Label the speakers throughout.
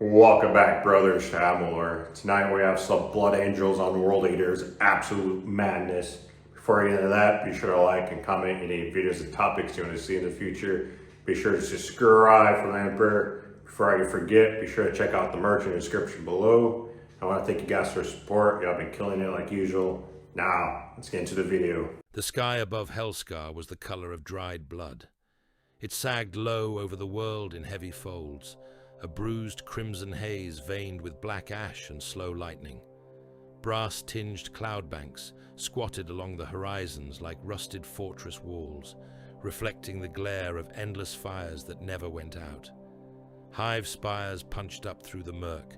Speaker 1: Welcome back, brothers, to Amalur. Tonight we have some Blood Angels on World Eaters, absolute madness. Before we get into that, be sure to like and comment any videos and topics you want to see in the future. Be sure to subscribe for the Emperor. Before I forget, be sure to check out the merch in the description below. I want to thank you guys for your support. Y'all been killing it like usual. Now, let's get into the video.
Speaker 2: The sky above Helscar was the color of dried blood. It sagged low over the world in heavy folds, a bruised crimson haze veined with black ash and slow lightning. Brass-tinged cloud banks squatted along the horizons like rusted fortress walls, reflecting the glare of endless fires that never went out. Hive spires punched up through the murk,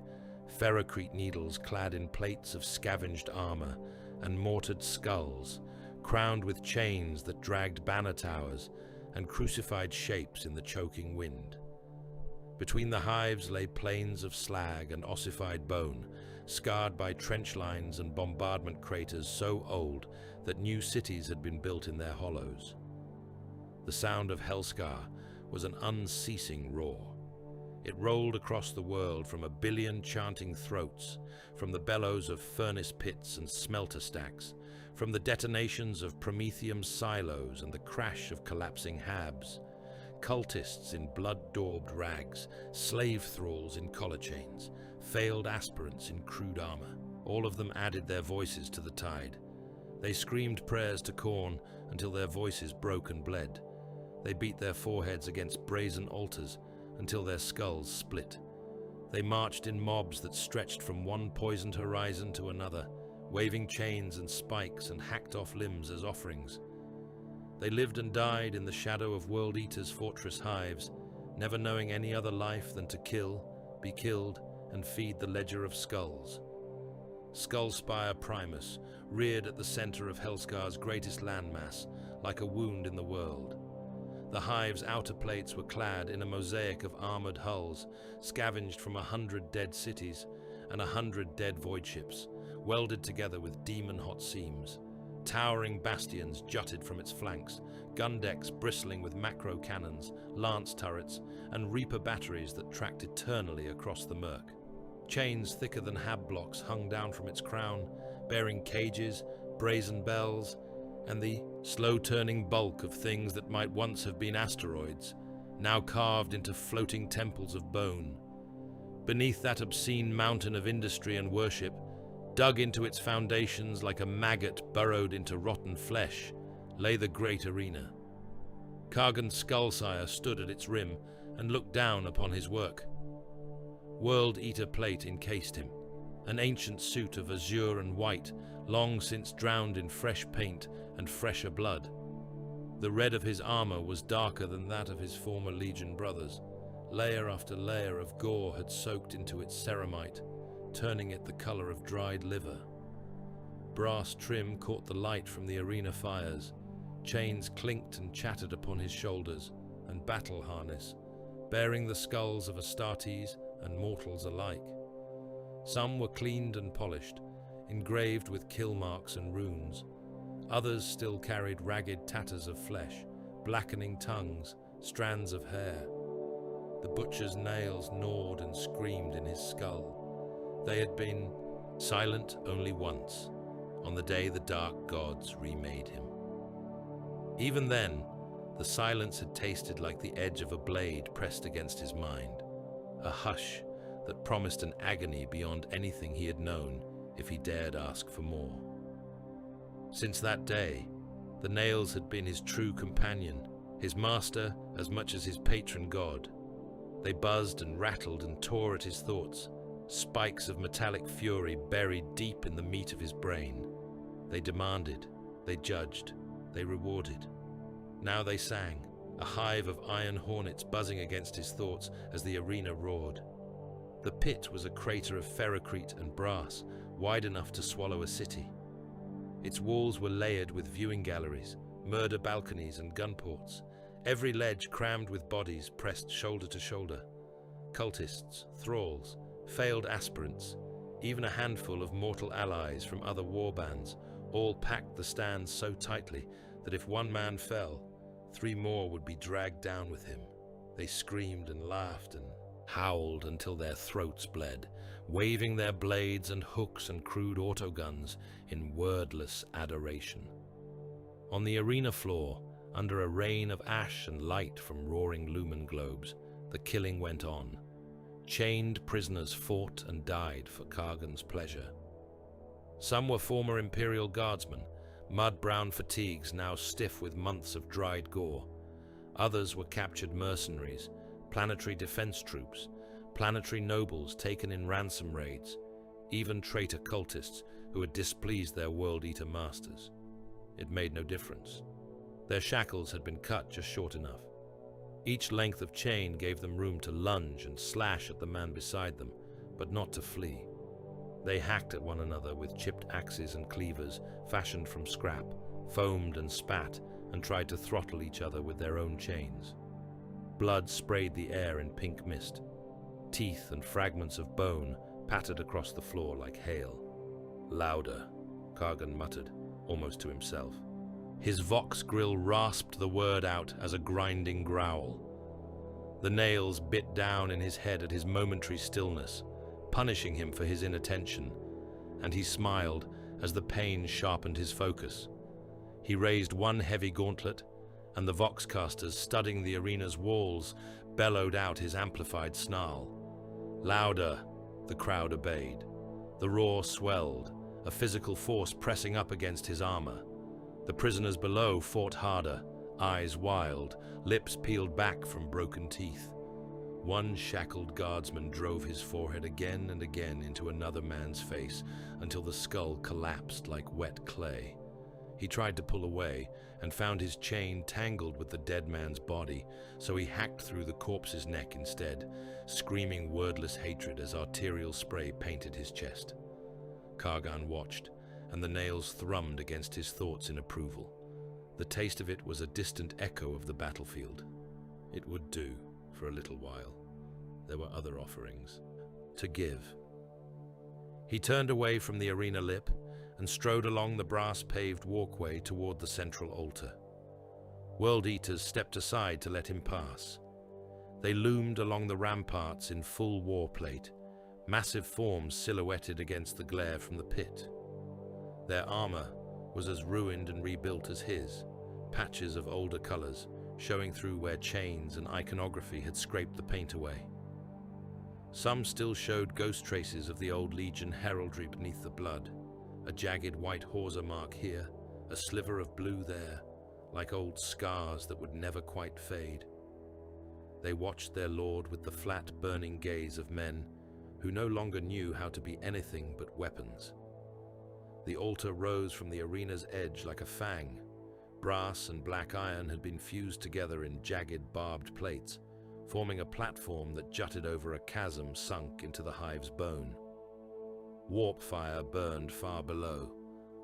Speaker 2: ferrocrete needles clad in plates of scavenged armor, and mortared skulls, crowned with chains that dragged banner towers and crucified shapes in the choking wind. Between the hives lay plains of slag and ossified bone, scarred by trench lines and bombardment craters so old that new cities had been built in their hollows. The sound of Helscar was an unceasing roar. It rolled across the world from a billion chanting throats, from the bellows of furnace pits and smelter stacks, from the detonations of promethium silos and the crash of collapsing habs. Cultists in blood-daubed rags, slave thralls in collar chains, failed aspirants in crude armor. All of them added their voices to the tide. They screamed prayers to Khorne until their voices broke and bled. They beat their foreheads against brazen altars until their skulls split. They marched in mobs that stretched from one poisoned horizon to another, waving chains and spikes and hacked off limbs as offerings. They lived and died in the shadow of World Eater's fortress hives, never knowing any other life than to kill, be killed, and feed the ledger of skulls. Skullspire Primus reared at the center of Helscar's greatest landmass, like a wound in the world. The hive's outer plates were clad in a mosaic of armored hulls, scavenged from 100 dead cities and 100 dead void ships, welded together with demon-hot seams. Towering bastions jutted from its flanks, gun decks bristling with macro cannons, lance turrets, and reaper batteries that tracked eternally across the murk. Chains thicker than hab blocks hung down from its crown, bearing cages, brazen bells, and the slow-turning bulk of things that might once have been asteroids, now carved into floating temples of bone. Beneath that obscene mountain of industry and worship, dug into its foundations like a maggot burrowed into rotten flesh, lay the great arena. Kargan's Skullsire stood at its rim and looked down upon his work. World Eater plate encased him, an ancient suit of azure and white, long since drowned in fresh paint and fresher blood. The red of his armor was darker than that of his former Legion brothers. Layer after layer of gore had soaked into its ceramite, turning it the color of dried liver. Brass trim caught the light from the arena fires. Chains clinked and chattered upon his shoulders, and battle harness, bearing the skulls of Astartes and mortals alike. Some were cleaned and polished, engraved with kill marks and runes. Others still carried ragged tatters of flesh, blackening tongues, strands of hair. The butcher's nails gnawed and screamed in his skull. They had been silent only once, on the day the dark gods remade him. Even then, the silence had tasted like the edge of a blade pressed against his mind, a hush that promised an agony beyond anything he had known if he dared ask for more. Since that day, the nails had been his true companion, his master as much as his patron god. They buzzed and rattled and tore at his thoughts, spikes of metallic fury buried deep in the meat of his brain. They demanded, they judged, they rewarded. Now they sang, a hive of iron hornets buzzing against his thoughts as the arena roared. The pit was a crater of ferrocrete and brass, wide enough to swallow a city. Its walls were layered with viewing galleries, murder balconies and gun ports, every ledge crammed with bodies pressed shoulder to shoulder. Cultists, thralls, failed aspirants, even a handful of mortal allies from other warbands, all packed the stands so tightly that if one man fell, 3 more would be dragged down with him. They screamed and laughed and howled until their throats bled, waving their blades and hooks and crude autoguns in wordless adoration. On the arena floor, under a rain of ash and light from roaring lumen globes, the killing went on. Chained prisoners fought and died for Kargan's pleasure. Some were former Imperial guardsmen, mud-brown fatigues now stiff with months of dried gore. Others were captured mercenaries, planetary defense troops, planetary nobles taken in ransom raids, even traitor cultists who had displeased their World-Eater masters. It made no difference. Their shackles had been cut just short enough. Each length of chain gave them room to lunge and slash at the man beside them, but not to flee. They hacked at one another with chipped axes and cleavers fashioned from scrap, foamed and spat, and tried to throttle each other with their own chains. Blood sprayed the air in pink mist. Teeth and fragments of bone pattered across the floor like hail. Louder, Kargan muttered, almost to himself. His vox grill rasped the word out as a grinding growl. The nails bit down in his head at his momentary stillness, punishing him for his inattention, and he smiled as the pain sharpened his focus. He raised one heavy gauntlet, and the voxcasters studding the arena's walls bellowed out his amplified snarl. Louder, the crowd obeyed. The roar swelled, a physical force pressing up against his armor. The prisoners below fought harder, eyes wild, lips peeled back from broken teeth. One shackled guardsman drove his forehead again and again into another man's face until the skull collapsed like wet clay. He tried to pull away and found his chain tangled with the dead man's body, so he hacked through the corpse's neck instead, screaming wordless hatred as arterial spray painted his chest. Kargan watched, and the nails thrummed against his thoughts in approval. The taste of it was a distant echo of the battlefield. It would do for a little while. There were other offerings to give. He turned away from the arena lip and strode along the brass-paved walkway toward the central altar. World-Eaters stepped aside to let him pass. They loomed along the ramparts in full war plate, massive forms silhouetted against the glare from the pit. Their armor was as ruined and rebuilt as his, patches of older colors showing through where chains and iconography had scraped the paint away. Some still showed ghost traces of the old Legion heraldry beneath the blood, a jagged white hawser mark here, a sliver of blue there, like old scars that would never quite fade. They watched their lord with the flat, burning gaze of men who no longer knew how to be anything but weapons. The altar rose from the arena's edge like a fang. Brass and black iron had been fused together in jagged, barbed plates, forming a platform that jutted over a chasm sunk into the hive's bone. Warp fire burned far below,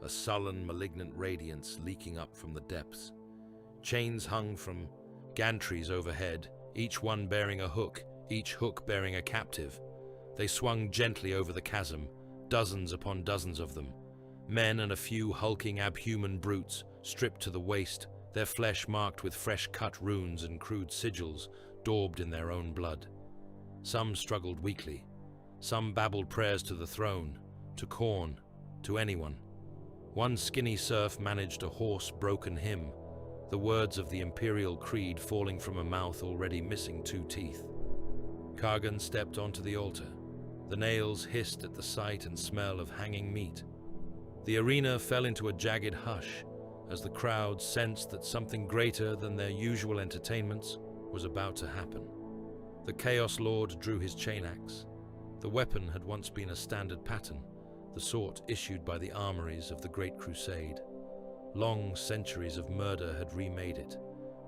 Speaker 2: a sullen, malignant radiance leaking up from the depths. Chains hung from gantries overhead, each one bearing a hook, each hook bearing a captive. They swung gently over the chasm, dozens upon dozens of them. Men and a few hulking abhuman brutes, stripped to the waist, their flesh marked with fresh-cut runes and crude sigils, daubed in their own blood. Some struggled weakly. Some babbled prayers to the throne, to Khorne, to anyone. One skinny serf managed a hoarse, broken hymn, the words of the Imperial Creed falling from a mouth already missing 2 teeth. Kargan stepped onto the altar. The nails hissed at the sight and smell of hanging meat. The arena fell into a jagged hush as the crowd sensed that something greater than their usual entertainments was about to happen. The Chaos Lord drew his chain axe. The weapon had once been a standard pattern, the sort issued by the armories of the Great Crusade. Long centuries of murder had remade it.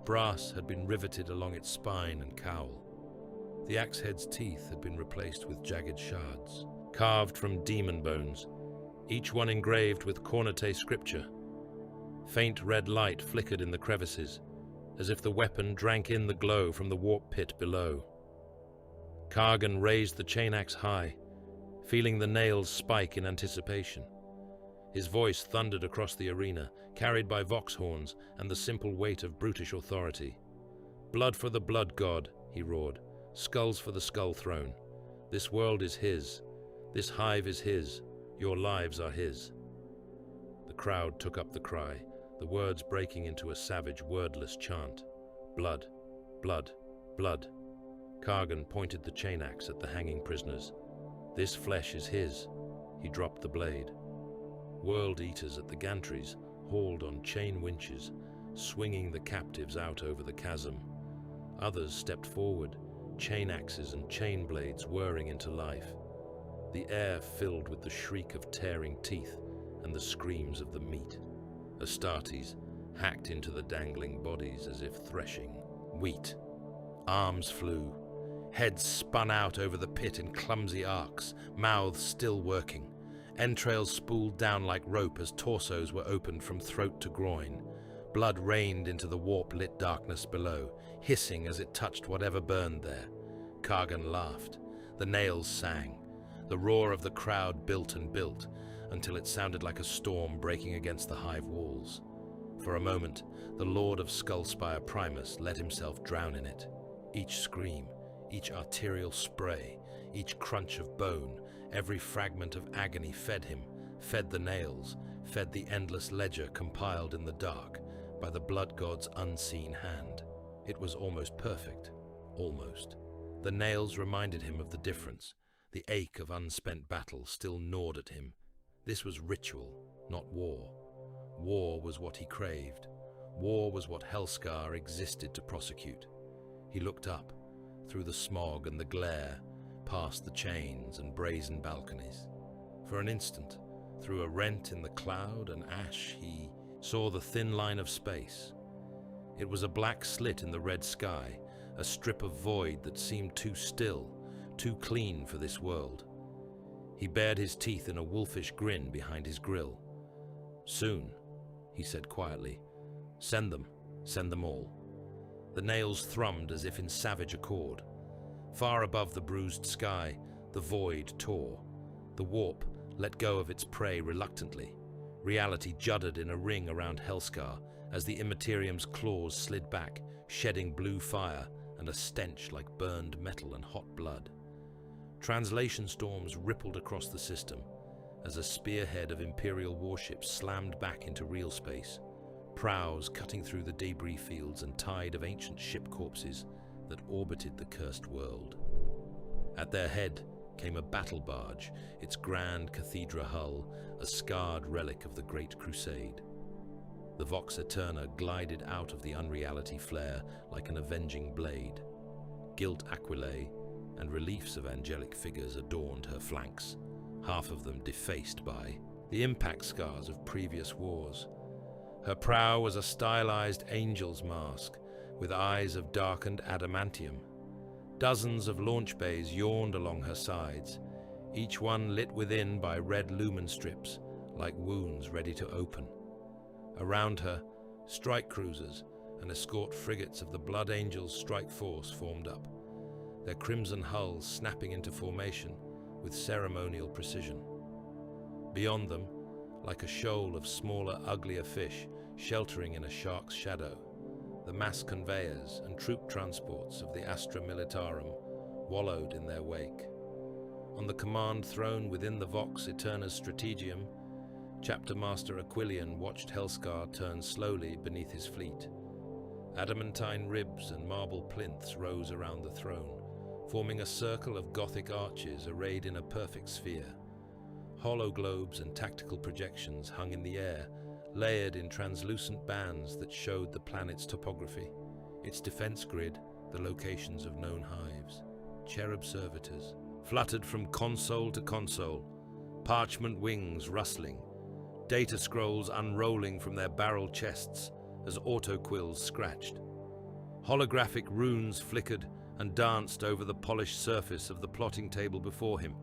Speaker 2: Brass had been riveted along its spine and cowl. The axe head's teeth had been replaced with jagged shards, carved from demon bones, each one engraved with Cornate scripture. Faint red light flickered in the crevices, as if the weapon drank in the glow from the warp pit below. Kargan raised the chain axe high, feeling the nails spike in anticipation. His voice thundered across the arena, carried by vox horns and the simple weight of brutish authority. "Blood for the blood god," he roared, Skulls for the Skull Throne. This world is his. This hive is his. Your lives are his. The crowd took up the cry, the words breaking into a savage, wordless chant. Blood, blood, blood. Kargan pointed the chain axe at the hanging prisoners. This flesh is his. He dropped the blade. World eaters at the gantries hauled on chain winches, swinging the captives out over the chasm. Others stepped forward, chain axes and chain blades whirring into life. The air filled with the shriek of tearing teeth and the screams of the meat. Astartes hacked into the dangling bodies as if threshing wheat. Arms flew. Heads spun out over the pit in clumsy arcs, mouths still working. Entrails spooled down like rope as torsos were opened from throat to groin. Blood rained into the warp-lit darkness below, hissing as it touched whatever burned there. Kargan laughed. The nails sang. The roar of the crowd built and built, until it sounded like a storm breaking against the hive walls. For a moment, the Lord of Skullspire Primus let himself drown in it. Each scream, each arterial spray, each crunch of bone, every fragment of agony fed him, fed the nails, fed the endless ledger compiled in the dark by the blood god's unseen hand. It was almost perfect. Almost. The nails reminded him of the difference. The ache of unspent battle still gnawed at him. This was ritual, not war. War was what he craved. War was what Helscar existed to prosecute. He looked up, through the smog and the glare, past the chains and brazen balconies. For an instant, through a rent in the cloud and ash, he saw the thin line of space. It was a black slit in the red sky, a strip of void that seemed too still, too clean for this world. He bared his teeth in a wolfish grin behind his grill. "Soon," he said quietly. Send them all." The nails thrummed as if in savage accord. Far above the bruised sky, the void tore. The warp let go of its prey reluctantly. Reality juddered in a ring around Helscar as the Immaterium's claws slid back, shedding blue fire and a stench like burned metal and hot blood. Translation storms rippled across the system as a spearhead of Imperial warships slammed back into real space, prows cutting through the debris fields and tide of ancient ship corpses that orbited the cursed world. At their head came a battle barge, its grand cathedra hull a scarred relic of the Great Crusade. The Vox Eterna glided out of the unreality flare like an avenging blade. Gilt aquilae and reliefs of angelic figures adorned her flanks, half of them defaced by the impact scars of previous wars. Her prow was a stylized angel's mask, with eyes of darkened adamantium. Dozens of launch bays yawned along her sides, each one lit within by red lumen strips, like wounds ready to open. Around her, strike cruisers and escort frigates of the Blood Angels' strike force formed up, their crimson hulls snapping into formation with ceremonial precision. Beyond them, like a shoal of smaller, uglier fish sheltering in a shark's shadow, the mass conveyors and troop transports of the Astra Militarum wallowed in their wake. On the command throne within the Vox Eterna's strategium, Chapter Master Aquilian watched Helscar turn slowly beneath his fleet. Adamantine ribs and marble plinths rose around the throne, forming a circle of Gothic arches arrayed in a perfect sphere. Hollow globes and tactical projections hung in the air, layered in translucent bands that showed the planet's topography, its defense grid, the locations of known hives. Cherub servitors fluttered from console to console, parchment wings rustling, data scrolls unrolling from their barrel chests as autoquills scratched. Holographic runes flickered and danced over the polished surface of the plotting table before him,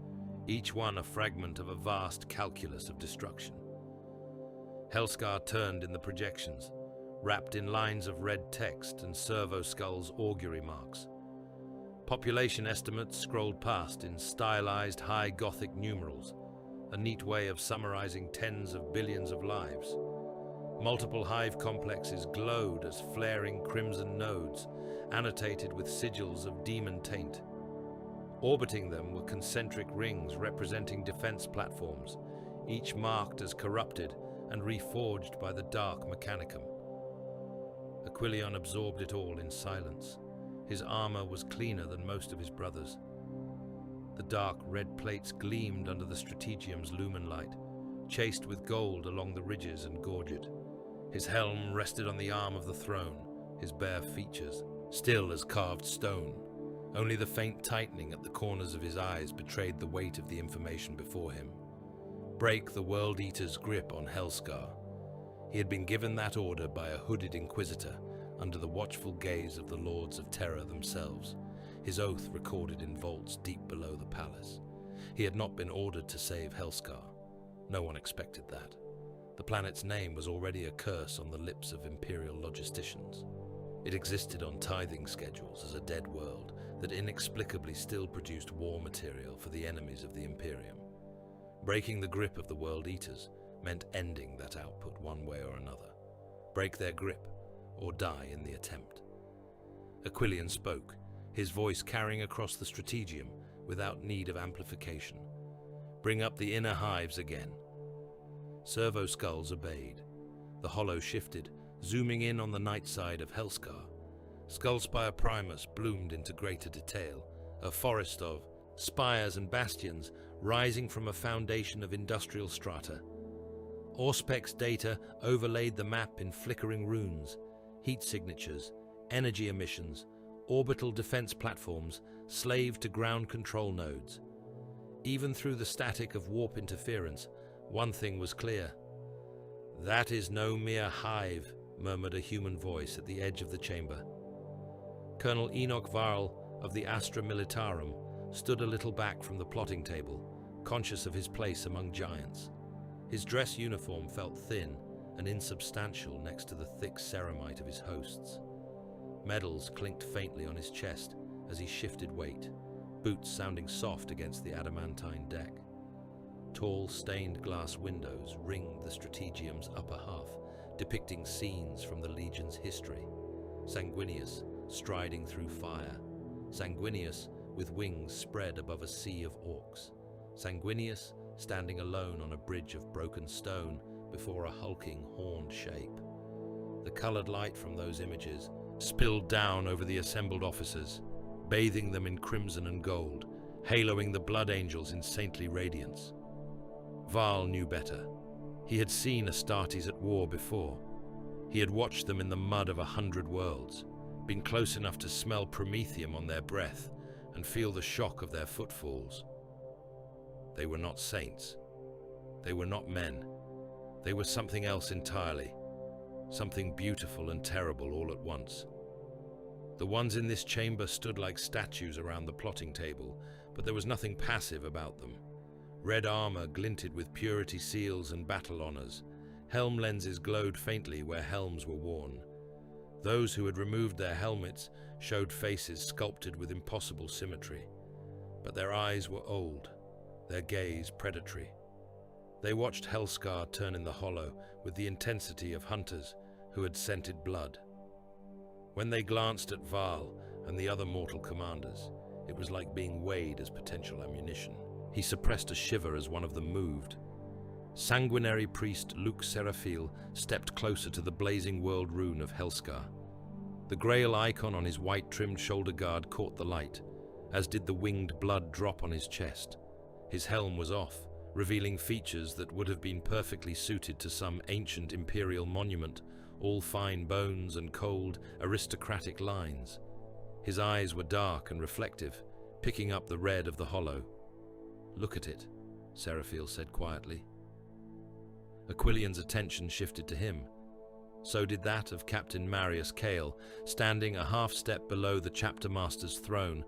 Speaker 2: each one a fragment of a vast calculus of destruction. Helscar turned in the projections, wrapped in lines of red text and servo skulls' augury marks. Population estimates scrolled past in stylized high Gothic numerals, a neat way of summarizing tens of billions of lives. Multiple hive complexes glowed as flaring crimson nodes, annotated with sigils of demon taint. Orbiting them were concentric rings representing defense platforms, each marked as corrupted and reforged by the dark mechanicum. Aquilion absorbed it all in silence. His armor was cleaner than most of his brothers. The dark red plates gleamed under the strategium's lumen light, chased with gold along the ridges and gorget. His helm rested on the arm of the throne, his bare features still as carved stone. Only the faint tightening at the corners of his eyes betrayed the weight of the information before him. Break the World Eater's grip on Helscar. He had been given that order by a hooded inquisitor under the watchful gaze of the Lords of Terror themselves, his oath recorded in vaults deep below the palace. He had not been ordered to save Helscar. No one expected that. The planet's name was already a curse on the lips of imperial logisticians. It existed on tithing schedules as a dead world that inexplicably still produced war material for the enemies of the Imperium. Breaking the grip of the World Eaters meant ending that output one way or another. Break their grip, or die in the attempt. Aquilion spoke, his voice carrying across the strategium without need of amplification. Bring up the inner hives again. Servo skulls obeyed. The hollow shifted, zooming in on the night side of Helscar. Skullspire Primus bloomed into greater detail, a forest of spires and bastions rising from a foundation of industrial strata. Auspex data overlaid the map in flickering runes, heat signatures, energy emissions, orbital defense platforms slaved to ground control nodes. Even through the static of warp interference, one thing was clear. "That is no mere hive," murmured a human voice at the edge of the chamber. Colonel Enoch Varl of the Astra Militarum stood a little back from the plotting table, conscious of his place among giants. His dress uniform felt thin and insubstantial next to the thick ceramite of his hosts. Medals clinked faintly on his chest as he shifted weight, boots sounding soft against the adamantine deck. Tall, stained glass windows ringed the strategium's upper half, depicting scenes from the Legion's history. Sanguinius striding through fire. Sanguinius with wings spread above a sea of orcs. Sanguinius standing alone on a bridge of broken stone before a hulking, horned shape. The colored light from those images spilled down over the assembled officers, bathing them in crimson and gold, haloing the blood angels in saintly radiance. Varl knew better. He had seen Astartes at war before. He had watched them in the mud of 100 worlds, been close enough to smell promethium on their breath and feel the shock of their footfalls. They were not saints. They were not men. They were something else entirely, something beautiful and terrible all at once. The ones in this chamber stood like statues around the plotting table, but there was nothing passive about them. Red armor glinted with purity seals and battle honors. Helm lenses glowed faintly where helms were worn. Those who had removed their helmets showed faces sculpted with impossible symmetry, but their eyes were old, their gaze predatory. They watched Helscar turn in the hollow with the intensity of hunters who had scented blood. When they glanced at Varl and the other mortal commanders, it was like being weighed as potential ammunition. He suppressed a shiver as one of them moved. Sanguinary priest Luke Seraphiel stepped closer to the blazing world rune of Helscar. The grail icon on his white-trimmed shoulder guard caught the light, as did the winged blood drop on his chest. His helm was off, revealing features that would have been perfectly suited to some ancient imperial monument, all fine bones and cold, aristocratic lines. His eyes were dark and reflective, picking up the red of the hollow. "Look at it," Seraphiel said quietly. Aquilion's attention shifted to him. So did that of Captain Marius Cale, standing a half-step below the chapter master's throne,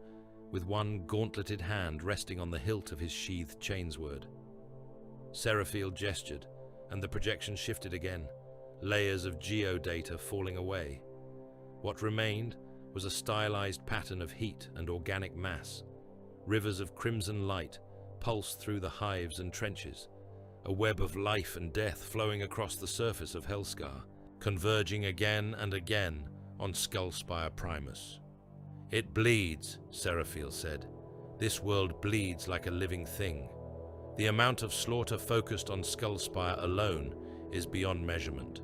Speaker 2: with one gauntleted hand resting on the hilt of his sheathed chainsword. Seraphiel gestured, and the projection shifted again, layers of geodata falling away. What remained was a stylized pattern of heat and organic mass. Rivers of crimson light pulsed through the hives and trenches, a web of life and death flowing across the surface of Helscar, converging again and again on Skullspire Primus. It bleeds, Seraphiel said. This world bleeds like a living thing. The amount of slaughter focused on Skullspire alone is beyond measurement.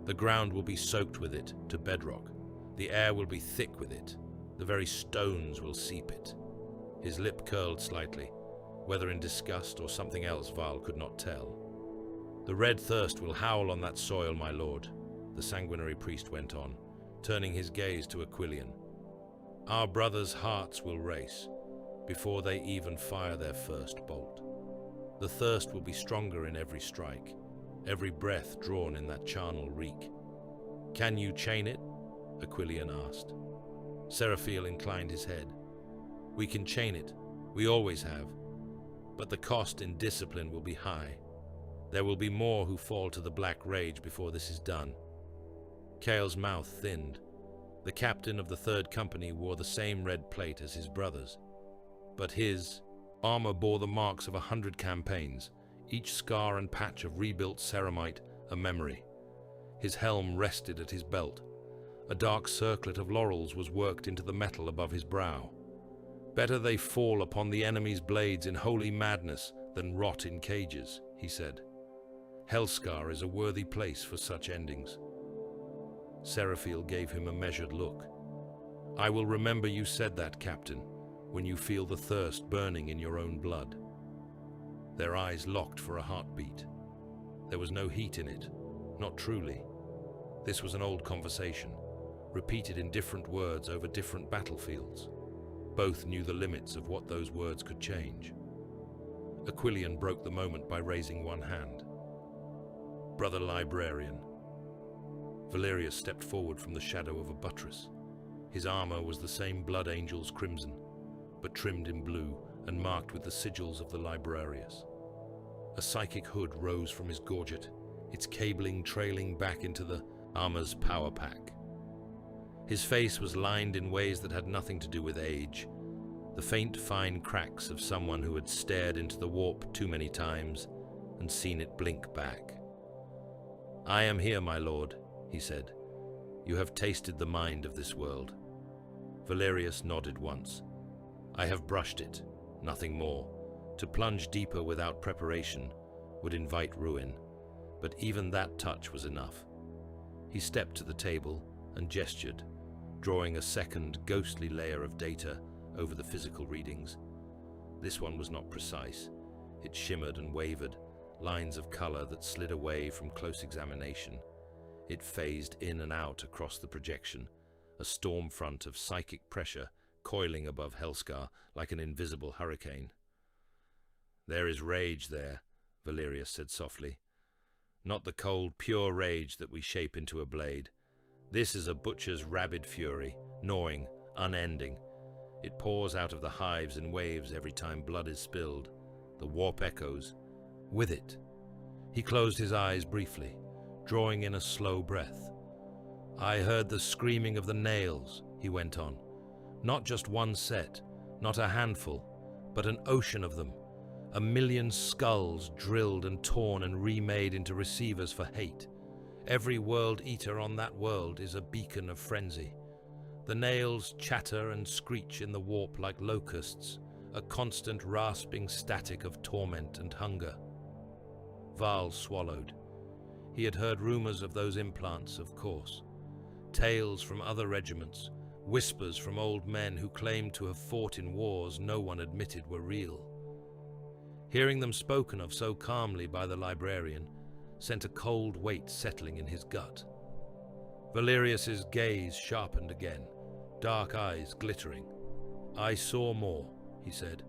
Speaker 2: The ground will be soaked with it to bedrock. The air will be thick with it. The very stones will seep it. His lip curled slightly, whether in disgust or something else Val could not tell. The red thirst will howl on that soil, my lord, the sanguinary priest went on, turning his gaze to Aquilian. Our brothers' hearts will race before they even fire their first bolt. The thirst will be stronger in every strike, every breath drawn in that charnel reek. Can you chain it? Aquilian asked. Seraphiel inclined his head. We can chain it, we always have, but the cost in discipline will be high. There will be more who fall to the black rage before this is done. Cale's mouth thinned. The captain of the third company wore the same red plate as his brothers, but his armor bore the marks of 100 campaigns, each scar and patch of rebuilt ceramite a memory. His helm rested at his belt. A dark circlet of laurels was worked into the metal above his brow. Better they fall upon the enemy's blades in holy madness than rot in cages, he said. Helscar is a worthy place for such endings. Seraphiel gave him a measured look. I will remember you said that, Captain, when you feel the thirst burning in your own blood. Their eyes locked for a heartbeat. There was no heat in it, not truly. This was an old conversation, repeated in different words over different battlefields. Both knew the limits of what those words could change. Aquilian broke the moment by raising one hand. Brother Librarian. Valerius stepped forward from the shadow of a buttress. His armor was the same Blood Angel's crimson, but trimmed in blue and marked with the sigils of the Librarius. A psychic hood rose from his gorget, its cabling trailing back into the armor's power pack. His face was lined in ways that had nothing to do with age, the faint, fine cracks of someone who had stared into the warp too many times and seen it blink back. I am here, my lord, he said. You have tasted the mind of this world. Valerius nodded once. I have brushed it, nothing more. To plunge deeper without preparation would invite ruin, but even that touch was enough. He stepped to the table and gestured, drawing a second ghostly layer of data over the physical readings. This one was not precise. It shimmered and wavered, lines of color that slid away from close examination. It phased in and out across the projection, a storm front of psychic pressure coiling above Helscar like an invisible hurricane. There is rage there, Valerius said softly. Not the cold, pure rage that we shape into a blade. This is a butcher's rabid fury, gnawing, unending. It pours out of the hives in waves every time blood is spilled. The warp echoes with it. He closed his eyes briefly, drawing in a slow breath. I heard the screaming of the nails, he went on. Not just one set, not a handful, but an ocean of them. 1,000,000 skulls drilled and torn and remade into receivers for hate. Every world eater on that world is a beacon of frenzy. The nails chatter and screech in the warp like locusts, a constant rasping static of torment and hunger. Val swallowed. He had heard rumors of those implants, of course. Tales from other regiments, whispers from old men who claimed to have fought in wars no one admitted were real. Hearing them spoken of so calmly by the librarian sent a cold weight settling in his gut. Valerius's gaze sharpened again, dark eyes glittering. I saw more, he said.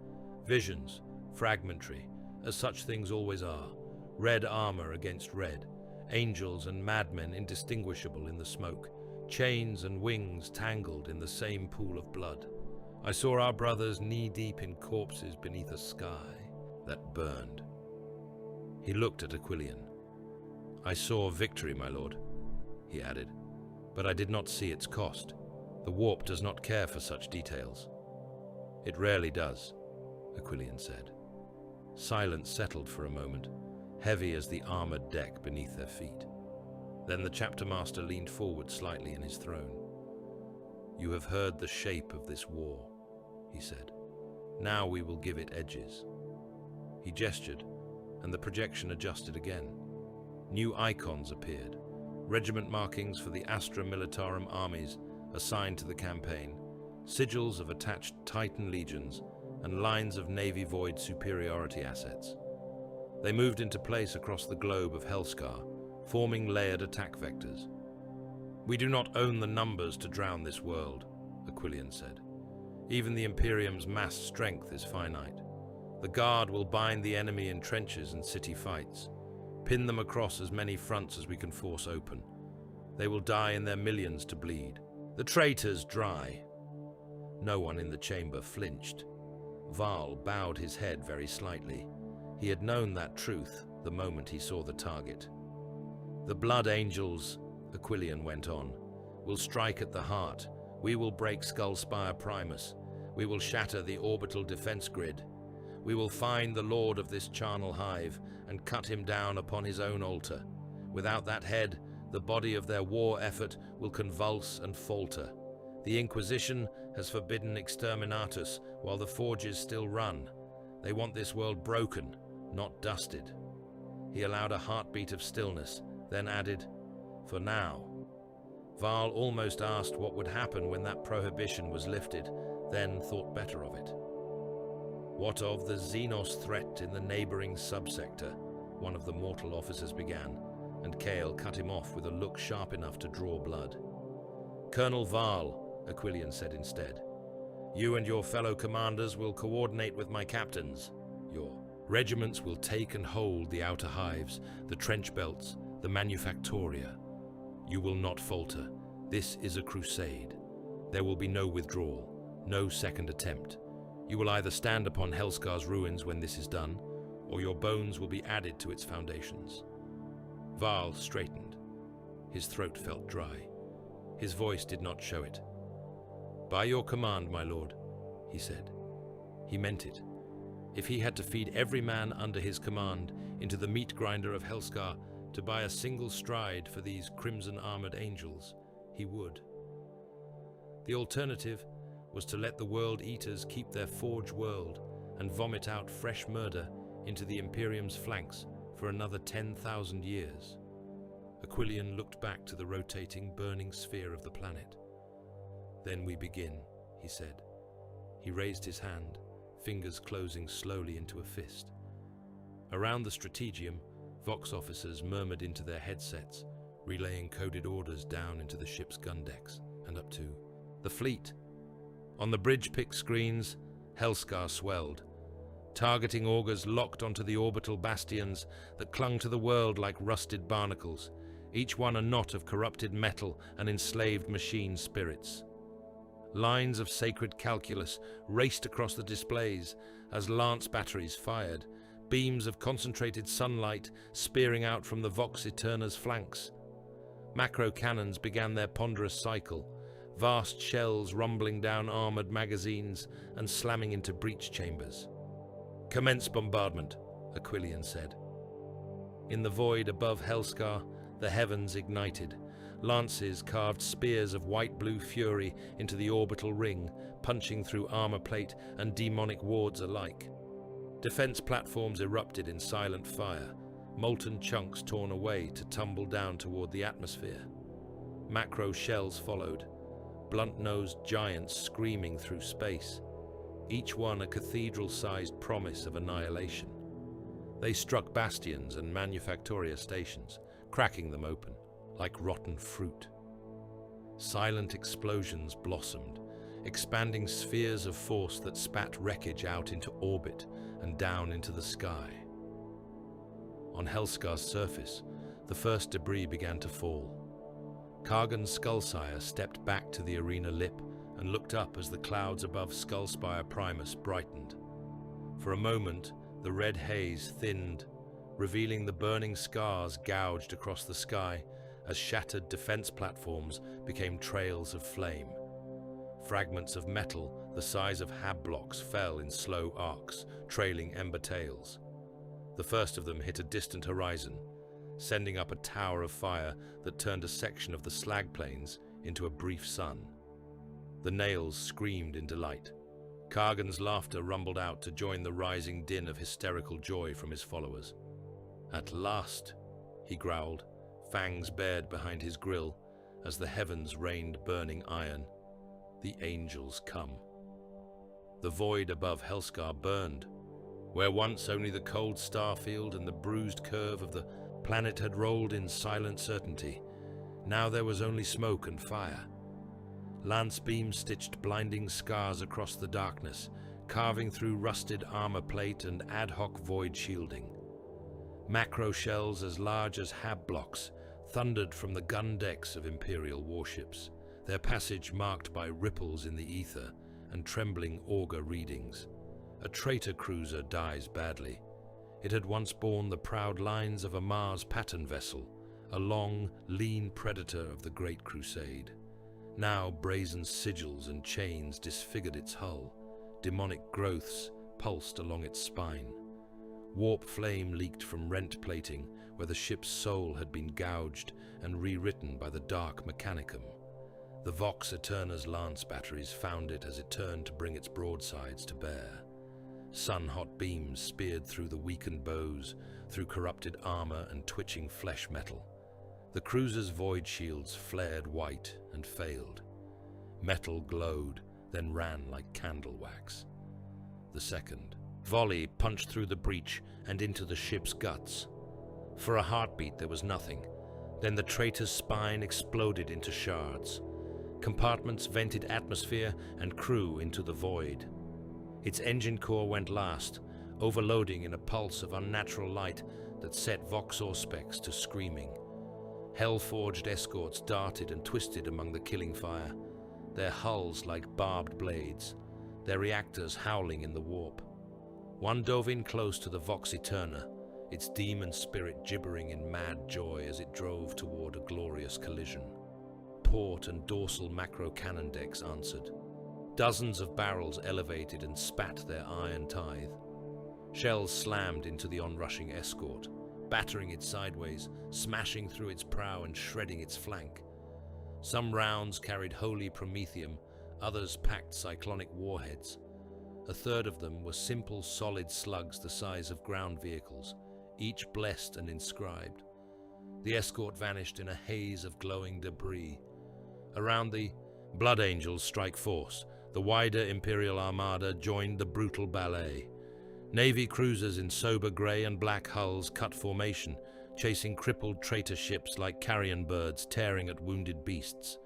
Speaker 2: Visions, fragmentary, as such things always are. Red armor against red, angels and madmen indistinguishable in the smoke, chains and wings tangled in the same pool of blood. I saw our brothers knee-deep in corpses beneath a sky that burned. He looked at Aquilian. I saw victory, my lord, he added, but I did not see its cost. The warp does not care for such details. It rarely does, Aquilian said. Silence settled for a moment, heavy as the armored deck beneath their feet. Then the chapter master leaned forward slightly in his throne. "You have heard the shape of this war," he said. "Now we will give it edges." He gestured, and the projection adjusted again. New icons appeared, regiment markings for the Astra Militarum armies assigned to the campaign, sigils of attached Titan legions, and lines of Navy Void superiority assets. They moved into place across the globe of Helscar, forming layered attack vectors. "We do not own the numbers to drown this world," Aquilian said. "Even the Imperium's mass strength is finite. The Guard will bind the enemy in trenches and city fights, pin them across as many fronts as we can force open. They will die in their millions to bleed. The traitors dry." No one in the chamber flinched. Varl bowed his head very slightly. He had known that truth the moment he saw the target. "The Blood Angels," Aquilian went on, "will strike at the heart. We will break Skullspire Primus. We will shatter the orbital defense grid. We will find the lord of this charnel hive and cut him down upon his own altar. Without that head, the body of their war effort will convulse and falter. The Inquisition has forbidden exterminatus while the forges still run. They want this world broken, not dusted." He allowed a heartbeat of stillness, then added, "For now." Varl almost asked what would happen when that prohibition was lifted, then thought better of it. "What of the Xenos threat in the neighboring subsector?" one of the mortal officers began, and Kale cut him off with a look sharp enough to draw blood. "Colonel Varl," Aquilian said instead, "you and your fellow commanders will coordinate with my captains. Your regiments will take and hold the outer hives, the trench belts, the manufactoria. You will not falter. This is a crusade. There will be no withdrawal, no second attempt. You will either stand upon Helscar's ruins when this is done, or your bones will be added to its foundations." Varl straightened. His throat felt dry. His voice did not show it. "By your command, my lord," he said. He meant it. If he had to feed every man under his command into the meat grinder of Helscar to buy a single stride for these crimson-armored angels, he would. The alternative was to let the World Eaters keep their forge world and vomit out fresh murder into the Imperium's flanks for another 10,000 years. Aquilian looked back to the rotating, burning sphere of the planet. "Then we begin," he said. He raised his hand, fingers closing slowly into a fist. Around the strategium, Vox officers murmured into their headsets, relaying coded orders down into the ship's gun decks and up to the fleet. On the bridge pick screens, Helscar swelled. Targeting augers locked onto the orbital bastions that clung to the world like rusted barnacles, each one a knot of corrupted metal and enslaved machine spirits. Lines of sacred calculus raced across the displays as lance batteries fired, beams of concentrated sunlight spearing out from the Vox Eterna's flanks. Macro cannons began their ponderous cycle, vast shells rumbling down armored magazines and slamming into breach chambers. "Commence bombardment," Aquilian said. In the void above Helscar, the heavens ignited. Lances carved spears of white-blue fury into the orbital ring, punching through armor plate and demonic wards alike. Defense platforms erupted in silent fire, molten chunks torn away to tumble down toward the atmosphere. Macro shells followed, blunt-nosed giants screaming through space, each one a cathedral-sized promise of annihilation. They struck bastions and manufactoria stations, cracking them open like rotten fruit. Silent explosions blossomed, expanding spheres of force that spat wreckage out into orbit and down into the sky. On Helscar's surface, the first debris began to fall. Kargan's Skullsire stepped back to the arena lip and looked up as the clouds above Skullspire Primus brightened. For a moment, the red haze thinned, revealing the burning scars gouged across the sky as shattered defense platforms became trails of flame. Fragments of metal the size of hab blocks fell in slow arcs, trailing ember tails. The first of them hit a distant horizon, sending up a tower of fire that turned a section of the slag plains into a brief sun. The nails screamed in delight. Kargan's laughter rumbled out to join the rising din of hysterical joy from his followers. "At last," he growled, fangs bared behind his grill, as the heavens rained burning iron. "The angels come." The void above Helscar burned. Where once only the cold starfield and the bruised curve of the planet had rolled in silent certainty, now there was only smoke and fire. Lance beams stitched blinding scars across the darkness, carving through rusted armor plate and ad hoc void shielding. Macro shells as large as hab blocks thundered from the gun decks of Imperial warships, their passage marked by ripples in the ether and trembling auger readings. A traitor cruiser dies badly. It had once borne the proud lines of a Mars pattern vessel, a long, lean predator of the Great Crusade. Now brazen sigils and chains disfigured its hull. Demonic growths pulsed along its spine. Warp flame leaked from rent plating where the ship's soul had been gouged and rewritten by the dark mechanicum. The Vox Eterna's lance batteries found it as it turned to bring its broadsides to bear. Sun-hot beams speared through the weakened bows, through corrupted armor and twitching flesh metal. The cruiser's void shields flared white and failed. Metal glowed, then ran like candle wax. The second volley punched through the breach and into the ship's guts. For a heartbeat there was nothing. Then the traitor's spine exploded into shards. Compartments vented atmosphere and crew into the void. Its engine core went last, overloading in a pulse of unnatural light that set Voxor specs to screaming. Hell-forged escorts darted and twisted among the killing fire, their hulls like barbed blades, their reactors howling in the warp. One dove in close to the Vox Eterna, its demon spirit gibbering in mad joy as it drove toward a glorious collision. Port and dorsal macro cannon decks answered. Dozens of barrels elevated and spat their iron tithe. Shells slammed into the onrushing escort, battering it sideways, smashing through its prow and shredding its flank. Some rounds carried holy promethium, others packed cyclonic warheads. A third of them were simple, solid slugs the size of ground vehicles, each blessed and inscribed. The escort vanished in a haze of glowing debris. Around the Blood Angels strike force, the wider Imperial Armada joined the brutal ballet. Navy cruisers in sober grey and black hulls cut formation, chasing crippled traitor ships like carrion birds tearing at wounded beasts.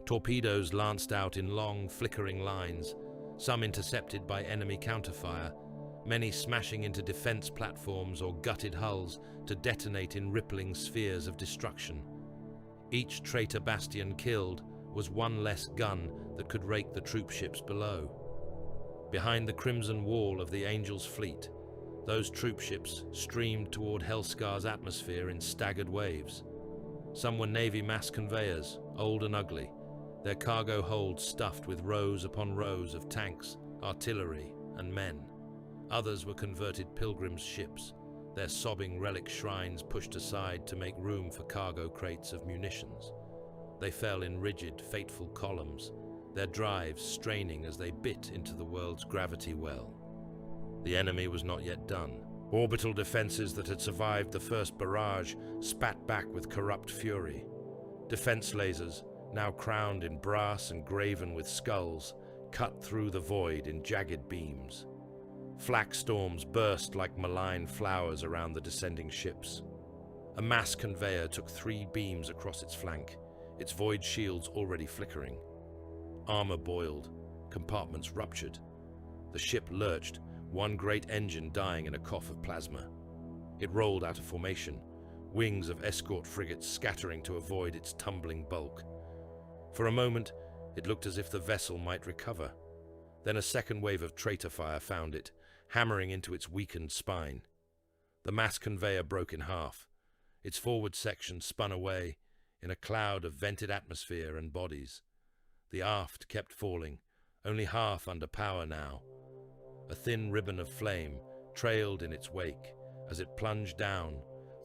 Speaker 2: Torpedoes lanced out in long, flickering lines, some intercepted by enemy counterfire, many smashing into defense platforms or gutted hulls to detonate in rippling spheres of destruction. Each traitor bastion killed was one less gun that could rake the troop ships below. Behind the crimson wall of the Angels' fleet, those troop ships streamed toward Helscar's atmosphere in staggered waves. Some were Navy mass conveyors, old and ugly, their cargo holds stuffed with rows upon rows of tanks, artillery, and men. Others were converted pilgrims' ships, their sobbing relic shrines pushed aside to make room for cargo crates of munitions. They fell in rigid, fateful columns, their drives straining as they bit into the world's gravity well. The enemy was not yet done. Orbital defenses that had survived the first barrage spat back with corrupt fury. Defense lasers, now crowned in brass and graven with skulls, cut through the void in jagged beams. Flak storms burst like malign flowers around the descending ships. A mass conveyor took 3 beams across its flank, its void shields already flickering. Armor boiled, compartments ruptured. The ship lurched, one great engine dying in a cough of plasma. It rolled out of formation, wings of escort frigates scattering to avoid its tumbling bulk. For a moment, it looked as if the vessel might recover. Then a second wave of traitor fire found it, hammering into its weakened spine. The mass conveyor broke in half. Its forward section spun away in a cloud of vented atmosphere and bodies. The aft kept falling, only half under power now. A thin ribbon of flame trailed in its wake as it plunged down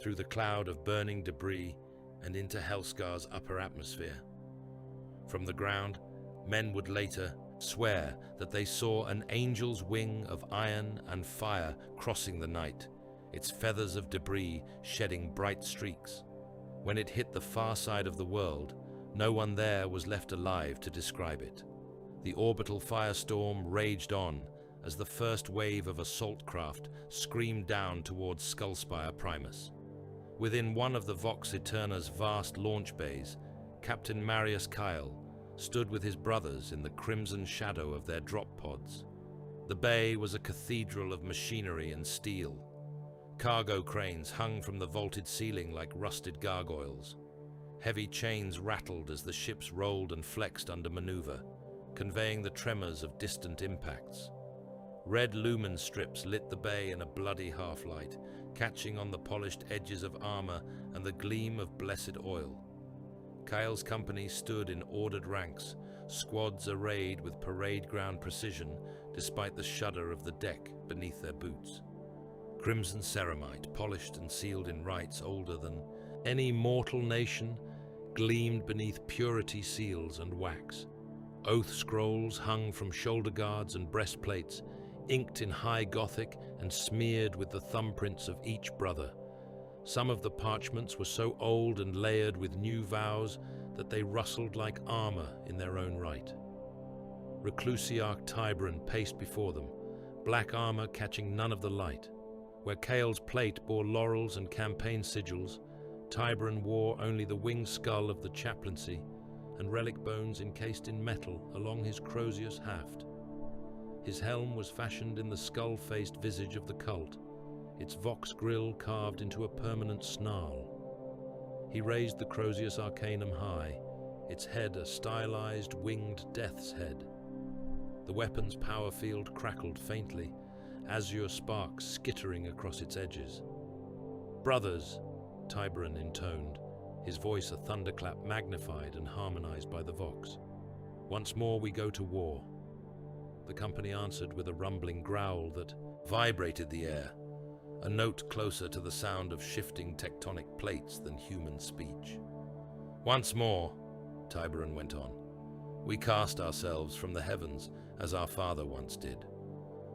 Speaker 2: through the cloud of burning debris and into Helscar's upper atmosphere. From the ground, Men would later swear that they saw an angel's wing of iron and fire crossing the night, its feathers of debris shedding bright streaks. When it hit the far side of the world, no one there was left alive to describe it. The orbital firestorm raged on as the first wave of assault craft screamed down towards Skullspire Primus. Within one of the Vox Eterna's vast launch bays, Captain Marius Kyle stood with his brothers in the crimson shadow of their drop pods. The bay was a cathedral of machinery and steel. Cargo cranes hung from the vaulted ceiling like rusted gargoyles. Heavy chains rattled as the ships rolled and flexed under maneuver, conveying the tremors of distant impacts. Red lumen strips lit the bay in a bloody half-light, catching on the polished edges of armor and the gleam of blessed oil. Kyle's company stood in ordered ranks, squads arrayed with parade ground precision despite the shudder of the deck beneath their boots. Crimson ceramite, polished and sealed in rites older than any mortal nation, gleamed beneath purity seals and wax. Oath scrolls hung from shoulder guards and breastplates, inked in high Gothic and smeared with the thumbprints of each brother. Some of the parchments were so old and layered with new vows that they rustled like armor in their own right. Reclusiarch Tiberan paced before them, black armor catching none of the light. Where Kale's plate bore laurels and campaign sigils, Tiberan wore only the winged skull of the chaplaincy and relic bones encased in metal along his crozius haft. His helm was fashioned in the skull-faced visage of the cult, its vox grill carved into a permanent snarl. He raised the crozius arcanum high, its head a stylized winged death's head. The weapon's power field crackled faintly, azure sparks skittering across its edges. "Brothers," Tiberan intoned, his voice a thunderclap magnified and harmonized by the vox. "Once more we go to war." The company answered with a rumbling growl that vibrated the air, a note closer to the sound of shifting tectonic plates than human speech. "Once more," Tiberan went on, "we cast ourselves from the heavens as our father once did.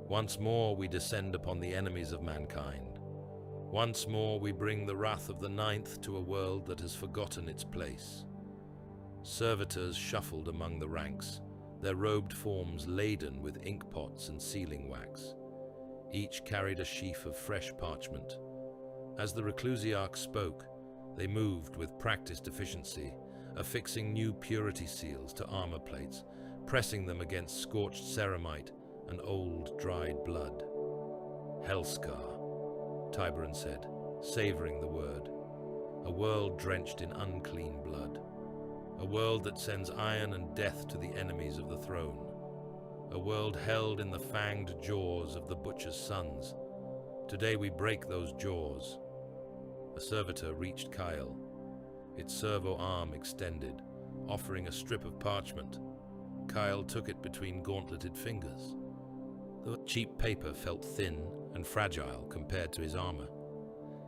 Speaker 2: Once more we descend upon the enemies of mankind. Once more we bring the wrath of the Ninth to a world that has forgotten its place." Servitors shuffled among the ranks, their robed forms laden with ink pots and sealing wax. Each carried a sheaf of fresh parchment. As the Reclusiarch spoke, they moved with practiced efficiency, affixing new purity seals to armor plates, pressing them against scorched ceramite and old dried blood. "Helscar," Tiberan said, savoring the word. "A world drenched in unclean blood. A world that sends iron and death to the enemies of the throne. A world held in the fanged jaws of the butcher's sons. Today we break those jaws." A servitor reached Kyle, its servo arm extended, offering a strip of parchment. Kyle took it between gauntleted fingers. The cheap paper felt thin and fragile compared to his armor.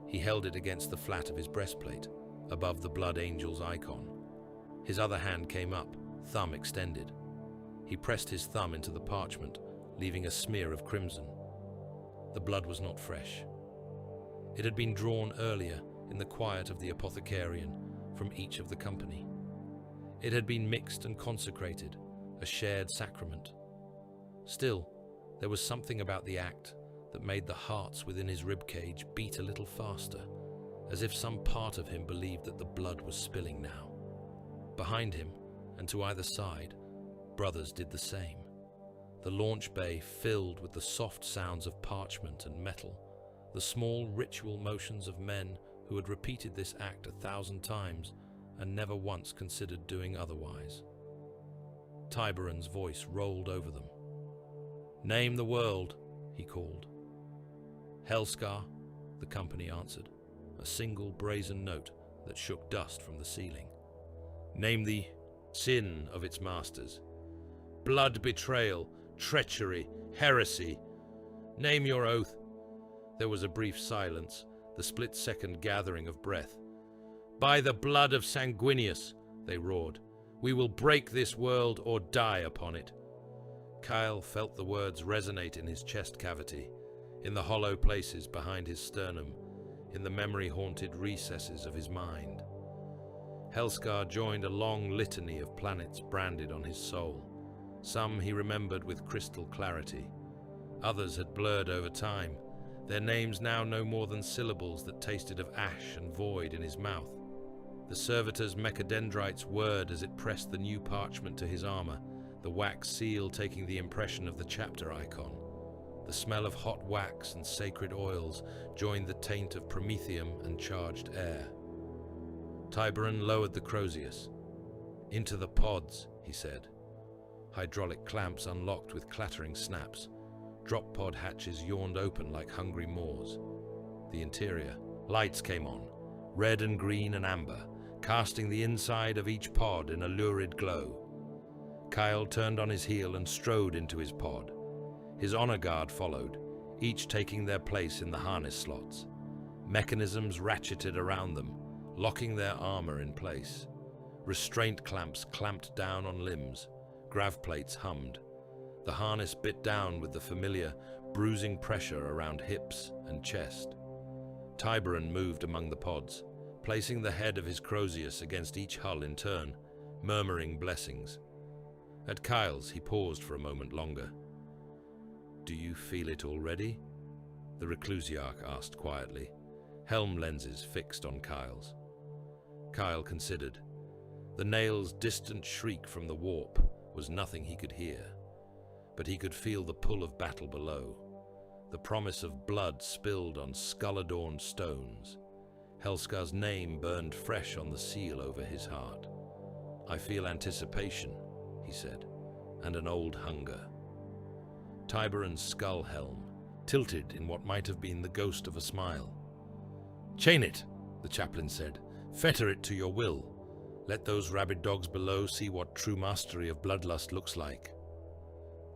Speaker 2: He held it against the flat of his breastplate, above the Blood Angel's icon. His other hand came up, thumb extended. He pressed his thumb into the parchment, leaving a smear of crimson. The blood was not fresh. It had been drawn earlier in the quiet of the apothecarian from each of the company. It had been mixed and consecrated, a shared sacrament. Still, there was something about the act that made the hearts within his ribcage beat a little faster, as if some part of him believed that the blood was spilling now. Behind him, and to either side, brothers did the same. The launch bay filled with the soft sounds of parchment and metal, the small ritual motions of men who had repeated this act 1,000 times and never once considered doing otherwise. Tiberan's voice rolled over them. "Name the world," he called. "Helscar," the company answered, a single brazen note that shook dust from the ceiling. "Name the sin of its masters. Blood betrayal, treachery, heresy. Name your oath." There was a brief silence, the split-second gathering of breath. "By the blood of Sanguinius," they roared. We will break this world or die upon it. Kyle felt the words resonate in his chest cavity, in the hollow places behind his sternum, in the memory-haunted recesses of his mind. Helscar joined a long litany of planets branded on his soul. Some he remembered with crystal clarity. Others had blurred over time, their names now no more than syllables that tasted of ash and void in his mouth. The servitor's mechadendrites whirred as it pressed the new parchment to his armor, the wax seal taking the impression of the chapter icon. The smell of hot wax and sacred oils joined the taint of promethium and charged air. Tiberon lowered the Crozius. "Into the pods," he said. Hydraulic clamps unlocked with clattering snaps. Drop pod hatches yawned open like hungry maws. The interior. Lights came on, red and green and amber, casting the inside of each pod in a lurid glow. Kyle turned on his heel and strode into his pod. His honor guard followed, each taking their place in the harness slots. Mechanisms ratcheted around them, locking their armor in place. Restraint clamps clamped down on limbs. Grav plates hummed. The harness bit down with the familiar, bruising pressure around hips and chest. Tiberon moved among the pods, placing the head of his Crozius against each hull in turn, murmuring blessings. At Kyle's, he paused for a moment longer. "Do you feel it already?" the Reclusiarch asked quietly, helm lenses fixed on Kyle's. Kyle considered. The nail's distant shriek from the warp was nothing he could hear, but he could feel the pull of battle below, the promise of blood spilled on skull-adorned stones. Helscar's name burned fresh on the seal over his heart. "I feel anticipation," he said, "and an old hunger." Tiberon's skull helm tilted in what might have been the ghost of a smile. "Chain it," the chaplain said. "Fetter it to your will. Let those rabid dogs below see what true mastery of bloodlust looks like."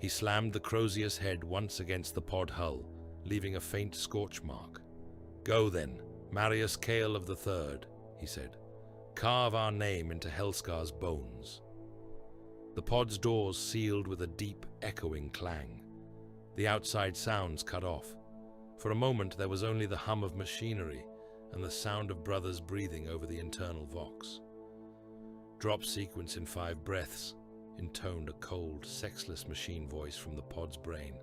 Speaker 2: He slammed the Crozius head once against the pod hull, leaving a faint scorch mark. "Go then, Marius Cale of the Third," he said. "Carve our name into Helscar's bones." The pod's doors sealed with a deep, echoing clang. The outside sounds cut off. For a moment there was only the hum of machinery and the sound of brothers breathing over the internal vox. "Drop sequence in 5 breaths," intoned a cold, sexless machine voice from the pod's brain.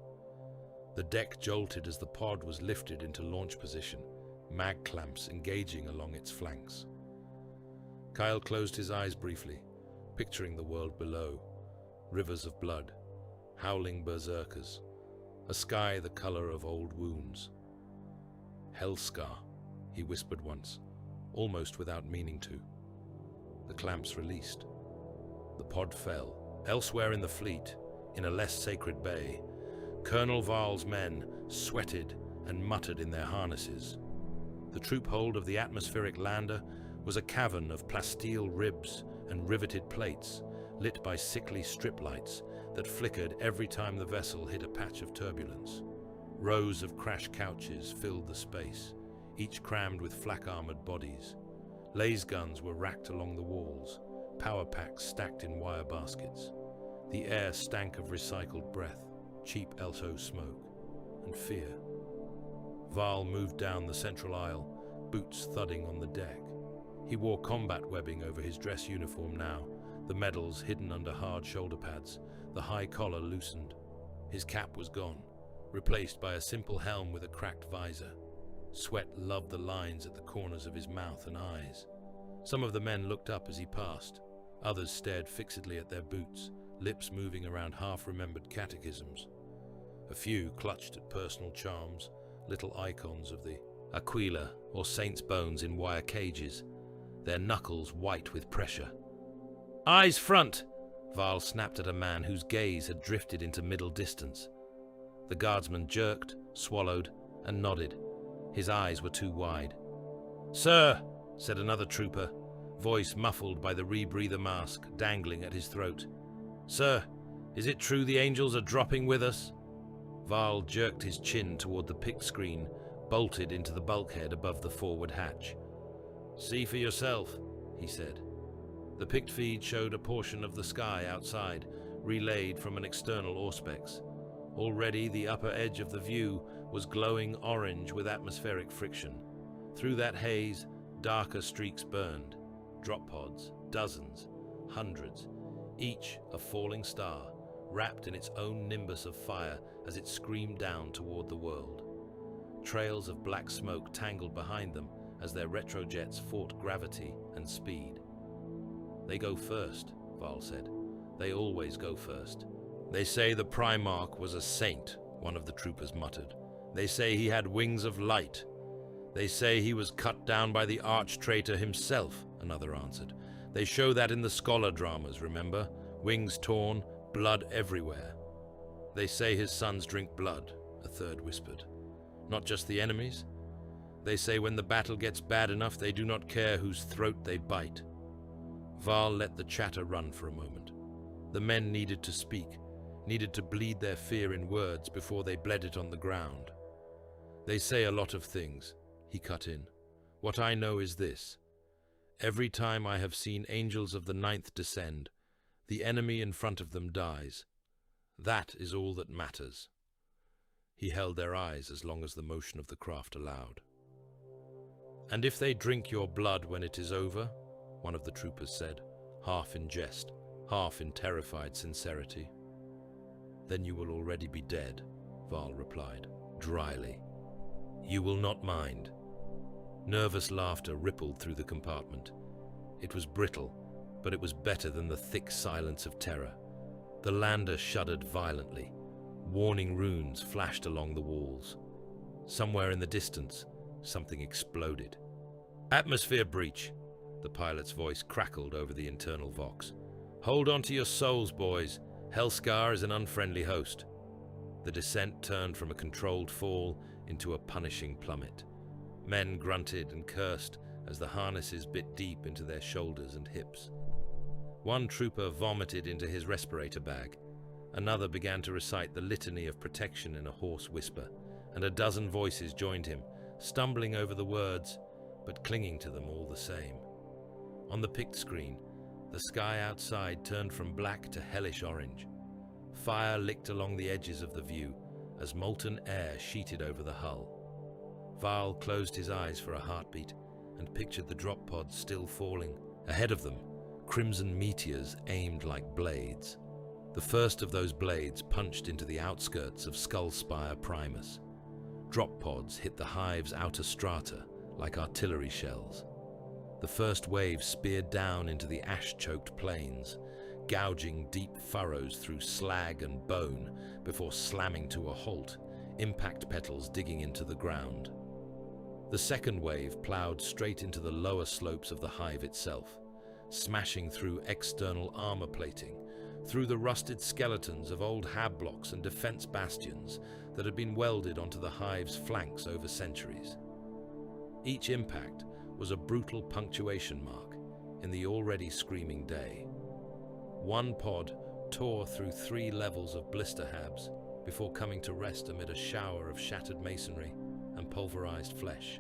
Speaker 2: The deck jolted as the pod was lifted into launch position, mag clamps engaging along its flanks. Kyle closed his eyes briefly, picturing the world below. Rivers of blood, howling berserkers, a sky the color of old wounds. "Helscar," he whispered once, almost without meaning to. The clamps released. The pod fell. Elsewhere in the fleet, in a less sacred bay, Colonel Varl's men sweated and muttered in their harnesses. The troop hold of the atmospheric lander was a cavern of plasteel ribs and riveted plates, lit by sickly strip lights that flickered every time the vessel hit a patch of turbulence. Rows of crash couches filled the space, each crammed with flak-armored bodies. Laser guns were racked along the walls, power packs stacked in wire baskets. The air stank of recycled breath, cheap Elto smoke, and fear. Varl moved down the central aisle, boots thudding on the deck. He wore combat webbing over his dress uniform now, the medals hidden under hard shoulder pads, the high collar loosened. His cap was gone, replaced by a simple helm with a cracked visor. Sweat loved the lines at the corners of his mouth and eyes. Some of the men looked up as he passed. Others stared fixedly at their boots, lips moving around half-remembered catechisms. A few clutched at personal charms, little icons of the Aquila or saints' bones in wire cages, their knuckles white with pressure. "Eyes front!" Varl snapped at a man whose gaze had drifted into middle distance. The guardsman jerked, swallowed, and nodded. His eyes were too wide. "Sir," said another trooper, voice muffled by the rebreather mask dangling at his throat. "Sir, is it true the angels are dropping with us?" Varl jerked his chin toward the pick screen, bolted into the bulkhead above the forward hatch. "See for yourself," he said. The picked feed showed a portion of the sky outside, relayed from an external auspex. Already the upper edge of the view was glowing orange with atmospheric friction. Through that haze, darker streaks burned. Drop pods, dozens, hundreds, each a falling star, wrapped in its own nimbus of fire as it screamed down toward the world. Trails of black smoke tangled behind them as their retrojets fought gravity and speed. "They go first," Val said. "They always go first." "They say the Primarch was a saint," one of the troopers muttered. "They say he had wings of light." "They say he was cut down by the arch-traitor himself," another answered. "They show that in the scholar dramas, remember? Wings torn, blood everywhere." "They say his sons drink blood," a third whispered. "Not just the enemies? They say when the battle gets bad enough, they do not care whose throat they bite." Val let the chatter run for a moment. The men needed to speak, needed to bleed their fear in words before they bled it on the ground. "They say a lot of things," he cut in. "What I know is this. Every time I have seen angels of the Ninth descend, the enemy in front of them dies. That is all that matters." He held their eyes as long as the motion of the craft allowed. "And if they drink your blood when it is over," one of the troopers said, half in jest, half in terrified sincerity. "Then you will already be dead," Val replied, dryly. "You will not mind." Nervous laughter rippled through the compartment. It was brittle, but it was better than the thick silence of terror. The lander shuddered violently. Warning runes flashed along the walls. Somewhere in the distance, something exploded. "Atmosphere breach," the pilot's voice crackled over the internal vox. "Hold on to your souls, boys. Helscar is an unfriendly host." The descent turned from a controlled fall into a punishing plummet. Men grunted and cursed as the harnesses bit deep into their shoulders and hips. One trooper vomited into his respirator bag. Another began to recite the litany of protection in a hoarse whisper, and a dozen voices joined him, stumbling over the words, but clinging to them all the same. On the picked screen, the sky outside turned from black to hellish orange. Fire licked along the edges of the view as molten air sheeted over the hull. Val closed his eyes for a heartbeat and pictured the drop pods still falling. Ahead of them, crimson meteors aimed like blades. The first of those blades punched into the outskirts of Skullspire Primus. Drop pods hit the hive's outer strata like artillery shells. The first wave speared down into the ash-choked plains, gouging deep furrows through slag and bone before slamming to a halt, impact petals digging into the ground. The second wave plowed straight into the lower slopes of the hive itself, smashing through external armor plating, through the rusted skeletons of old hab blocks and defense bastions that had been welded onto the hive's flanks over centuries. Each impact was a brutal punctuation mark in the already screaming day. One pod tore through 3 levels of blister habs before coming to rest amid a shower of shattered masonry and pulverized flesh.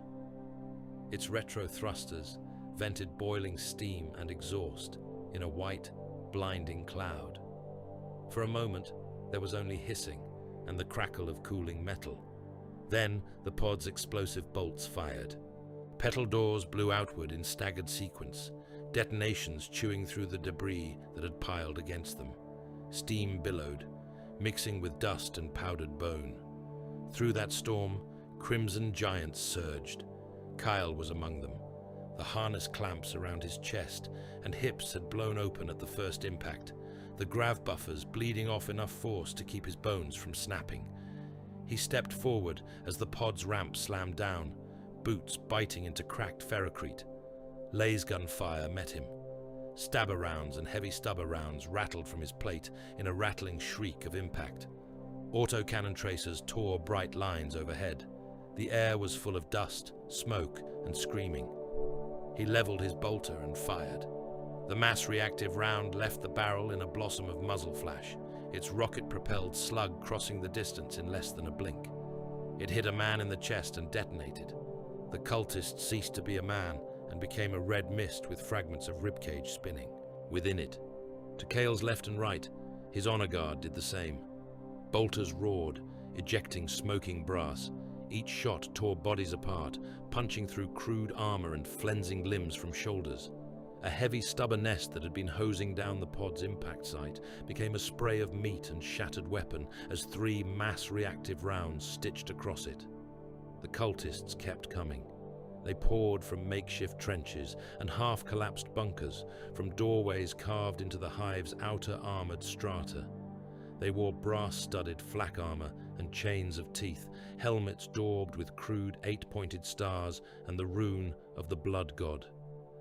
Speaker 2: Its retro thrusters vented boiling steam and exhaust in a white, blinding cloud. For a moment, there was only hissing and the crackle of cooling metal. Then the pod's explosive bolts fired. Petal doors blew outward in staggered sequence, detonations chewing through the debris that had piled against them. Steam billowed, mixing with dust and powdered bone. Through that storm, crimson giants surged. Kyle was among them. The harness clamps around his chest and hips had blown open at the first impact, the grav buffers bleeding off enough force to keep his bones from snapping. He stepped forward as the pod's ramp slammed down, boots biting into cracked ferrocrete. Laser fire met him. Stabber rounds and heavy stubber rounds rattled from his plate in a rattling shriek of impact. Autocannon tracers tore bright lines overhead. The air was full of dust, smoke, and screaming. He leveled his bolter and fired. The mass-reactive round left the barrel in a blossom of muzzle flash, its rocket-propelled slug crossing the distance in less than a blink. It hit a man in the chest and detonated. The cultist ceased to be a man and became a red mist with fragments of ribcage spinning. within it. To Cale's left and right, his honor guard did the same. Bolters roared, ejecting smoking brass. Each shot tore bodies apart, punching through crude armor and flensing limbs from shoulders. A heavy stubber nest that had been hosing down the pod's impact site became a spray of meat and shattered weapon as 3 mass-reactive rounds stitched across it. The cultists kept coming. They poured from makeshift trenches and half-collapsed bunkers, from doorways carved into the hive's outer armored strata. They wore brass-studded flak armor and chains of teeth, helmets daubed with crude 8-pointed stars and the rune of the blood god.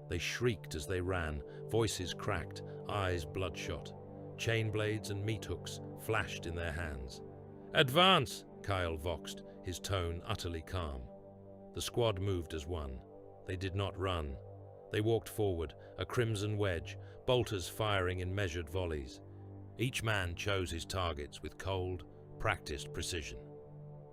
Speaker 2: They shrieked as they ran, voices cracked, eyes bloodshot. Chain blades and meat hooks flashed in their hands. "Advance!" Kyle voxed, his tone utterly calm. The squad moved as one. They did not run. They walked forward, a crimson wedge, bolters firing in measured volleys. Each man chose his targets with cold, practiced precision.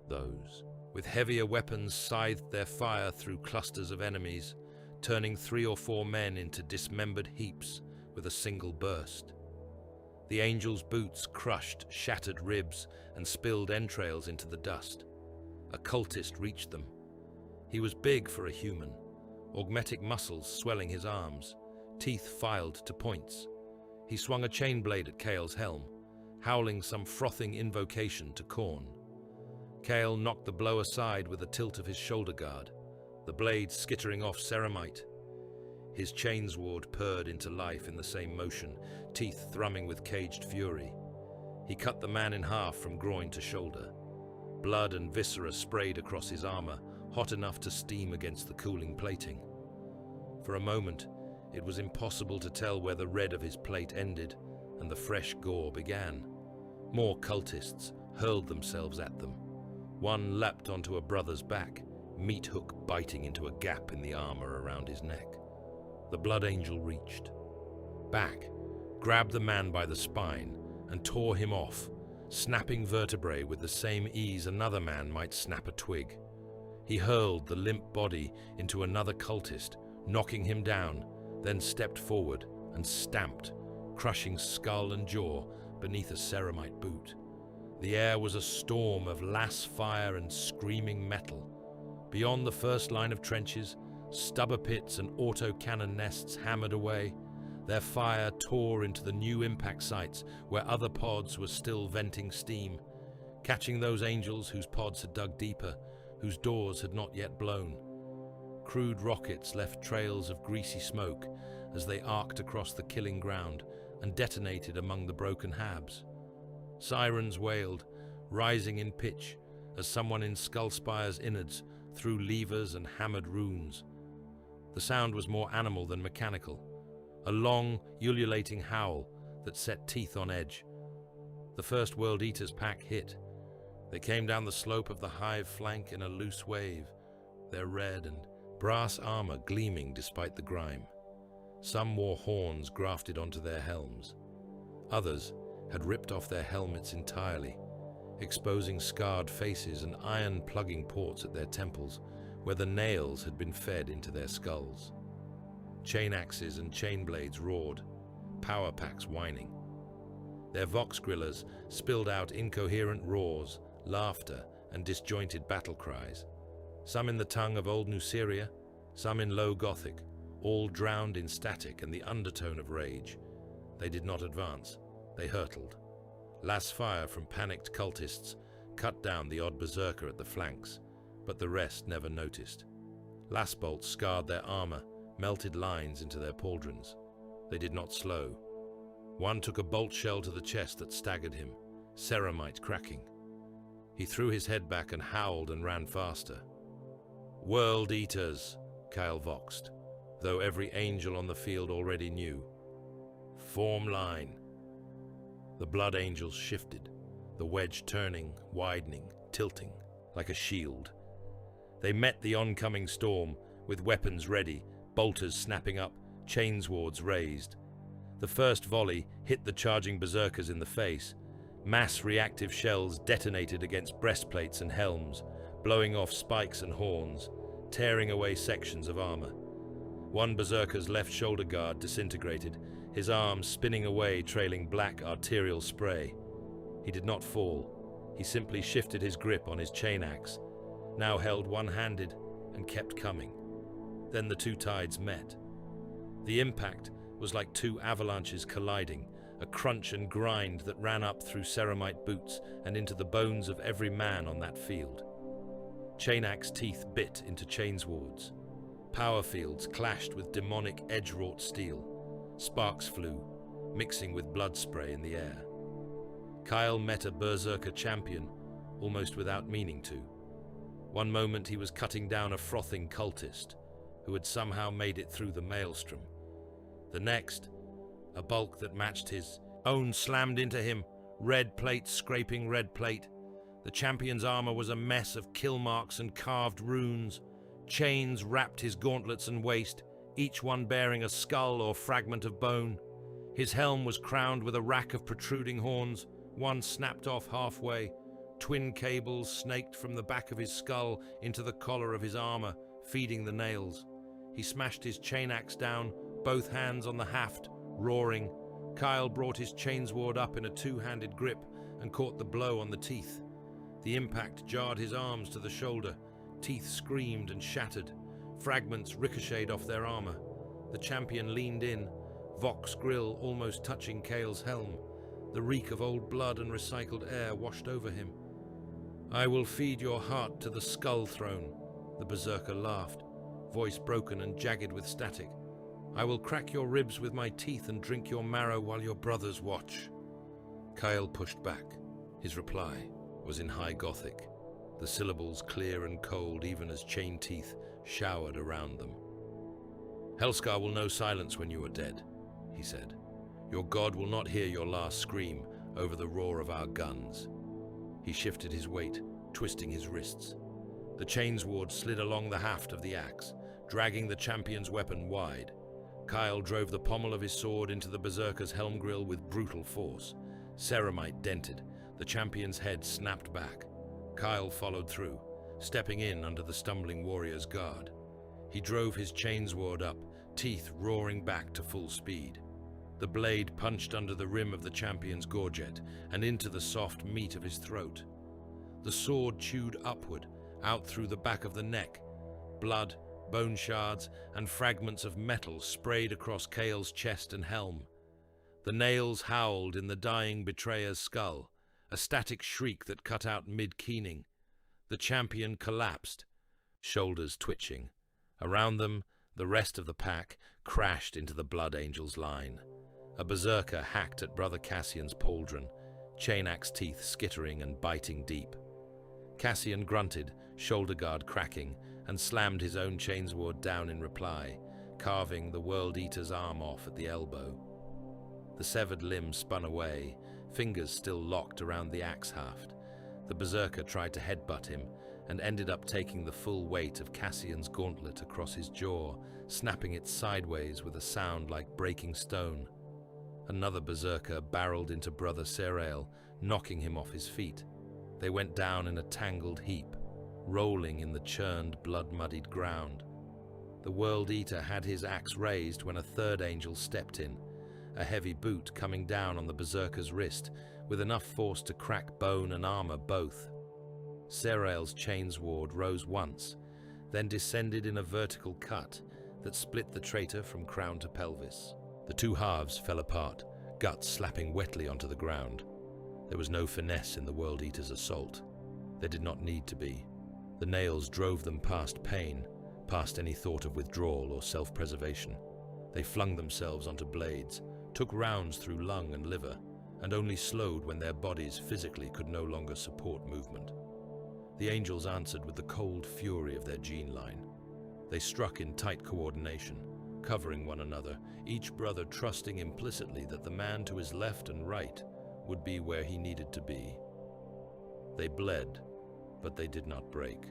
Speaker 2: Those with heavier weapons scythed their fire through clusters of enemies, turning 3 or 4 men into dismembered heaps with a single burst. The angel's boots crushed shattered ribs and spilled entrails into the dust. A cultist reached them. He was big for a human, augmetic muscles swelling his arms, teeth filed to points. He swung a chain blade at Cale's helm, howling some frothing invocation to Khorne. Cale knocked the blow aside with a tilt of his shoulder guard, the blade skittering off ceramite. His chainsword purred into life in the same motion, teeth thrumming with caged fury. He cut the man in half from groin to shoulder. Blood and viscera sprayed across his armor, hot enough to steam against the cooling plating. For a moment, it was impossible to tell where the red of his plate ended and the fresh gore began. More cultists hurled themselves at them. One leapt onto a brother's back, meat hook biting into a gap in the armor around his neck. The blood angel reached back, grabbed the man by the spine, and tore him off, snapping vertebrae with the same ease another man might snap a twig. He hurled the limp body into another cultist, knocking him down, then stepped forward and stamped, crushing skull and jaw beneath a ceramite boot. The air was a storm of lass fire and screaming metal. Beyond the first line of trenches, stubber pits and auto-cannon nests hammered away. Their fire tore into the new impact sites where other pods were still venting steam, catching those angels whose pods had dug deeper, whose doors had not yet blown. Crude rockets left trails of greasy smoke as they arced across the killing ground and detonated among the broken habs. Sirens wailed, rising in pitch as someone in Skullspire's innards threw levers and hammered runes. The sound was more animal than mechanical, a long, ululating howl that set teeth on edge. The first World Eater's pack hit. They came down the slope of the hive flank in a loose wave, their red and brass armor gleaming despite the grime. Some wore horns grafted onto their helms. Others had ripped off their helmets entirely, exposing scarred faces and iron plugging ports at their temples, where the nails had been fed into their skulls. Chain axes and chain blades roared, power packs whining. Their vox grillers spilled out incoherent roars, laughter, and disjointed battle cries, some in the tongue of Old Nuceria, some in Low Gothic, all drowned in static and the undertone of rage. They did not advance, they hurtled. Lass fire from panicked cultists cut down the odd berserker at the flanks, but the rest never noticed. Lass bolts scarred their armor, melted lines into their pauldrons. They did not slow. One took a bolt shell to the chest that staggered him, ceramite cracking. He threw his head back and howled and ran faster. "World Eaters," Kyle voxed, though every angel on the field already knew. "Form line." The blood angels shifted, the wedge turning, widening, tilting, like a shield. They met the oncoming storm, with weapons ready, bolters snapping up, chainswords raised. The first volley hit the charging berserkers in the face. Mass reactive shells detonated against breastplates and helms, blowing off spikes and horns, tearing away sections of armor. One berserker's left shoulder guard disintegrated, his arms spinning away, trailing black arterial spray. He did not fall. He simply shifted his grip on his chain axe, now held one-handed, and kept coming. Then the two tides met. The impact was like two avalanches colliding, a crunch and grind that ran up through ceramite boots and into the bones of every man on that field. Chain-axe teeth bit into chainswords. Power fields clashed with demonic edge-wrought steel. Sparks flew, mixing with blood spray in the air. Kyle met a berserker champion, almost without meaning to. One moment he was cutting down a frothing cultist, who had somehow made it through the maelstrom. The next, a bulk that matched his own slammed into him, red plate scraping red plate. The champion's armor was a mess of kill marks and carved runes. Chains wrapped his gauntlets and waist, each one bearing a skull or fragment of bone. His helm was crowned with a rack of protruding horns, one snapped off halfway. Twin cables snaked from the back of his skull into the collar of his armor, feeding the nails. He smashed his chain axe down, both hands on the haft, roaring. Kyle brought his chainsword up in a two-handed grip and caught the blow on the teeth. The impact jarred his arms to the shoulder. Teeth screamed and shattered. Fragments ricocheted off their armor. The champion leaned in, Vox grill almost touching Kale's helm. The reek of old blood and recycled air washed over him. "I will feed your heart to the skull throne," the berserker laughed, voice broken and jagged with static. "I will crack your ribs with my teeth and drink your marrow while your brothers watch." Kyle pushed back. His reply was in High Gothic, the syllables clear and cold even as chain teeth showered around them. "Helscar will know silence when you are dead," he said. "Your god will not hear your last scream over the roar of our guns." He shifted his weight, twisting his wrists. The chainsword slid along the haft of the axe, dragging the champion's weapon wide. Kyle drove the pommel of his sword into the berserker's helm grill with brutal force. Ceramite dented. The champion's head snapped back. Kyle followed through, stepping in under the stumbling warrior's guard. He drove his chainsword up, teeth roaring back to full speed. The blade punched under the rim of the champion's gorget and into the soft meat of his throat. The sword chewed upward, out through the back of the neck. Blood, bone shards, and fragments of metal sprayed across Kale's chest and helm. The nails howled in the dying betrayer's skull, a static shriek that cut out mid-keening. The champion collapsed, shoulders twitching. Around them, the rest of the pack crashed into the Blood Angel's line. A berserker hacked at Brother Cassian's pauldron, chain-axe teeth skittering and biting deep. Cassian grunted, shoulder guard cracking, and slammed his own chainsword down in reply, carving the World Eater's arm off at the elbow. The severed limb spun away, fingers still locked around the axe haft. The berserker tried to headbutt him, and ended up taking the full weight of Cassian's gauntlet across his jaw, snapping it sideways with a sound like breaking stone. Another berserker barreled into Brother Serael, knocking him off his feet. They went down in a tangled heap, rolling in the churned, blood-muddied ground. The World Eater had his axe raised when a third angel stepped in, a heavy boot coming down on the berserker's wrist, with enough force to crack bone and armor both. Serael's chainsword rose once, then descended in a vertical cut that split the traitor from crown to pelvis. The two halves fell apart, guts slapping wetly onto the ground. There was no finesse in the World Eater's assault. There did not need to be. The nails drove them past pain, past any thought of withdrawal or self-preservation. They flung themselves onto blades, took rounds through lung and liver, and only slowed when their bodies physically could no longer support movement. The angels answered with the cold fury of their gene line. They struck in tight coordination, covering one another, each brother trusting implicitly that the man to his left and right would be where he needed to be. They bled, but they did not break.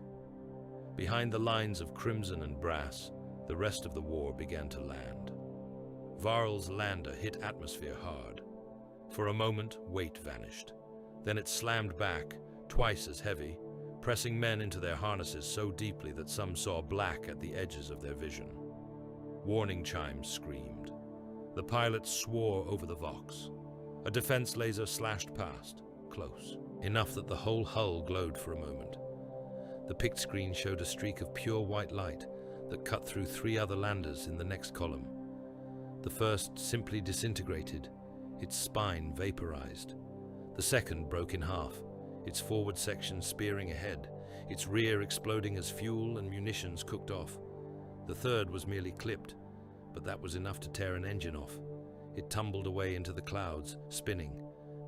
Speaker 2: Behind the lines of crimson and brass, the rest of the war began to land. Varl's lander hit atmosphere hard. For a moment, weight vanished. Then it slammed back, twice as heavy, pressing men into their harnesses so deeply that some saw black at the edges of their vision. Warning chimes screamed. The pilot swore over the Vox. A defense laser slashed past, close, enough that the whole hull glowed for a moment. The pict screen showed a streak of pure white light that cut through 3 other landers in the next column. The first simply disintegrated, its spine vaporized. The second broke in half, its forward section spearing ahead, its rear exploding as fuel and munitions cooked off. The third was merely clipped, but that was enough to tear an engine off. It tumbled away into the clouds, spinning,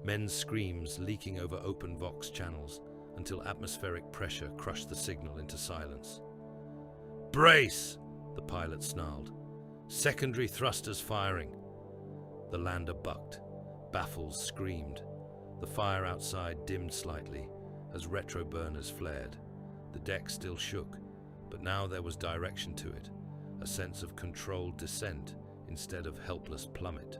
Speaker 2: men's screams leaking over open Vox channels until atmospheric pressure crushed the signal into silence. "Brace!" the pilot snarled. "Secondary thrusters firing." The lander bucked. Baffles screamed. The fire outside dimmed slightly as retro burners flared. The deck still shook, but now there was direction to it, a sense of controlled descent instead of helpless plummet.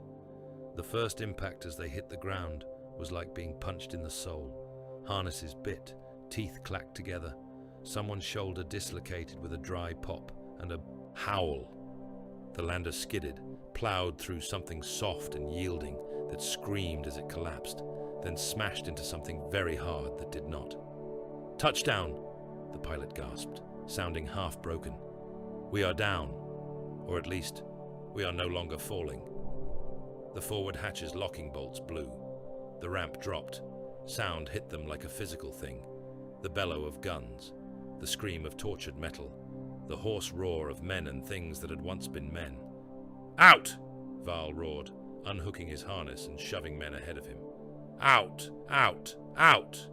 Speaker 2: The first impact as they hit the ground was like being punched in the soul. Harnesses bit, teeth clacked together. Someone's shoulder dislocated with a dry pop and a howl. The lander skidded, plowed through something soft and yielding that screamed as it collapsed, then smashed into something very hard that did not. "Touchdown!" the pilot gasped, sounding half-broken. "We are down. Or at least, we are no longer falling." The forward hatch's locking bolts blew. The ramp dropped. Sound hit them like a physical thing. The bellow of guns, the scream of tortured metal, the hoarse roar of men and things that had once been men. "Out!" Val roared, unhooking his harness and shoving men ahead of him. "Out! Out! Out!"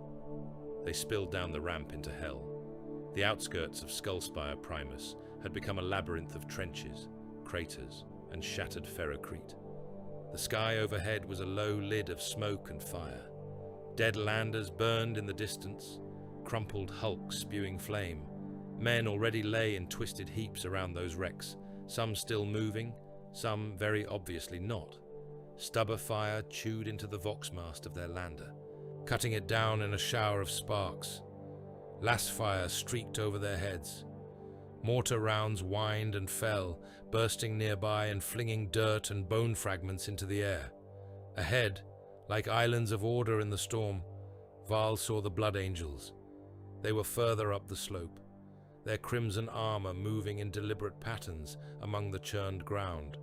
Speaker 2: They spilled down the ramp into hell. The outskirts of Skullspire Primus had become a labyrinth of trenches, craters, and shattered ferrocrete. The sky overhead was a low lid of smoke and fire. Dead landers burned in the distance, crumpled hulks spewing flame. Men already lay in twisted heaps around those wrecks, some still moving, some very obviously not. Stubber fire chewed into the Voxmast of their lander, cutting it down in a shower of sparks. Lass fire streaked over their heads. Mortar rounds whined and fell, bursting nearby and flinging dirt and bone fragments into the air. Ahead, like islands of order in the storm, Val saw the Blood Angels. They were further up the slope, their crimson armor moving in deliberate patterns among the churned ground.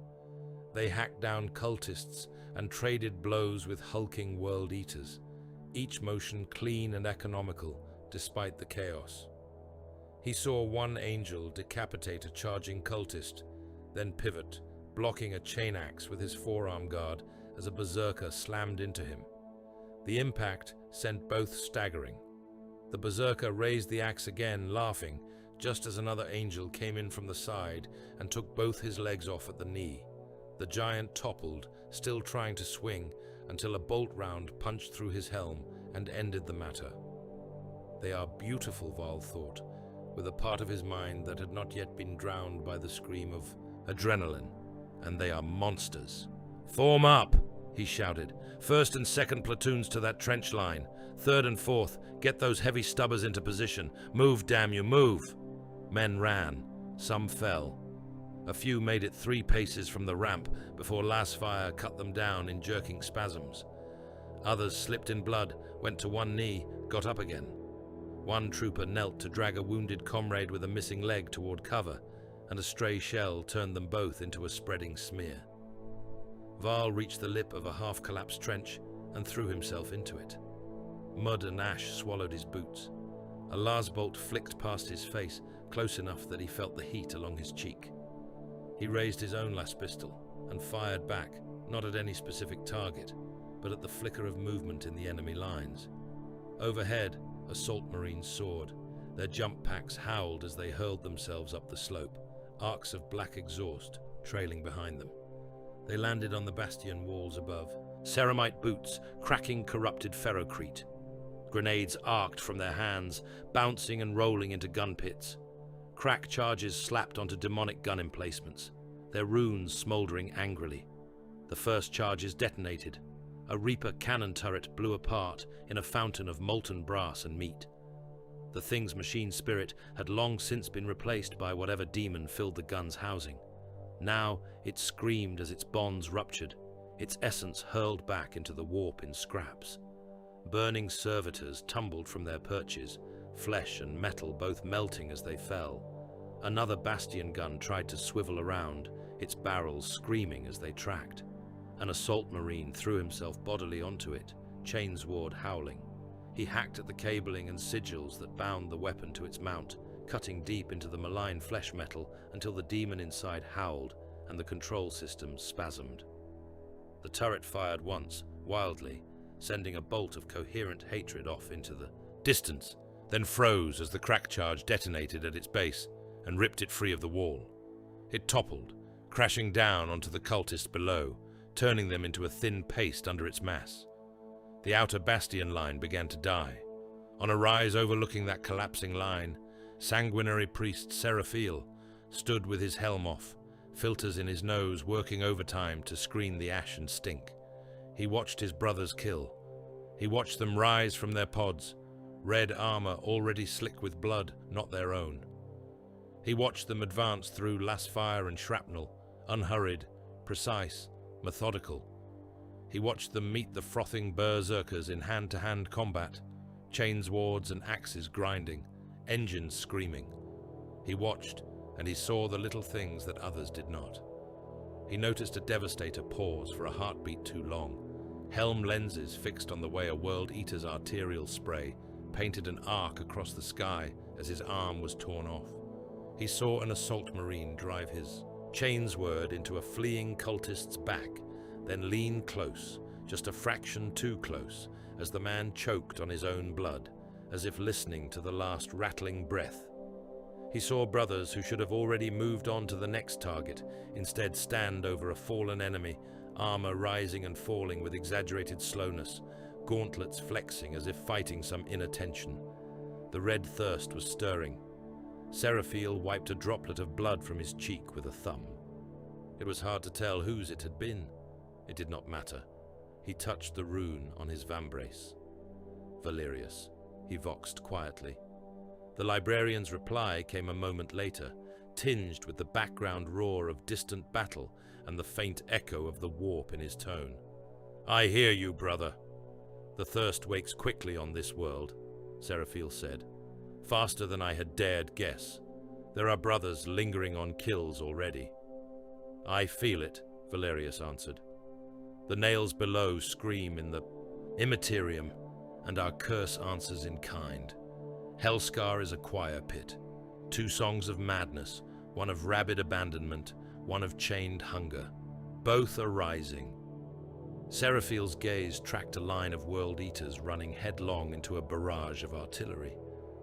Speaker 2: They hacked down cultists and traded blows with hulking world eaters, each motion clean and economical despite the chaos. He saw one angel decapitate a charging cultist, then pivot, blocking a chain axe with his forearm guard as a berserker slammed into him. The impact sent both staggering. The berserker raised the axe again, laughing, just as another angel came in from the side and took both his legs off at the knee. The giant toppled, still trying to swing, until a bolt round punched through his helm and ended the matter. They are beautiful, Val thought, with a part of his mind that had not yet been drowned by the scream of adrenaline. And they are monsters. "Form up!" he shouted. "First and second platoons to that trench line. Third and fourth, get those heavy stubbers into position. Move, damn you, move!" Men ran. Some fell. A few made it 3 paces from the ramp before Lass fire cut them down in jerking spasms. Others slipped in blood, went to one knee, got up again. One trooper knelt to drag a wounded comrade with a missing leg toward cover, and a stray shell turned them both into a spreading smear. Val reached the lip of a half-collapsed trench and threw himself into it. Mud and ash swallowed his boots. A Lars bolt flicked past his face, close enough that he felt the heat along his cheek. He raised his own last pistol and fired back, not at any specific target, but at the flicker of movement in the enemy lines. Overhead, assault marines soared. Their jump packs howled as they hurled themselves up the slope, arcs of black exhaust trailing behind them. They landed on the bastion walls above, ceramite boots cracking corrupted ferrocrete. Grenades arced from their hands, bouncing and rolling into gun pits. Crack charges slapped onto demonic gun emplacements, their runes smouldering angrily. The first charges detonated. A Reaper cannon turret blew apart in a fountain of molten brass and meat. The thing's machine spirit had long since been replaced by whatever demon filled the gun's housing. Now it screamed as its bonds ruptured, its essence hurled back into the warp in scraps. Burning servitors tumbled from their perches, flesh and metal both melting as they fell. Another bastion gun tried to swivel around, its barrels screaming as they tracked. An assault marine threw himself bodily onto it, chainsword howling. He hacked at the cabling and sigils that bound the weapon to its mount, cutting deep into the malign flesh metal until the demon inside howled and the control system spasmed. The turret fired once, wildly, sending a bolt of coherent hatred off into the distance, then froze as the crack charge detonated at its base and ripped it free of the wall. It toppled, crashing down onto the cultists below, turning them into a thin paste under its mass. The outer bastion line began to die. On a rise overlooking that collapsing line, sanguinary priest Seraphiel stood with his helm off, filters in his nose working overtime to screen the ash and stink. He watched his brothers kill. He watched them rise from their pods, red armor already slick with blood, not their own. He watched them advance through lasfire and shrapnel, unhurried, precise, methodical. He watched them meet the frothing berserkers in hand-to-hand combat, chainswords and axes grinding, engines screaming. He watched, and he saw the little things that others did not. He noticed a devastator pause for a heartbeat too long. Helm lenses fixed on the way a World Eater's arterial spray painted an arc across the sky as his arm was torn off. He saw an assault marine drive his chainsword into a fleeing cultist's back, then lean close, just a fraction too close, as the man choked on his own blood, as if listening to the last rattling breath. He saw brothers who should have already moved on to the next target, instead stand over a fallen enemy, armor rising and falling with exaggerated slowness, gauntlets flexing as if fighting some inner tension. The red thirst was stirring. Seraphiel wiped a droplet of blood from his cheek with a thumb. It was hard to tell whose it had been. It did not matter. He touched the rune on his vambrace. Valerius, he voxed quietly. The librarian's reply came a moment later, tinged with the background roar of distant battle and the faint echo of the warp in his tone. I hear you, brother. The thirst wakes quickly on this world, Seraphiel said, faster than I had dared guess. There are brothers lingering on kills already. I feel it, Valerius answered. The nails below scream in the immaterium, and our curse answers in kind. Helscar is a choir pit. 2 songs of madness, one of rabid abandonment, one of chained hunger. Both are rising. Seraphiel's gaze tracked a line of World Eaters running headlong into a barrage of artillery,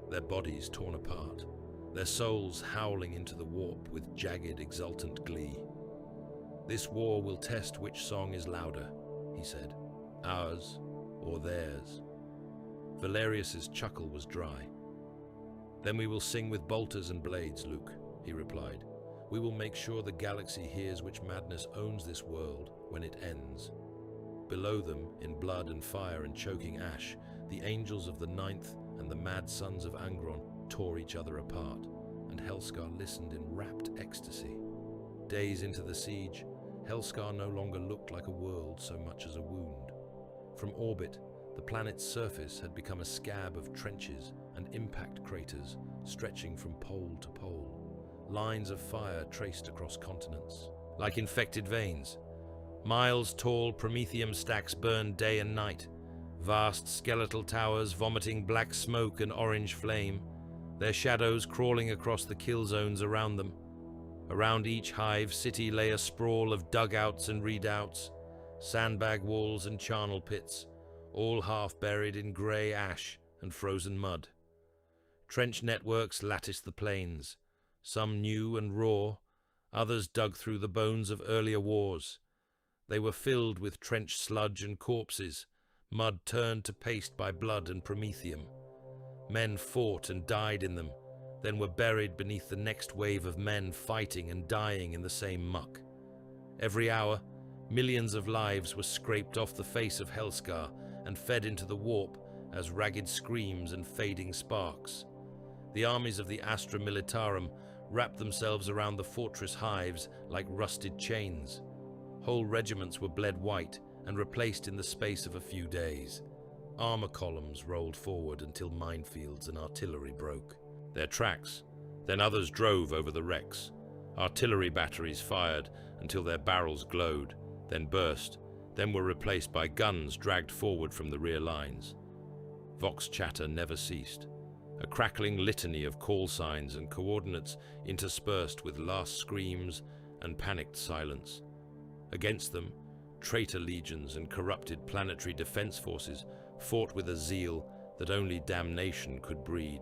Speaker 2: their bodies torn apart, their souls howling into the warp with jagged, exultant glee. This war will test which song is louder, he said, ours or theirs. Valerius's chuckle was dry. Then we will sing with bolters and blades, Luke, he replied. We will make sure the galaxy hears which madness owns this world when it ends. Below them, in blood and fire and choking ash, the angels of the Ninth and the mad sons of Angron tore each other apart, and Helscar listened in rapt ecstasy. Days into the siege, Helscar no longer looked like a world so much as a wound. From orbit, the planet's surface had become a scab of trenches and impact craters stretching from pole to pole, lines of fire traced across continents, like infected veins. Miles-tall promethium stacks burned day and night, vast skeletal towers vomiting black smoke and orange flame, their shadows crawling across the kill zones around them. Around each hive city lay a sprawl of dugouts and redoubts, sandbag walls and charnel pits, all half buried in grey ash and frozen mud. Trench networks latticed the plains, some new and raw, others dug through the bones of earlier wars. They were filled with trench sludge and corpses, mud turned to paste by blood and promethium. Men fought and died in them, then were buried beneath the next wave of men fighting and dying in the same muck. Every hour, millions of lives were scraped off the face of Helscar and fed into the warp as ragged screams and fading sparks. The armies of the Astra Militarum wrapped themselves around the fortress hives like rusted chains. Whole regiments were bled white and replaced in the space of a few days. Armor columns rolled forward until minefields and artillery broke their tracks. Then others drove over the wrecks. Artillery batteries fired until their barrels glowed, then burst, then were replaced by guns dragged forward from the rear lines. Vox chatter never ceased, a crackling litany of call signs and coordinates interspersed with last screams and panicked silence. Against them, traitor legions and corrupted planetary defense forces fought with a zeal that only damnation could breed.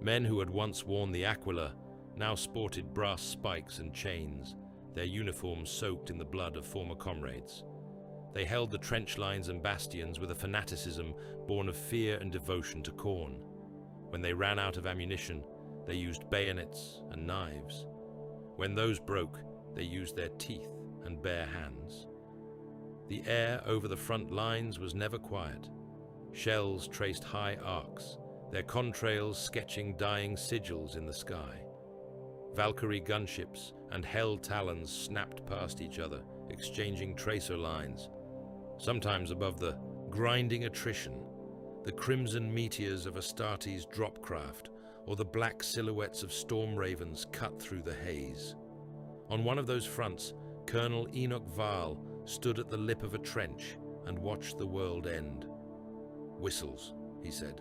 Speaker 2: Men who had once worn the aquila now sported brass spikes and chains, their uniforms soaked in the blood of former comrades. They held the trench lines and bastions with a fanaticism born of fear and devotion to Khorne. When they ran out of ammunition, they used bayonets and knives. When those broke, they used their teeth and bare hands. The air over the front lines was never quiet. Shells traced high arcs, their contrails sketching dying sigils in the sky. Valkyrie gunships and Hell Talons snapped past each other, exchanging tracer lines. Sometimes above the grinding attrition, the crimson meteors of Astartes dropcraft, or the black silhouettes of storm ravens cut through the haze. On one of those fronts, Colonel Enoch Val stood at the lip of a trench and watched the world end. "Whistles," he said.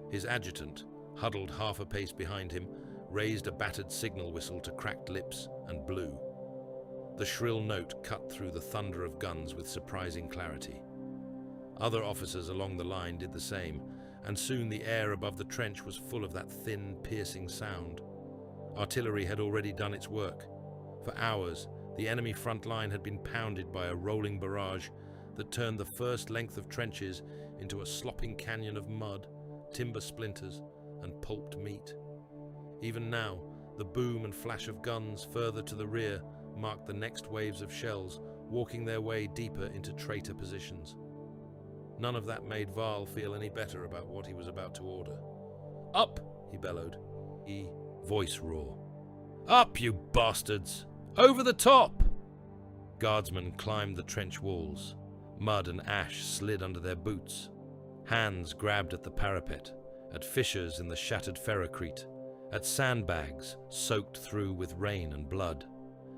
Speaker 2: His adjutant, huddled half a pace behind him, raised a battered signal whistle to cracked lips and blew. The shrill note cut through the thunder of guns with surprising clarity. Other officers along the line did the same, and soon the air above the trench was full of that thin, piercing sound. Artillery had already done its work. For hours, the enemy front line had been pounded by a rolling barrage that turned the first length of trenches into a slopping canyon of mud, timber splinters, and pulped meat. Even now, the boom and flash of guns further to the rear marked the next waves of shells, walking their way deeper into traitor positions. None of that made Val feel any better about what he was about to order. "Up!" he bellowed. Voice roar. "Up, you bastards! Over the top!" Guardsmen climbed the trench walls. Mud and ash slid under their boots. Hands grabbed at the parapet, at fissures in the shattered ferrocrete, at sandbags soaked through with rain and blood.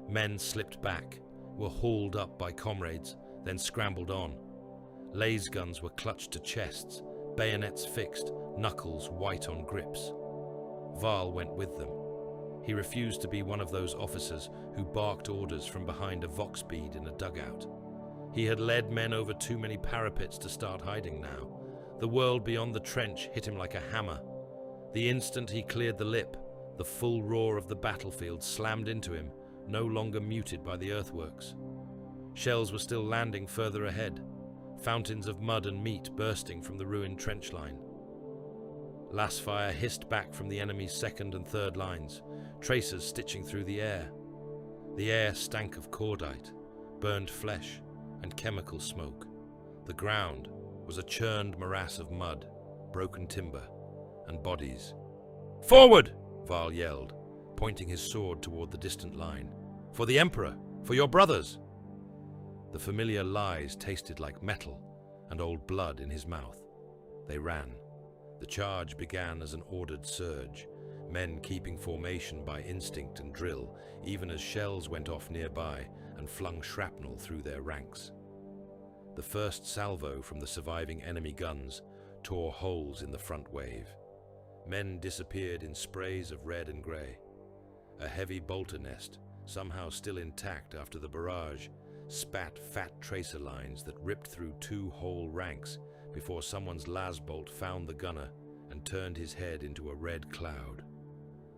Speaker 2: Men slipped back, were hauled up by comrades, then scrambled on. Laser guns were clutched to chests, bayonets fixed, knuckles white on grips. Val went with them. He refused to be one of those officers who barked orders from behind a vox bead in a dugout. He had led men over too many parapets to start hiding now. The world beyond the trench hit him like a hammer. The instant he cleared the lip, the full roar of the battlefield slammed into him, no longer muted by the earthworks. Shells were still landing further ahead, fountains of mud and meat bursting from the ruined trench line. Lasfire hissed back from the enemy's second and third lines, tracers stitching through the air. The air stank of cordite, burned flesh, and chemical smoke. The ground was a churned morass of mud, broken timber, and bodies. "Forward!" Val yelled, pointing his sword toward the distant line. "For the Emperor! For your brothers!" The familiar lies tasted like metal and old blood in his mouth. They ran. The charge began as an ordered surge, men keeping formation by instinct and drill, even as shells went off nearby and flung shrapnel through their ranks. The first salvo from the surviving enemy guns tore holes in the front wave. Men disappeared in sprays of red and grey. A heavy bolter nest, somehow still intact after the barrage, spat fat tracer lines that ripped through two whole ranks before someone's lasbolt found the gunner and turned his head into a red cloud.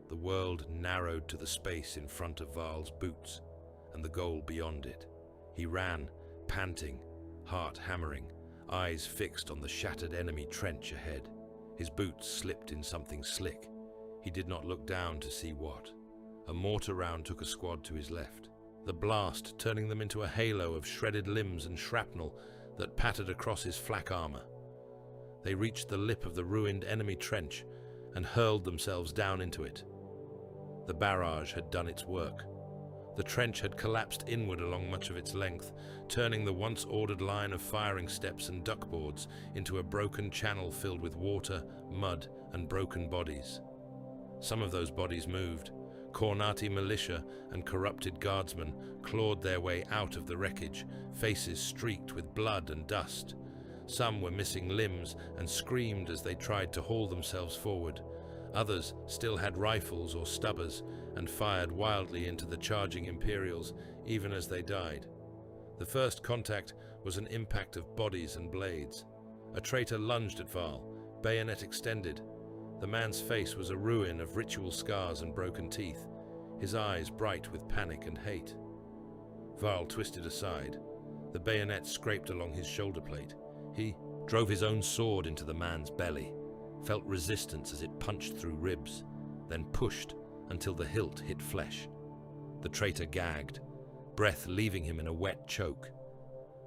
Speaker 2: The world narrowed to the space in front of Val's boots and the goal beyond it. He ran, panting, heart hammering, eyes fixed on the shattered enemy trench ahead. His boots slipped in something slick. He did not look down to see what. A mortar round took a squad to his left, the blast turning them into a halo of shredded limbs and shrapnel that pattered across his flak armor. They reached the lip of the ruined enemy trench and hurled themselves down into it. The barrage had done its work. The trench had collapsed inward along much of its length, turning the once ordered line of firing steps and duckboards into a broken channel filled with water, mud, and broken bodies. Some of those bodies moved. Kornati militia and corrupted guardsmen clawed their way out of the wreckage, faces streaked with blood and dust. Some were missing limbs and screamed as they tried to haul themselves forward. Others still had rifles or stubbers and fired wildly into the charging Imperials, even as they died. The first contact was an impact of bodies and blades. A traitor lunged at Varl, bayonet extended. The man's face was a ruin of ritual scars and broken teeth, his eyes bright with panic and hate. Varl twisted aside. The bayonet scraped along his shoulder plate. He drove his own sword into the man's belly, felt resistance as it punched through ribs, then pushed until the hilt hit flesh. The traitor gagged, breath leaving him in a wet choke.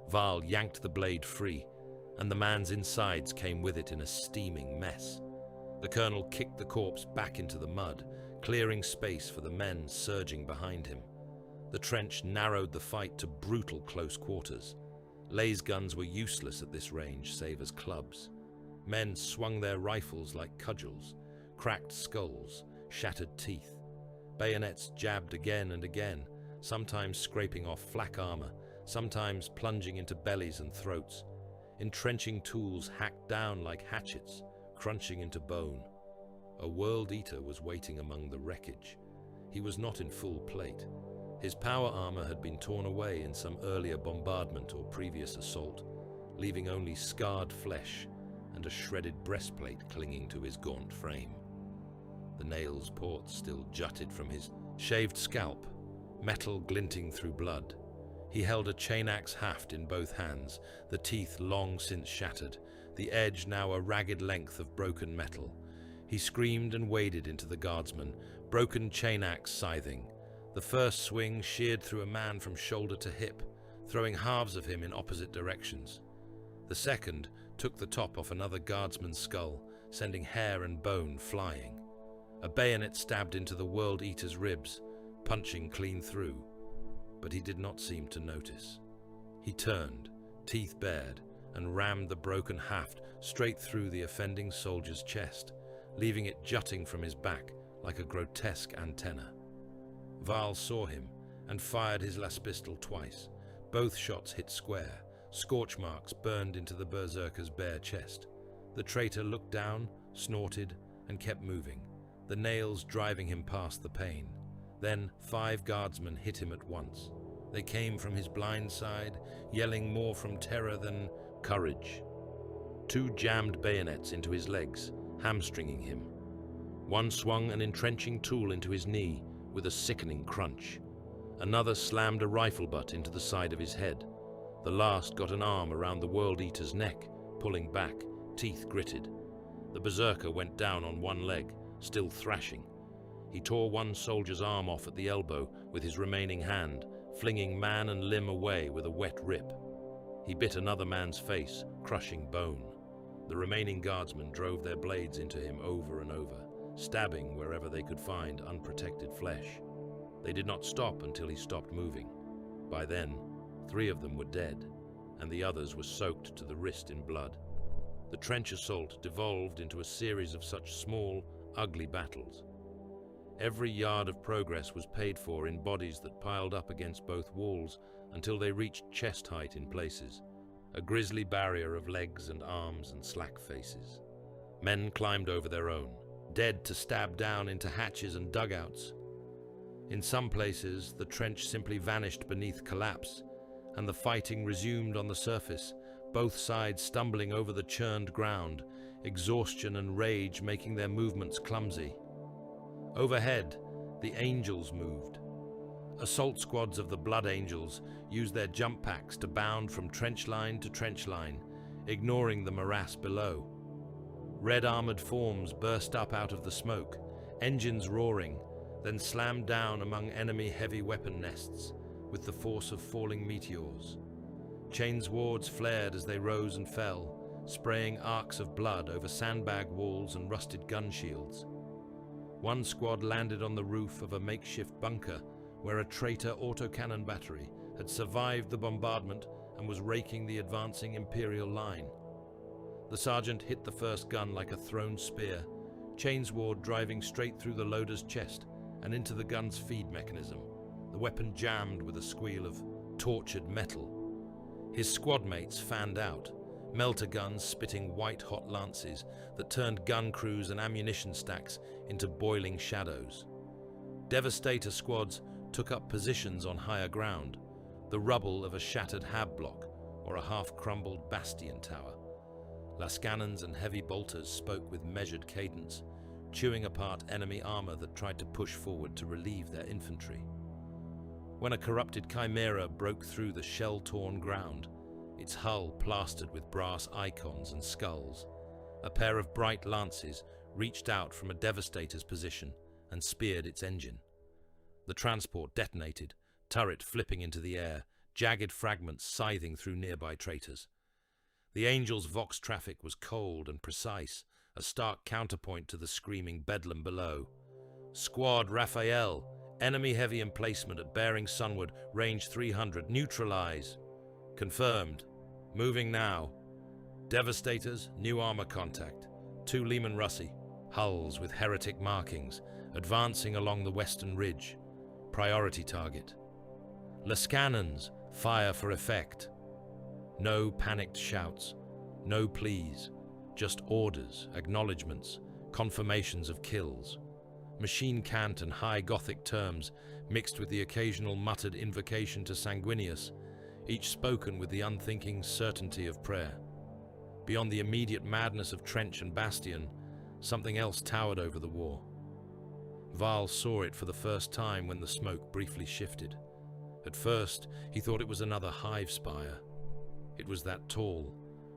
Speaker 2: Varl yanked the blade free, and the man's insides came with it in a steaming mess. The colonel kicked the corpse back into the mud, clearing space for the men surging behind him. The trench narrowed the fight to brutal close quarters. Laser guns were useless at this range, save as clubs. Men swung their rifles like cudgels, cracked skulls, shattered teeth. Bayonets jabbed again and again, sometimes scraping off flak armor, sometimes plunging into bellies and throats. Entrenching tools hacked down like hatchets, crunching into bone. A World Eater was waiting among the wreckage. He was not in full plate. His power armor had been torn away in some earlier bombardment or previous assault, leaving only scarred flesh and a shredded breastplate clinging to his gaunt frame. The nail's ports still jutted from his shaved scalp, metal glinting through blood. He held a chain-axe haft in both hands, the teeth long since shattered, the edge now a ragged length of broken metal. He screamed and waded into the guardsman, broken chain-axe scything. The first swing sheared through a man from shoulder to hip, throwing halves of him in opposite directions. The second took the top off another guardsman's skull, sending hair and bone flying. A bayonet stabbed into the World Eater's ribs, punching clean through, but he did not seem to notice. He turned, teeth bared, and rammed the broken haft straight through the offending soldier's chest, leaving it jutting from his back like a grotesque antenna. Varl saw him and fired his las pistol twice. Both shots hit square. Scorch marks burned into the berserker's bare chest. The traitor looked down, snorted, and kept moving, the nails driving him past the pain. Then 5 guardsmen hit him at once. They came from his blind side, yelling more from terror than courage. 2 jammed bayonets into his legs, hamstringing him. One swung an entrenching tool into his knee with a sickening crunch. Another slammed a rifle butt into the side of his head. The last got an arm around the World Eater's neck, pulling back, teeth gritted. The berserker went down on one leg, still thrashing. He tore one soldier's arm off at the elbow with his remaining hand, flinging man and limb away with a wet rip. He bit another man's face, crushing bone. The remaining guardsmen drove their blades into him over and over, stabbing wherever they could find unprotected flesh. They did not stop until he stopped moving. By then, 3 of them were dead, and the others were soaked to the wrist in blood. The trench assault devolved into a series of such small, ugly battles. Every yard of progress was paid for in bodies that piled up against both walls until they reached chest height in places, a grisly barrier of legs and arms and slack faces. Men climbed over their own, dead to stab down into hatches and dugouts. In some places, the trench simply vanished beneath collapse, and the fighting resumed on the surface, both sides stumbling over the churned ground, exhaustion and rage making their movements clumsy. Overhead, the Angels moved. Assault squads of the Blood Angels used their jump packs to bound from trench line to trench line, ignoring the morass below. Red armored forms burst up out of the smoke, engines roaring, then slammed down among enemy heavy weapon nests with the force of falling meteors. Chains wards flared as they rose and fell, spraying arcs of blood over sandbag walls and rusted gun shields. One squad landed on the roof of a makeshift bunker where a traitor autocannon battery had survived the bombardment and was raking the advancing Imperial line. The sergeant hit the first gun like a thrown spear, Chainsword driving straight through the loader's chest and into the gun's feed mechanism, the weapon jammed with a squeal of tortured metal. His squad mates fanned out, melter guns spitting white-hot lances that turned gun crews and ammunition stacks into boiling shadows. Devastator squads took up positions on higher ground, the rubble of a shattered hab block or a half-crumbled bastion tower. Lascannons and heavy bolters spoke with measured cadence, chewing apart enemy armor that tried to push forward to relieve their infantry. When a corrupted chimera broke through the shell-torn ground, its hull plastered with brass icons and skulls, a pair of bright lances reached out from a devastator's position and speared its engine. The transport detonated, turret flipping into the air, jagged fragments scything through nearby traitors. The Angel's Vox traffic was cold and precise, a stark counterpoint to the screaming bedlam below. Squad Raphael, enemy heavy emplacement at bearing sunward, range 300, neutralize. Confirmed. Moving now. Devastators, new armor contact. 2 Lehman Russie, hulls with heretic markings, advancing along the western ridge. Priority target. Lascannons, fire for effect. No panicked shouts, no pleas, just orders, acknowledgements, confirmations of kills. Machine cant and high Gothic terms mixed with the occasional muttered invocation to Sanguinius, each spoken with the unthinking certainty of prayer. Beyond the immediate madness of trench and bastion, something else towered over the war. Varl saw it for the first time when the smoke briefly shifted. At first, he thought it was another hive spire. It was that tall,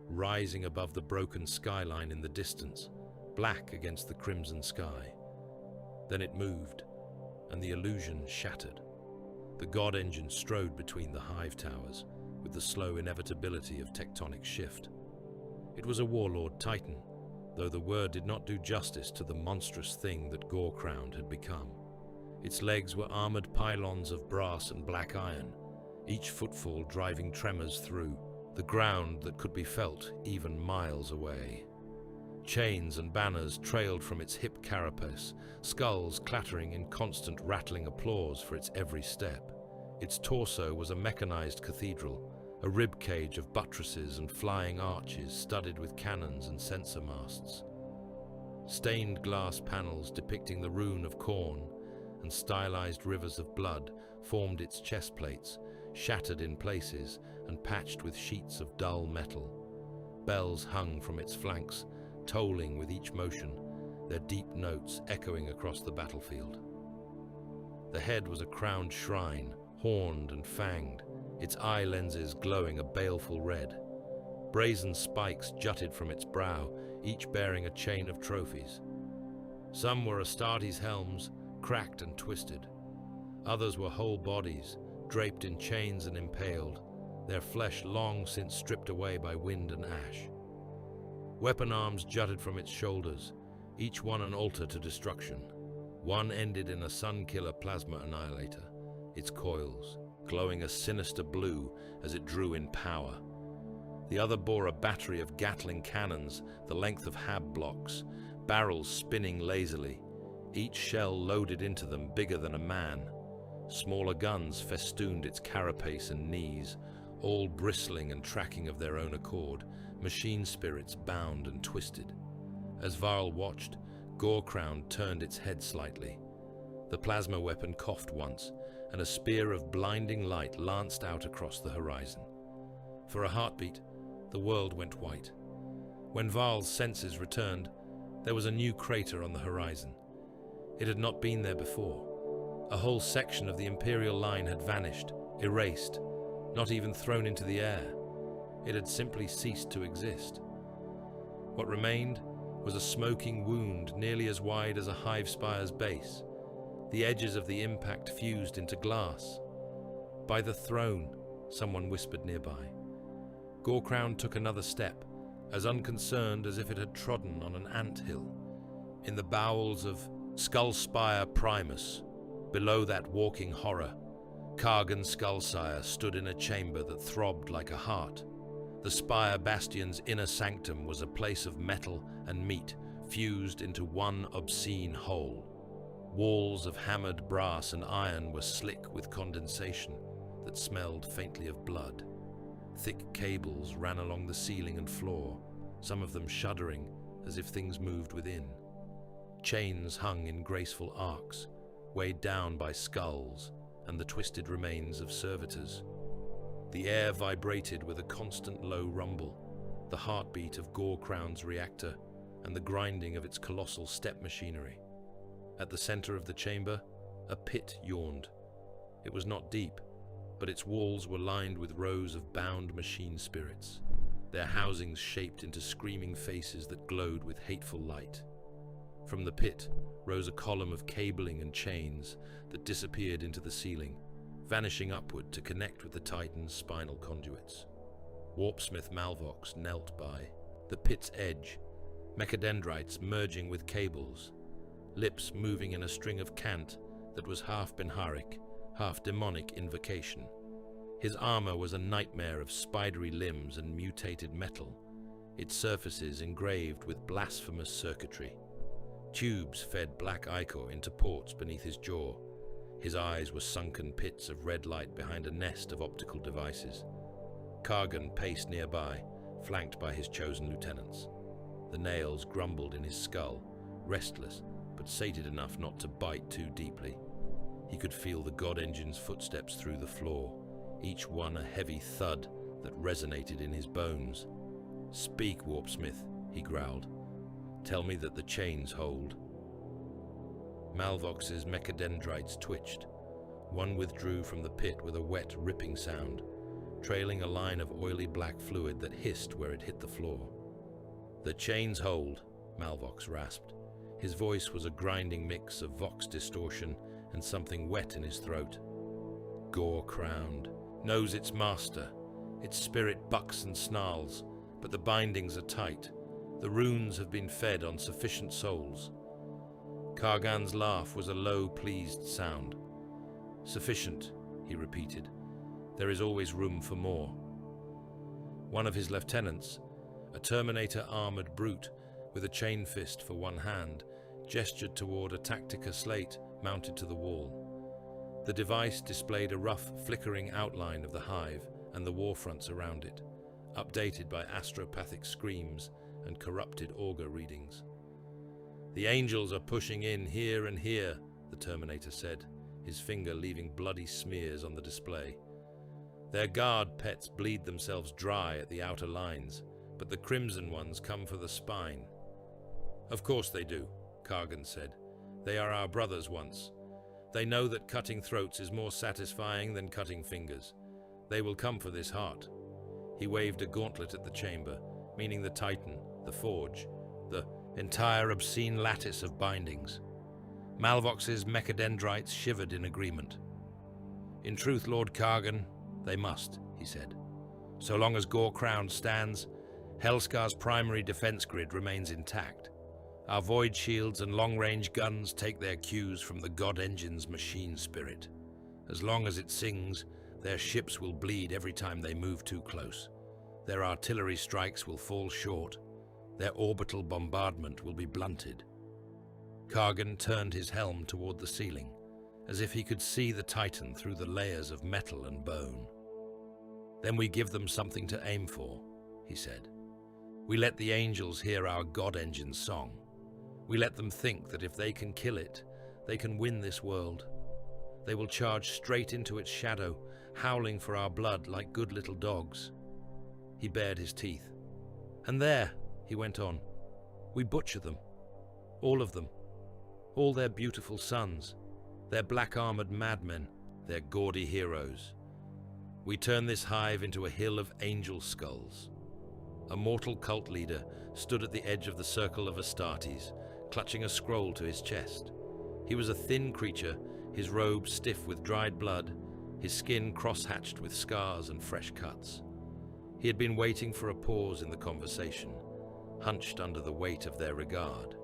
Speaker 2: rising above the broken skyline in the distance, black against the crimson sky. Then it moved, and the illusion shattered. The god engine strode between the hive towers, with the slow inevitability of tectonic shift. It was a warlord titan, though the word did not do justice to the monstrous thing that Gorecrown had become. Its legs were armored pylons of brass and black iron, each footfall driving tremors through, the ground that could be felt even miles away. Chains and banners trailed from its hip carapace, skulls clattering in constant rattling applause for its every step. Its torso was a mechanized cathedral, a rib cage of buttresses and flying arches studded with cannons and sensor masts. Stained glass panels depicting the rune of Khorne and stylized rivers of blood formed its chest plates, shattered in places and patched with sheets of dull metal. Bells hung from its flanks, tolling with each motion, their deep notes echoing across the battlefield. The head was a crowned shrine, horned and fanged, its eye lenses glowing a baleful red. Brazen spikes jutted from its brow, each bearing a chain of trophies. Some were Astartes helms, cracked and twisted. Others were whole bodies, draped in chains and impaled, their flesh long since stripped away by wind and ash. Weapon arms jutted from its shoulders, each one an altar to destruction. One ended in a sun-killer plasma annihilator, its coils glowing a sinister blue as it drew in power. The other bore a battery of Gatling cannons the length of hab blocks, barrels spinning lazily, each shell loaded into them bigger than a man. Smaller guns festooned its carapace and knees, all bristling and tracking of their own accord, machine spirits bound and twisted. As Varl watched, Gorecrown turned its head slightly. The plasma weapon coughed once, and a spear of blinding light lanced out across the horizon. For a heartbeat, the world went white. When Varl's senses returned, there was a new crater on the horizon. It had not been there before. A whole section of the Imperial line had vanished, erased, not even thrown into the air. It had simply ceased to exist. What remained was a smoking wound nearly as wide as a hive spire's base. The edges of the impact fused into glass. "By the throne," someone whispered nearby. Gorecrown took another step, as unconcerned as if it had trodden on an ant-hill. In the bowels of Skull Spire Primus, below that walking horror, Kargan Skullsire stood in a chamber that throbbed like a heart. The Spire Bastion's inner sanctum was a place of metal and meat fused into one obscene whole. Walls of hammered brass and iron were slick with condensation that smelled faintly of blood. Thick cables ran along the ceiling and floor, some of them shuddering as if things moved within. Chains hung in graceful arcs, weighed down by skulls and the twisted remains of servitors. The air vibrated with a constant low rumble, the heartbeat of Gore-Crown's reactor and the grinding of its colossal step machinery. At the center of the chamber, a pit yawned. It was not deep, but its walls were lined with rows of bound machine spirits, their housings shaped into screaming faces that glowed with hateful light. From the pit rose a column of cabling and chains that disappeared into the ceiling, vanishing upward to connect with the Titan's spinal conduits. Warpsmith Malvox knelt by the pit's edge, mechadendrites merging with cables, lips moving in a string of cant that was half Benharic, half demonic invocation. His armor was a nightmare of spidery limbs and mutated metal, its surfaces engraved with blasphemous circuitry. Tubes fed black ichor into ports beneath his jaw. His eyes were sunken pits of red light behind a nest of optical devices. Kargan paced nearby, flanked by his chosen lieutenants. The nails grumbled in his skull, restless but sated enough not to bite too deeply. He could feel the God Engine's footsteps through the floor, each one a heavy thud that resonated in his bones. "Speak, Warpsmith," he growled. "Tell me that the chains hold." Malvox's mechadendrites twitched. One withdrew from the pit with a wet, ripping sound, trailing a line of oily black fluid that hissed where it hit the floor. "The chains hold," Malvox rasped. His voice was a grinding mix of vox distortion and something wet in his throat. Gore-crowned, knows its master. Its spirit bucks and snarls, but the bindings are tight. The runes have been fed on sufficient souls. Kargan's laugh was a low, pleased sound. "Sufficient," he repeated. "There is always room for more." One of his lieutenants, a Terminator-armored brute with a chain fist for one hand, gestured toward a Tactica slate mounted to the wall. The device displayed a rough, flickering outline of the hive and the warfronts around it, updated by astropathic screams and corrupted auger readings. "The angels are pushing in here and here," the Terminator said, his finger leaving bloody smears on the display. "Their guard pets bleed themselves dry at the outer lines, but the crimson ones come for the spine." "Of course they do," Kargan said. "They are our brothers once. They know that cutting throats is more satisfying than cutting fingers. They will come for this heart." He waved a gauntlet at the chamber, meaning the Titan, the forge, the entire obscene lattice of bindings. Malvox's mechadendrites shivered in agreement. "In truth, Lord Kargan, they must," he said. "So long as Gore-Crown stands, Helscar's primary defense grid remains intact. Our void shields and long-range guns take their cues from the God Engine's machine spirit. As long as it sings, their ships will bleed every time they move too close. Their artillery strikes will fall short. Their orbital bombardment will be blunted." Kargan turned his helm toward the ceiling, as if he could see the Titan through the layers of metal and bone. "Then we give them something to aim for," he said. "We let the angels hear our God Engine's song. We let them think that if they can kill it, they can win this world. They will charge straight into its shadow, howling for our blood like good little dogs." He bared his teeth. "And there," he went on, "we butcher them. All of them. All their beautiful sons. Their black-armored madmen. Their gaudy heroes. We turn this hive into a hill of angel skulls." A mortal cult leader stood at the edge of the circle of Astartes, clutching a scroll to his chest. He was a thin creature, his robe stiff with dried blood, his skin cross-hatched with scars and fresh cuts. He had been waiting for a pause in the conversation, hunched under the weight of their regard.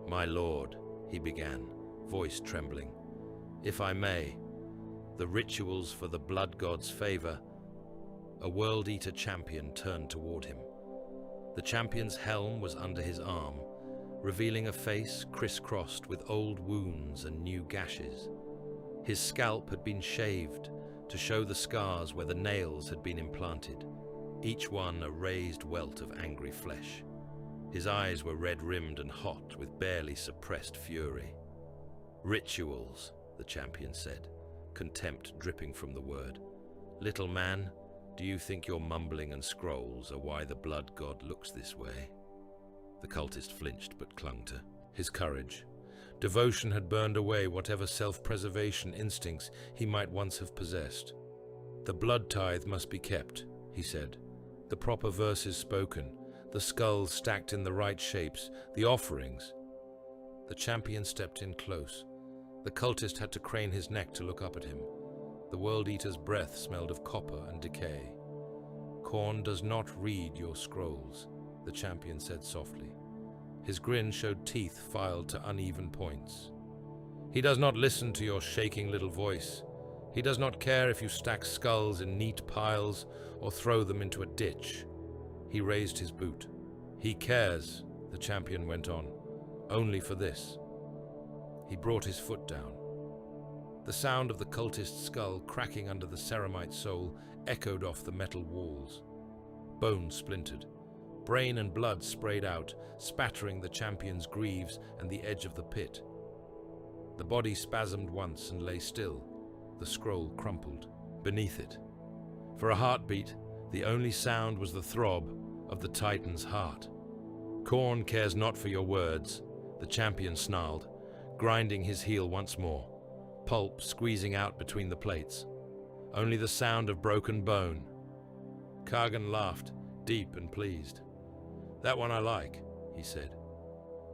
Speaker 2: "My lord," he began, voice trembling. If I may, the rituals for the blood god's favor. A World Eater champion turned toward him. The champion's helm was under his arm, revealing a face crisscrossed with old wounds and new gashes. His scalp had been shaved to show the scars where the nails had been implanted, each one a raised welt of angry flesh. His eyes were red-rimmed and hot with barely suppressed fury. Rituals, the champion said, contempt dripping from the word. Little man, do you think your mumbling and scrolls are why the blood god looks this way? The cultist flinched but clung to his courage. Devotion had burned away whatever self-preservation instincts he might once have possessed. The blood tithe must be kept, he said. The proper verses spoken, the skulls stacked in the right shapes, the offerings. The champion stepped in close. The cultist had to crane his neck to look up at him. The World Eater's breath smelled of copper and decay. Khorne does not read your scrolls, the champion said softly. His grin showed teeth filed to uneven points. He does not listen to your shaking little voice. He does not care if you stack skulls in neat piles or throw them into a ditch. He raised his boot. He cares, the champion went on, only for this. He brought his foot down. The sound of the cultist's skull cracking under the ceramite sole echoed off the metal walls. Bone splintered. Brain and blood sprayed out, spattering the champion's greaves and the edge of the pit. The body spasmed once and lay still. The scroll crumpled. Beneath it, for a heartbeat, the only sound was the throb of the Titan's heart. Khorne cares not for your words, the champion snarled, grinding his heel once more, pulp squeezing out between the plates. Only the sound of broken bone. Kargan laughed, deep and pleased. That one I like, he said.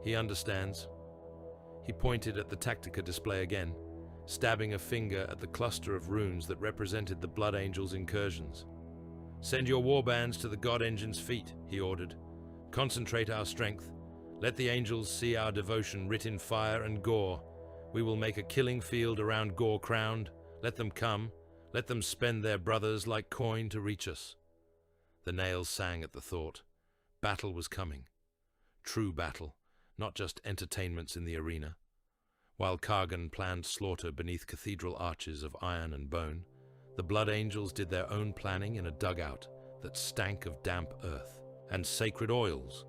Speaker 2: He understands. He pointed at the Tactica display again, stabbing a finger at the cluster of runes that represented the Blood Angel's incursions. Send your warbands to the God Engine's feet, he ordered. Concentrate our strength. Let the angels see our devotion writ in fire and gore. We will make a killing field around Gore-crowned. Let them come. Let them spend their brothers like coin to reach us. The nails sang at the thought. Battle was coming. True battle, not just entertainments in the arena. While Kargan planned slaughter beneath cathedral arches of iron and bone, the Blood Angels did their own planning in a dugout that stank of damp earth and sacred oils.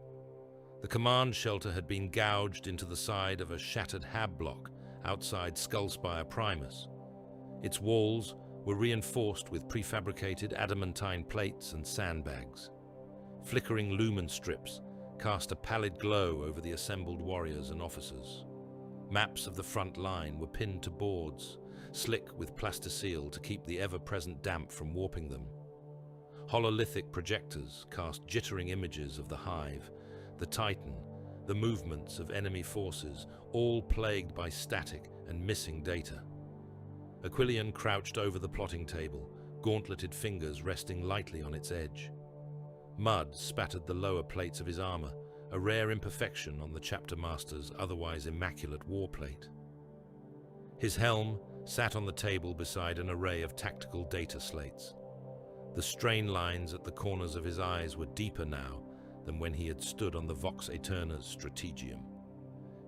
Speaker 2: The command shelter had been gouged into the side of a shattered hab block outside Skullspire Primus. Its walls were reinforced with prefabricated adamantine plates and sandbags. Flickering lumen strips cast a pallid glow over the assembled warriors and officers. Maps of the front line were pinned to boards, slick with plasticine to keep the ever-present damp from warping them. Hololithic projectors cast jittering images of the hive, the Titan, the movements of enemy forces, all plagued by static and missing data. Aquilian crouched over the plotting table, gauntleted fingers resting lightly on its edge. Mud spattered the lower plates of his armor, a rare imperfection on the chapter master's otherwise immaculate warplate. His helm sat on the table beside an array of tactical data slates. The strain lines at the corners of his eyes were deeper now than when he had stood on the Vox Aeterna's strategium.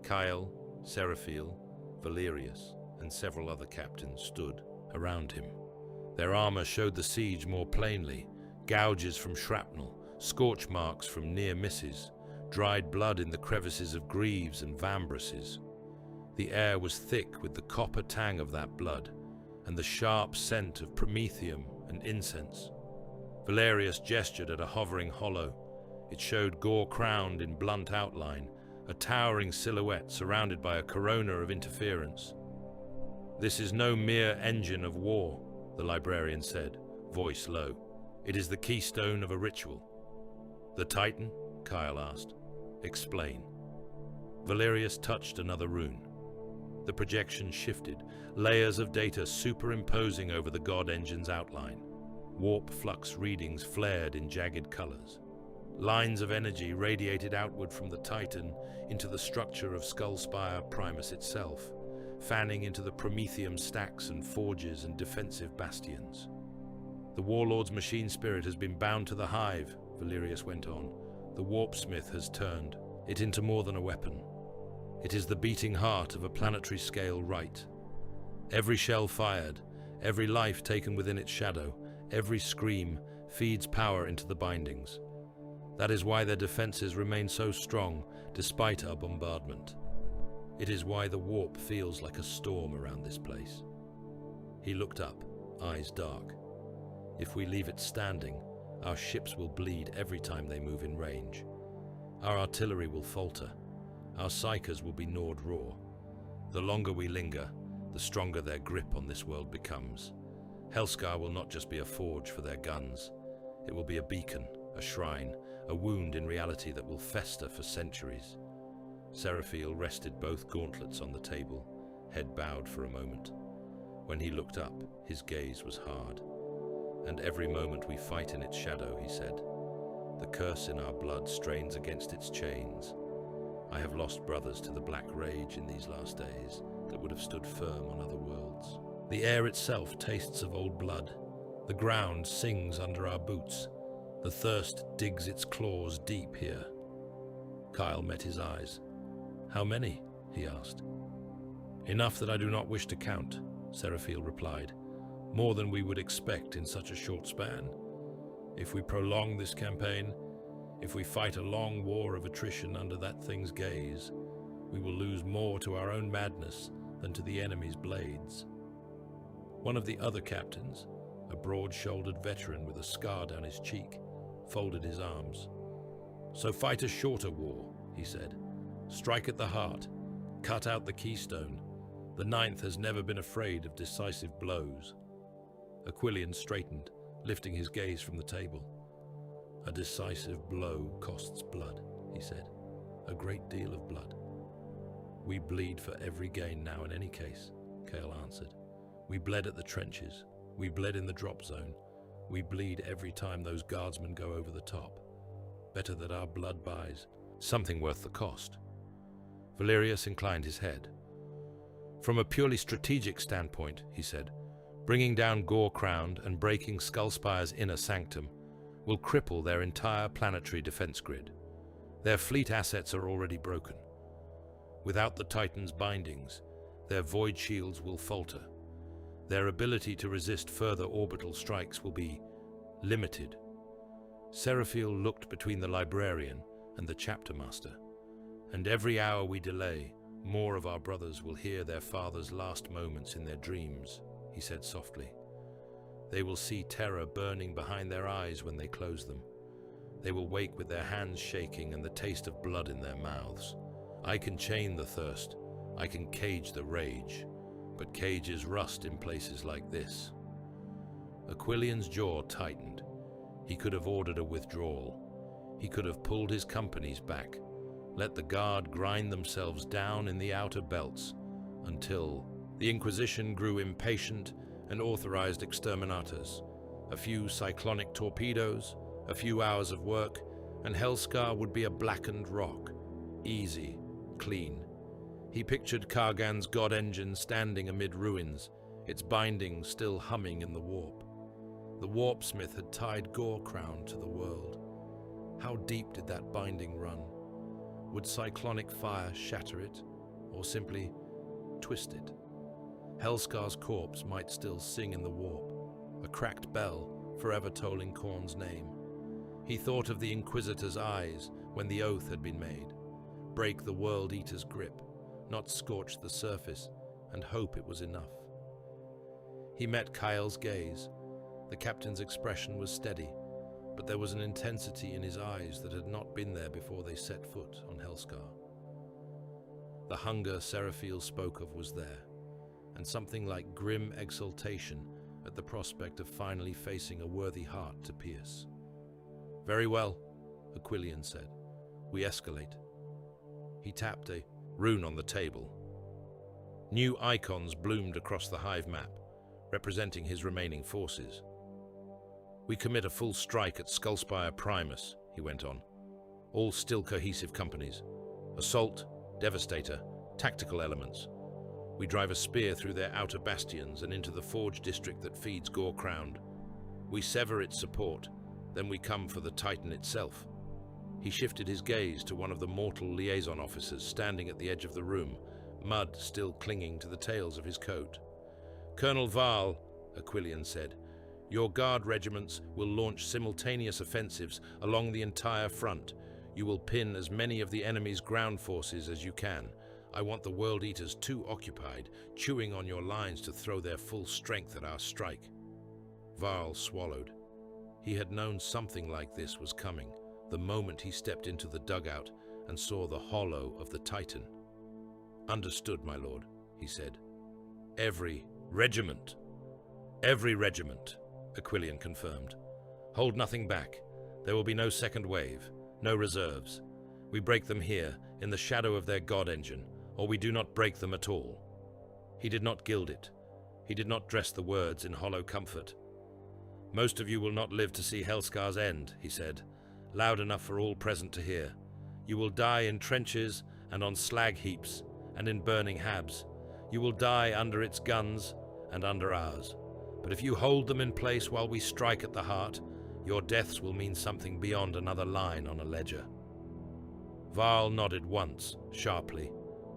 Speaker 2: Kyle, Seraphiel, Valerius, and several other captains stood around him. Their armor showed the siege more plainly, gouges from shrapnel, scorch marks from near misses, dried blood in the crevices of greaves and vambraces. The air was thick with the copper tang of that blood, and the sharp scent of promethium and incense. Valerius gestured at a hovering hollow. It showed Gore-crowned in blunt outline, a towering silhouette surrounded by a corona of interference. "This is no mere engine of war," the librarian said, voice low. "It is the keystone of a ritual." "The Titan?" Kyle asked. "Explain." Valerius touched another rune. The projection shifted, layers of data superimposing over the God Engine's outline. Warp flux readings flared in jagged colors. Lines of energy radiated outward from the Titan into the structure of Skullspire Primus itself, fanning into the Prometheum stacks and forges and defensive bastions. The Warlord's machine spirit has been bound to the hive, Valerius went on. The warpsmith has turned it into more than a weapon. It is the beating heart of a planetary scale right. Every shell fired, every life taken within its shadow, every scream feeds power into the bindings. That is why their defenses remain so strong despite our bombardment. It is why the warp feels like a storm around this place. He looked up, eyes dark. If we leave it standing, our ships will bleed every time they move in range. Our artillery will falter. Our psychers will be gnawed raw. The longer we linger, the stronger their grip on this world becomes. Helscar will not just be a forge for their guns. It will be a beacon, a shrine, a wound in reality that will fester for centuries. Seraphiel rested both gauntlets on the table, head bowed for a moment. When he looked up, his gaze was hard. And every moment we fight in its shadow, he said, the curse in our blood strains against its chains. I have lost brothers to the black rage in these last days that would have stood firm on other worlds. The air itself tastes of old blood. The ground sings under our boots. The thirst digs its claws deep here. Kyle met his eyes. How many? He asked. Enough that I do not wish to count, Seraphiel replied. More than we would expect in such a short span. If we prolong this campaign, if we fight a long war of attrition under that thing's gaze, we will lose more to our own madness than to the enemy's blades. One of the other captains, a broad-shouldered veteran with a scar down his cheek, folded his arms. So fight a shorter war, he said. Strike at the heart, cut out the keystone. The Ninth has never been afraid of decisive blows. Aquilian straightened, lifting his gaze from the table. A decisive blow costs blood, he said. A great deal of blood. We bleed for every gain now in any case, Cale answered. We bled at the trenches. We bled in the drop zone. We bleed every time those guardsmen go over the top. Better that our blood buys something worth the cost. Valerius inclined his head. From a purely strategic standpoint, he said, bringing down Gore-Crowned and breaking Skullspire's inner sanctum will cripple their entire planetary defense grid. Their fleet assets are already broken. Without the Titan's bindings, their void shields will falter. Their ability to resist further orbital strikes will be limited. Seraphiel looked between the librarian and the chapter master. And every hour we delay, more of our brothers will hear their father's last moments in their dreams, he said softly. They will see terror burning behind their eyes when they close them. They will wake with their hands shaking and the taste of blood in their mouths. I can chain the thirst. I can cage the rage. But cages rust in places like this. Aquilian's jaw tightened. He could have ordered a withdrawal. He could have pulled his companies back, let the guard grind themselves down in the outer belts until the Inquisition grew impatient and authorized exterminators. A few cyclonic torpedoes, a few hours of work, and Helscar would be a blackened rock. Easy, clean. He pictured Kargan's god engine standing amid ruins, its bindings still humming in the warp. The warpsmith had tied Gore-Crowned to the world. How deep did that binding run? Would cyclonic fire shatter it, or simply twist it? Helscar's corpse might still sing in the warp, a cracked bell forever tolling Khorne's name. He thought of the Inquisitor's eyes when the oath had been made. Break the World Eater's grip, not scorch the surface, and hope it was enough. He met Kyle's gaze. The captain's expression was steady, but there was an intensity in his eyes that had not been there before they set foot on Helscar. The hunger Seraphiel spoke of was there, and something like grim exultation at the prospect of finally facing a worthy heart to pierce. Very well, Aquilian said. We escalate. He tapped a rune on the table. New icons bloomed across the hive map, representing his remaining forces. We commit a full strike at Skullspire Primus, he went on. All still cohesive companies. Assault, Devastator, tactical elements. We drive a spear through their outer bastions and into the forge district that feeds Gore-Crowned. We sever its support, then we come for the Titan itself. He shifted his gaze to one of the mortal liaison officers standing at the edge of the room, mud still clinging to the tails of his coat. Colonel Varl, Aquilian said, your guard regiments will launch simultaneous offensives along the entire front. You will pin as many of the enemy's ground forces as you can. I want the World Eaters too occupied, chewing on your lines to throw their full strength at our strike. Varl swallowed. He had known something like this was coming the moment he stepped into the dugout and saw the hollow of the Titan. Understood, my lord, he said. Every regiment, Aquilian confirmed. Hold nothing back. There will be no second wave, no reserves. We break them here, in the shadow of their god engine, or we do not break them at all. He did not gild it. He did not dress the words in hollow comfort. Most of you will not live to see Helscar's end, he said, loud enough for all present to hear. You will die in trenches and on slag heaps and in burning habs. You will die under its guns and under ours. But if you hold them in place while we strike at the heart, your deaths will mean something beyond another line on a ledger. Varl nodded once, sharply.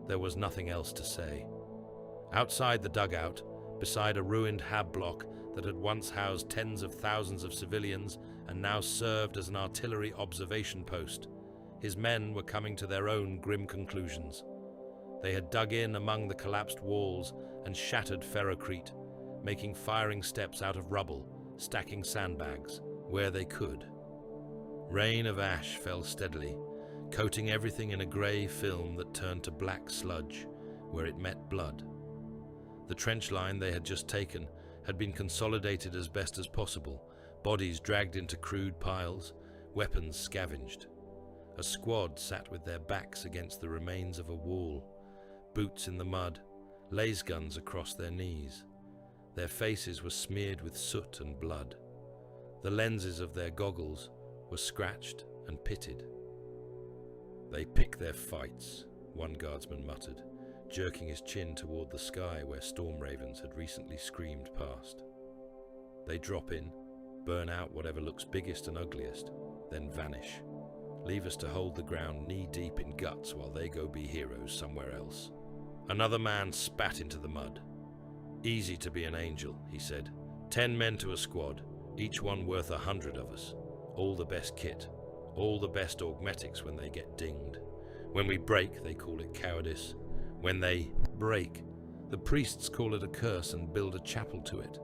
Speaker 2: There was nothing else to say. Outside the dugout, beside a ruined hab block that had once housed tens of thousands of civilians and now served as an artillery observation post, his men were coming to their own grim conclusions. They had dug in among the collapsed walls and shattered ferrocrete, making firing steps out of rubble, stacking sandbags where they could. Rain of ash fell steadily, coating everything in a grey film that turned to black sludge where it met blood. The trench line they had just taken had been consolidated as best as possible, bodies dragged into crude piles, weapons scavenged. A squad sat with their backs against the remains of a wall, boots in the mud, laser guns across their knees. Their faces were smeared with soot and blood. The lenses of their goggles were scratched and pitted. They pick their fights, one guardsman muttered, jerking his chin toward the sky where storm ravens had recently screamed past. They drop in, burn out whatever looks biggest and ugliest, then vanish. Leave us to hold the ground knee-deep in guts while they go be heroes somewhere else. Another man spat into the mud. Easy to be an angel, he said. 10 men to a squad, each one worth 100 of us. All the best kit, all the best augmetics when they get dinged. When we break, they call it cowardice. When they break, the priests call it a curse and build a chapel to it.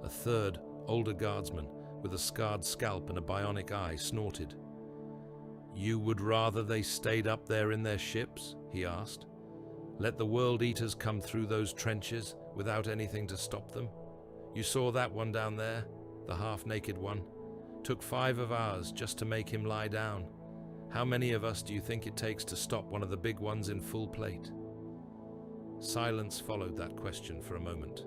Speaker 2: A third, older guardsman, with a scarred scalp and a bionic eye, snorted. You would rather they stayed up there in their ships? He asked. Let the World Eaters come through those trenches without anything to stop them? You saw that one down there, the half-naked one. Took 5 of ours just to make him lie down. How many of us do you think it takes to stop one of the big ones in full plate? Silence followed that question for a moment.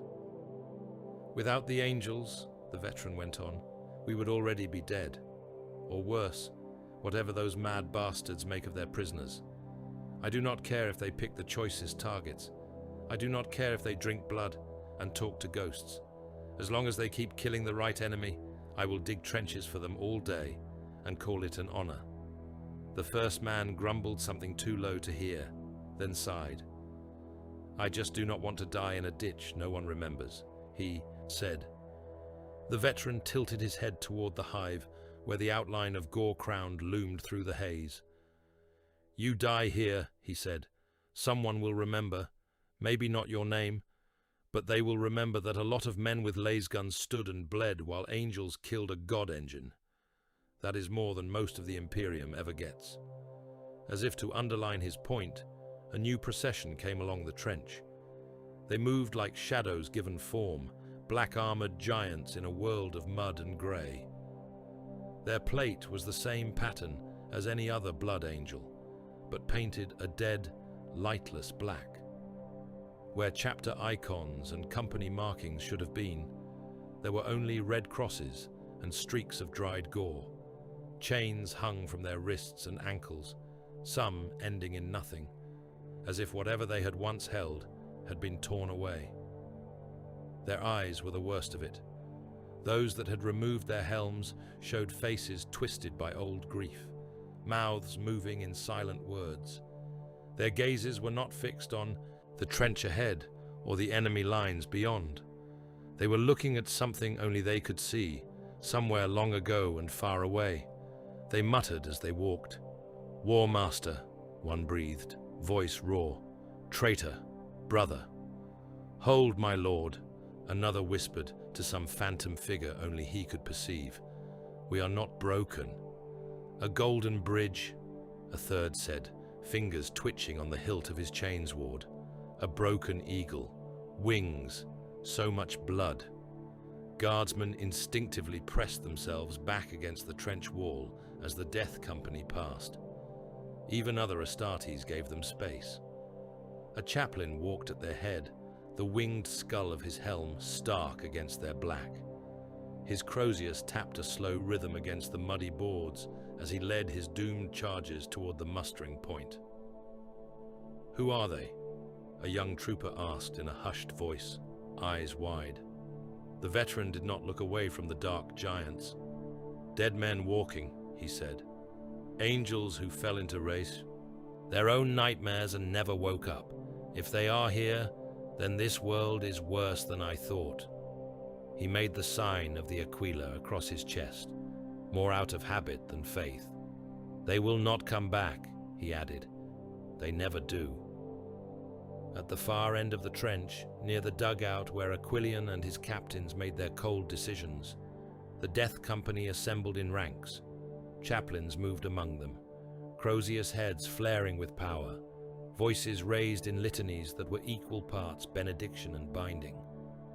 Speaker 2: Without the angels, the veteran went on, we would already be dead. Or worse, whatever those mad bastards make of their prisoners. I do not care if they pick the choicest targets. I do not care if they drink blood and talk to ghosts. As long as they keep killing the right enemy, I will dig trenches for them all day and call it an honor. The first man grumbled something too low to hear, then sighed. I just do not want to die in a ditch no one remembers, he said. The veteran tilted his head toward the hive, where the outline of Gore-Crowned loomed through the haze. You die here, he said. Someone will remember, maybe not your name, but they will remember that a lot of men with laser guns stood and bled while angels killed a god engine. That is more than most of the Imperium ever gets. As if to underline his point, a new procession came along the trench. They moved like shadows given form, black-armored giants in a world of mud and grey. Their plate was the same pattern as any other blood angel, but painted a dead, lightless black. Where chapter icons and company markings should have been, there were only red crosses and streaks of dried gore. Chains hung from their wrists and ankles, some ending in nothing, as if whatever they had once held had been torn away. Their eyes were the worst of it. Those that had removed their helms showed faces twisted by old grief, mouths moving in silent words. Their gazes were not fixed on the trench ahead or the enemy lines beyond. They were looking at something only they could see, somewhere long ago and far away. They muttered as they walked. "War Master," one breathed, voice raw. "Traitor, brother." "Hold, my lord," another whispered to some phantom figure only he could perceive. "We are not broken." "A golden bridge," a third said, fingers twitching on the hilt of his chainsword. "A broken eagle. Wings. So much blood." Guardsmen instinctively pressed themselves back against the trench wall as the death company passed. Even other Astartes gave them space. A chaplain walked at their head, the winged skull of his helm stark against their black. His Crozius tapped a slow rhythm against the muddy boards as he led his doomed charges toward the mustering point. "Who are they?" a young trooper asked in a hushed voice, eyes wide. The veteran did not look away from the dark giants. "Dead men walking," he said. "Angels who fell into race. Their own nightmares and never woke up. If they are here, then this world is worse than I thought." He made the sign of the Aquila across his chest, more out of habit than faith. "They will not come back," he added. "They never do." At the far end of the trench, near the dugout where Aquilian and his captains made their cold decisions, the death company assembled in ranks. Chaplains moved among them, Crozius heads flaring with power, voices raised in litanies that were equal parts benediction and binding.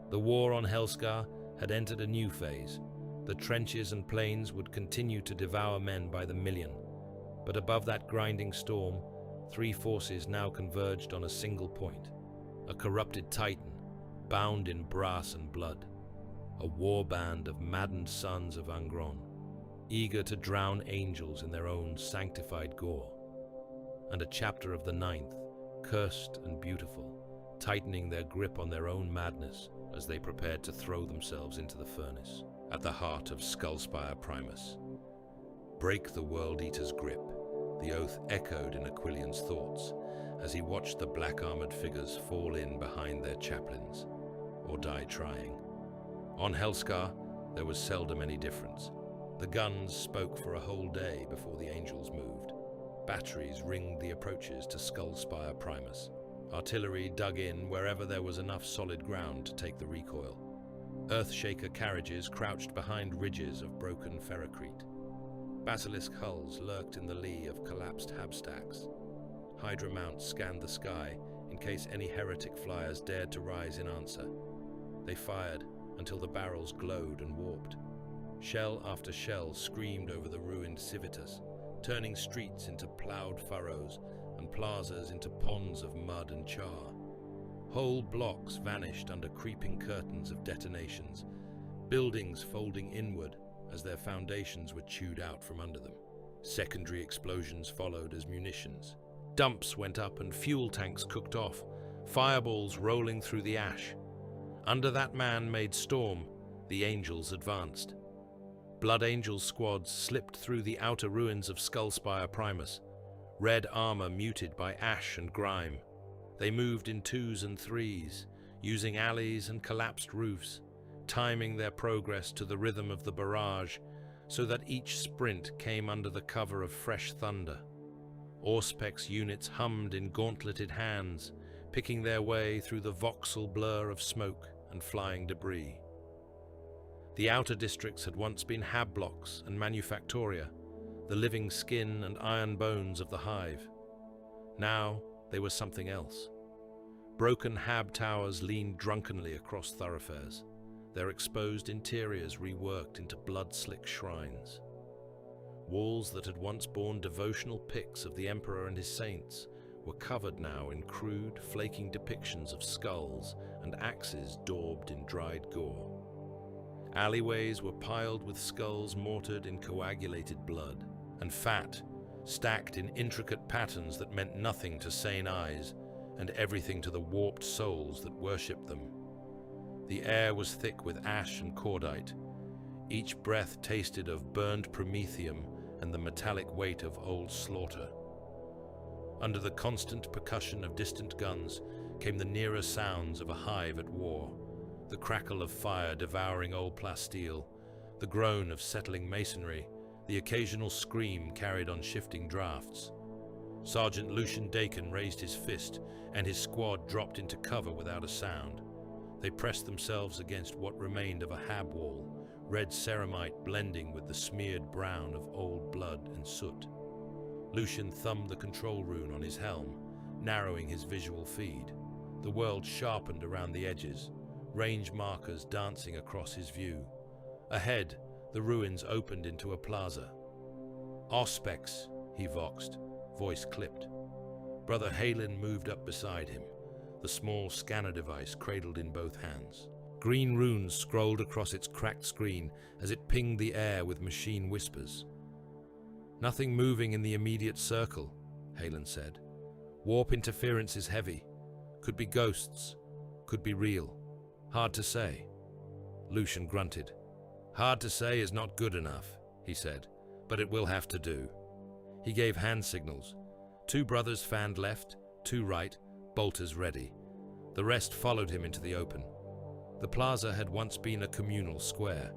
Speaker 2: The war on Helscar had entered a new phase. The trenches and plains would continue to devour men by the million, but above that grinding storm, three forces now converged on a single point: a corrupted titan, bound in brass and blood, a war band of maddened sons of Angron, eager to drown angels in their own sanctified gore, and a chapter of the ninth, cursed and beautiful, tightening their grip on their own madness as they prepared to throw themselves into the furnace, at the heart of Skullspire Primus. "Break the World Eater's grip," the oath echoed in Aquilian's thoughts as he watched the black-armored figures fall in behind their chaplains, or die trying. On Helscar, there was seldom any difference. The guns spoke for a whole day before the angels moved. Batteries ringed the approaches to Skullspire Primus. Artillery dug in wherever there was enough solid ground to take the recoil. Earthshaker carriages crouched behind ridges of broken ferrocrete. Basilisk hulls lurked in the lee of collapsed habstacks. Hydra mounts scanned the sky in case any heretic flyers dared to rise in answer. They fired until the barrels glowed and warped. Shell after shell screamed over the ruined civitas, turning streets into ploughed furrows and plazas into ponds of mud and char. Whole blocks vanished under creeping curtains of detonations, buildings folding inward as their foundations were chewed out from under them. Secondary explosions followed as munitions. Dumps went up and fuel tanks cooked off, fireballs rolling through the ash. Under that man-made storm, the angels advanced. Blood Angel squads slipped through the outer ruins of Skullspire Primus, red armor muted by ash and grime. They moved in twos and threes, using alleys and collapsed roofs, timing their progress to the rhythm of the barrage so that each sprint came under the cover of fresh thunder. Auspex units hummed in gauntleted hands, picking their way through the voxel blur of smoke and flying debris. The outer districts had once been hab blocks and manufactoria, the living skin and iron bones of the hive. Now they were something else. Broken hab towers leaned drunkenly across thoroughfares, their exposed interiors reworked into blood-slick shrines. Walls that had once borne devotional pics of the Emperor and his saints were covered now in crude, flaking depictions of skulls and axes daubed in dried gore. Alleyways were piled with skulls mortared in coagulated blood, and fat, stacked in intricate patterns that meant nothing to sane eyes and everything to the warped souls that worshipped them. The air was thick with ash and cordite. Each breath tasted of burned promethium and the metallic weight of old slaughter. Under the constant percussion of distant guns came the nearer sounds of a hive at war, the crackle of fire devouring old plasteel, the groan of settling masonry, the occasional scream carried on shifting drafts. Sergeant Lucian Dakin raised his fist, and his squad dropped into cover without a sound. They pressed themselves against what remained of a hab wall, red ceramite blending with the smeared brown of old blood and soot. Lucian thumbed the control rune on his helm, narrowing his visual feed. The world sharpened around the edges, range markers dancing across his view. Ahead, the ruins opened into a plaza. "Auspex," he voxed, voice clipped. Brother Halen moved up beside him, the small scanner device cradled in both hands. Green runes scrolled across its cracked screen as it pinged the air with machine whispers. "Nothing moving in the immediate circle," Halen said. "Warp interference is heavy. Could be ghosts. Could be real. Hard to say." Lucian grunted. "Hard to say is not good enough," he said, "but it will have to do." He gave hand signals. 2 brothers fanned left, 2 right, bolters ready. The rest followed him into the open. The plaza had once been a communal square.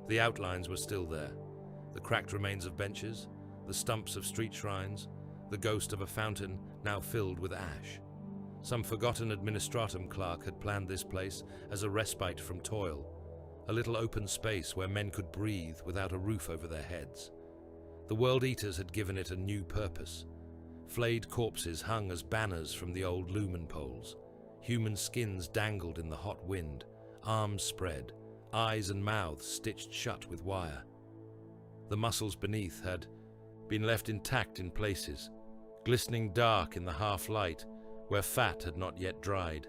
Speaker 2: The outlines were still there. The cracked remains of benches, the stumps of street shrines, the ghost of a fountain now filled with ash. Some forgotten administratum clerk had planned this place as a respite from toil, a little open space where men could breathe without a roof over their heads. The World Eaters had given it a new purpose. Flayed corpses hung as banners from the old lumen poles. Human skins dangled in the hot wind, arms spread, eyes and mouths stitched shut with wire. The muscles beneath had been left intact in places, glistening dark in the half-light where fat had not yet dried.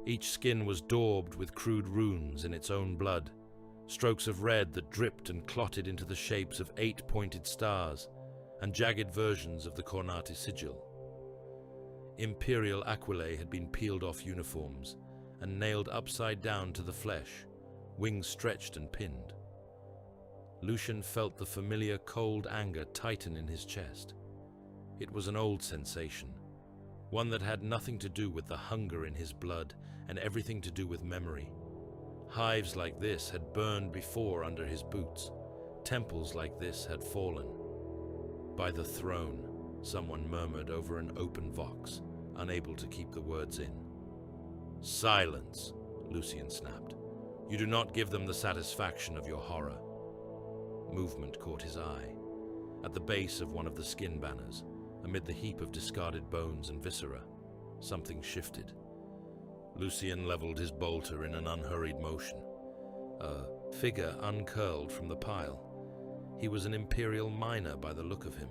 Speaker 2: Each skin was daubed with crude runes in its own blood, strokes of red that dripped and clotted into the shapes of 8 pointed stars and jagged versions of the Cornati sigil. Imperial aquilae had been peeled off uniforms and nailed upside down to the flesh, wings stretched and pinned. Lucian felt the familiar cold anger tighten in his chest. It was an old sensation, one that had nothing to do with the hunger in his blood and everything to do with memory. Hives like this had burned before under his boots. Temples like this had fallen. "By the throne," someone murmured over an open vox, unable to keep the words in. "Silence," Lucian snapped. "You do not give them the satisfaction of your horror." Movement caught his eye. At the base of one of the skin banners, amid the heap of discarded bones and viscera, something shifted. Lucian leveled his bolter in an unhurried motion. A figure uncurled from the pile. He was an Imperial miner by the look of him,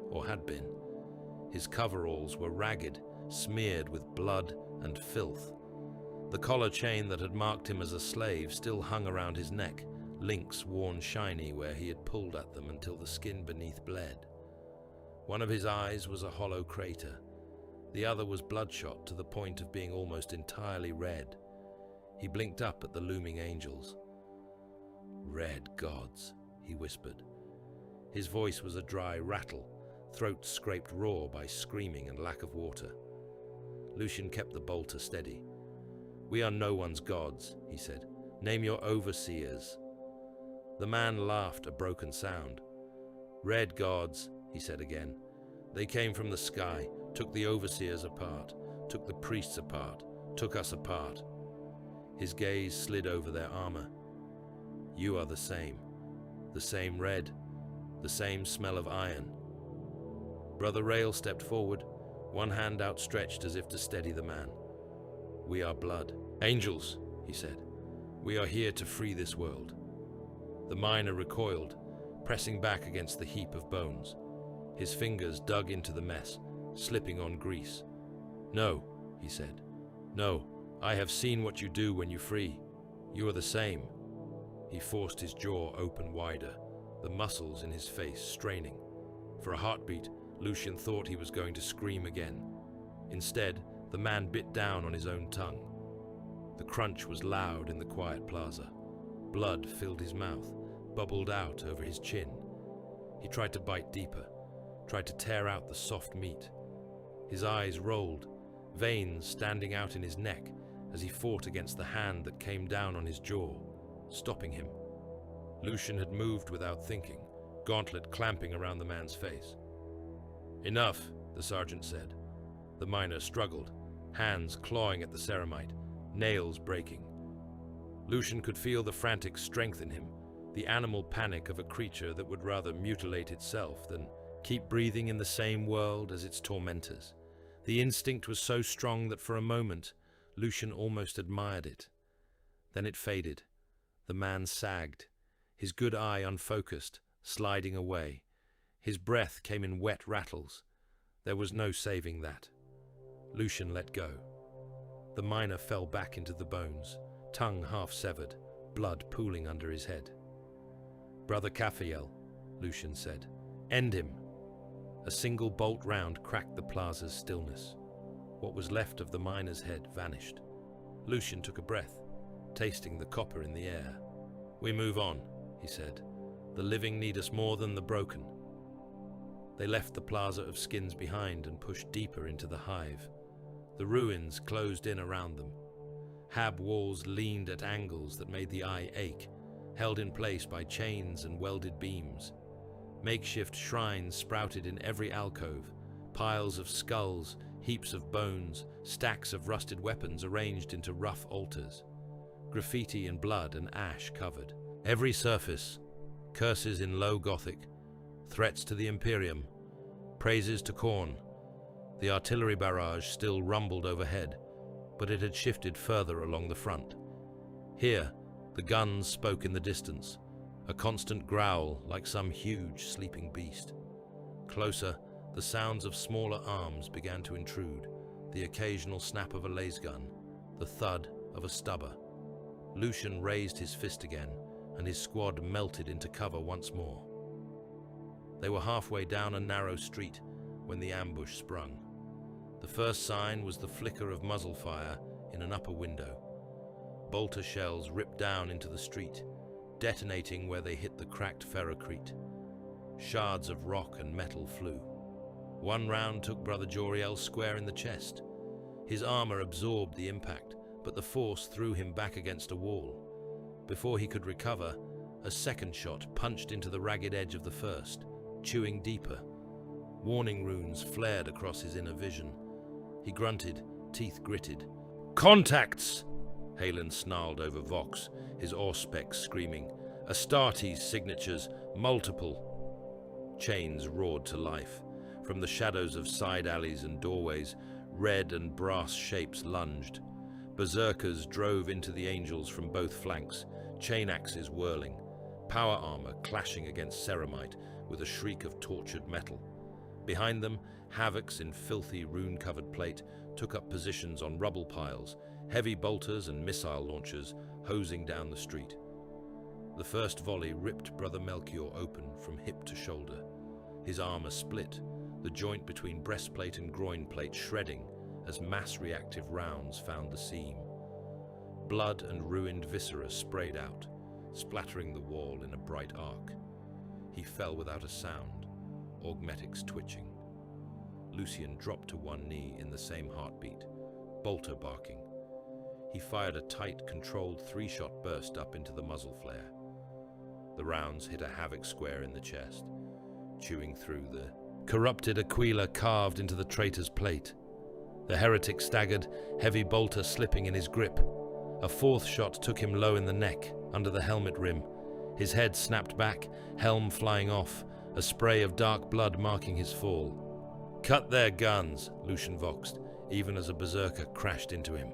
Speaker 2: or had been. His coveralls were ragged, smeared with blood and filth. The collar chain that had marked him as a slave still hung around his neck, links worn shiny where he had pulled at them until the skin beneath bled. One of his eyes was a hollow crater. The other was bloodshot to the point of being almost entirely red. He blinked up at the looming angels. "Red gods," he whispered. His voice was a dry rattle, throat scraped raw by screaming and lack of water. Lucian kept the bolter steady. "We are no one's gods," he said. "Name your overseers." The man laughed a broken sound. "Red gods," he said again. "They came from the sky, took the overseers apart, took the priests apart, took us apart." His gaze slid over their armor. "You are the same red, the same smell of iron." Brother Rail stepped forward, one hand outstretched as if to steady the man. "We are blood. Angels," he said. "We are here to free this world." The miner recoiled, pressing back against the heap of bones. His fingers dug into the mess, slipping on grease. "No," he said. "No, I have seen what you do when you free. You are the same." He forced his jaw open wider, the muscles in his face straining. For a heartbeat, Lucian thought he was going to scream again. Instead, the man bit down on his own tongue. The crunch was loud in the quiet plaza. Blood filled his mouth, bubbled out over his chin. He tried to bite deeper, tried to tear out the soft meat. His eyes rolled, veins standing out in his neck as he fought against the hand that came down on his jaw, stopping him. Lucian had moved without thinking, gauntlet clamping around the man's face. "Enough," the sergeant said. The miner struggled, hands clawing at the ceramite, nails breaking. Lucian could feel the frantic strength in him, the animal panic of a creature that would rather mutilate itself than keep breathing in the same world as its tormentors. The instinct was so strong that for a moment, Lucian almost admired it. Then it faded. The man sagged, his good eye unfocused, sliding away. His breath came in wet rattles. There was no saving that. Lucian let go. The miner fell back into the bones, tongue half severed, blood pooling under his head. "Brother Caphael," Lucian said, "end him." A single bolt round cracked the plaza's stillness. What was left of the miner's head vanished. Lucian took a breath, tasting the copper in the air. "We move on," he said. "The living need us more than the broken." They left the plaza of skins behind and pushed deeper into the hive. The ruins closed in around them. Hab walls leaned at angles that made the eye ache, held in place by chains and welded beams. Makeshift shrines sprouted in every alcove, piles of skulls, heaps of bones, stacks of rusted weapons arranged into rough altars. Graffiti in blood and ash covered every surface, curses in low Gothic, threats to the Imperium, praises to Khorne. The artillery barrage still rumbled overhead, but it had shifted further along the front. Here, the guns spoke in the distance, a constant growl like some huge sleeping beast. Closer, the sounds of smaller arms began to intrude, the occasional snap of a lasgun, the thud of a stubber. Lucian raised his fist again, and his squad melted into cover once more. They were halfway down a narrow street when the ambush sprung. The first sign was the flicker of muzzle fire in an upper window. Bolter shells ripped down into the street, detonating where they hit the cracked ferrocrete. Shards of rock and metal flew. One round took Brother Joriel square in the chest. His armor absorbed the impact, but the force threw him back against a wall. Before he could recover, a second shot punched into the ragged edge of the first, chewing deeper. Warning runes flared across his inner vision. He grunted, teeth gritted. "Contacts!" Halen snarled over Vox, his auspex screaming. "Astartes signatures, multiple." Chains roared to life. From the shadows of side alleys and doorways, red and brass shapes lunged. Berserkers drove into the angels from both flanks, chain axes whirling, power armor clashing against ceramite with a shriek of tortured metal. Behind them, havocs in filthy rune-covered plate took up positions on rubble piles, heavy bolters and missile launchers hosing down the street. The first volley ripped Brother Melchior open from hip to shoulder. His armor split, the joint between breastplate and groin plate shredding as mass-reactive rounds found the seam. Blood and ruined viscera sprayed out, splattering the wall in a bright arc. He fell without a sound, augmetics twitching. Lucian dropped to one knee in the same heartbeat, bolter barking. He fired a tight, controlled three-shot burst up into the muzzle flare. The rounds hit a havoc square in the chest, chewing through the corrupted Aquila carved into the traitor's plate. The heretic staggered, heavy bolter slipping in his grip. A fourth shot took him low in the neck, under the helmet rim. His head snapped back, helm flying off, a spray of dark blood marking his fall. "Cut their guns," Lucian voxed, even as a berserker crashed into him.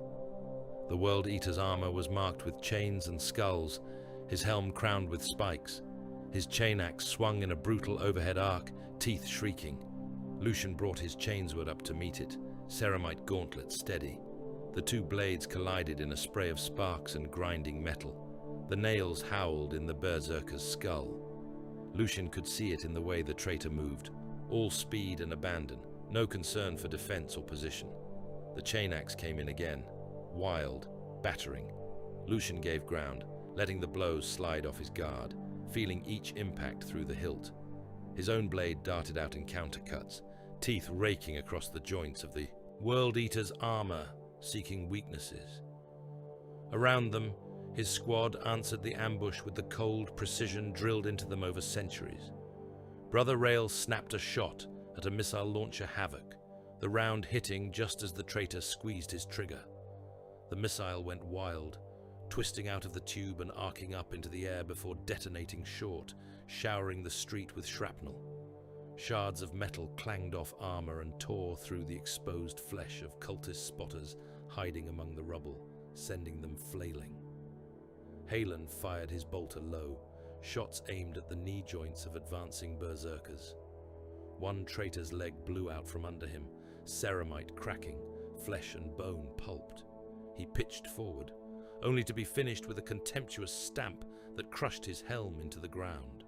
Speaker 2: The World Eater's armor was marked with chains and skulls, his helm crowned with spikes. His chain axe swung in a brutal overhead arc, teeth shrieking. Lucian brought his chainsword up to meet it, ceramite gauntlet steady. The two blades collided in a spray of sparks and grinding metal. The nails howled in the berserker's skull. Lucian could see it in the way the traitor moved, all speed and abandon, no concern for defense or position. The chain axe came in again, wild, battering. Lucian gave ground, letting the blows slide off his guard, feeling each impact through the hilt. His own blade darted out in countercuts, teeth raking across the joints of the World Eater's armor, seeking weaknesses. Around them, his squad answered the ambush with the cold precision drilled into them over centuries. Brother Rail snapped a shot at a missile launcher Havoc, the round hitting just as the traitor squeezed his trigger. The missile went wild, twisting out of the tube and arcing up into the air before detonating short, showering the street with shrapnel. Shards of metal clanged off armor and tore through the exposed flesh of cultist spotters hiding among the rubble, sending them flailing. Halen fired his bolter low, shots aimed at the knee joints of advancing berserkers. One traitor's leg blew out from under him, ceramite cracking, flesh and bone pulped. He pitched forward, only to be finished with a contemptuous stamp that crushed his helm into the ground.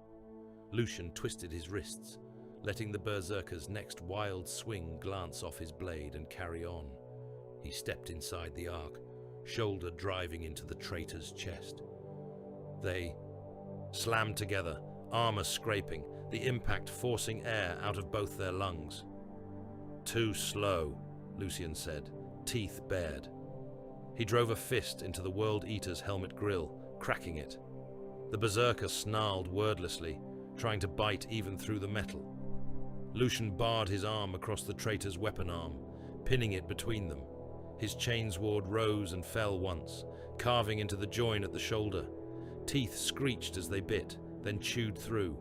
Speaker 2: Lucian twisted his wrists, letting the berserker's next wild swing glance off his blade and carry on. He stepped inside the arc, shoulder driving into the traitor's chest. They slammed together, armor scraping, the impact forcing air out of both their lungs. "Too slow," Lucian said, teeth bared. He drove a fist into the World Eater's helmet grill, cracking it. The berserker snarled wordlessly, trying to bite even through the metal. Lucian barred his arm across the traitor's weapon arm, pinning it between them. His chainsword rose and fell once, carving into the join at the shoulder. Teeth screeched as they bit, then chewed through.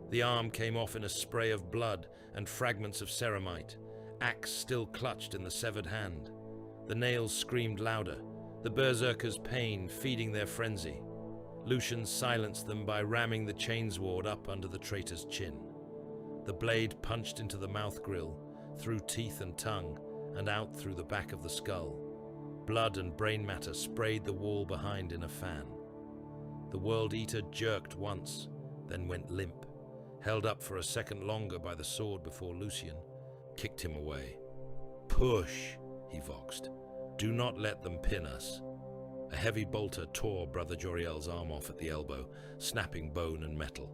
Speaker 2: The arm came off in a spray of blood and fragments of ceramite, axe still clutched in the severed hand. The nails screamed louder, the berserker's pain feeding their frenzy. Lucian silenced them by ramming the chainsword up under the traitor's chin. The blade punched into the mouth grill, through teeth and tongue, and out through the back of the skull. Blood and brain matter sprayed the wall behind in a fan. The World Eater jerked once, then went limp, held up for a second longer by the sword before Lucian kicked him away. "Push," he voxed. "Do not let them pin us." A heavy bolter tore Brother Joriel's arm off at the elbow, snapping bone and metal.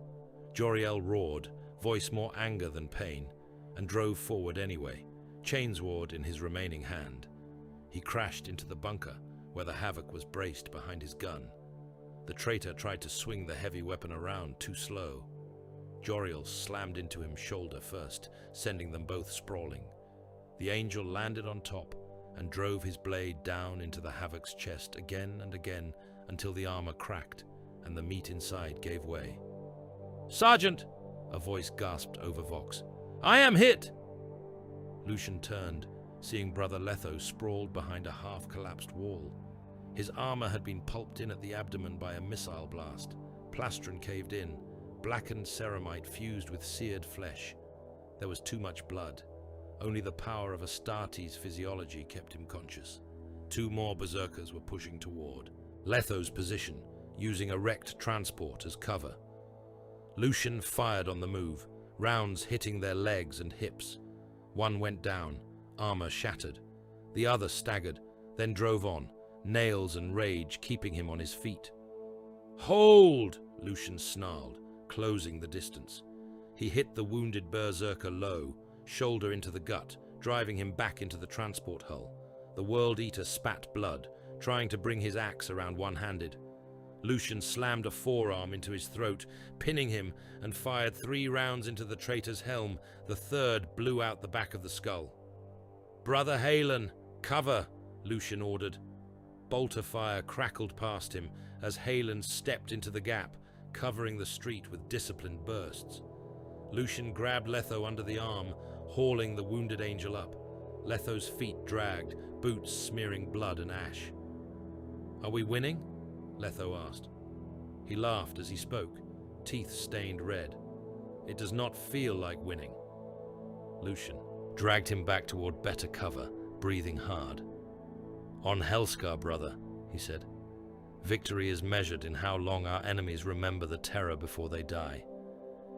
Speaker 2: Joriel roared, voice more anger than pain, and drove forward anyway, chainsword in his remaining hand. He crashed into the bunker, where the Havoc was braced behind his gun. The traitor tried to swing the heavy weapon around, too slow. Joriel slammed into him shoulder first, sending them both sprawling. The angel landed on top and drove his blade down into the Havoc's chest again and again until the armor cracked and the meat inside gave way. "Sergeant!" a voice gasped over Vox. "I am hit!" Lucian turned, seeing Brother Letho sprawled behind a half-collapsed wall. His armor had been pulped in at the abdomen by a missile blast. Plastron caved in, blackened ceramite fused with seared flesh. There was too much blood. Only the power of Astarte's physiology kept him conscious. Two more berserkers were pushing toward Letho's position, using a wrecked transport as cover. Lucian fired on the move, rounds hitting their legs and hips. One went down, armor shattered. The other staggered, then drove on, nails and rage keeping him on his feet. "Hold!" Lucian snarled, closing the distance. He hit the wounded berserker low, shoulder into the gut, driving him back into the transport hull. The World Eater spat blood, trying to bring his axe around one-handed. Lucian slammed a forearm into his throat, pinning him, and fired 3 rounds into the traitor's helm. The third blew out the back of the skull. "Brother Halen, cover!" Lucian ordered. Bolter fire crackled past him as Halen stepped into the gap, covering the street with disciplined bursts. Lucian grabbed Letho under the arm, hauling the wounded angel up. Letho's feet dragged, boots smearing blood and ash. "Are we winning?" Letho asked. He laughed as he spoke, teeth stained red. "It does not feel like winning." Lucian dragged him back toward better cover, breathing hard. "On Helscar, brother," he said. Victory is measured in how long our enemies remember the terror before they die.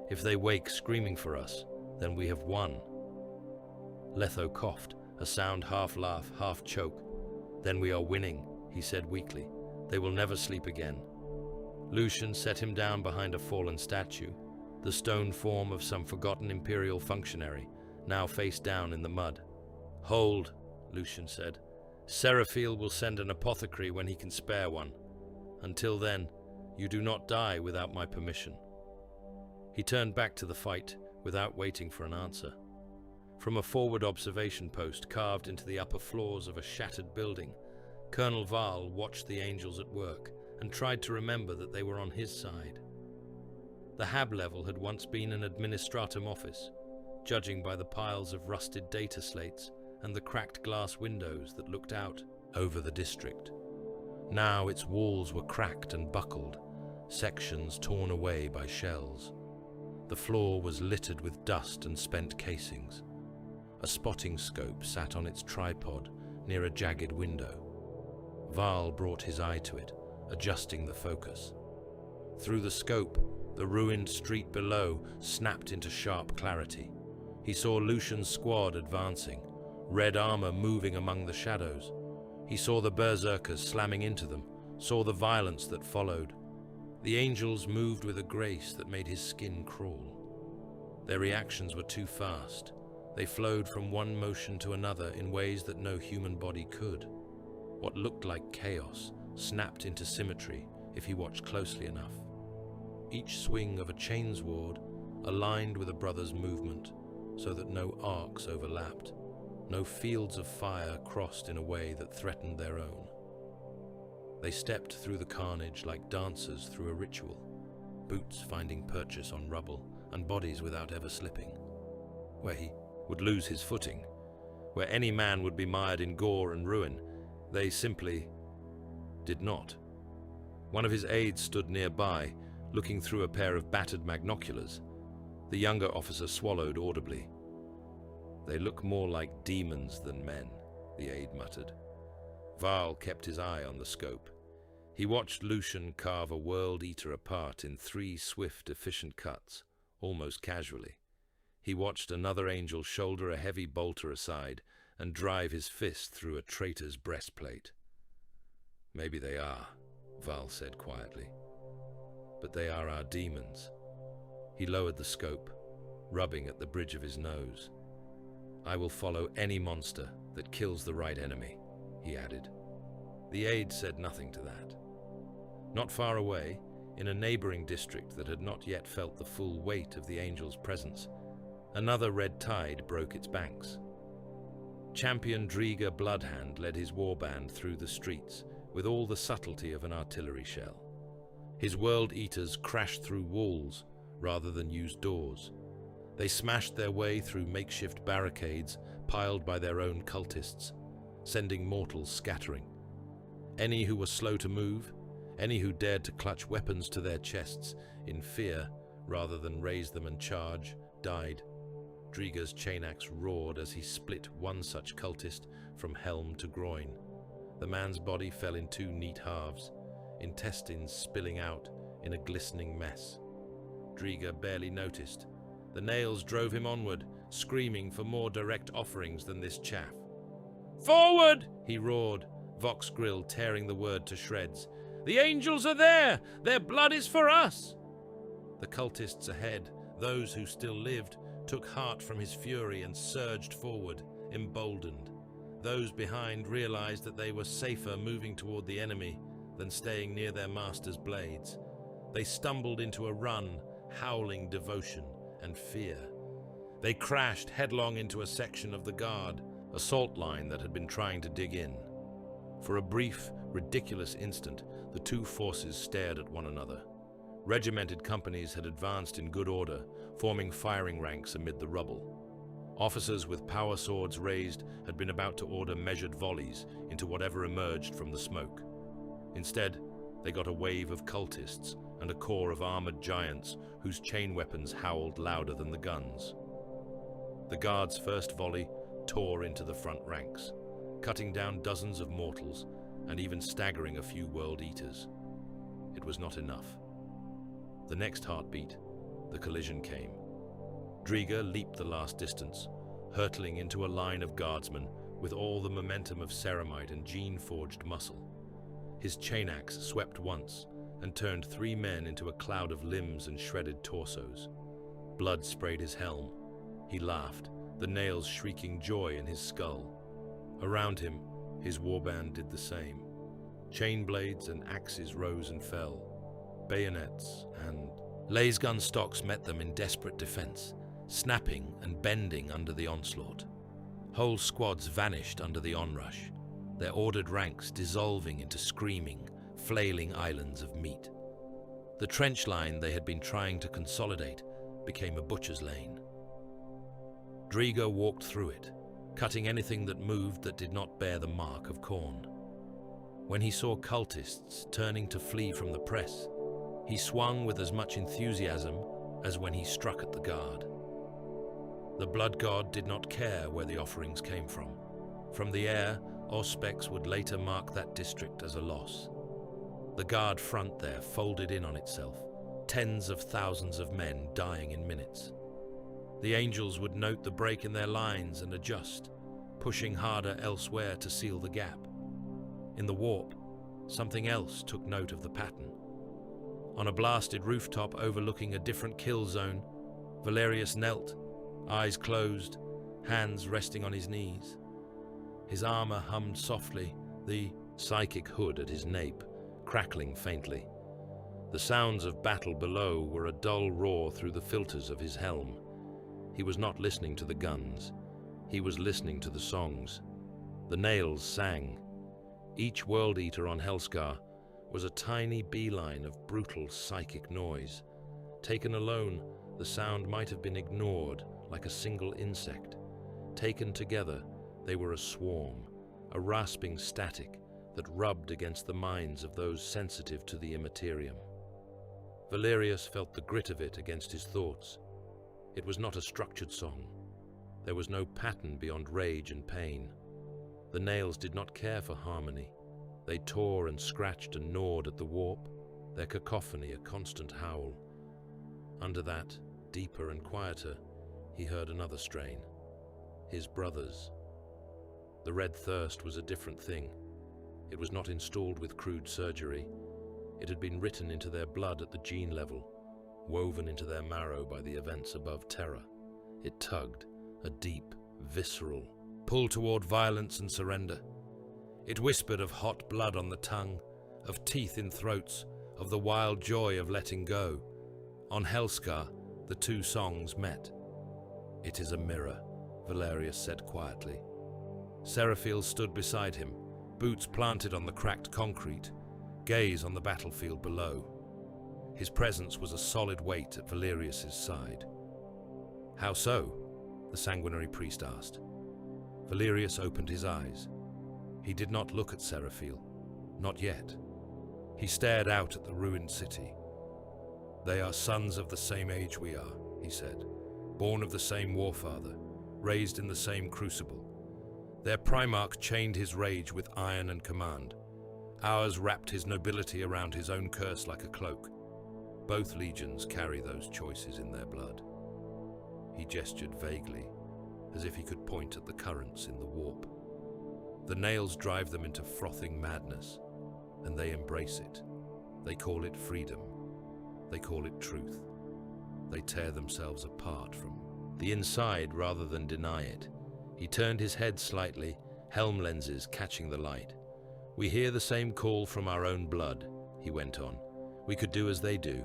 Speaker 2: If they wake screaming for us, then we have won. Letho coughed, a sound half laugh, half choke. Then we are winning, he said weakly. They will never sleep again. Lucian set him down behind a fallen statue, the stone form of some forgotten imperial functionary, now face down in the mud. Hold, Lucian said. Seraphiel will send an apothecary when he can spare one. Until then, you do not die without my permission. He turned back to the fight without waiting for an answer. From a forward observation post carved into the upper floors of a shattered building, Colonel Val watched the angels at work and tried to remember that they were on his side. The Hab level had once been an administratum office, judging by the piles of rusted data slates and the cracked glass windows that looked out over the district. Now its walls were cracked and buckled, sections torn away by shells. The floor was littered with dust and spent casings. A spotting scope sat on its tripod near a jagged window. Val brought his eye to it, adjusting the focus. Through the scope, the ruined street below snapped into sharp clarity. He saw Lucian's squad advancing, red armor moving among the shadows. He saw the berserkers slamming into them, saw the violence that followed. The angels moved with a grace that made his skin crawl. Their reactions were too fast. They flowed from one motion to another in ways that no human body could. What looked like chaos snapped into symmetry if he watched closely enough. Each swing of a chainsword aligned with a brother's movement so that no arcs overlapped, no fields of fire crossed in a way that threatened their own. They stepped through the carnage like dancers through a ritual, boots finding purchase on rubble and bodies without ever slipping. Where he would lose his footing, where any man would be mired in gore and ruin, they simply did not. One of his aides stood nearby, looking through a pair of battered magnoculars. The younger officer swallowed audibly. They look more like demons than men, the aide muttered. Val kept his eye on the scope. He watched Lucian carve a world eater apart in 3 swift, efficient cuts, almost casually. He watched another angel shoulder a heavy bolter aside and drive his fist through a traitor's breastplate. Maybe they are, Val said quietly. But they are our demons. He lowered the scope, rubbing at the bridge of his nose. I will follow any monster that kills the right enemy, he added. The aide said nothing to that. Not far away, in a neighboring district that had not yet felt the full weight of the angel's presence, another red tide broke its banks. Champion Driga Bloodhand led his warband through the streets with all the subtlety of an artillery shell. His world eaters crashed through walls rather than use doors. They smashed their way through makeshift barricades piled by their own cultists, sending mortals scattering. Any who were slow to move, any who dared to clutch weapons to their chests in fear rather than raise them and charge, died. Driga's chain axe roared as he split one such cultist from helm to groin. The man's body fell in 2 neat halves, intestines spilling out in a glistening mess. Driga barely noticed. The nails drove him onward, screaming for more direct offerings than this chaff. "Forward!" he roared, Vox Grill tearing the word to shreds. "The angels are there! Their blood is for us!" The cultists ahead, those who still lived, took heart from his fury and surged forward, emboldened. Those behind realized that they were safer moving toward the enemy than staying near their master's blades. They stumbled into a run, howling devotion and fear. They crashed headlong into a section of the guard, assault line that had been trying to dig in. For a brief, ridiculous instant, the 2 forces stared at one another. Regimented companies had advanced in good order, forming firing ranks amid the rubble. Officers with power swords raised had been about to order measured volleys into whatever emerged from the smoke. Instead, they got a wave of cultists and a corps of armored giants whose chain weapons howled louder than the guns. The guard's first volley tore into the front ranks, cutting down dozens of mortals and even staggering a few world eaters. it was not enough. The next heartbeat, the collision came. Driga leaped the last distance, hurtling into a line of guardsmen with all the momentum of ceramite and gene-forged muscle. His chain axe swept once and turned 3 men into a cloud of limbs and shredded torsos. Blood sprayed his helm. He laughed, the nails shrieking joy in his skull. Around him, his warband did the same. Chain blades and axes rose and fell. Bayonets and lasgun stocks met them in desperate defense, snapping and bending under the onslaught. Whole squads vanished under the onrush, their ordered ranks dissolving into screaming, flailing islands of meat. The trench line they had been trying to consolidate became a butcher's lane. Driga walked through it, cutting anything that moved that did not bear the mark of Khorne. When he saw cultists turning to flee from the press, he swung with as much enthusiasm as when he struck at the guard. The blood god did not care where the offerings came from. From the air, Auspex would later mark that district as a loss. The guard front there folded in on itself, tens of thousands of men dying in minutes. The angels would note the break in their lines and adjust, pushing harder elsewhere to seal the gap. In the warp, something else took note of the pattern. On a blasted rooftop overlooking a different kill zone, Valerius knelt, eyes closed, hands resting on his knees. His armor hummed softly, the psychic hood at his nape crackling faintly. The sounds of battle below were a dull roar through the filters of his helm. He was not listening to the guns. He was listening to the songs. The nails sang. Each World Eater on Helscar was a tiny beeline of brutal psychic noise. Taken alone, the sound might have been ignored like a single insect. Taken together, they were a swarm, a rasping static that rubbed against the minds of those sensitive to the immaterium. Valerius felt the grit of it against his thoughts. It was not a structured song. There was no pattern beyond rage and pain. The nails did not care for harmony. They tore and scratched and gnawed at the warp, their cacophony a constant howl. Under that, deeper and quieter, he heard another strain. His brothers. The red thirst was a different thing. It was not installed with crude surgery. It had been written into their blood at the gene level, woven into their marrow by the events above Terra. It tugged, a deep, visceral pull toward violence and surrender. It whispered of hot blood on the tongue, of teeth in throats, of the wild joy of letting go. On Helscar, the two songs met. "It is a mirror," Valerius said quietly. Seraphiel stood beside him, boots planted on the cracked concrete, gaze on the battlefield below. His presence was a solid weight at Valerius's side. "How so?" the sanguinary priest asked. Valerius opened his eyes. He did not look at Seraphiel, not yet. He stared out at the ruined city. "They are sons of the same age we are," he said, "born of the same warfather, raised in the same crucible. Their primarch chained his rage with iron and command. Ours wrapped his nobility around his own curse like a cloak. Both legions carry those choices in their blood." He gestured vaguely, as if he could point at the currents in the warp. The nails drive them into frothing madness, and they embrace it. They call it freedom. They call it truth. They tear themselves apart from the inside rather than deny it. He turned his head slightly, helm lenses catching the light. "We hear the same call from our own blood," he went on. "We could do as they do.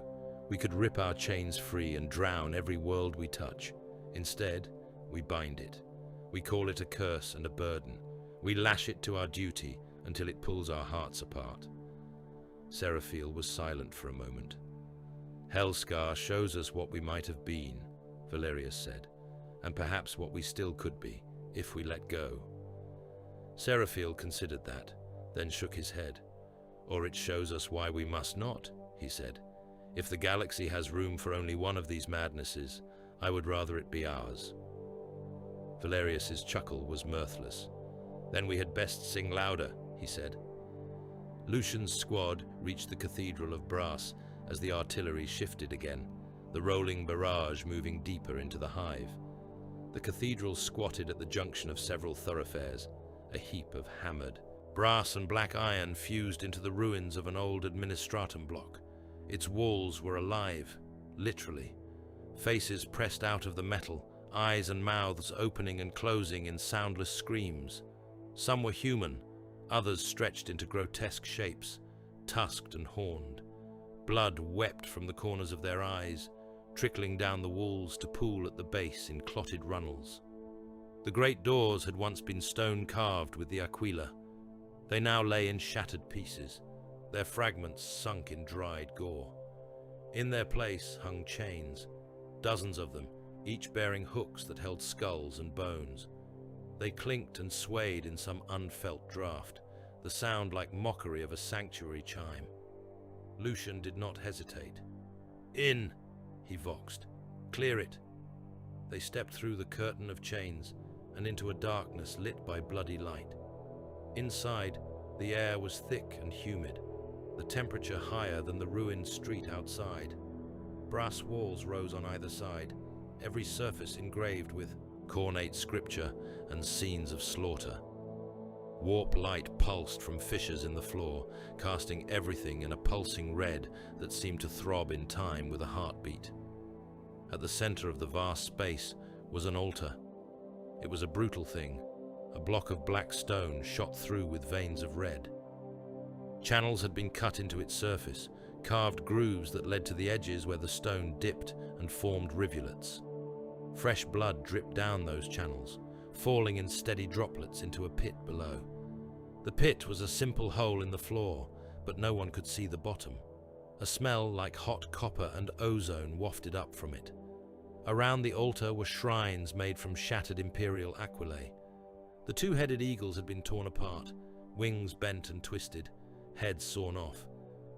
Speaker 2: We could rip our chains free and drown every world we touch. Instead, we bind it. We call it a curse and a burden. We lash it to our duty until it pulls our hearts apart." Seraphiel was silent for a moment. "Helscar shows us what we might have been," Valerius said, "and perhaps what we still could be, if we let go." Seraphiel considered that, then shook his head. "Or it shows us why we must not," he said. "If the galaxy has room for only one of these madnesses, I would rather it be ours." Valerius's chuckle was mirthless. "Then we had best sing louder," he said. Lucian's squad reached the Cathedral of Brass as the artillery shifted again, the rolling barrage moving deeper into the hive. The cathedral squatted at the junction of several thoroughfares, a heap of hammered brass and black iron fused into the ruins of an old administratum block. Its walls were alive, literally. Faces pressed out of the metal, eyes and mouths opening and closing in soundless screams. Some were human, others stretched into grotesque shapes, tusked and horned. Blood wept from the corners of their eyes, trickling down the walls to pool at the base in clotted runnels. The great doors had once been stone carved with the aquila. They now lay in shattered pieces, their fragments sunk in dried gore. In their place hung chains, dozens of them, each bearing hooks that held skulls and bones. They clinked and swayed in some unfelt draught, the sound like mockery of a sanctuary chime. Lucian did not hesitate. "In!" he voxed. "Clear it!" They stepped through the curtain of chains and into a darkness lit by bloody light. Inside, the air was thick and humid, the temperature higher than the ruined street outside. Brass walls rose on either side, every surface engraved with cornate scripture and scenes of slaughter. Warp light pulsed from fissures in the floor, casting everything in a pulsing red that seemed to throb in time with a heartbeat. At the center of the vast space was an altar. It was a brutal thing, a block of black stone shot through with veins of red. Channels had been cut into its surface, carved grooves that led to the edges where the stone dipped and formed rivulets. Fresh blood dripped down those channels, falling in steady droplets into a pit below. The pit was a simple hole in the floor, but no one could see the bottom. A smell like hot copper and ozone wafted up from it. Around the altar were shrines made from shattered imperial aquilae. The two-headed eagles had been torn apart, wings bent and twisted, heads sawn off.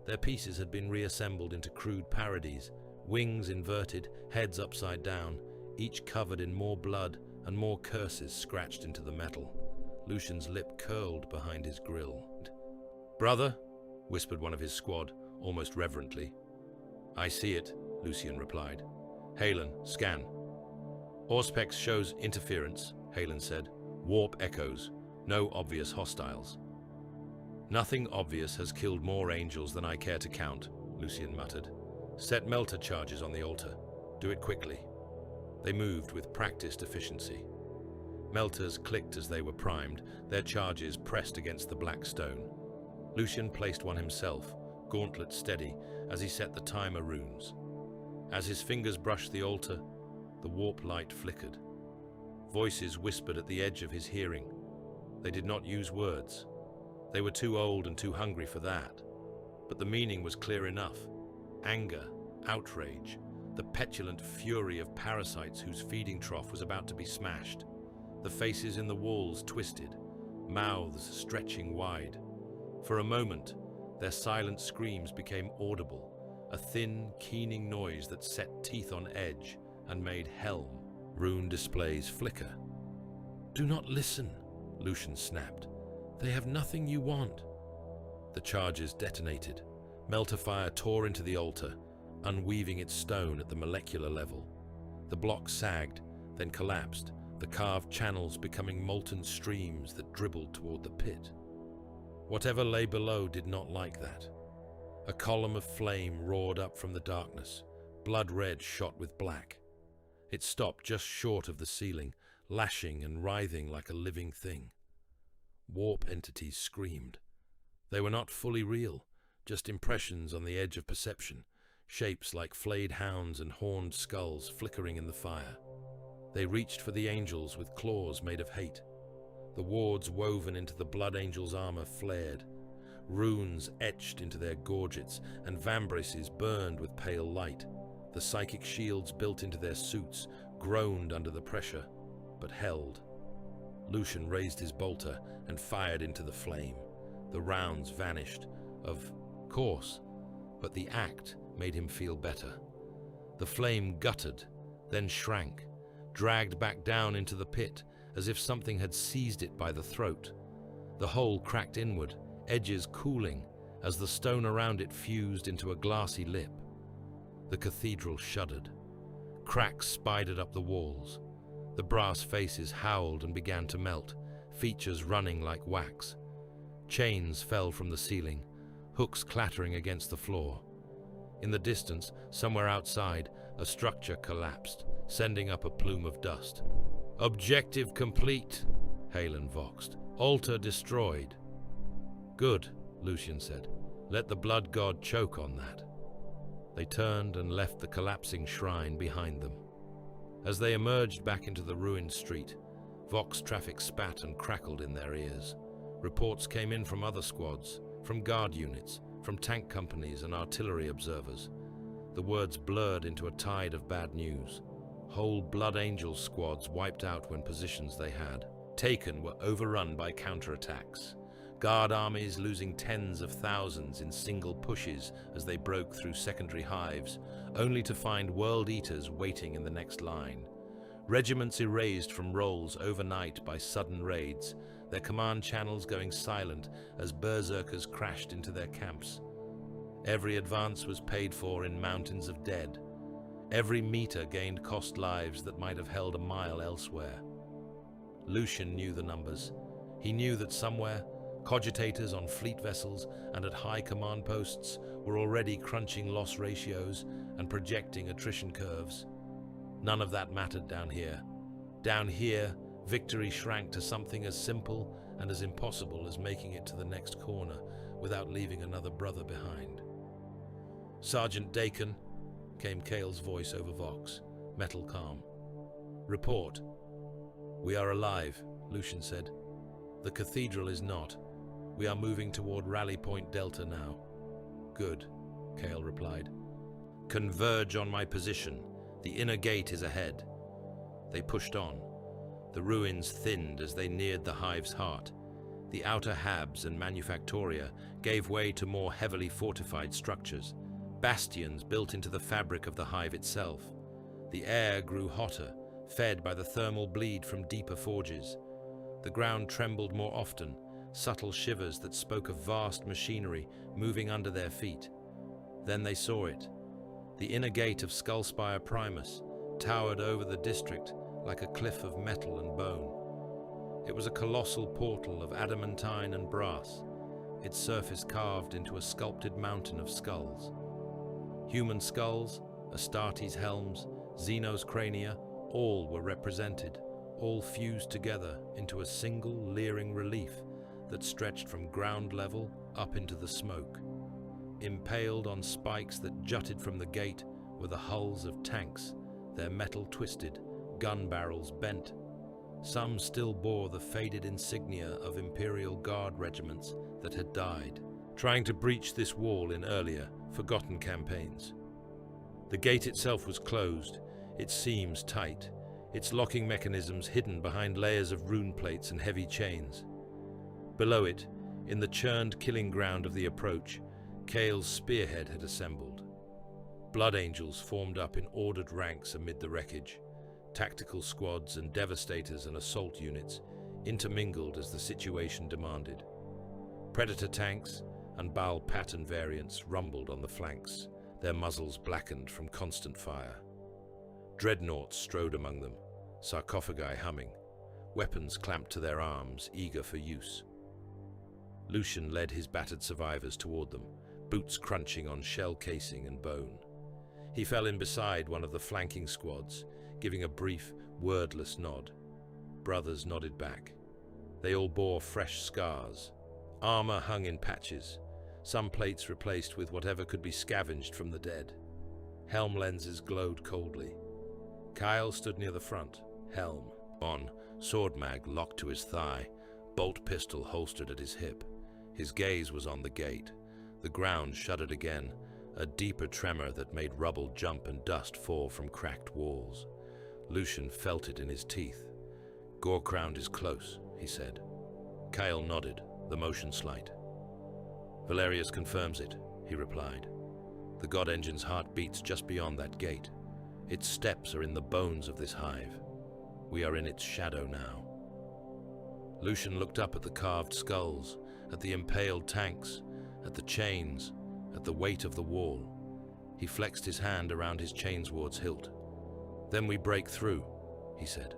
Speaker 2: Their pieces had been reassembled into crude parodies, wings inverted, heads upside down, each covered in more blood and more curses scratched into the metal. Lucian's lip curled behind his grill. "Brother," whispered one of his squad, almost reverently. "I see it," Lucian replied. "Halen, scan." "Auspex shows interference," Halen said. "Warp echoes. No obvious hostiles." "Nothing obvious has killed more angels than I care to count," Lucian muttered. "Set melter charges on the altar. Do it quickly." They moved with practiced efficiency. Melters clicked as they were primed, their charges pressed against the black stone. Lucian placed one himself, gauntlet steady, as he set the timer runes. As his fingers brushed the altar, the warp light flickered. Voices whispered at the edge of his hearing. They did not use words. They were too old and too hungry for that. But the meaning was clear enough. Anger, outrage, the petulant fury of parasites whose feeding trough was about to be smashed. The faces in the walls twisted, mouths stretching wide. For a moment, their silent screams became audible, a thin, keening noise that set teeth on edge and made helm rune displays flicker. "Do not listen," Lucian snapped. "They have nothing you want." The charges detonated. Melter fire tore into the altar, unweaving its stone at the molecular level. The block sagged, then collapsed, the carved channels becoming molten streams that dribbled toward the pit. Whatever lay below did not like that. A column of flame roared up from the darkness, blood red shot with black. It stopped just short of the ceiling, lashing and writhing like a living thing. Warp entities screamed. They were not fully real, just impressions on the edge of perception, shapes like flayed hounds and horned skulls flickering in the fire. They reached for the angels with claws made of hate. The wards woven into the blood angel's armor flared. Runes etched into their gorgets, and vambraces burned with pale light. The psychic shields built into their suits groaned under the pressure, but held. Lucian raised his bolter and fired into the flame. The rounds vanished, of course, but the act made him feel better. The flame guttered, then shrank, dragged back down into the pit, as if something had seized it by the throat. The hole cracked inward, edges cooling, as the stone around it fused into a glassy lip. The cathedral shuddered. Cracks spidered up the walls. The brass faces howled and began to melt, features running like wax. Chains fell from the ceiling, hooks clattering against the floor. In the distance, somewhere outside, a structure collapsed, sending up a plume of dust. "Objective complete," Halen voxed. "Altar destroyed." "Good," Lucian said. "Let the blood god choke on that." They turned and left the collapsing shrine behind them. As they emerged back into the ruined street, Vox traffic spat and crackled in their ears. Reports came in from other squads, from guard units, from tank companies and artillery observers. The words blurred into a tide of bad news. Whole Blood Angels squads wiped out when positions they had taken were overrun by counterattacks. Guard armies losing tens of thousands in single pushes as they broke through secondary hives, only to find World Eaters waiting in the next line. Regiments erased from rolls overnight by sudden raids, their command channels going silent as berserkers crashed into their camps. Every advance was paid for in mountains of dead. Every meter gained cost lives that might have held a mile elsewhere. Lucian knew the numbers. He knew that somewhere, cogitators on fleet vessels and at high command posts were already crunching loss ratios and projecting attrition curves. None of that mattered down here. Down here, victory shrank to something as simple and as impossible as making it to the next corner without leaving another brother behind. "Sergeant Dakin," came Cale's voice over Vox, metal calm. "Report." "We are alive," Lucian said. "The cathedral is not. We are moving toward Rally Point Delta now." "Good," Cale replied. "Converge on my position. The inner gate is ahead." They pushed on. The ruins thinned as they neared the hive's heart. The outer habs and manufactoria gave way to more heavily fortified structures, bastions built into the fabric of the hive itself. The air grew hotter, fed by the thermal bleed from deeper forges. The ground trembled more often, subtle shivers that spoke of vast machinery moving under their feet. Then they saw it. The inner gate of Skullspire Primus towered over the district like a cliff of metal and bone. It was a colossal portal of adamantine and brass, its surface carved into a sculpted mountain of skulls. Human skulls, Astartes helms, Xenos crania, all were represented, all fused together into a single leering relief that stretched from ground level up into the smoke. Impaled on spikes that jutted from the gate were the hulls of tanks, their metal twisted, gun barrels bent. Some still bore the faded insignia of Imperial Guard regiments that had died, trying to breach this wall in earlier, forgotten campaigns. The gate itself was closed, its seams tight, its locking mechanisms hidden behind layers of rune plates and heavy chains. Below it, in the churned killing ground of the approach, Cale's spearhead had assembled. Blood Angels formed up in ordered ranks amid the wreckage. Tactical squads and devastators and assault units intermingled as the situation demanded. Predator tanks and Baal pattern variants rumbled on the flanks, their muzzles blackened from constant fire. Dreadnoughts strode among them, sarcophagi humming, weapons clamped to their arms, eager for use. Lucian led his battered survivors toward them, boots crunching on shell casing and bone. He fell in beside one of the flanking squads, giving a brief, wordless nod. Brothers nodded back. They all bore fresh scars. Armor hung in patches, some plates replaced with whatever could be scavenged from the dead. Helm lenses glowed coldly. Kyle stood near the front, helm on, sword mag locked to his thigh, bolt pistol holstered at his hip. His gaze was on the gate. The ground shuddered again, a deeper tremor that made rubble jump and dust fall from cracked walls. Lucian felt it in his teeth. "Gorecround is close," he said. Kyle nodded, the motion slight. "Valerius confirms it," he replied. "The God Engine's heart beats just beyond that gate. Its steps are in the bones of this hive. We are in its shadow now." Lucian looked up at the carved skulls, at the impaled tanks, at the chains, at the weight of the wall. He flexed his hand around his chainsword's hilt. "Then we break through," he said.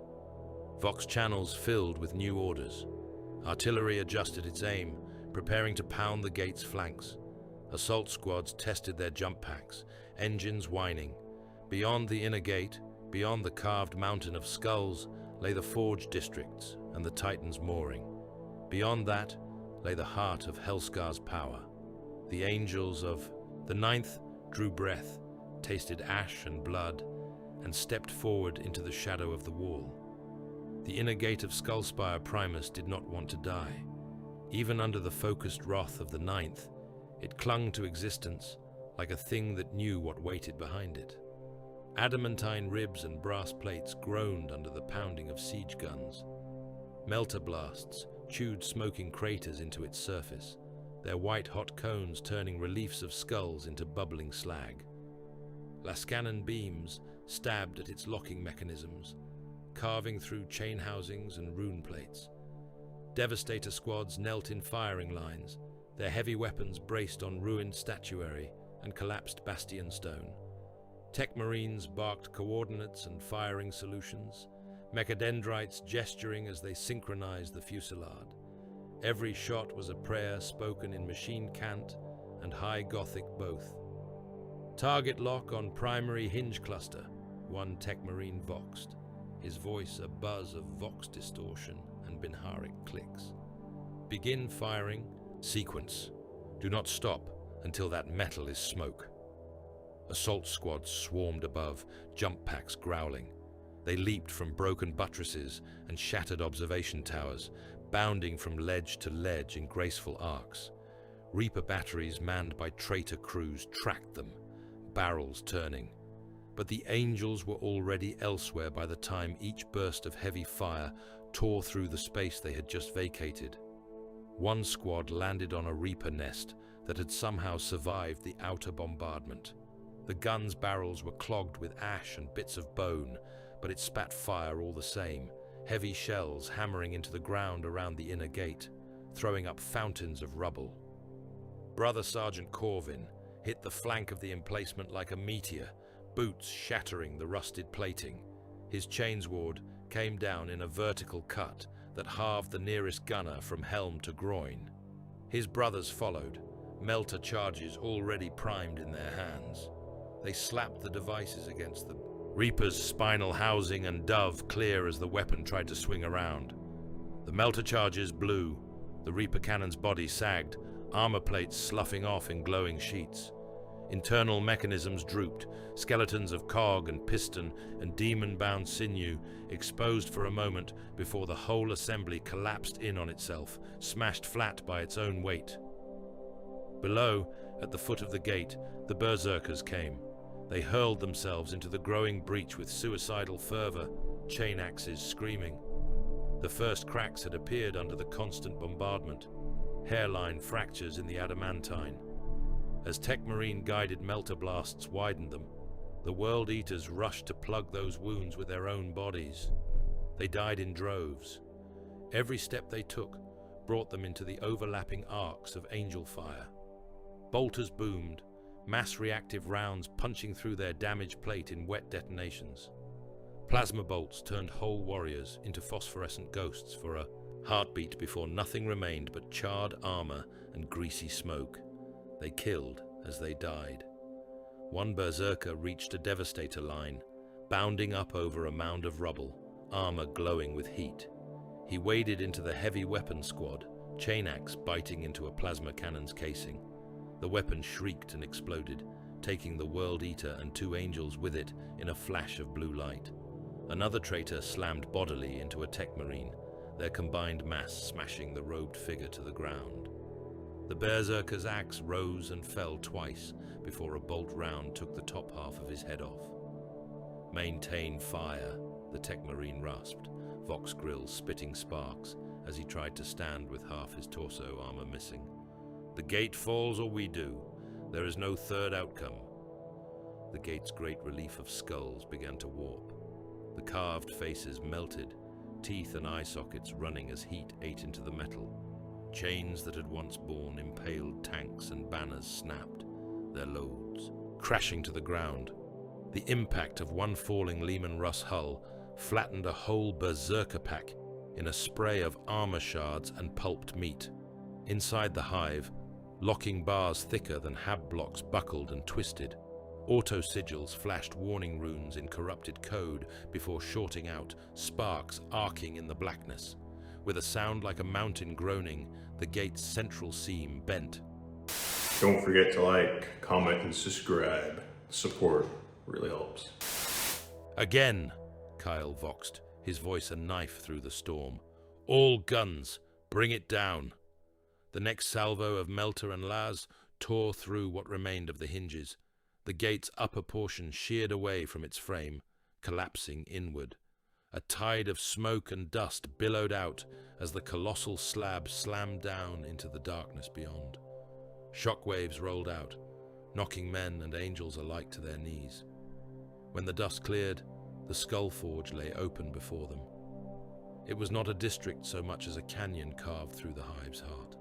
Speaker 2: Vox channels filled with new orders. Artillery adjusted its aim, preparing to pound the gate's flanks. Assault squads tested their jump packs, engines whining. Beyond the inner gate, beyond the carved mountain of skulls, lay the forge districts and the Titan's mooring. Beyond that lay the heart of Helscar's power. The angels of the Ninth drew breath, tasted ash and blood, and stepped forward into the shadow of the wall. The inner gate of Skullspire Primus did not want to die. Even under the focused wrath of the Ninth, it clung to existence like a thing that knew what waited behind it. Adamantine ribs and brass plates groaned under the pounding of siege guns. Melter blasts chewed smoking craters into its surface, their white-hot cones turning reliefs of skulls into bubbling slag. Lascanon beams stabbed at its locking mechanisms, carving through chain housings and rune plates. Devastator squads knelt in firing lines, their heavy weapons braced on ruined statuary and collapsed bastion stone. Tech Marines barked coordinates and firing solutions, mechadendrites gesturing as they synchronized the fusillade. Every shot was a prayer spoken in machine cant and high Gothic both. "Target lock on primary hinge cluster," one Tech Marine voxed, his voice a buzz of vox distortion and Binharic clicks. "Begin firing. Sequence. Do not stop until that metal is smoke." Assault squads swarmed above, jump packs growling. They leaped from broken buttresses and shattered observation towers, bounding from ledge to ledge in graceful arcs. Reaper batteries manned by traitor crews tracked them, barrels turning. But the angels were already elsewhere by the time each burst of heavy fire tore through the space they had just vacated. One squad landed on a Reaper nest that had somehow survived the outer bombardment. The gun's barrels were clogged with ash and bits of bone, but it spat fire all the same, heavy shells hammering into the ground around the inner gate, throwing up fountains of rubble. Brother Sergeant Corvin hit the flank of the emplacement like a meteor, boots shattering the rusted plating. His chainsword came down in a vertical cut that halved the nearest gunner from helm to groin. His brothers followed, melter charges already primed in their hands. They slapped the devices against them, Reaper's spinal housing and dove clear as the weapon tried to swing around. The melter charges blew, the Reaper cannon's body sagged, armor plates sloughing off in glowing sheets. Internal mechanisms drooped, skeletons of cog and piston and demon-bound sinew exposed for a moment before the whole assembly collapsed in on itself, smashed flat by its own weight. Below, at the foot of the gate, the berserkers came. They hurled themselves into the growing breach with suicidal fervor, chain axes screaming. The first cracks had appeared under the constant bombardment, hairline fractures in the adamantine. As Tech Marine guided melter blasts widened them, the World Eaters rushed to plug those wounds with their own bodies. They died in droves. Every step they took brought them into the overlapping arcs of angel fire. Bolters boomed, mass reactive rounds punching through their damaged plate in wet detonations. Plasma bolts turned whole warriors into phosphorescent ghosts for a heartbeat before nothing remained but charred armor and greasy smoke. They killed as they died. One berserker reached a devastator line, bounding up over a mound of rubble, armor glowing with heat. He waded into the heavy weapon squad, chain axe biting into a plasma cannon's casing. The weapon shrieked and exploded, taking the World Eater and two angels with it in a flash of blue light. Another traitor slammed bodily into a Tech Marine, their combined mass smashing the robed figure to the ground. The berserker's axe rose and fell twice before a bolt round took the top half of his head off. "Maintain fire," the Tech Marine rasped, Vox grills spitting sparks as he tried to stand with half his torso armor missing. "The gate falls or we do. There is no third outcome." The gate's great relief of skulls began to warp. The carved faces melted, teeth and eye sockets running as heat ate into the metal. Chains that had once borne impaled tanks and banners snapped, their loads crashing to the ground. The impact of one falling Lehman Russ hull flattened a whole berserker pack in a spray of armor shards and pulped meat. Inside the hive, locking bars thicker than hab blocks buckled and twisted. Auto sigils flashed warning runes in corrupted code before shorting out, sparks arcing in the blackness. With a sound like a mountain groaning, the gate's central seam bent.
Speaker 1: Don't forget to like, comment, and subscribe. Support really helps.
Speaker 2: Again, Kyle voxed, his voice a knife through the storm. All guns, bring it down. The next salvo of Melter and Laz tore through what remained of the hinges. The gate's upper portion sheared away from its frame, collapsing inward. A tide of smoke and dust billowed out as the colossal slab slammed down into the darkness beyond. Shockwaves rolled out, knocking men and angels alike to their knees. When the dust cleared, the skull forge lay open before them. It was not a district so much as a canyon carved through the hive's heart.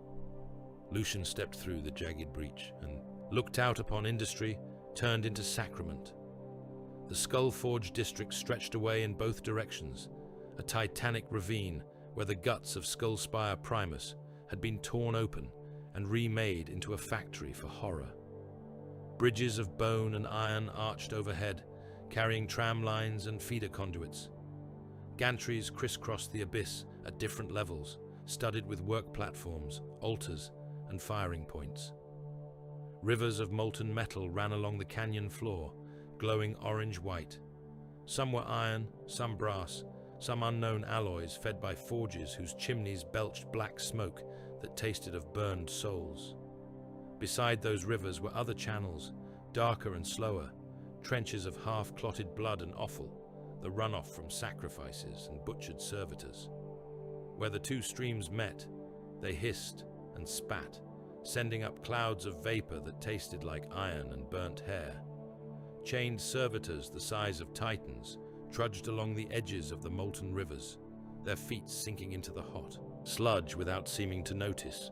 Speaker 2: Lucian stepped through the jagged breach and looked out upon industry turned into sacrament. The Skull Forge district stretched away in both directions, a titanic ravine where the guts of Skullspire Primus had been torn open and remade into a factory for horror. Bridges of bone and iron arched overhead, carrying tram lines and feeder conduits. Gantries crisscrossed the abyss at different levels, studded with work platforms, altars, and firing points. Rivers of molten metal ran along the canyon floor, glowing orange-white. Some were iron, some brass, some unknown alloys fed by forges whose chimneys belched black smoke that tasted of burned souls. Beside those rivers were other channels, darker and slower, trenches of half-clotted blood and offal, the runoff from sacrifices and butchered servitors. Where the two streams met, they hissed and spat, sending up clouds of vapor that tasted like iron and burnt hair. Chained servitors the size of titans trudged along the edges of the molten rivers, their feet sinking into the hot sludge without seeming to notice.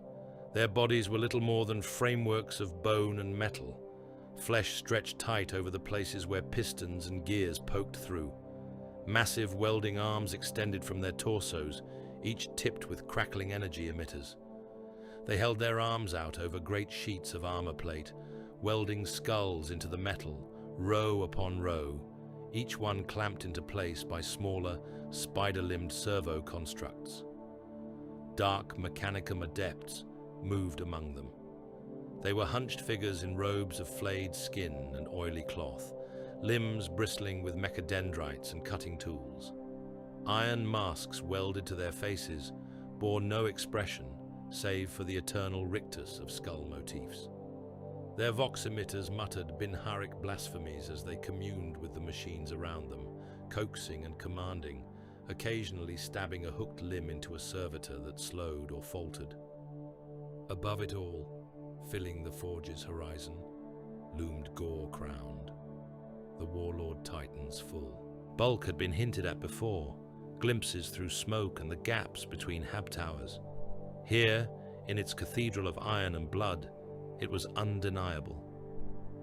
Speaker 2: Their bodies were little more than frameworks of bone and metal, flesh stretched tight over the places where pistons and gears poked through. Massive welding arms extended from their torsos, each tipped with crackling energy emitters. They held their arms out over great sheets of armor plate, welding skulls into the metal, row upon row, each one clamped into place by smaller, spider-limbed servo constructs. Dark Mechanicum adepts moved among them. They were hunched figures in robes of flayed skin and oily cloth, limbs bristling with mechadendrites and cutting tools. Iron masks welded to their faces bore no expression save for the eternal rictus of skull motifs. Their vox emitters muttered Binharic blasphemies as they communed with the machines around them, coaxing and commanding, occasionally stabbing a hooked limb into a servitor that slowed or faltered. Above it all, filling the forge's horizon, loomed Gore-crowned, the warlord titan's full. Bulk had been hinted at before, glimpses through smoke and the gaps between hab towers. Here, in its cathedral of iron and blood, it was undeniable.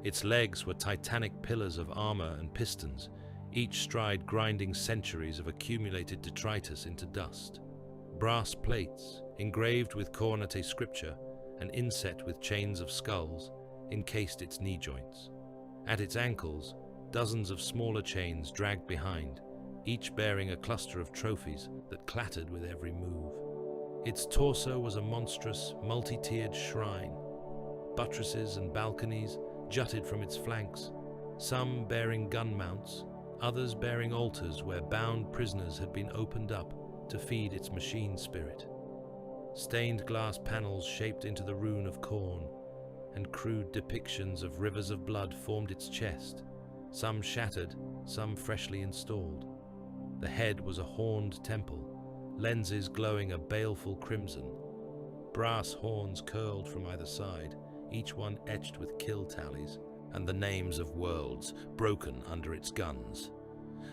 Speaker 2: Its legs were titanic pillars of armor and pistons, each stride grinding centuries of accumulated detritus into dust. Brass plates, engraved with Kornate scripture and inset with chains of skulls, encased its knee joints. At its ankles, dozens of smaller chains dragged behind, each bearing a cluster of trophies that clattered with every move. Its torso was a monstrous, multi-tiered shrine. Buttresses and balconies jutted from its flanks, some bearing gun mounts, others bearing altars where bound prisoners had been opened up to feed its machine spirit. Stained glass panels shaped into the rune of corn, and crude depictions of rivers of blood formed its chest, some shattered, some freshly installed. The head was a horned temple, lenses glowing a baleful crimson. Brass horns curled from either side, each one etched with kill tallies and the names of worlds broken under its guns.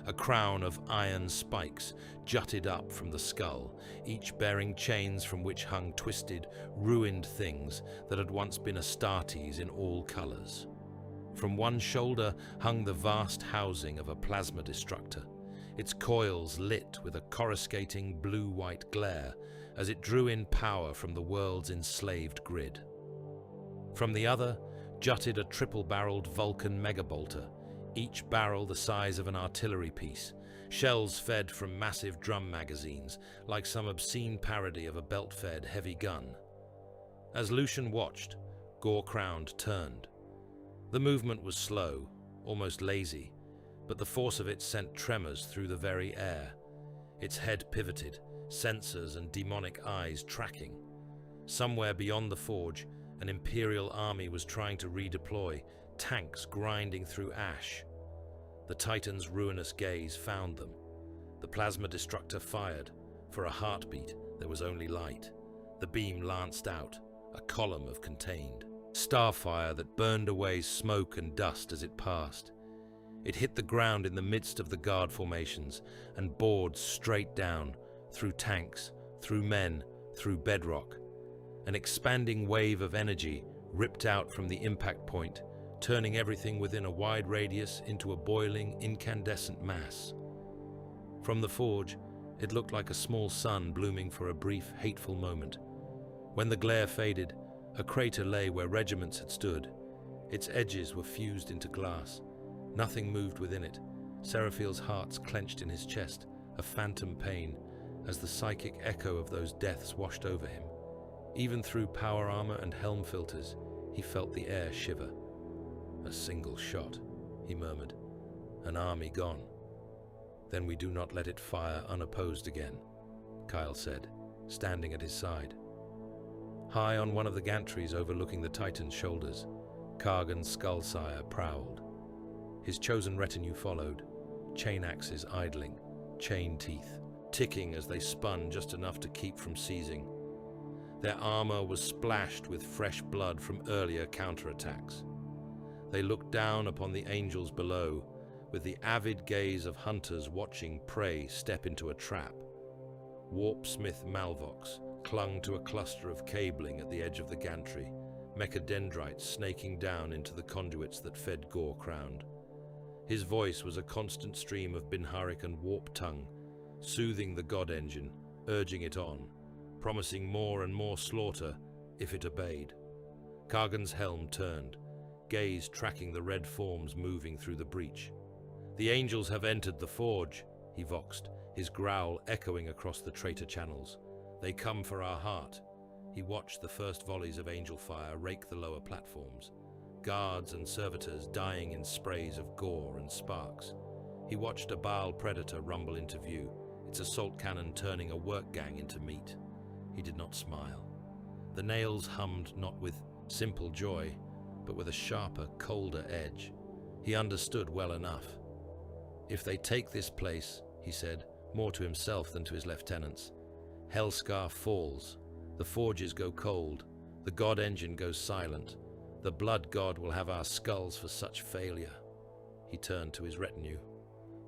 Speaker 2: A crown of iron spikes jutted up from the skull, each bearing chains from which hung twisted, ruined things that had once been Astartes in all colors. From one shoulder hung the vast housing of a plasma destructor, its coils lit with a coruscating blue-white glare as it drew in power from the world's enslaved grid. From the other jutted a triple-barreled Vulcan megabolter, each barrel the size of an artillery piece, shells fed from massive drum magazines, like some obscene parody of a belt-fed heavy gun. As Lucian watched, gore-crowned turned. The movement was slow, almost lazy, but the force of it sent tremors through the very air. Its head pivoted, sensors and demonic eyes tracking. Somewhere beyond the forge, an Imperial army was trying to redeploy, tanks grinding through ash. The Titan's ruinous gaze found them. The plasma destructor fired. For a heartbeat, there was only light. The beam lanced out, a column of contained starfire that burned away smoke and dust as it passed. It hit the ground in the midst of the guard formations and bored straight down, through tanks, through men, through bedrock. An expanding wave of energy ripped out from the impact point, turning everything within a wide radius into a boiling, incandescent mass. From the forge, it looked like a small sun blooming for a brief, hateful moment. When the glare faded, a crater lay where regiments had stood. Its edges were fused into glass. Nothing moved within it. Seraphiel's heart clenched in his chest, a phantom pain, as the psychic echo of those deaths washed over him. Even through power armor and helm filters, he felt the air shiver. A single shot, he murmured. An army gone. Then we do not let it fire unopposed again, Kyle said, standing at his side. High on one of the gantries overlooking the Titan's shoulders, Kargan's Skullsire prowled. His chosen retinue followed, chain axes idling, chain teeth ticking as they spun just enough to keep from seizing. Their armor was splashed with fresh blood from earlier counterattacks. They looked down upon the angels below, with the avid gaze of hunters watching prey step into a trap. Warpsmith Malvox clung to a cluster of cabling at the edge of the gantry, mechadendrites snaking down into the conduits that fed gore-crowned. His voice was a constant stream of Binharik and warp tongue, soothing the god engine, urging it on, promising more and more slaughter if it obeyed. Kargan's helm turned, gaze tracking the red forms moving through the breach. "The angels have entered the forge," he voxed, his growl echoing across the traitor channels. "They come for our heart." He watched the first volleys of angel fire rake the lower platforms, guards and servitors dying in sprays of gore and sparks. He watched a Baal predator rumble into view, its assault cannon turning a work gang into meat. He did not smile. The nails hummed not with simple joy, but with a sharper, colder edge. He understood well enough. "If they take this place," he said, more to himself than to his lieutenants, "Helscar falls, the forges go cold, the god engine goes silent. The blood god will have our skulls for such failure." He turned to his retinue.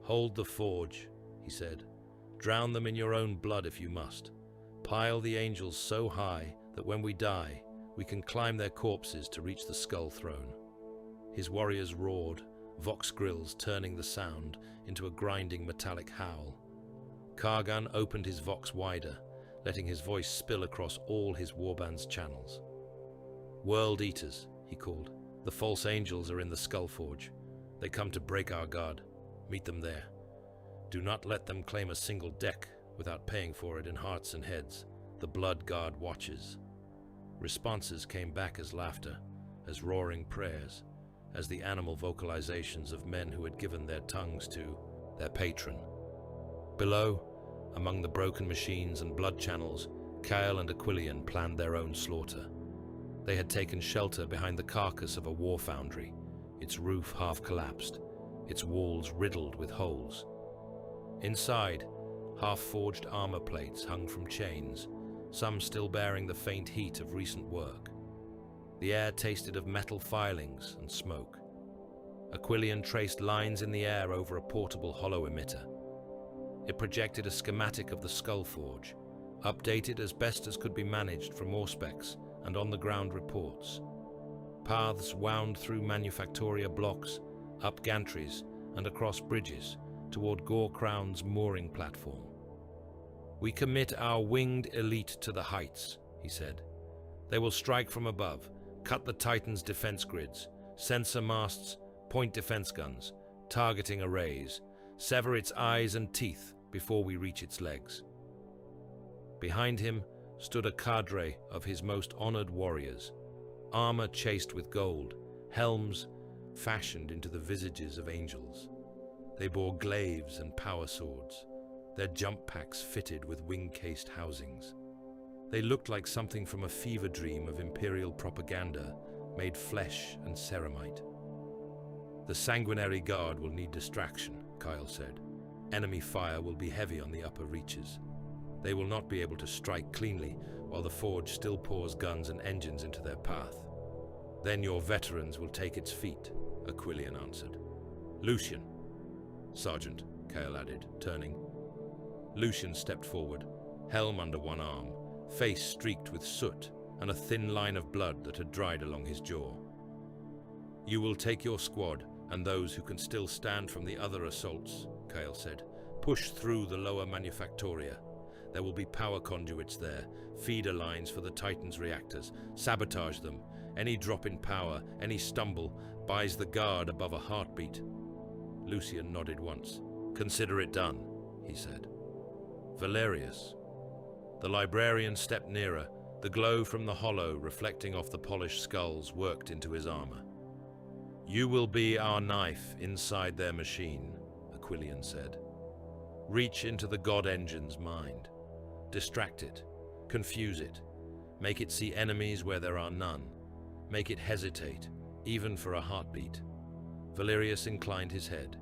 Speaker 2: "Hold the forge," he said. "Drown them in your own blood if you must. Pile the angels so high that when we die, we can climb their corpses to reach the skull throne." His warriors roared, vox grills turning the sound into a grinding metallic howl. Kargan opened his vox wider, letting his voice spill across all his warband's channels. "World Eaters," he called. "The false angels are in the Skull Forge. They come to break our guard. Meet them there. Do not let them claim a single deck without paying for it in hearts and heads. The blood guard watches." Responses came back as laughter, as roaring prayers, as the animal vocalizations of men who had given their tongues to their patron. Below, among the broken machines and blood channels, Kyle and Aquilian planned their own slaughter. They had taken shelter behind the carcass of a war foundry, its roof half collapsed, its walls riddled with holes. Inside, half-forged armor plates hung from chains, some still bearing the faint heat of recent work. The air tasted of metal filings and smoke. Aquilian traced lines in the air over a portable hollow emitter. It projected a schematic of the Skull Forge, updated as best as could be managed from Auspex and on-the-ground reports. Paths wound through Manufactoria blocks, up gantries, and across bridges toward Gore Crown's mooring platform. "We commit our winged elite to the heights," he said. "They will strike from above, cut the Titan's defense grids, sensor masts, point defense guns, targeting arrays, sever its eyes and teeth before we reach its legs." Behind him stood a cadre of his most honored warriors, armor chased with gold, helms fashioned into the visages of angels. They bore glaives and power swords, their jump packs fitted with wing-cased housings. They looked like something from a fever dream of imperial propaganda made flesh and ceramite. "The sanguinary guard will need distraction," Kyle said. "Enemy fire will be heavy on the upper reaches. They will not be able to strike cleanly while the forge still pours guns and engines into their path. Then your veterans will take its feet," Aquilian answered. "Lucian." "Sergeant," Kyle added, turning. Lucian stepped forward, helm under one arm, face streaked with soot and a thin line of blood that had dried along his jaw. "You will take your squad and those who can still stand from the other assaults," Kyle said. "Push through the lower Manufactoria. There will be power conduits there, feeder lines for the Titan's reactors. Sabotage them. Any drop in power, any stumble, buys the guard above a heartbeat." Lucian nodded once. "Consider it done," he said. "Valerius." The librarian stepped nearer, the glow from the hollow reflecting off the polished skulls worked into his armor. "You will be our knife inside their machine," Aquilian said. "Reach into the God Engine's mind. Distract it, confuse it, make it see enemies where there are none, make it hesitate, even for a heartbeat." Valerius inclined his head.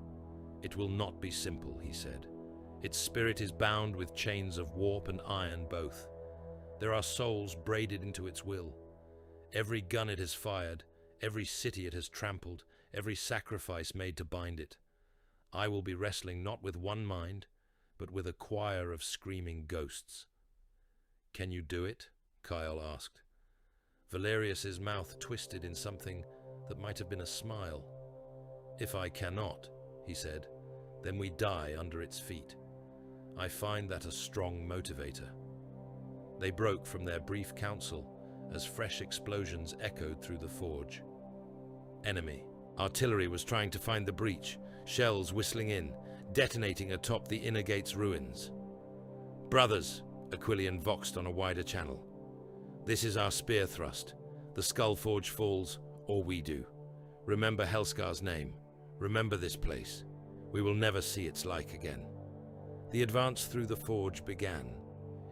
Speaker 2: "It will not be simple," he said. "Its spirit is bound with chains of warp and iron both. There are souls braided into its will. Every gun it has fired, every city it has trampled, every sacrifice made to bind it. I will be wrestling not with one mind, but with a choir of screaming ghosts." "Can you do it?" Kyle asked. Valerius's mouth twisted in something that might have been a smile. "If I cannot," he said, "then we die under its feet. I find that a strong motivator." They broke from their brief council as fresh explosions echoed through the forge. Enemy. Artillery was trying to find the breach, shells whistling in, detonating atop the inner gate's ruins. "Brothers," Aquilian voxed on a wider channel. "This is our spear thrust. The Skull Forge falls, or we do. Remember Helscar's name. Remember this place. We will never see its like again." The advance through the forge began.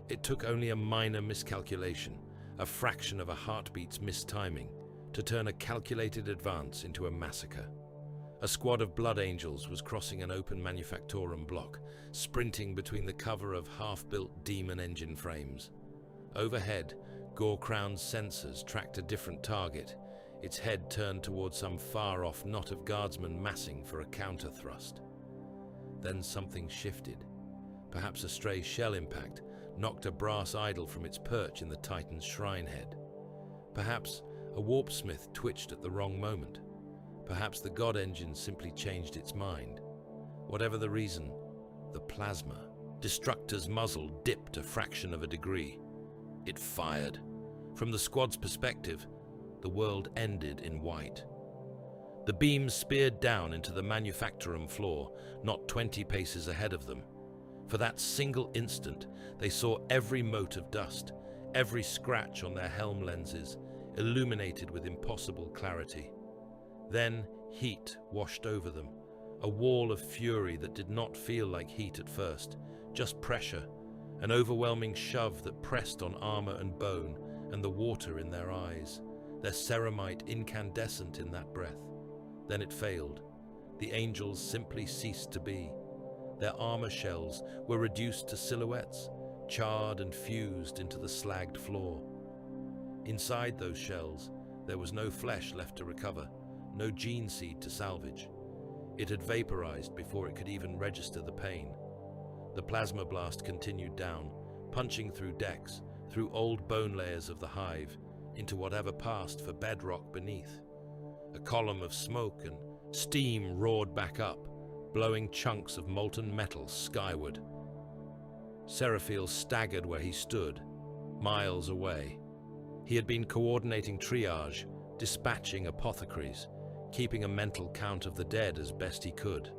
Speaker 2: It took only a minor miscalculation, a fraction of a heartbeat's mistiming, to turn a calculated advance into a massacre. A squad of Blood Angels was crossing an open Manufactorum block, sprinting between the cover of half-built demon engine frames. Overhead, Gore Crown's sensors tracked a different target, its head turned towards some far-off knot of guardsmen massing for a counter-thrust. Then something shifted. Perhaps a stray shell impact knocked a brass idol from its perch in the Titan's shrine head. Perhaps a warpsmith twitched at the wrong moment. Perhaps the God Engine simply changed its mind. Whatever the reason, the plasma, Destructor's muzzle dipped a fraction of a degree. It fired. From the squad's perspective, the world ended in white. The beam speared down into the Manufactorum floor, not 20 paces ahead of them. For that single instant, they saw every mote of dust, every scratch on their helm lenses, illuminated with impossible clarity. Then heat washed over them, a wall of fury that did not feel like heat at first, just pressure, an overwhelming shove that pressed on armor and bone and the water in their eyes, their ceramite incandescent in that breath. Then it failed. The angels simply ceased to be. Their armor shells were reduced to silhouettes, charred and fused into the slagged floor. Inside those shells, there was no flesh left to recover, no gene seed to salvage. It had vaporized before it could even register the pain. The plasma blast continued down, punching through decks, through old bone layers of the hive, into whatever passed for bedrock beneath. A column of smoke and steam roared back up, blowing chunks of molten metal skyward. Seraphiel staggered where he stood, miles away. He had been coordinating triage, dispatching apothecaries, keeping a mental count of the dead as best he could.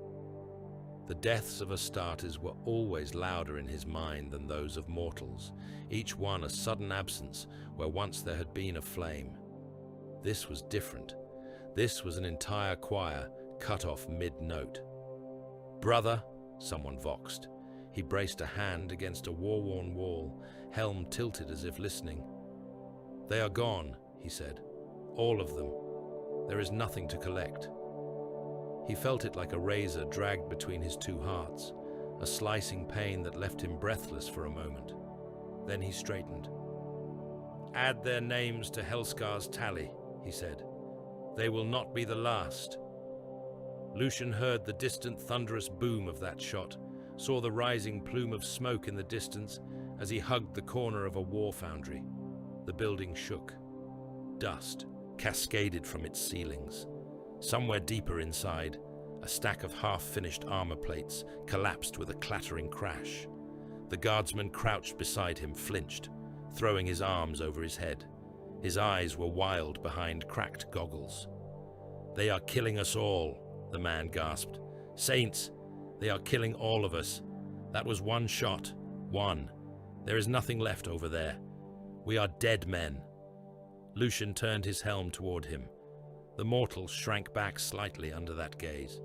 Speaker 2: The deaths of Astartes were always louder in his mind than those of mortals, each one a sudden absence where once there had been a flame. This was different. This was an entire choir cut off mid-note. "Brother," someone voxed. He braced a hand against a war-worn wall, helm tilted as if listening. "They are gone," he said. "All of them. There is nothing to collect." He felt it like a razor dragged between his two hearts, a slicing pain that left him breathless for a moment. Then he straightened. "Add their names to Helscar's tally," he said. "They will not be the last." Lucian heard the distant thunderous boom of that shot, saw the rising plume of smoke in the distance as he hugged the corner of a war foundry. The building shook. Dust cascaded from its ceilings. Somewhere deeper inside, a stack of half-finished armor plates collapsed with a clattering crash. The guardsman crouched beside him flinched, throwing his arms over his head. His eyes were wild behind cracked goggles. "They are killing us all," the man gasped. "Saints, they are killing all of us. That was one shot. One. There is nothing left over there. We are dead men." Lucian turned his helm toward him. The mortal shrank back slightly under that gaze.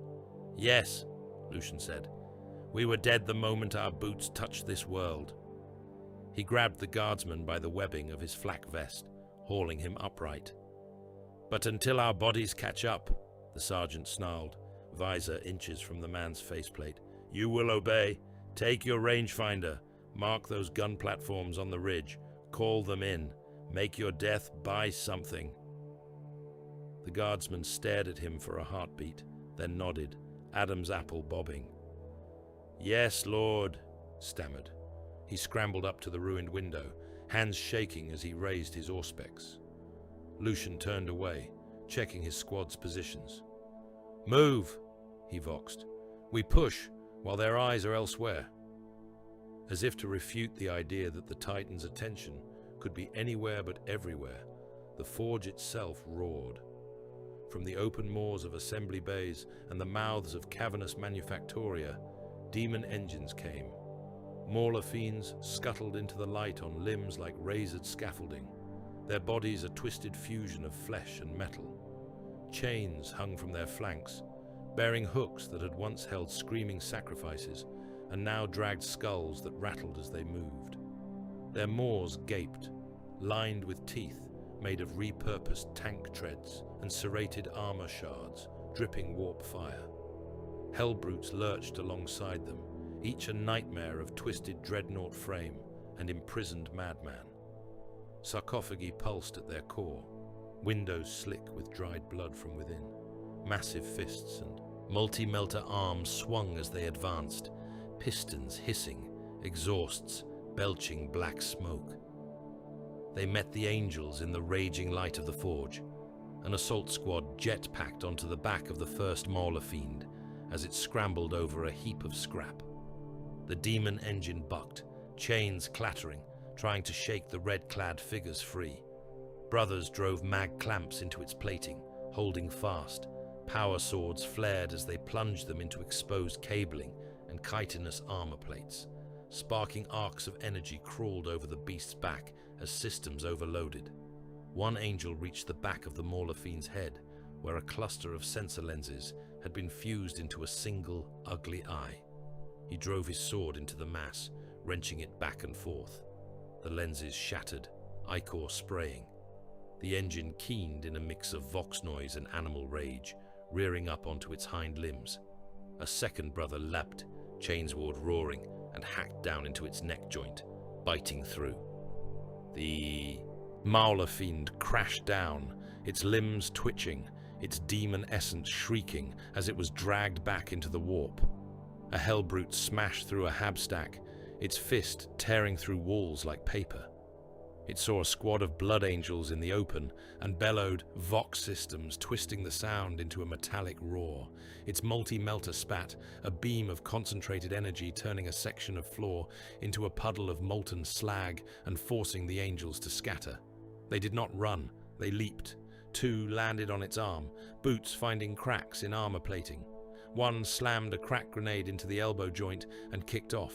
Speaker 2: "Yes," Lucian said. "We were dead the moment our boots touched this world." He grabbed the guardsman by the webbing of his flak vest, hauling him upright. "But until our bodies catch up," the sergeant snarled, visor inches from the man's faceplate, "you will obey. Take your rangefinder. Mark those gun platforms on the ridge. Call them in. Make your death by something." The guardsman stared at him for a heartbeat, then nodded, Adam's apple bobbing. "Yes, Lord," stammered. He scrambled up to the ruined window, hands shaking as he raised his auspex. Lucian turned away, checking his squad's positions. "Move," he voxed. "We push, while their eyes are elsewhere." As if to refute the idea that the Titan's attention could be anywhere but everywhere, the forge itself roared. From the open maws of assembly bays and the mouths of cavernous manufactoria, demon engines came. Mauler fiends scuttled into the light on limbs like razored scaffolding, their bodies a twisted fusion of flesh and metal. Chains hung from their flanks, bearing hooks that had once held screaming sacrifices and now dragged skulls that rattled as they moved. Their maws gaped, lined with teeth made of repurposed tank treads and serrated armor shards, dripping warp fire. Hellbrutes lurched alongside them, each a nightmare of twisted dreadnought frame and imprisoned madman. Sarcophagi pulsed at their core, windows slick with dried blood from within. Massive fists and multi-melter arms swung as they advanced, pistons hissing, exhausts belching black smoke. They met the angels in the raging light of the forge. An assault squad jet-packed onto the back of the first Mauler fiend as it scrambled over a heap of scrap. The demon engine bucked, chains clattering, trying to shake the red-clad figures free. Brothers drove mag clamps into its plating, holding fast. Power swords flared as they plunged them into exposed cabling and chitinous armor plates. Sparking arcs of energy crawled over the beast's back as systems overloaded. One angel reached the back of the Mauler fiend's head, where a cluster of sensor lenses had been fused into a single, ugly eye. He drove his sword into the mass, wrenching it back and forth. The lenses shattered, ichor spraying. The engine keened in a mix of vox noise and animal rage, rearing up onto its hind limbs. A second brother leapt, chainsword roaring, and hacked down into its neck joint, biting through. The Mauler fiend crashed down, its limbs twitching, its demon essence shrieking as it was dragged back into the warp. A hellbrute smashed through a habstack, its fist tearing through walls like paper. It saw a squad of blood angels in the open and bellowed vox systems, twisting the sound into a metallic roar. Its multi-melter spat, a beam of concentrated energy turning a section of floor into a puddle of molten slag and forcing the angels to scatter. They did not run, they leaped. Two landed on its arm, boots finding cracks in armor plating. One slammed a crack grenade into the elbow joint and kicked off.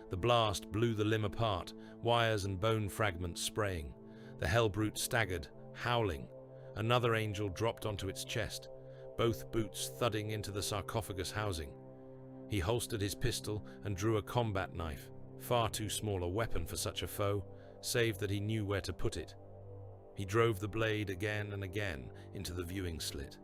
Speaker 2: The blast blew the limb apart, wires and bone fragments spraying. The hellbrute staggered, howling. Another angel dropped onto its chest, both boots thudding into the sarcophagus housing. He holstered his pistol and drew a combat knife, far too small a weapon for such a foe, save that he knew where to put it. He drove the blade again and again into the viewing slit,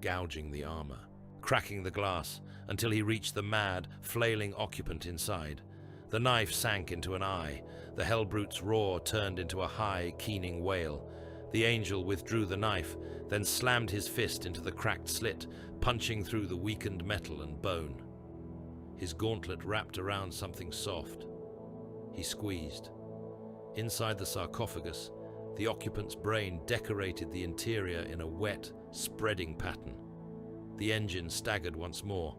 Speaker 2: gouging the armor, cracking the glass until he reached the mad, flailing occupant inside. The knife sank into an eye. The hellbrute's roar turned into a high, keening wail. The angel withdrew the knife, then slammed his fist into the cracked slit, punching through the weakened metal and bone. His gauntlet wrapped around something soft. He squeezed. Inside the sarcophagus, the occupant's brain decorated the interior in a wet, spreading pattern. The engine staggered once more,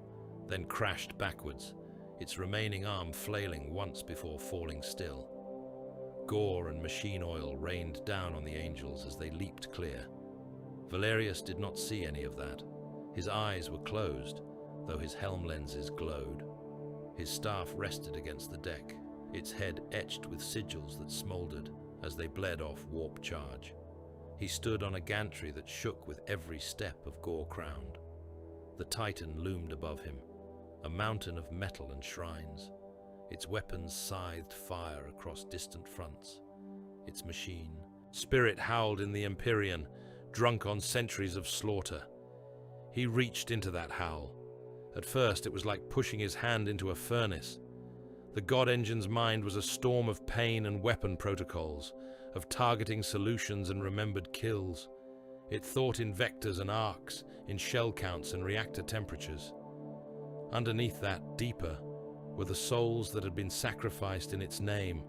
Speaker 2: then crashed backwards, its remaining arm flailing once before falling still. Gore and machine oil rained down on the angels as they leaped clear. Valerius did not see any of that. His eyes were closed, though his helm lenses glowed. His staff rested against the deck, its head etched with sigils that smoldered as they bled off warp charge. He stood on a gantry that shook with every step of gore-crowned. The Titan loomed above him, a mountain of metal and shrines. Its weapons scythed fire across distant fronts. Its machine, spirit howled in the Empyrean, drunk on centuries of slaughter. He reached into that howl. At first, it was like pushing his hand into a furnace. The God Engine's mind was a storm of pain and weapon protocols, of targeting solutions and remembered kills. It thought in vectors and arcs, in shell counts and reactor temperatures. Underneath that, deeper, were the souls that had been sacrificed in its name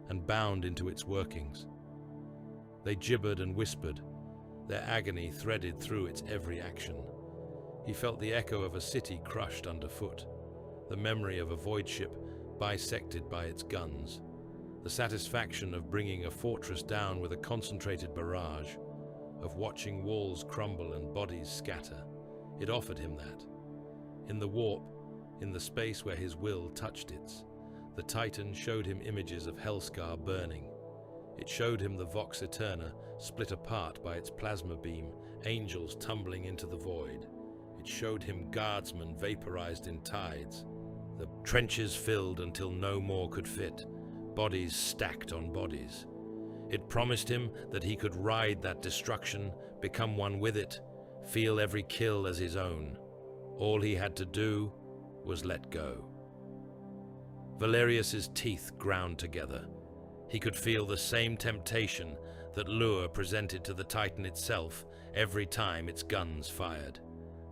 Speaker 2: and bound into its workings. They gibbered and whispered, their agony threaded through its every action. He felt the echo of a city crushed underfoot, the memory of a void ship bisected by its guns, the satisfaction of bringing a fortress down with a concentrated barrage, of watching walls crumble and bodies scatter. It offered him that. In the warp, in the space where his will touched its, the Titan showed him images of Helscar burning. It showed him the Vox Eterna split apart by its plasma beam, angels tumbling into the void. It showed him guardsmen vaporized in tides, the trenches filled until no more could fit, bodies stacked on bodies. It promised him that he could ride that destruction, become one with it, feel every kill as his own. All he had to do was let go. Valerius's teeth ground together. He could feel the same temptation that lure presented to the Titan itself every time its guns fired.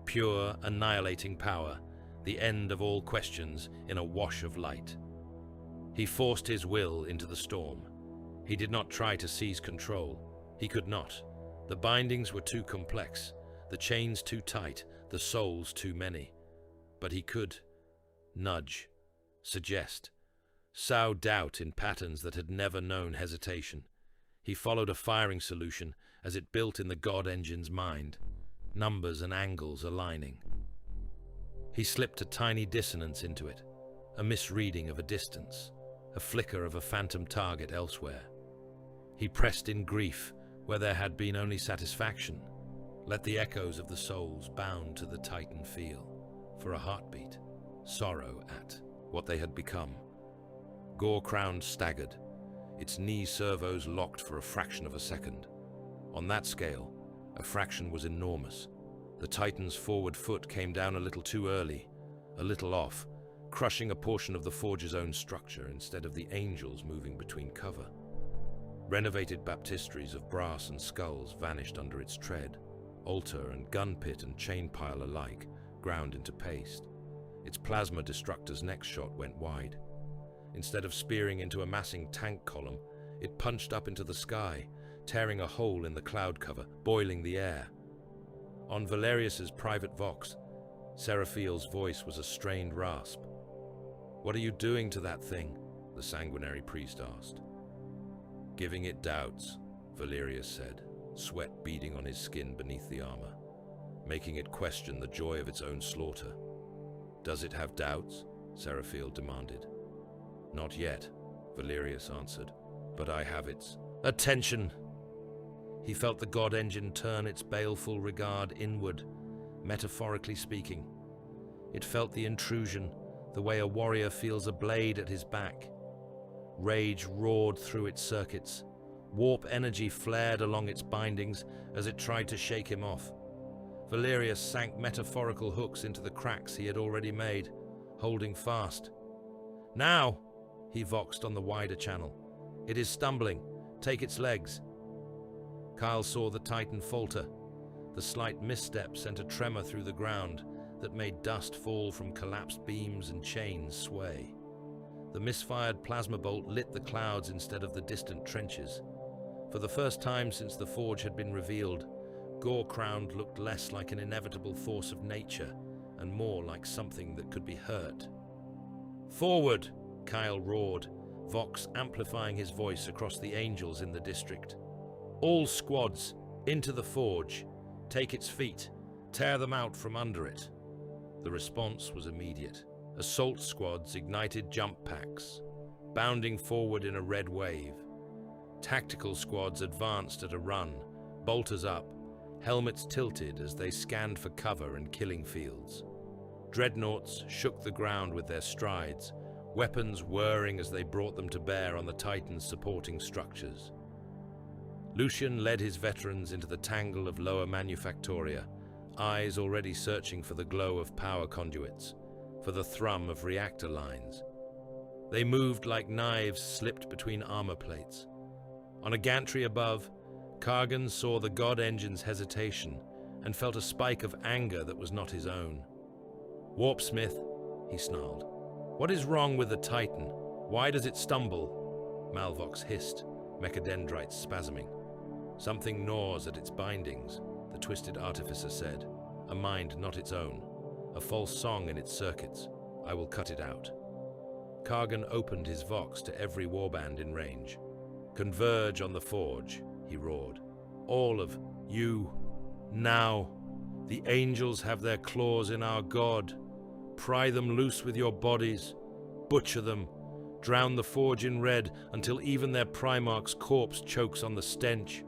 Speaker 2: Pure, annihilating power, the end of all questions in a wash of light. He forced his will into the storm. He did not try to seize control. He could not. The bindings were too complex, the chains too tight, the souls too many. But he could nudge, suggest, sow doubt in patterns that had never known hesitation. He followed a firing solution as it built in the God Engine's mind, numbers and angles aligning. He slipped a tiny dissonance into it, a misreading of a distance, a flicker of a phantom target elsewhere. He pressed in grief where there had been only satisfaction, let the echoes of the souls bound to the Titan feel, for a heartbeat, sorrow at what they had become. Gore-crowned staggered, its knee servos locked for a fraction of a second. On that scale, a fraction was enormous. The Titan's forward foot came down a little too early, a little off, crushing a portion of the forge's own structure instead of the angels moving between cover. Renovated baptistries of brass and skulls vanished under its tread. altar and gun pit and chain pile alike ground into paste. Its plasma destructor's next shot went wide. Instead of spearing into a massing tank column, it punched up into the sky, tearing a hole in the cloud cover, boiling the air. On Valerius's private vox, Seraphiel's voice was a strained rasp. "What are you doing to that thing?" the sanguinary priest asked. "Giving it doubts," Valerius said, sweat beading on his skin beneath the armor, making it question the joy of its own slaughter. "Does it have doubts?" Seraphiel demanded. "Not yet," Valerius answered, "but I have its attention." He felt the god engine turn its baleful regard inward, metaphorically speaking. It felt the intrusion, the way a warrior feels a blade at his back. Rage roared through its circuits. Warp energy flared along its bindings as it tried to shake him off. Valerius sank metaphorical hooks into the cracks he had already made, holding fast. "Now!" he voxed on the wider channel. "It is stumbling. Take its legs." Kyle saw the Titan falter. The slight misstep sent a tremor through the ground that made dust fall from collapsed beams and chains sway. The misfired plasma bolt lit the clouds instead of the distant trenches. For the first time since the forge had been revealed, Gore-Crowned looked less like an inevitable force of nature and more like something that could be hurt. "Forward!" Kyle roared, vox amplifying his voice across the angels in the district. "All squads, into the forge. Take its feet. Tear them out from under it." The response was immediate. Assault squads ignited jump packs, bounding forward in a red wave. Tactical squads advanced at a run, bolters up, helmets tilted as they scanned for cover in killing fields. Dreadnoughts shook the ground with their strides, weapons whirring as they brought them to bear on the Titan's supporting structures. Lucian led his veterans into the tangle of lower manufactoria, eyes already searching for the glow of power conduits, for the thrum of reactor lines. They moved like knives slipped between armor plates. On a gantry above, Kargan saw the god engine's hesitation and felt a spike of anger that was not his own. "Warpsmith," he snarled. "What is wrong with the Titan? Why does it stumble?" Malvox hissed, mechadendrites spasming. "Something gnaws at its bindings," the twisted artificer said. "A mind not its own. A false song in its circuits. I will cut it out." Kargan opened his vox to every warband in range. "Converge on the forge," he roared. "All of you, now. The angels have their claws in our god. Pry them loose with your bodies. Butcher them. Drown the forge in red until even their Primarch's corpse chokes on the stench."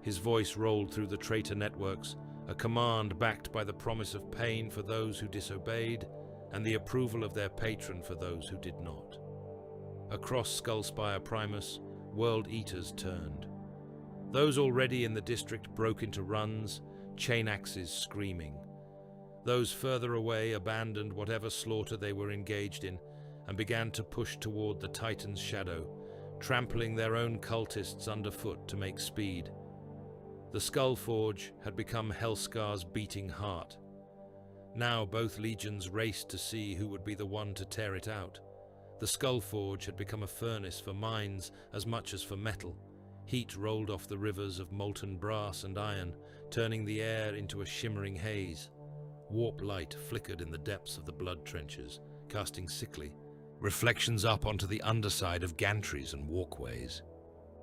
Speaker 2: His voice rolled through the traitor networks, a command backed by the promise of pain for those who disobeyed and the approval of their patron for those who did not. Across Skullspire Primus, World Eaters turned. Those already in the district broke into runs, chain axes screaming. Those further away abandoned whatever slaughter they were engaged in and began to push toward the Titan's shadow, trampling their own cultists underfoot to make speed. The Skull Forge had become Helscar's beating heart. Now both legions raced to see who would be the one to tear it out. The Skull Forge had become a furnace for mines as much as for metal. Heat rolled off the rivers of molten brass and iron, turning the air into a shimmering haze. Warp light flickered in the depths of the blood trenches, casting sickly reflections up onto the underside of gantries and walkways.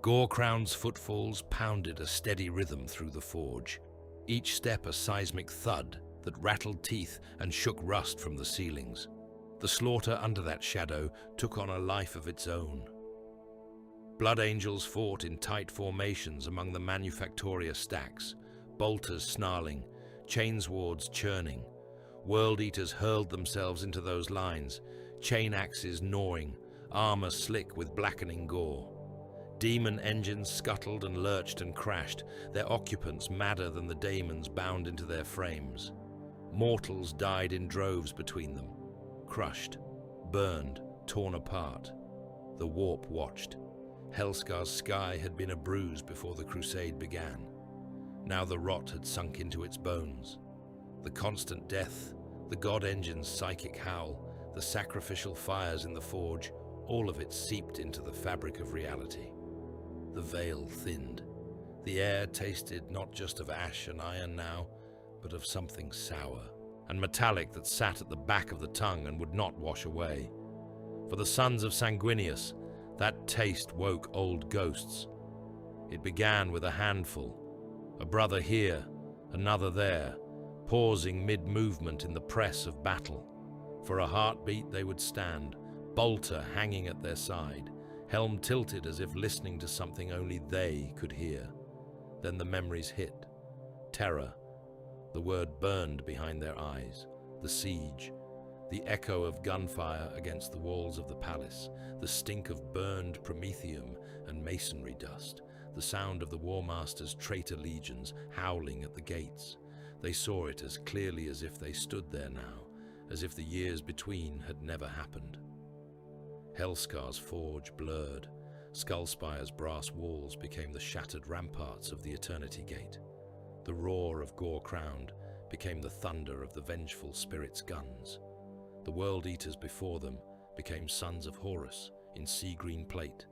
Speaker 2: Gore-Crowned's footfalls pounded a steady rhythm through the forge, each step a seismic thud that rattled teeth and shook rust from the ceilings. The slaughter under that shadow took on a life of its own. Blood Angels fought in tight formations among the Manufactoria stacks, bolters snarling, chainswords churning. World Eaters hurled themselves into those lines, chain axes gnawing, armor slick with blackening gore. Demon engines scuttled and lurched and crashed, their occupants madder than the daemons bound into their frames. Mortals died in droves between them, crushed, burned, torn apart. The warp watched. Helscar's sky had been a bruise before the crusade began. Now the rot had sunk into its bones. The constant death, the god engine's psychic howl, the sacrificial fires in the forge, all of it seeped into the fabric of reality. The veil thinned. The air tasted not just of ash and iron now, but of something sour and metallic that sat at the back of the tongue and would not wash away. For the sons of Sanguinius, that taste woke old ghosts. It began with a handful, a brother here, another there, pausing mid-movement in the press of battle. For a heartbeat they would stand, bolter hanging at their side, helm tilted as if listening to something only they could hear. Then the memories hit. Terror. The word burned behind their eyes. The siege. The echo of gunfire against the walls of the palace. The stink of burned promethium and masonry dust. The sound of the War Master's traitor legions howling at the gates. They saw it as clearly as if they stood there now, as if the years between had never happened. Helscar's forge blurred. Skullspire's brass walls became the shattered ramparts of the Eternity Gate. The roar of Gore-Crowned became the thunder of the vengeful spirit's guns. The World Eaters before them became sons of Horus in sea-green plate,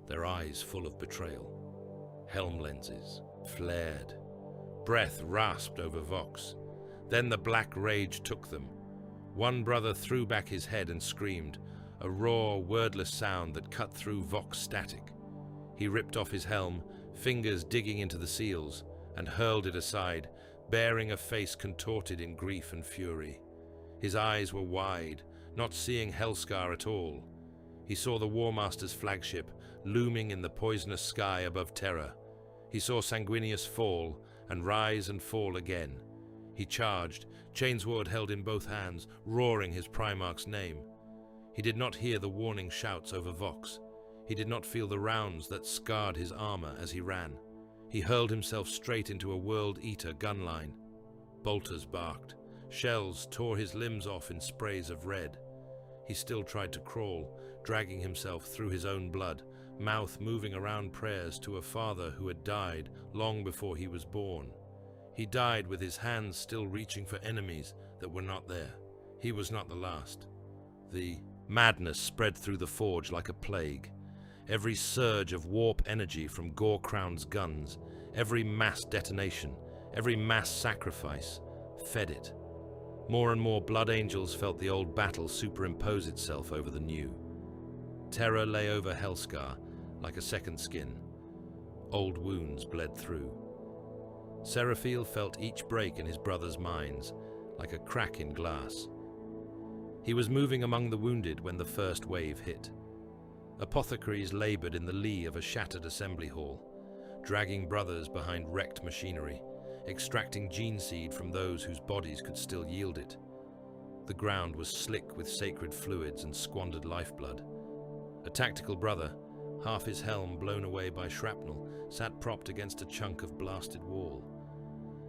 Speaker 2: their eyes full of betrayal. Helm lenses flared. Breath rasped over Vox. Then the black rage took them. One brother threw back his head and screamed, a raw, wordless sound that cut through Vox static. He ripped off his helm, fingers digging into the seals, and hurled it aside, bearing a face contorted in grief and fury. His eyes were wide, not seeing Helscar at all. He saw the War Master's flagship looming in the poisonous sky above Terra. He saw Sanguinius fall and rise and fall again. He charged, chainsword held in both hands, roaring his Primarch's name. He did not hear the warning shouts over Vox. He did not feel the rounds that scarred his armor as he ran. He hurled himself straight into a World Eater gun line. Bolters barked. Shells tore his limbs off in sprays of red. He still tried to crawl, dragging himself through his own blood, mouth moving around prayers to a father who had died long before he was born. He died with his hands still reaching for enemies that were not there. He was not the last. The madness spread through the forge like a plague. Every surge of warp energy from Gore-Crowned's guns, every mass detonation, every mass sacrifice, fed it. More and more Blood Angels felt the old battle superimpose itself over the new. Terror lay over Helscar like a second skin. Old wounds bled through. Seraphiel felt each break in his brother's minds, like a crack in glass. He was moving among the wounded when the first wave hit. Apothecaries labored in the lee of a shattered assembly hall, dragging brothers behind wrecked machinery, extracting gene seed from those whose bodies could still yield it. The ground was slick with sacred fluids and squandered lifeblood. A tactical brother, half his helm blown away by shrapnel, sat propped against a chunk of blasted wall.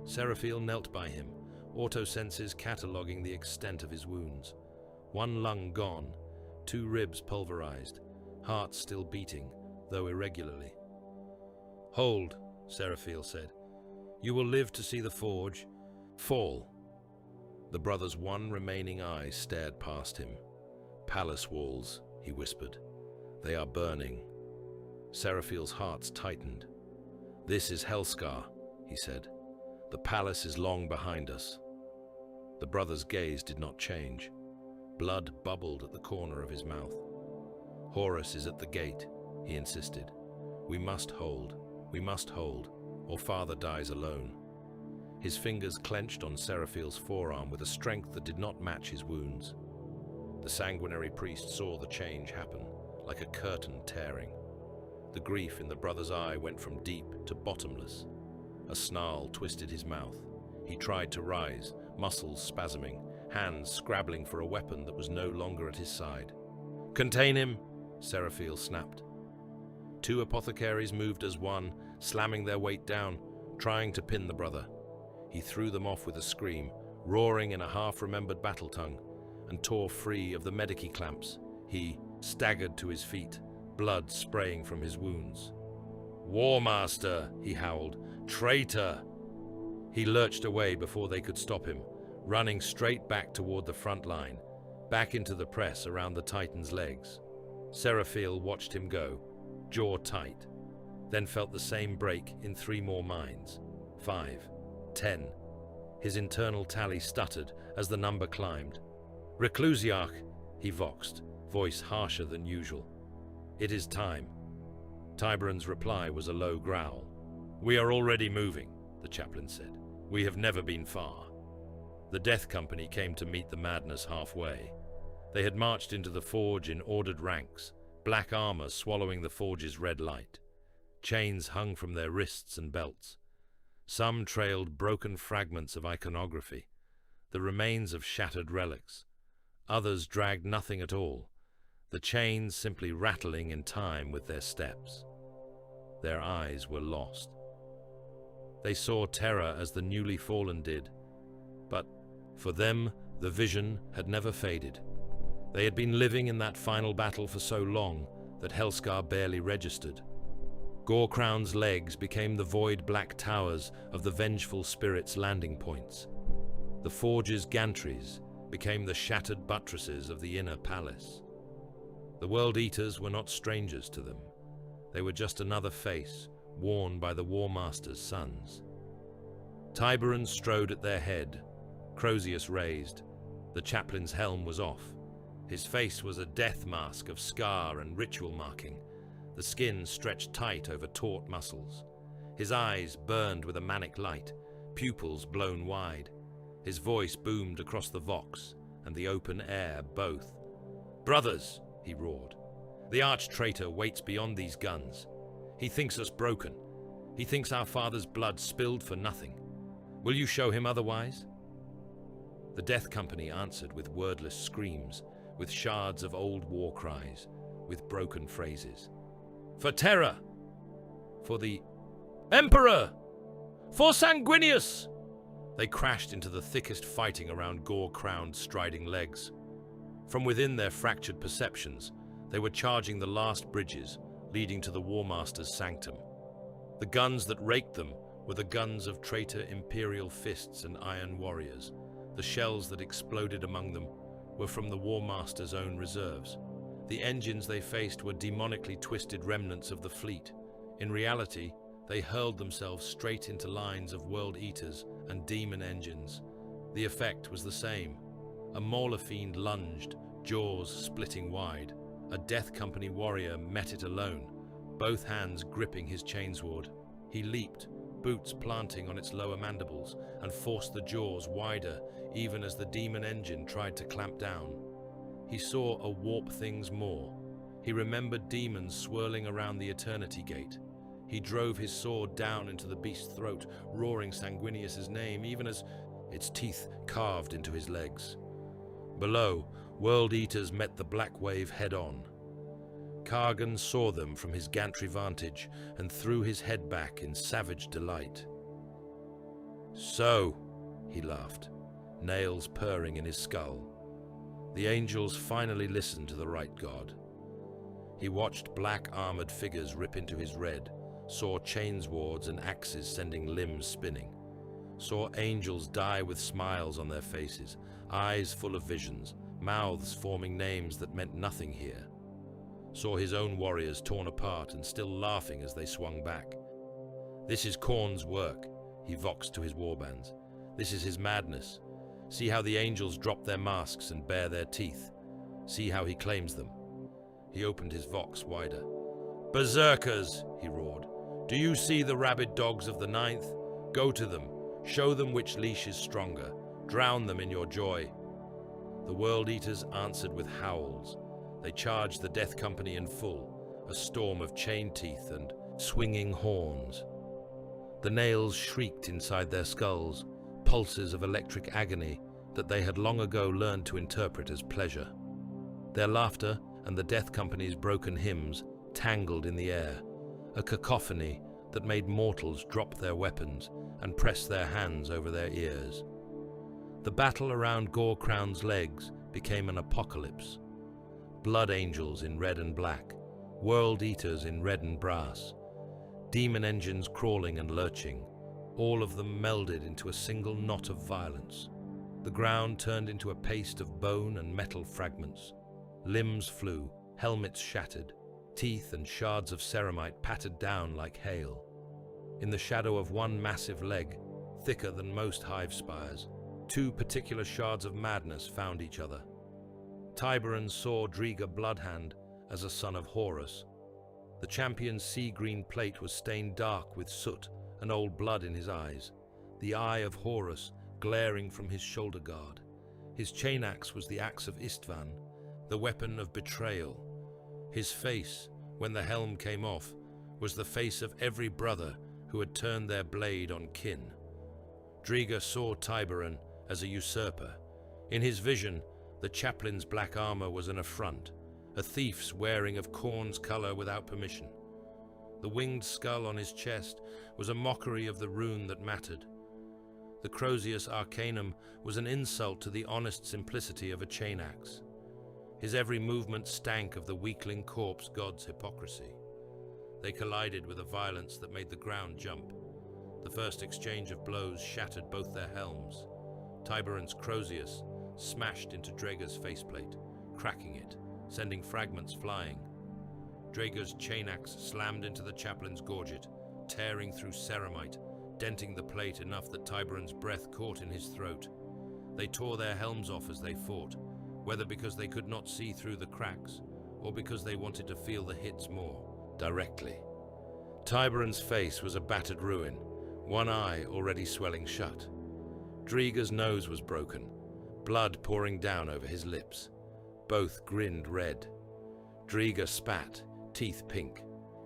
Speaker 2: Seraphiel knelt by him, auto-senses cataloguing the extent of his wounds. One lung gone, 2 ribs pulverized, heart still beating, though irregularly. "Hold," Seraphiel said. "You will live to see the forge fall." The brother's one remaining eye stared past him. "Palace walls," he whispered. "They are burning." Seraphiel's hearts tightened. "This is Helscar," he said. "The palace is long behind us." The brother's gaze did not change. Blood bubbled at the corner of his mouth. "Horus is at the gate," he insisted. We must hold, or father dies alone." His fingers clenched on Seraphiel's forearm with a strength that did not match his wounds. The sanguinary priest saw the change happen, like a curtain tearing. The grief in the brother's eye went from deep to bottomless. A snarl twisted his mouth. He tried to rise, muscles spasming, hands scrabbling for a weapon that was no longer at his side. "Contain him!" Seraphiel snapped. 2 apothecaries moved as one, slamming their weight down, trying to pin the brother. He threw them off with a scream, roaring in a half-remembered battle tongue, and tore free of the medici clamps. He staggered to his feet, blood spraying from his wounds. "War Master!" he howled. "Traitor!" He lurched away before they could stop him, running straight back toward the front line, back into the press around the Titan's legs. Seraphiel watched him go, jaw tight, then felt the same break in 3 more minds. 5, 10. His internal tally stuttered as the number climbed. "Reclusiarch," he voxed, voice harsher than usual. "It is time." Tiberon's reply was a low growl. "We are already moving," the chaplain said. "We have never been far." The Death Company came to meet the madness halfway. They had marched into the forge in ordered ranks, black armor swallowing the forge's red light. Chains hung from their wrists and belts. Some trailed broken fragments of iconography, the remains of shattered relics. Others dragged nothing at all, the chains simply rattling in time with their steps. Their eyes were lost. They saw terror as the newly fallen did, but for them, the vision had never faded. They had been living in that final battle for so long that Helscar barely registered. Gorecrown's legs became the void black towers of the vengeful spirit's landing points. The forge's gantries became the shattered buttresses of the inner palace. The World Eaters were not strangers to them. They were just another face, worn by the War Master's sons. Tiberon strode at their head, Crozius raised. The chaplain's helm was off. His face was a death mask of scar and ritual marking, the skin stretched tight over taut muscles. His eyes burned with a manic light, pupils blown wide. His voice boomed across the vox and the open air both. "Brothers," he roared, "the arch-traitor waits beyond these guns. He thinks us broken. He thinks our father's blood spilled for nothing. Will you show him otherwise?" The Death Company answered with wordless screams, with shards of old war cries, with broken phrases. "For Terra! For the Emperor! For Sanguinius!" They crashed into the thickest fighting around gore-crowned striding legs. From within their fractured perceptions, they were charging the last bridges leading to the War Master's sanctum. The guns that raked them were the guns of traitor imperial fists and iron warriors. The shells that exploded among them were from the War Master's own reserves. The engines they faced were demonically twisted remnants of the fleet. In reality, they hurled themselves straight into lines of World Eaters and demon engines. The effect was the same. A Mauler fiend lunged, jaws splitting wide. A Death Company warrior met it alone, both hands gripping his chainsword. He leaped, boots planting on its lower mandibles, and forced the jaws wider, even as the demon engine tried to clamp down. He saw a warp things more. He remembered demons swirling around the Eternity Gate. He drove his sword down into the beast's throat, roaring Sanguinius's name, even as its teeth carved into his legs. Below, World Eaters met the Black Wave head-on. Kargan saw them from his gantry vantage and threw his head back in savage delight. "So," he laughed, nails purring in his skull. The angels finally listened to the right god. He watched black-armored figures rip into his red, saw chainswords and axes sending limbs spinning, saw angels die with smiles on their faces, eyes full of visions, mouths forming names that meant nothing here. Saw his own warriors torn apart and still laughing as they swung back. "This is Khorne's work," he voxed to his warbands. "This is his madness. See how the angels drop their masks and bare their teeth. See how he claims them." He opened his vox wider. "Berserkers!" he roared. "Do you see the rabid dogs of the Ninth? Go to them. Show them which leash is stronger. Drown them in your joy." The World Eaters answered with howls. They charged the Death Company in full, a storm of chain teeth and swinging horns. The nails shrieked inside their skulls, pulses of electric agony that they had long ago learned to interpret as pleasure. Their laughter and the Death Company's broken hymns tangled in the air, a cacophony that made mortals drop their weapons and press their hands over their ears. The battle around Gorecrown's legs became an apocalypse. Blood angels in red and black, World Eaters in red and brass, demon engines crawling and lurching, all of them melded into a single knot of violence. The ground turned into a paste of bone and metal fragments. Limbs flew, helmets shattered, teeth and shards of ceramite pattered down like hail. In the shadow of one massive leg, thicker than most hive spires, two particular shards of madness found each other. Tiberan saw Driga Bloodhand as a son of Horus. The champion's sea-green plate was stained dark with soot and old blood in his eyes, the eye of Horus glaring from his shoulder guard. His chain axe was the axe of Istvan, the weapon of betrayal. His face, when the helm came off, was the face of every brother who had turned their blade on kin. Driga saw Tiberan as a usurper. In his vision, the chaplain's black armor was an affront, a thief's wearing of Khorne's color without permission. The winged skull on his chest was a mockery of the rune that mattered. The Crozius Arcanum was an insult to the honest simplicity of a chain axe. His every movement stank of the weakling corpse god's hypocrisy. They collided with a violence that made the ground jump. The first exchange of blows shattered both their helms. Tiberan's Crozius smashed into Drega's faceplate, cracking it, sending fragments flying. Drega's chain axe slammed into the chaplain's gorget, tearing through ceramite, denting the plate enough that Tiberan's breath caught in his throat. They tore their helms off as they fought, whether because they could not see through the cracks, or because they wanted to feel the hits more directly. Tiberan's face was a battered ruin, one eye already swelling shut. Driga's nose was broken, blood pouring down over his lips. Both grinned red. Driga spat, teeth pink.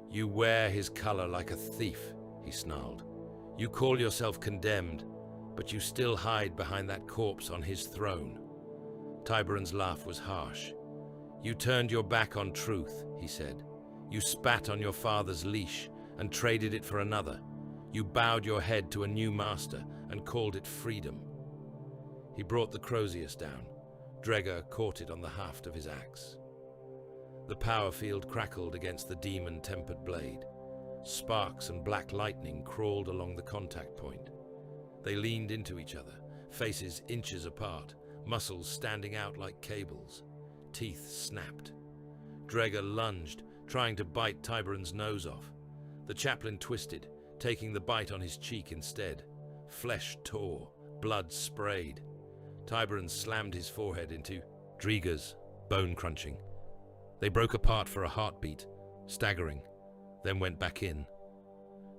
Speaker 2: "You wear his color like a thief," he snarled. "You call yourself condemned, but you still hide behind that corpse on his throne." Tiberan's laugh was harsh. "You turned your back on truth," he said. "You spat on your father's leash and traded it for another. You bowed your head to a new master and called it freedom." He brought the Crozius down. Drega caught it on the haft of his axe. The power field crackled against the demon-tempered blade. Sparks and black lightning crawled along the contact point. They leaned into each other, faces inches apart, muscles standing out like cables. Teeth snapped. Drega lunged, trying to bite Tiberan's nose off. The chaplain twisted, taking the bite on his cheek instead. Flesh tore, blood sprayed. Tiberan slammed his forehead into Driga's, bone-crunching. They broke apart for a heartbeat, staggering, then went back in.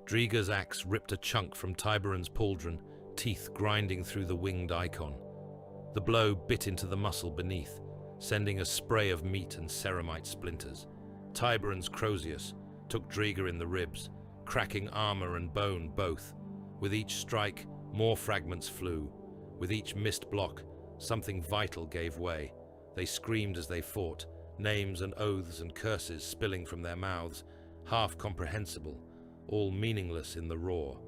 Speaker 2: Driga's axe ripped a chunk from Tiberan's pauldron, teeth grinding through the winged icon. The blow bit into the muscle beneath, sending a spray of meat and ceramite splinters. Tiberan's Crozius took Driga in the ribs, cracking armor and bone both. With each strike, more fragments flew. With each missed block, something vital gave way. They screamed as they fought, names and oaths and curses spilling from their mouths, half comprehensible, all meaningless in the roar.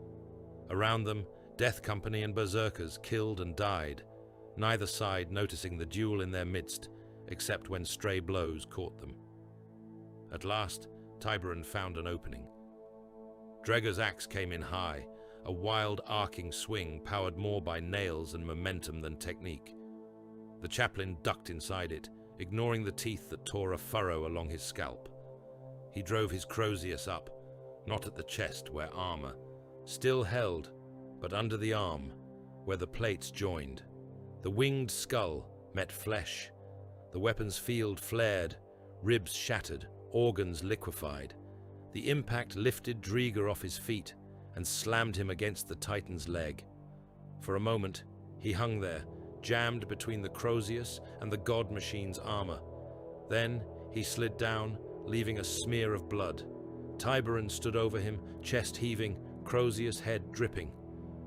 Speaker 2: Around them, Death Company and Berserkers killed and died, neither side noticing the duel in their midst, except when stray blows caught them. At last, Tiberan found an opening. Drega's axe came in high, a wild arcing swing powered more by nails and momentum than technique. The chaplain ducked inside it, ignoring the teeth that tore a furrow along his scalp. He drove his Crozius up, not at the chest where armor still held, but under the arm, where the plates joined. The winged skull met flesh. The weapon's field flared, ribs shattered, organs liquefied. The impact lifted Driga off his feet and slammed him against the Titan's leg. For a moment, he hung there, jammed between the Crozius and the God Machine's armor. Then he slid down, leaving a smear of blood. Tiberan stood over him, chest heaving, Crozius' head dripping.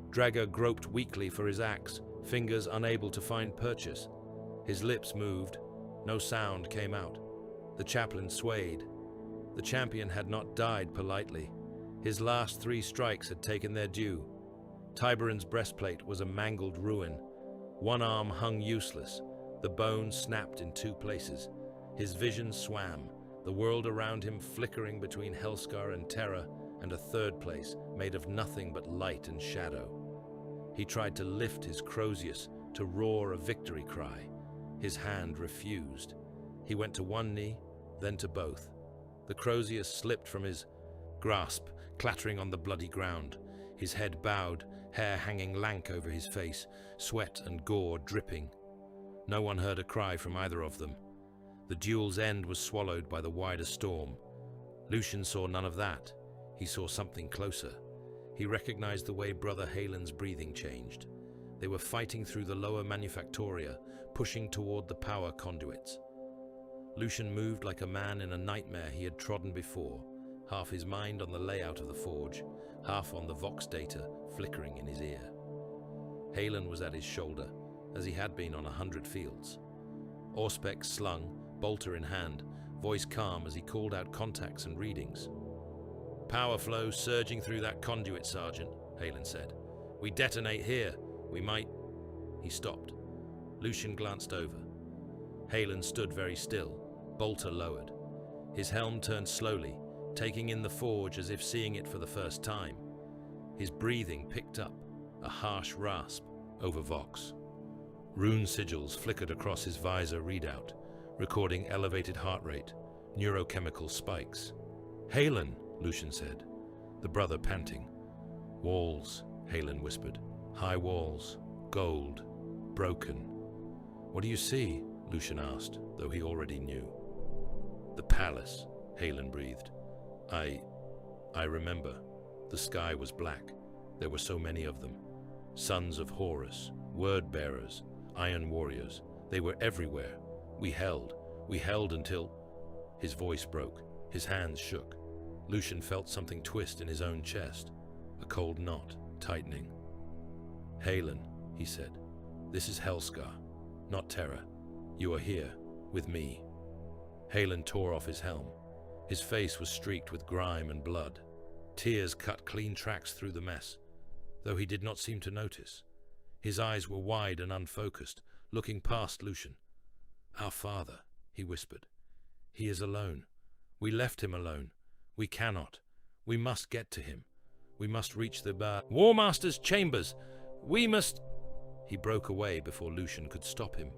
Speaker 2: Driga groped weakly for his axe, fingers unable to find purchase. His lips moved. No sound came out. The chaplain swayed. The champion had not died politely. His last 3 strikes had taken their due. Tiberan's breastplate was a mangled ruin. One arm hung useless. The bone snapped in 2 places. His vision swam, the world around him flickering between Helscar and terror, and a third place made of nothing but light and shadow. He tried to lift his Crozius to roar a victory cry. His hand refused. He went to one knee, then to both. The Crozius slipped from his grasp, clattering on the bloody ground. His head bowed, hair hanging lank over his face, sweat and gore dripping. No one heard a cry from either of them. The duel's end was swallowed by the wider storm. Lucian saw none of that. He saw something closer. He recognized the way Brother Halen's breathing changed. They were fighting through the lower manufactoria, pushing toward the power conduits. Lucian moved like a man in a nightmare he had trodden before, half his mind on the layout of the forge, half on the vox data flickering in his ear. Halen was at his shoulder, as he had been on 100 fields. Auspex slung, bolter in hand, voice calm as he called out contacts and readings. "Power flow surging through that conduit, Sergeant," Halen said. "We detonate here. We might..." He stopped. Lucian glanced over. Halen stood very still, bolter lowered. His helm turned slowly, taking in the forge as if seeing it for the first time. His breathing picked up, a harsh rasp over vox. Rune sigils flickered across his visor readout, recording elevated heart rate, neurochemical spikes. "Halen," Lucian said, the brother panting. "Walls," Halen whispered. "High walls, gold, broken." "What do you see?" Lucian asked, though he already knew. "The palace," Halen breathed. I remember. The sky was black. There were so many of them. Sons of Horus, word-bearers, iron warriors. They were everywhere. We held until..." His voice broke. His hands shook. Lucian felt something twist in his own chest, a cold knot tightening. "Halen," he said, "this is Helscar, not Terra. You are here, with me." Halen tore off his helm. His face was streaked with grime and blood. Tears cut clean tracks through the mess, though he did not seem to notice. His eyes were wide and unfocused, looking past Lucian. "Our father," he whispered. "He is alone. We left him alone. We cannot. We must get to him. We must reach the War Master's chambers. We must..." He broke away before Lucian could stop him.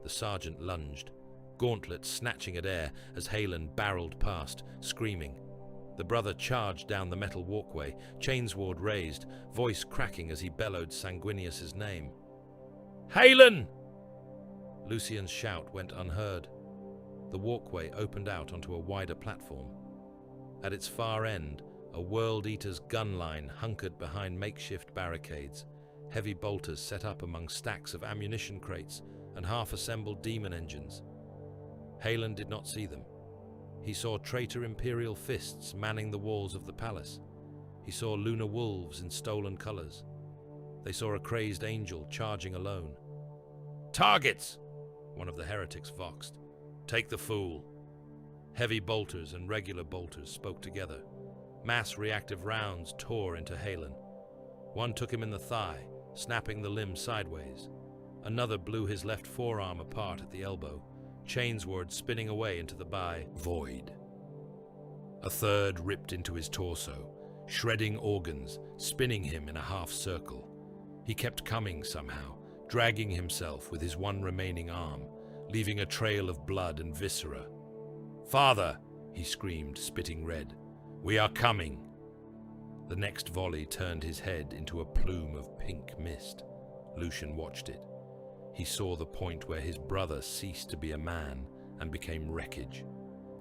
Speaker 2: The sergeant lunged, gauntlets snatching at air as Halen barreled past, screaming. The brother charged down the metal walkway, chainsword raised, voice cracking as he bellowed Sanguinius's name. "Halen!" Lucian's shout went unheard. The walkway opened out onto a wider platform. At its far end, a World Eater's gun line hunkered behind makeshift barricades, heavy bolters set up among stacks of ammunition crates and half-assembled demon engines. Halen did not see them. He saw traitor Imperial fists manning the walls of the palace. He saw lunar wolves in stolen colors. They saw a crazed angel charging alone. "Targets!" one of the heretics voxed. "Take the fool." Heavy bolters and regular bolters spoke together. Mass reactive rounds tore into Halen. One took him in the thigh, snapping the limb sideways. Another blew his left forearm apart at the elbow, chainsword spinning away into the void. A third ripped into his torso, shredding organs, spinning him in a half circle. He kept coming somehow, dragging himself with his one remaining arm, leaving a trail of blood and viscera. "Father!" he screamed, spitting red. "We are coming!" The next volley turned his head into a plume of pink mist. Lucian watched it. He saw the point where his brother ceased to be a man and became wreckage.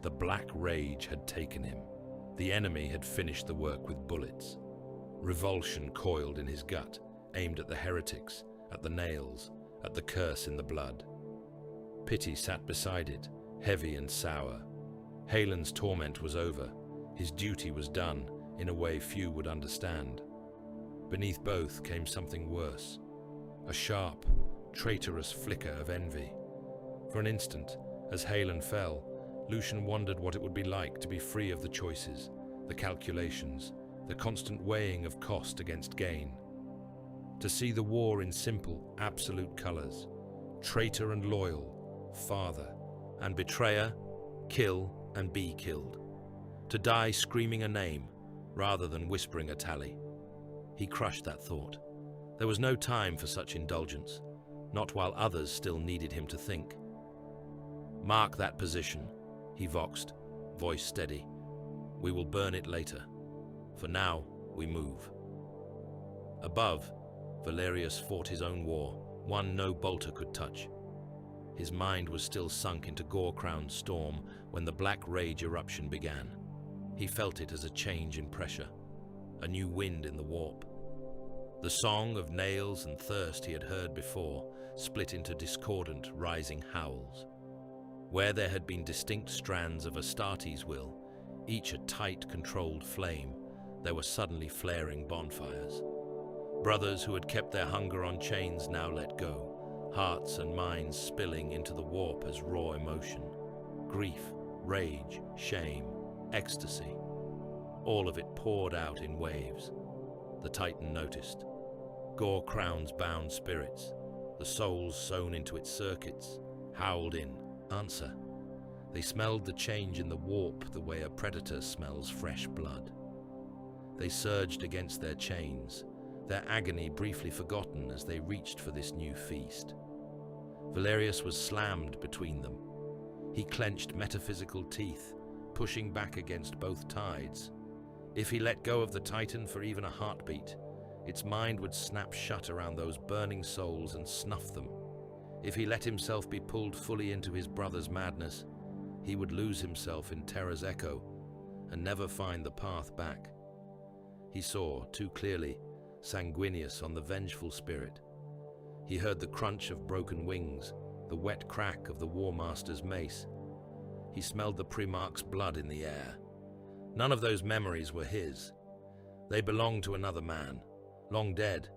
Speaker 2: The black rage had taken him. The enemy had finished the work with bullets. Revulsion coiled in his gut, aimed at the heretics, at the nails, at the curse in the blood. Pity sat beside it, heavy and sour. Halen's torment was over. His duty was done, in a way few would understand. Beneath both came something worse. A sharp, traitorous flicker of envy. For an instant, as Halen fell, Lucian wondered what it would be like to be free of the choices, the calculations, the constant weighing of cost against gain. To see the war in simple, absolute colors. Traitor and loyal, father, and betrayer, kill and be killed. To die screaming a name, rather than whispering a tally. He crushed that thought. There was no time for such indulgence, not while others still needed him to think. "Mark that position," he voxed, voice steady. "We will burn it later. For now, we move." Above, Valerius fought his own war, one no bolter could touch. His mind was still sunk into gore-crowned storm when the black rage eruption began. He felt it as a change in pressure, a new wind in the warp. The song of nails and thirst he had heard before split into discordant, rising howls. Where there had been distinct strands of Astartes' will, each a tight, controlled flame, there were suddenly flaring bonfires. Brothers who had kept their hunger on chains now let go, hearts and minds spilling into the warp as raw emotion. Grief, rage, shame, ecstasy. All of it poured out in waves. The Titan noticed. Gore-crown's bound spirits, the souls sewn into its circuits, howled in answer. They smelled the change in the warp the way a predator smells fresh blood. They surged against their chains, their agony briefly forgotten as they reached for this new feast. Valerius was slammed between them. He clenched metaphysical teeth, pushing back against both tides. If he let go of the Titan for even a heartbeat, its mind would snap shut around those burning souls and snuff them. If he let himself be pulled fully into his brother's madness, he would lose himself in terror's echo and never find the path back. He saw, too clearly, Sanguinius on the vengeful spirit. He heard the crunch of broken wings, the wet crack of the War Master's mace. He smelled the Primarch's blood in the air. None of those memories were his. They belonged to another man, long dead.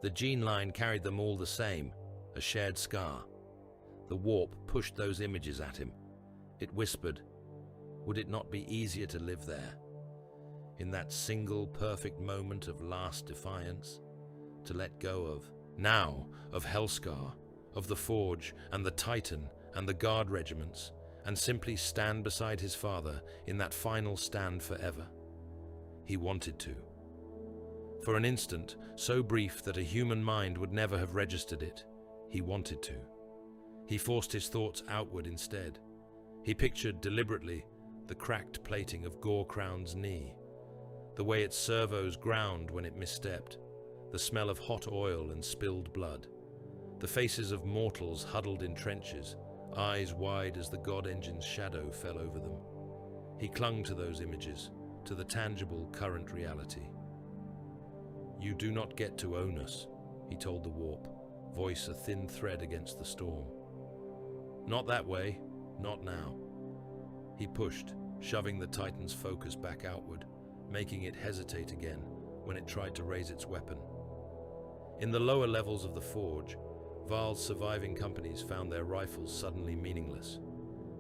Speaker 2: The gene line carried them all the same, a shared scar. The warp pushed those images at him. It whispered, would it not be easier to live there? In that single perfect moment of last defiance, to let go of, now, of Helscar, of the Forge and the Titan and the Guard regiments, and simply stand beside his father in that final stand forever. He wanted to. For an instant, so brief that a human mind would never have registered it, he wanted to. He forced his thoughts outward instead. He pictured deliberately the cracked plating of Gore-crown's knee, the way its servos ground when it misstepped, the smell of hot oil and spilled blood, the faces of mortals huddled in trenches, eyes wide as the God Engine's shadow fell over them. He clung to those images, to the tangible current reality. You do not get to own us, he told the warp, voice a thin thread against the storm. Not that way, not now. He pushed, shoving the Titan's focus back outward, making it hesitate again when it tried to raise its weapon. In the lower levels of the Forge, Val's surviving companies found their rifles suddenly meaningless.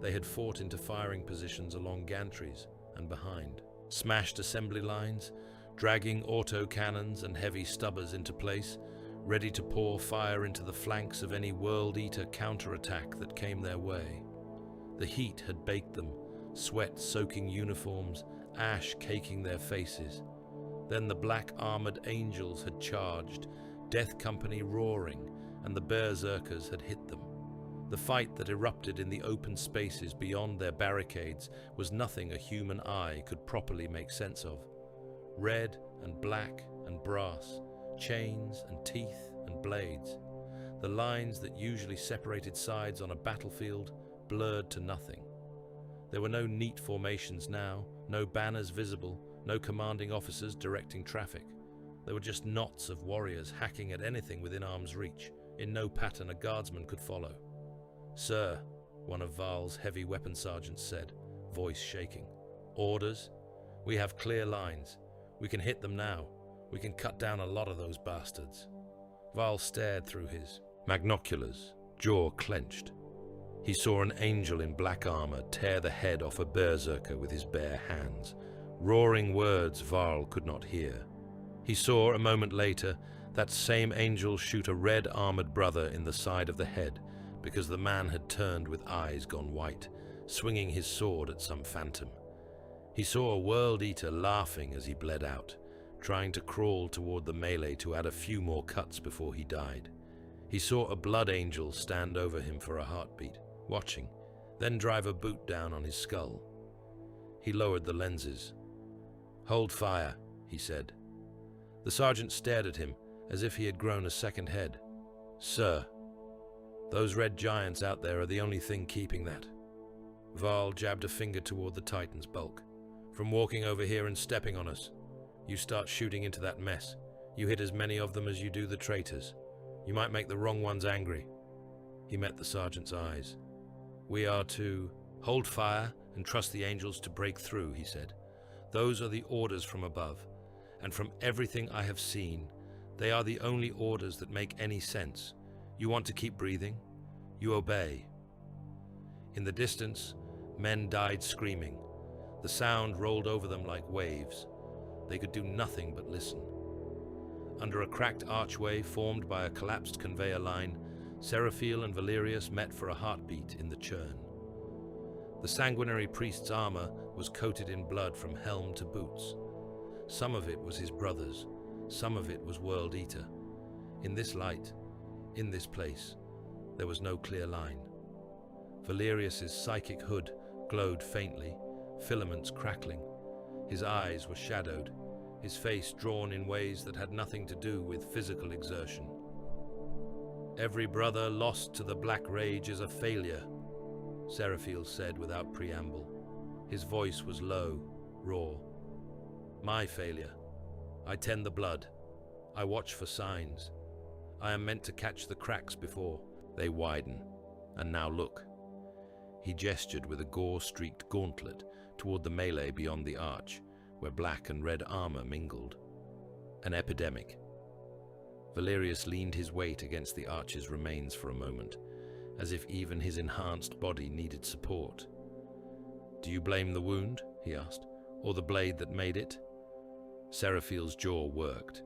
Speaker 2: They had fought into firing positions along gantries and behind, smashed assembly lines, dragging auto-cannons and heavy stubbers into place, ready to pour fire into the flanks of any World-Eater counterattack that came their way. The heat had baked them, sweat soaking uniforms, ash caking their faces. Then the black-armored angels had charged, Death Company roaring, and the berserkers had hit them. The fight that erupted in the open spaces beyond their barricades was nothing a human eye could properly make sense of. Red and black and brass, chains and teeth and blades. The lines that usually separated sides on a battlefield blurred to nothing. There were no neat formations now, no banners visible, no commanding officers directing traffic. There were just knots of warriors hacking at anything within arm's reach, in no pattern a guardsman could follow. Sir, one of Val's heavy weapon sergeants said, voice shaking. Orders? We have clear lines. We can hit them now. We can cut down a lot of those bastards. Val stared through his magnoculars, jaw clenched. He saw an angel in black armor tear the head off a berserker with his bare hands, roaring words Val could not hear. He saw, a moment later, that same angel shoot a red-armored brother in the side of the head because the man had turned with eyes gone white, swinging his sword at some phantom. He saw a World Eater laughing as he bled out, trying to crawl toward the melee to add a few more cuts before he died. He saw a Blood Angel stand over him for a heartbeat, watching, then drive a boot down on his skull. He lowered the lenses. "Hold fire," he said. The sergeant stared at him as if he had grown a second head. "Sir, those red giants out there are the only thing keeping that." Varl jabbed a finger toward the Titan's bulk. "From walking over here and stepping on us, you start shooting into that mess. You hit as many of them as you do the traitors. You might make the wrong ones angry." He met the sergeant's eyes. "We are to hold fire and trust the angels to break through," he said. "Those are the orders from above, and from everything I have seen, they are the only orders that make any sense. You want to keep breathing? You obey." In the distance, men died screaming. The sound rolled over them like waves. They could do nothing but listen. Under a cracked archway formed by a collapsed conveyor line, Seraphiel and Valerius met for a heartbeat in the churn. The sanguinary priest's armor was coated in blood from helm to boots. Some of it was his brother's, some of it was World Eater. In this light, in this place, there was no clear line. Valerius's psychic hood glowed faintly, filaments crackling. His eyes were shadowed, his face drawn in ways that had nothing to do with physical exertion. "Every brother lost to the Black Rage is a failure," Seraphiel said without preamble. His voice was low, raw. "My failure. I tend the blood. I watch for signs. I am meant to catch the cracks before they widen. And now look." He gestured with a gore-streaked gauntlet toward the melee beyond the arch, where black and red armor mingled. An epidemic. Valerius leaned his weight against the archer's remains for a moment, as if even his enhanced body needed support. "Do you blame the wound?" he asked, "or the blade that made it?" Seraphiel's jaw worked.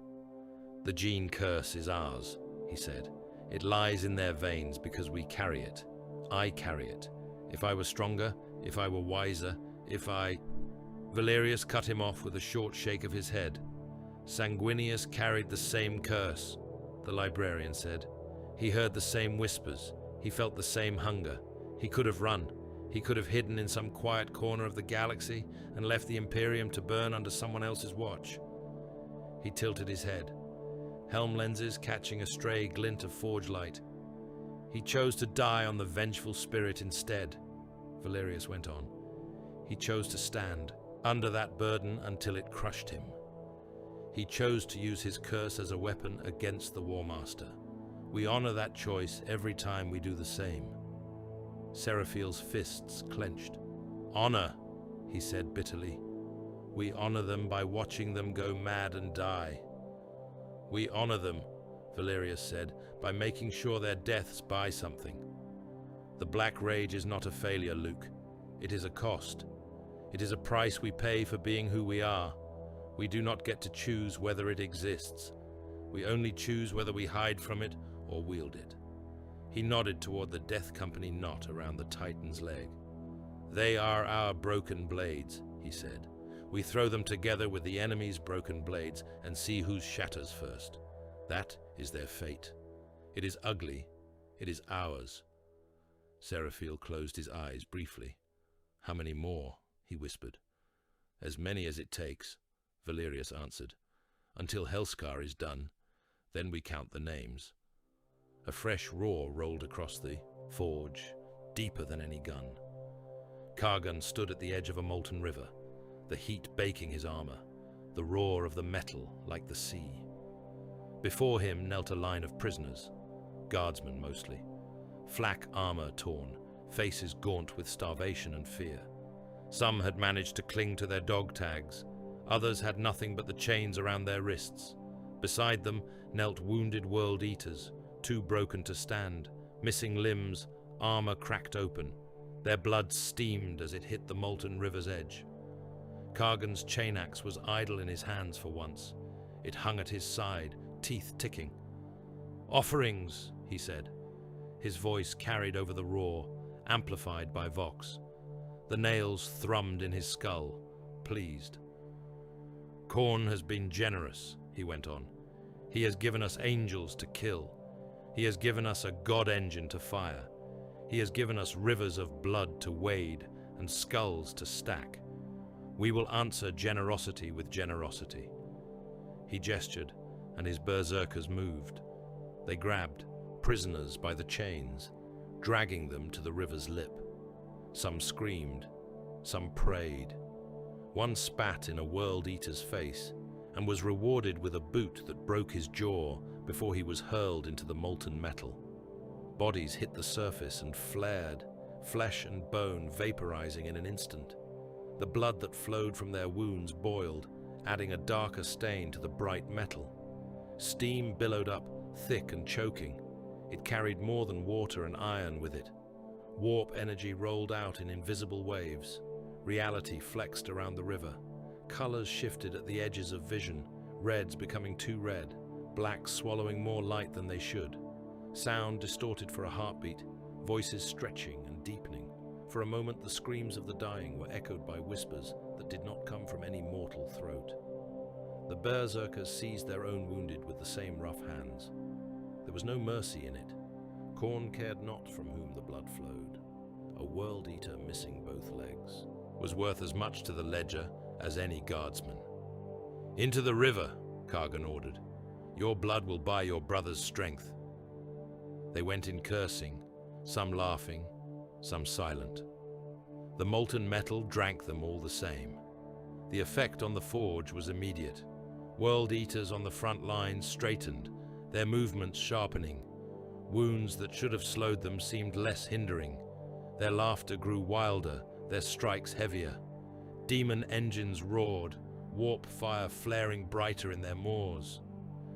Speaker 2: "The gene curse is ours," he said. "It lies in their veins because we carry it. I carry it. If I were stronger, if I were wiser, if I—" Valerius cut him off with a short shake of his head. "Sanguinius carried the same curse," the librarian said. "He heard the same whispers. He felt the same hunger. He could have run. He could have hidden in some quiet corner of the galaxy and left the Imperium to burn under someone else's watch." He tilted his head, helm lenses catching a stray glint of forge light. "He chose to die on the vengeful spirit instead," Valerius went on. "He chose to stand under that burden until it crushed him. He chose to use his curse as a weapon against the War Master. We honor that choice every time we do the same." Seraphiel's fists clenched. "Honor," he said bitterly. "We honor them by watching them go mad and die." "We honor them," Valerius said, "by making sure their deaths buy something. The Black Rage is not a failure, Luke. It is a cost. It is a price we pay for being who we are. We do not get to choose whether it exists. We only choose whether we hide from it or wield it." He nodded toward the Death Company knot around the Titan's leg. "They are our broken blades," he said. "We throw them together with the enemy's broken blades and see whose shatters first. That is their fate. It is ugly. It is ours." Seraphiel closed his eyes briefly. "How many more?" he whispered. "As many as it takes," Valerius answered. "Until Helscar is done, then we count the names." A fresh roar rolled across the forge, deeper than any gun. Kargan stood at the edge of a molten river, the heat baking his armor, the roar of the metal like the sea. Before him knelt a line of prisoners, guardsmen mostly, flak armor torn, faces gaunt with starvation and fear. Some had managed to cling to their dog tags, others had nothing but the chains around their wrists. Beside them knelt wounded World Eaters, too broken to stand, missing limbs, armor cracked open. Their blood steamed as it hit the molten river's edge. Kargan's chain axe was idle in his hands for once. It hung at his side, teeth ticking. "Offerings," he said. His voice carried over the roar, amplified by Vox. The nails thrummed in his skull, not pleased. "Khorne has been generous," he went on. "He has given us angels to kill. He has given us a god engine to fire. He has given us rivers of blood to wade and skulls to stack. We will answer generosity with generosity." He gestured, and his berserkers moved. They grabbed prisoners by the chains, dragging them to the river's lip. Some screamed, some prayed. One spat in a World Eater's face and was rewarded with a boot that broke his jaw before he was hurled into the molten metal. Bodies hit the surface and flared, flesh and bone vaporizing in an instant. The blood that flowed from their wounds boiled, adding a darker stain to the bright metal. Steam billowed up, thick and choking. It carried more than water and iron with it. Warp energy rolled out in invisible waves. Reality flexed around the river. Colors shifted at the edges of vision, reds becoming too red, blacks swallowing more light than they should. Sound distorted for a heartbeat, voices stretching and deepening. For a moment, the screams of the dying were echoed by whispers that did not come from any mortal throat. The berserkers seized their own wounded with the same rough hands. There was no mercy in it. Khorne cared not from whom the blood flowed. A World Eater missing both legs was worth as much to the ledger as any guardsman. "Into the river," Kargan ordered. "Your blood will buy your brother's strength." They went in cursing, some laughing, some silent. The molten metal drank them all the same. The effect on the forge was immediate. World Eaters on the front lines straightened, their movements sharpening. Wounds that should have slowed them seemed less hindering. Their laughter grew wilder, their strikes heavier. Demon engines roared, warp fire flaring brighter in their maws.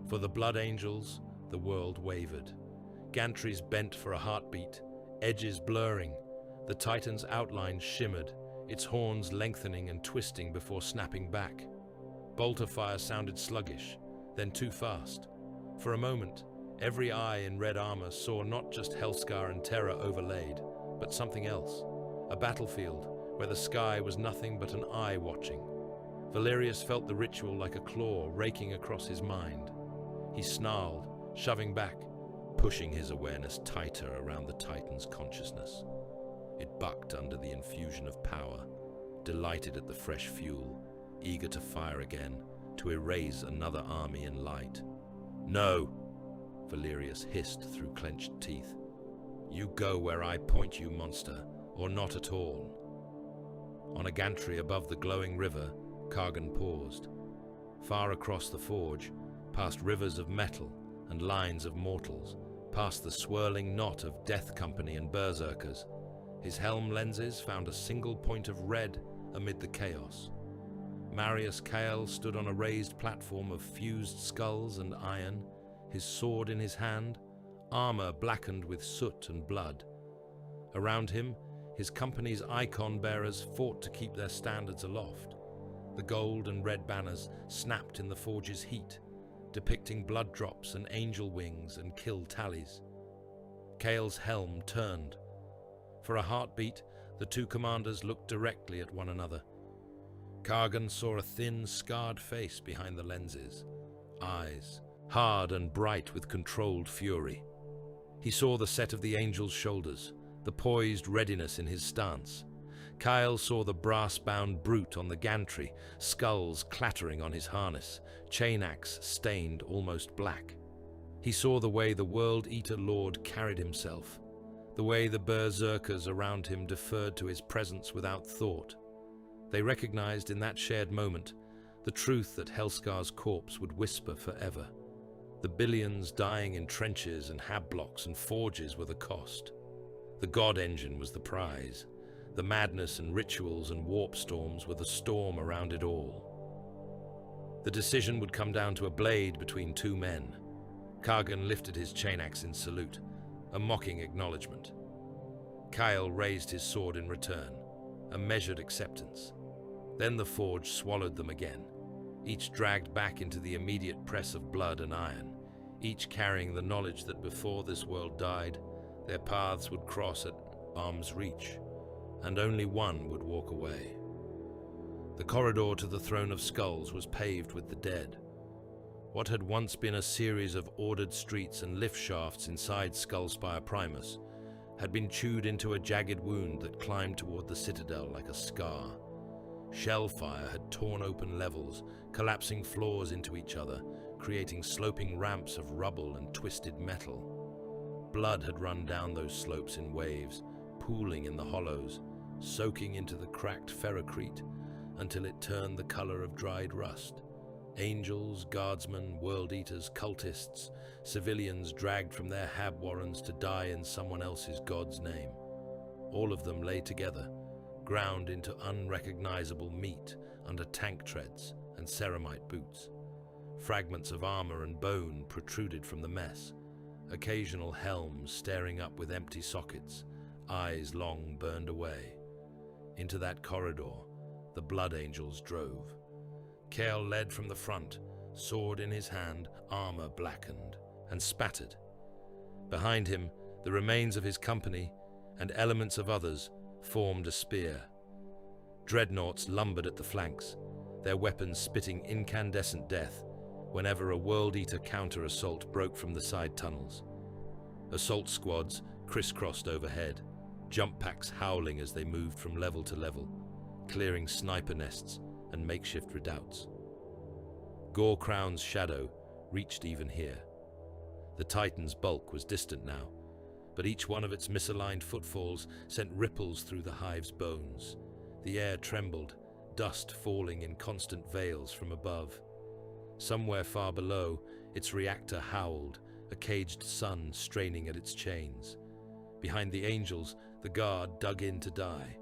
Speaker 2: For the Blood Angels, the world wavered. Gantries bent for a heartbeat, edges blurring. The Titan's outline shimmered, its horns lengthening and twisting before snapping back. Bolter fire sounded sluggish, then too fast. For a moment, every eye in red armor saw not just Helscar and terror overlaid, but something else. A battlefield where the sky was nothing but an eye watching. Valerius felt the ritual like a claw raking across his mind. He snarled, shoving back, pushing his awareness tighter around the Titan's consciousness. It bucked under the infusion of power, delighted at the fresh fuel, eager to fire again, to erase another army in light. "No!" Valerius hissed through clenched teeth. "You go where I point you, monster, or not at all." On a gantry above the glowing river, Kargan paused. Far across the forge, past rivers of metal and lines of mortals, past the swirling knot of Death Company and berserkers, his helm lenses found a single point of red amid the chaos. Marius Kael stood on a raised platform of fused skulls and iron, his sword in his hand, armor blackened with soot and blood. Around him, his company's icon bearers fought to keep their standards aloft. The gold and red banners snapped in the forge's heat, depicting blood drops and angel wings and kill tallies. Kael's helm turned. For a heartbeat, the two commanders looked directly at one another. Kargan saw a thin, scarred face behind the lenses, eyes hard and bright with controlled fury. He saw the set of the angel's shoulders, the poised readiness in his stance. Kael saw the brass-bound brute on the gantry, skulls clattering on his harness, chain axe stained almost black. He saw the way the World Eater Lord carried himself, the way the berserkers around him deferred to his presence without thought. They recognized in that shared moment the truth that Helscar's corpse would whisper forever. The billions dying in trenches and hab blocks and forges were the cost. The god engine was the prize. The madness and rituals and warp storms were the storm around it all. The decision would come down to a blade between two men. Kargan lifted his chain axe in salute, a mocking acknowledgement. Kael raised his sword in return, a measured acceptance. Then the forge swallowed them again, each dragged back into the immediate press of blood and iron, each carrying the knowledge that before this world died, their paths would cross at arm's reach, and only one would walk away. The corridor to the Throne of Skulls was paved with the dead. What had once been a series of ordered streets and lift shafts inside Skullspire Primus had been chewed into a jagged wound that climbed toward the citadel like a scar. Shellfire had torn open levels, collapsing floors into each other, creating sloping ramps of rubble and twisted metal. Blood had run down those slopes in waves, pooling in the hollows, soaking into the cracked ferrocrete until it turned the color of dried rust. Angels, guardsmen, world-eaters, cultists, civilians dragged from their hab warrens to die in someone else's god's name. All of them lay together, ground into unrecognizable meat under tank treads and ceramite boots. Fragments of armor and bone protruded from the mess, occasional helms staring up with empty sockets, eyes long burned away. Into that corridor, the Blood Angels drove. Kale led from the front, sword in his hand, armor blackened and spattered. Behind him, the remains of his company and elements of others formed a spear. Dreadnoughts lumbered at the flanks, their weapons spitting incandescent death whenever a World-Eater counter-assault broke from the side tunnels. Assault squads crisscrossed overhead, jump packs howling as they moved from level to level, clearing sniper nests and makeshift redoubts. Gore-Crown's shadow reached even here. The Titan's bulk was distant now, but each one of its misaligned footfalls sent ripples through the hive's bones. The air trembled, dust falling in constant veils from above. Somewhere far below, its reactor howled, a caged sun straining at its chains. Behind the Angels, the guard dug in to die.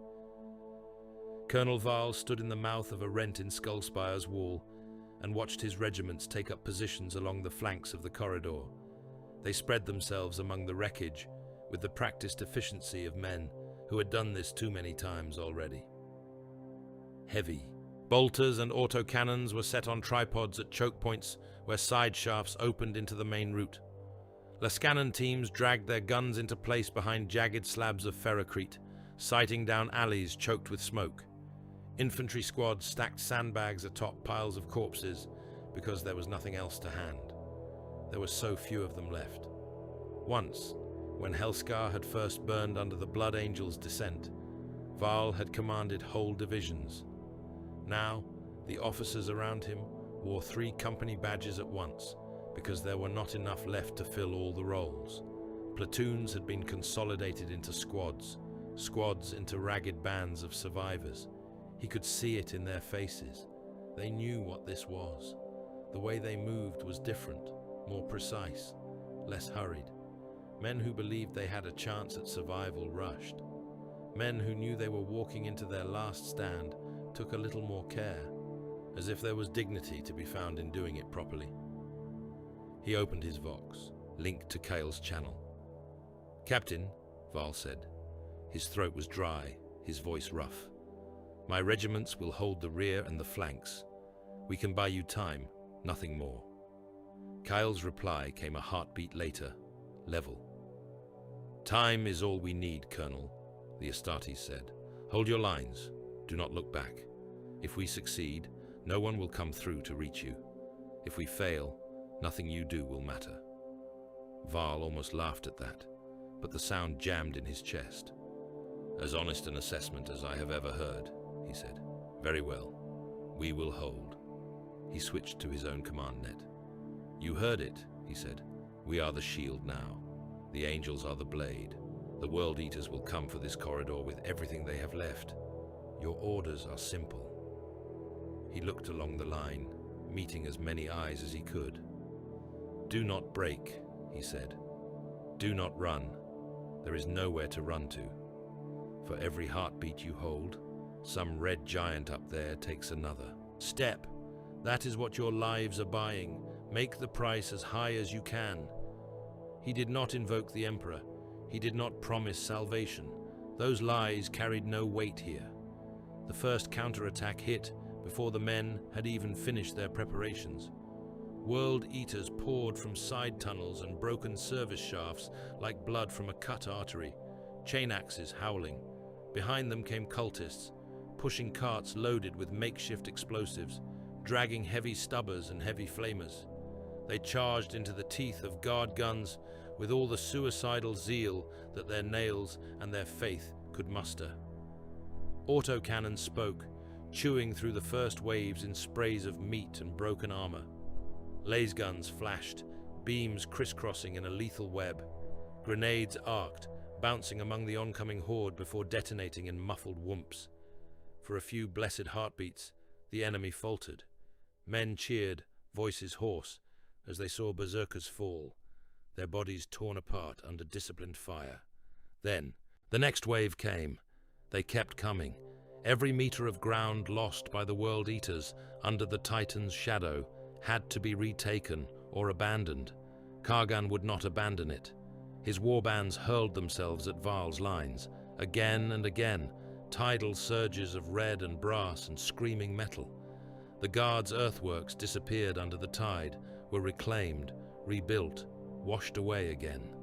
Speaker 2: Colonel Varl stood in the mouth of a rent in Skullspire's wall and watched his regiments take up positions along the flanks of the corridor. They spread themselves among the wreckage with the practiced efficiency of men who had done this too many times already. Heavy. Bolters and autocannons were set on tripods at choke points where side shafts opened into the main route. Lascanon teams dragged their guns into place behind jagged slabs of ferrocrete, sighting down alleys choked with smoke. Infantry squads stacked sandbags atop piles of corpses because there was nothing else to hand. There were so few of them left. Once, when Helscar had first burned under the Blood Angels' descent, Varl had commanded whole divisions. Now, the officers around him wore 3 company badges at once because there were not enough left to fill all the roles. Platoons had been consolidated into squads, squads into ragged bands of survivors. He could see it in their faces. They knew what this was. The way they moved was different, more precise, less hurried. Men who believed they had a chance at survival rushed. Men who knew they were walking into their last stand took a little more care, as if there was dignity to be found in doing it properly. He opened his Vox, linked to Kale's channel. "Captain," Varl said. His throat was dry, his voice rough. "My regiments will hold the rear and the flanks. We can buy you time, nothing more." Kyle's reply came a heartbeat later, level. "Time is all we need, Colonel," the Astartes said. "Hold your lines. Do not look back. If we succeed, no one will come through to reach you. If we fail, nothing you do will matter." Varl almost laughed at that, but the sound jammed in his chest. "As honest an assessment as I have ever heard," he said. "Very well. We will hold." He switched to his own command net. "You heard it," he said. "We are the shield now. The Angels are the blade. The World Eaters will come for this corridor with everything they have left. Your orders are simple." He looked along the line, meeting as many eyes as he could. "Do not break," he said. "Do not run. There is nowhere to run to. For every heartbeat you hold, some red giant up there takes another. Step. That is what your lives are buying. Make the price as high as you can." He did not invoke the Emperor. He did not promise salvation. Those lies carried no weight here. The first counterattack hit before the men had even finished their preparations. World Eaters poured from side tunnels and broken service shafts like blood from a cut artery, chain axes howling. Behind them came cultists, pushing carts loaded with makeshift explosives, dragging heavy stubbers and heavy flamers. They charged into the teeth of guard guns with all the suicidal zeal that their nails and their faith could muster. Autocannons spoke, chewing through the first waves in sprays of meat and broken armor. Laser guns flashed, beams crisscrossing in a lethal web. Grenades arced, bouncing among the oncoming horde before detonating in muffled whoops. For a few blessed heartbeats, the enemy faltered. Men cheered, voices hoarse, as they saw berserkers fall, their bodies torn apart under disciplined fire. Then, the next wave came. They kept coming. Every meter of ground lost by the World Eaters under the Titan's shadow had to be retaken or abandoned. Kargan would not abandon it. His warbands hurled themselves at Val's lines, again and again, tidal surges of red and brass and screaming metal. The guards' earthworks disappeared under the tide, were reclaimed, rebuilt, washed away again.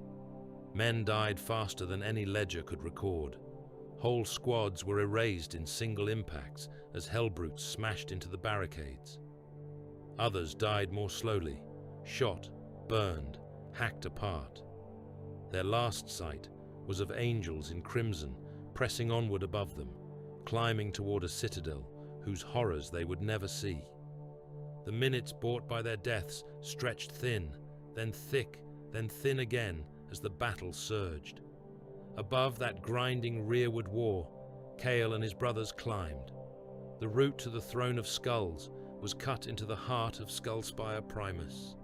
Speaker 2: Men died faster than any ledger could record. Whole squads were erased in single impacts as hellbrutes smashed into the barricades. Others died more slowly, shot, burned, hacked apart. Their last sight was of angels in crimson pressing onward above them, climbing toward a citadel whose horrors they would never see. The minutes bought by their deaths stretched thin, then thick, then thin again as the battle surged. Above that grinding rearward war, Kale and his brothers climbed. The route to the throne of skulls was cut into the heart of Skullspire Primus.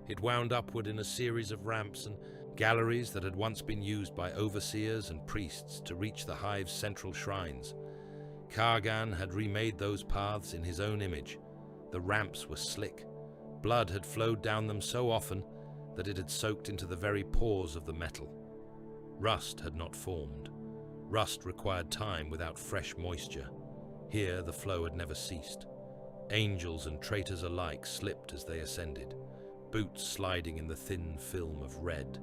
Speaker 2: It wound upward in a series of ramps and galleries that had once been used by overseers and priests to reach the hive's central shrines. Kargan had remade those paths in his own image. The ramps were slick. Blood had flowed down them so often that it had soaked into the very pores of the metal. Rust had not formed. Rust required time without fresh moisture. Here the flow had never ceased. Angels and traitors alike slipped as they ascended, boots sliding in the thin film of red.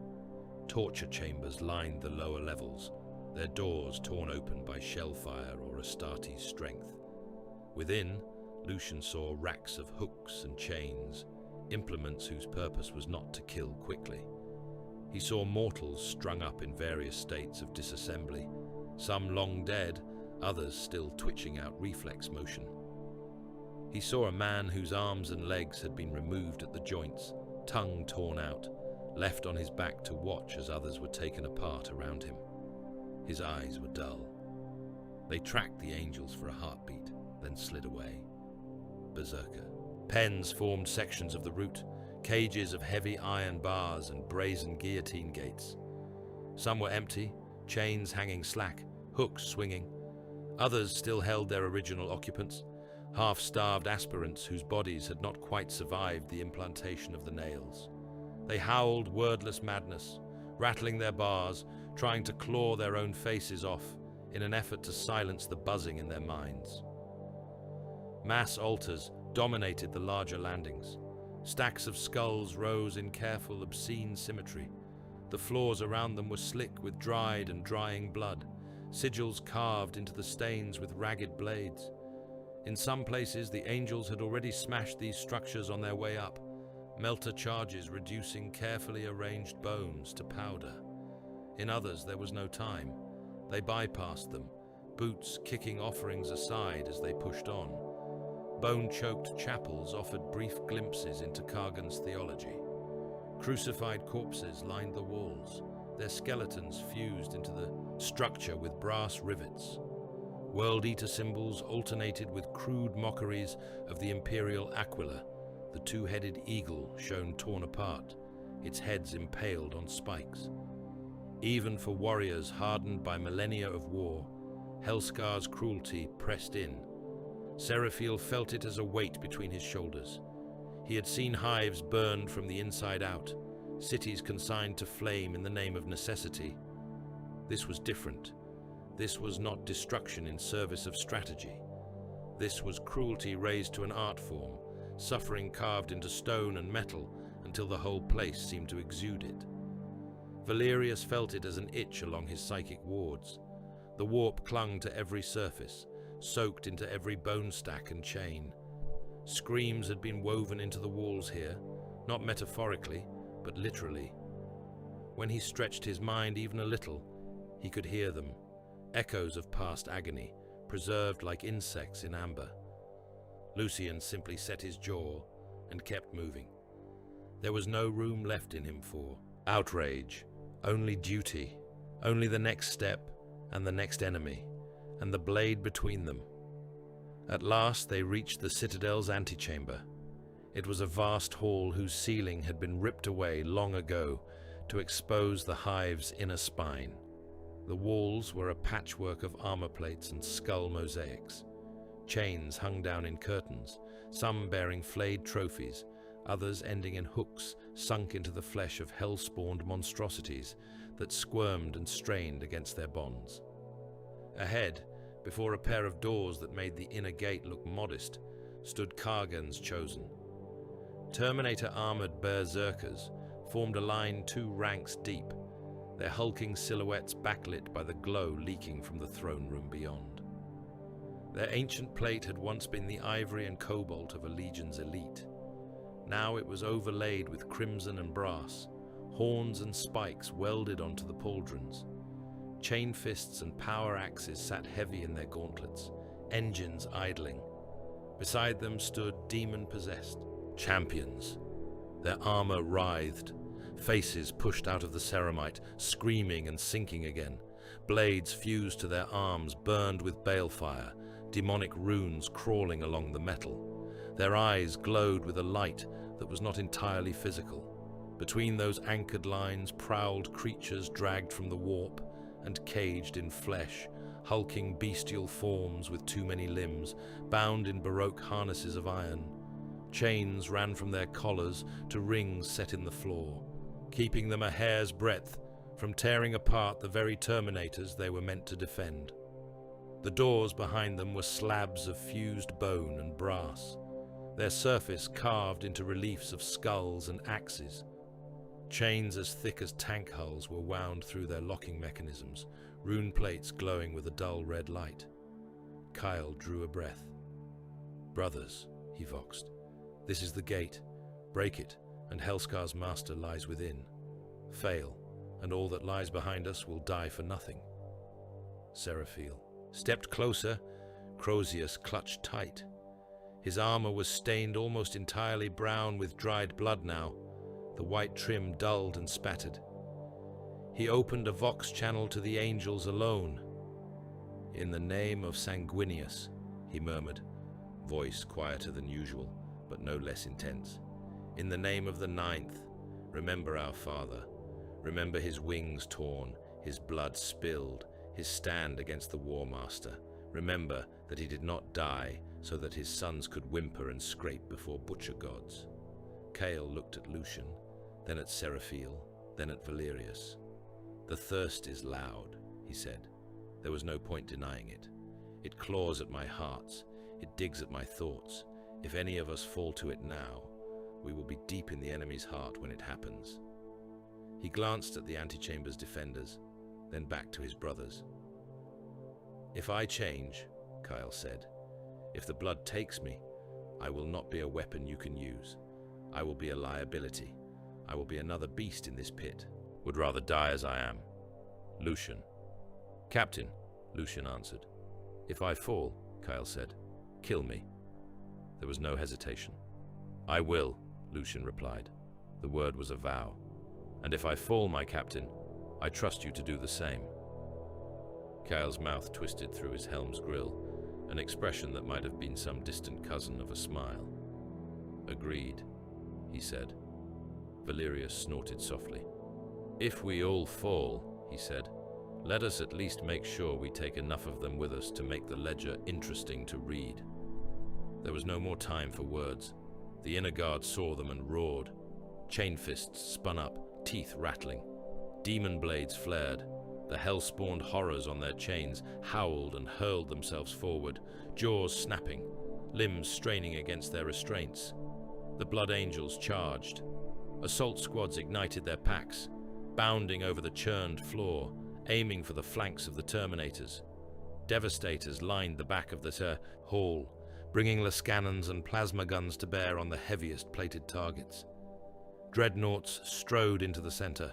Speaker 2: Torture chambers lined the lower levels, their doors torn open by shellfire or Astartes' strength. Within, Lucian saw racks of hooks and chains, implements whose purpose was not to kill quickly. He saw mortals strung up in various states of disassembly, some long dead, others still twitching out reflex motion. He saw a man whose arms and legs had been removed at the joints, tongue torn out, left on his back to watch as others were taken apart around him. His eyes were dull. They tracked the angels for a heartbeat, then slid away. Berserker. Pens formed sections of the route, cages of heavy iron bars and brazen guillotine gates. Some were empty, chains hanging slack, hooks swinging. Others still held their original occupants, half-starved aspirants whose bodies had not quite survived the implantation of the nails. They howled wordless madness, rattling their bars, trying to claw their own faces off in an effort to silence the buzzing in their minds. Mass altars dominated the larger landings. Stacks of skulls rose in careful, obscene symmetry. The floors around them were slick with dried and drying blood, sigils carved into the stains with ragged blades. In some places, the angels had already smashed these structures on their way up, melter charges reducing carefully arranged bones to powder. In others, there was no time. They bypassed them, boots kicking offerings aside as they pushed on. Bone-choked chapels offered brief glimpses into Kargan's theology. Crucified corpses lined the walls, their skeletons fused into the structure with brass rivets. World Eater symbols alternated with crude mockeries of the imperial Aquila, the two-headed eagle shown torn apart, its heads impaled on spikes. Even for warriors hardened by millennia of war, Helscar's cruelty pressed in. Seraphiel felt it as a weight between his shoulders. He had seen hives burned from the inside out, cities consigned to flame in the name of necessity. This was different. This was not destruction in service of strategy. This was cruelty raised to an art form, suffering carved into stone and metal until the whole place seemed to exude it. Valerius felt it as an itch along his psychic wards. The warp clung to every surface, soaked into every bone stack and chain. Screams had been woven into the walls here, not metaphorically, but literally. When he stretched his mind even a little, he could hear them, echoes of past agony, preserved like insects in amber. Lucian simply set his jaw and kept moving. There was no room left in him for outrage, only duty, only the next step and the next enemy, and the blade between them. At last they reached the Citadel's antechamber. It was a vast hall whose ceiling had been ripped away long ago to expose the hive's inner spine. The walls were a patchwork of armor plates and skull mosaics. Chains hung down in curtains, some bearing flayed trophies, others ending in hooks sunk into the flesh of hell-spawned monstrosities that squirmed and strained against their bonds. Ahead, before a pair of doors that made the inner gate look modest, stood Kargan's chosen. Terminator-armored berserkers formed a line 2 ranks deep, their hulking silhouettes backlit by the glow leaking from the throne room beyond. Their ancient plate had once been the ivory and cobalt of a legion's elite. Now it was overlaid with crimson and brass, horns and spikes welded onto the pauldrons. Chain fists and power axes sat heavy in their gauntlets, engines idling. Beside them stood demon-possessed champions. Their armor writhed, faces pushed out of the ceramite, screaming and sinking again. Blades fused to their arms, burned with balefire, demonic runes crawling along the metal. Their eyes glowed with a light that was not entirely physical. Between those anchored lines prowled creatures dragged from the warp and caged in flesh, hulking bestial forms with too many limbs, bound in baroque harnesses of iron. Chains ran from their collars to rings set in the floor, keeping them a hair's breadth from tearing apart the very Terminators they were meant to defend. The doors behind them were slabs of fused bone and brass, their surface carved into reliefs of skulls and axes. Chains as thick as tank hulls were wound through their locking mechanisms, rune plates glowing with a dull red light. Kyle drew a breath. "Brothers," he voxed, "this is the gate. Break it, and Helscar's master lies within. Fail, and all that lies behind us will die for nothing." Seraphiel stepped closer. Crozius clutched tight. His armor was stained almost entirely brown with dried blood now, the white trim dulled and spattered. He opened a vox channel to the angels alone. "In the name of Sanguinius," he murmured, voice quieter than usual, but no less intense. "In the name of the 9th, remember our father. Remember his wings torn, his blood spilled, his stand against the War Master. Remember that he did not die so that his sons could whimper and scrape before butcher gods." Kale looked at Lucian, then at Seraphiel, then at Valerius. "The thirst is loud," he said. There was no point denying it. "It claws at my hearts. It digs at my thoughts. If any of us fall to it now, we will be deep in the enemy's heart when it happens." He glanced at the antechamber's defenders, then back to his brothers. "If I change," Kyle said, "if the blood takes me, I will not be a weapon you can use. I will be a liability. I will be another beast in this pit. Would rather die as I am." "Lucian." "Captain," Lucian answered. "If I fall," Kyle said, "kill me." There was no hesitation. "I will," Lucian replied. The word was a vow. "And if I fall, my captain, I trust you to do the same." Kyle's mouth twisted through his helm's grill, an expression that might have been some distant cousin of a smile. "Agreed," he said. Valerius snorted softly. "If we all fall," he said, "let us at least make sure we take enough of them with us to make the ledger interesting to read." There was no more time for words. The inner guard saw them and roared. Chain fists spun up, teeth rattling. Demon blades flared. The hell-spawned horrors on their chains howled and hurled themselves forward, jaws snapping, limbs straining against their restraints. The Blood Angels charged. Assault squads ignited their packs, bounding over the churned floor, aiming for the flanks of the Terminators. Devastators lined the back of the hall, bringing Lascannons and plasma guns to bear on the heaviest plated targets. Dreadnoughts strode into the center,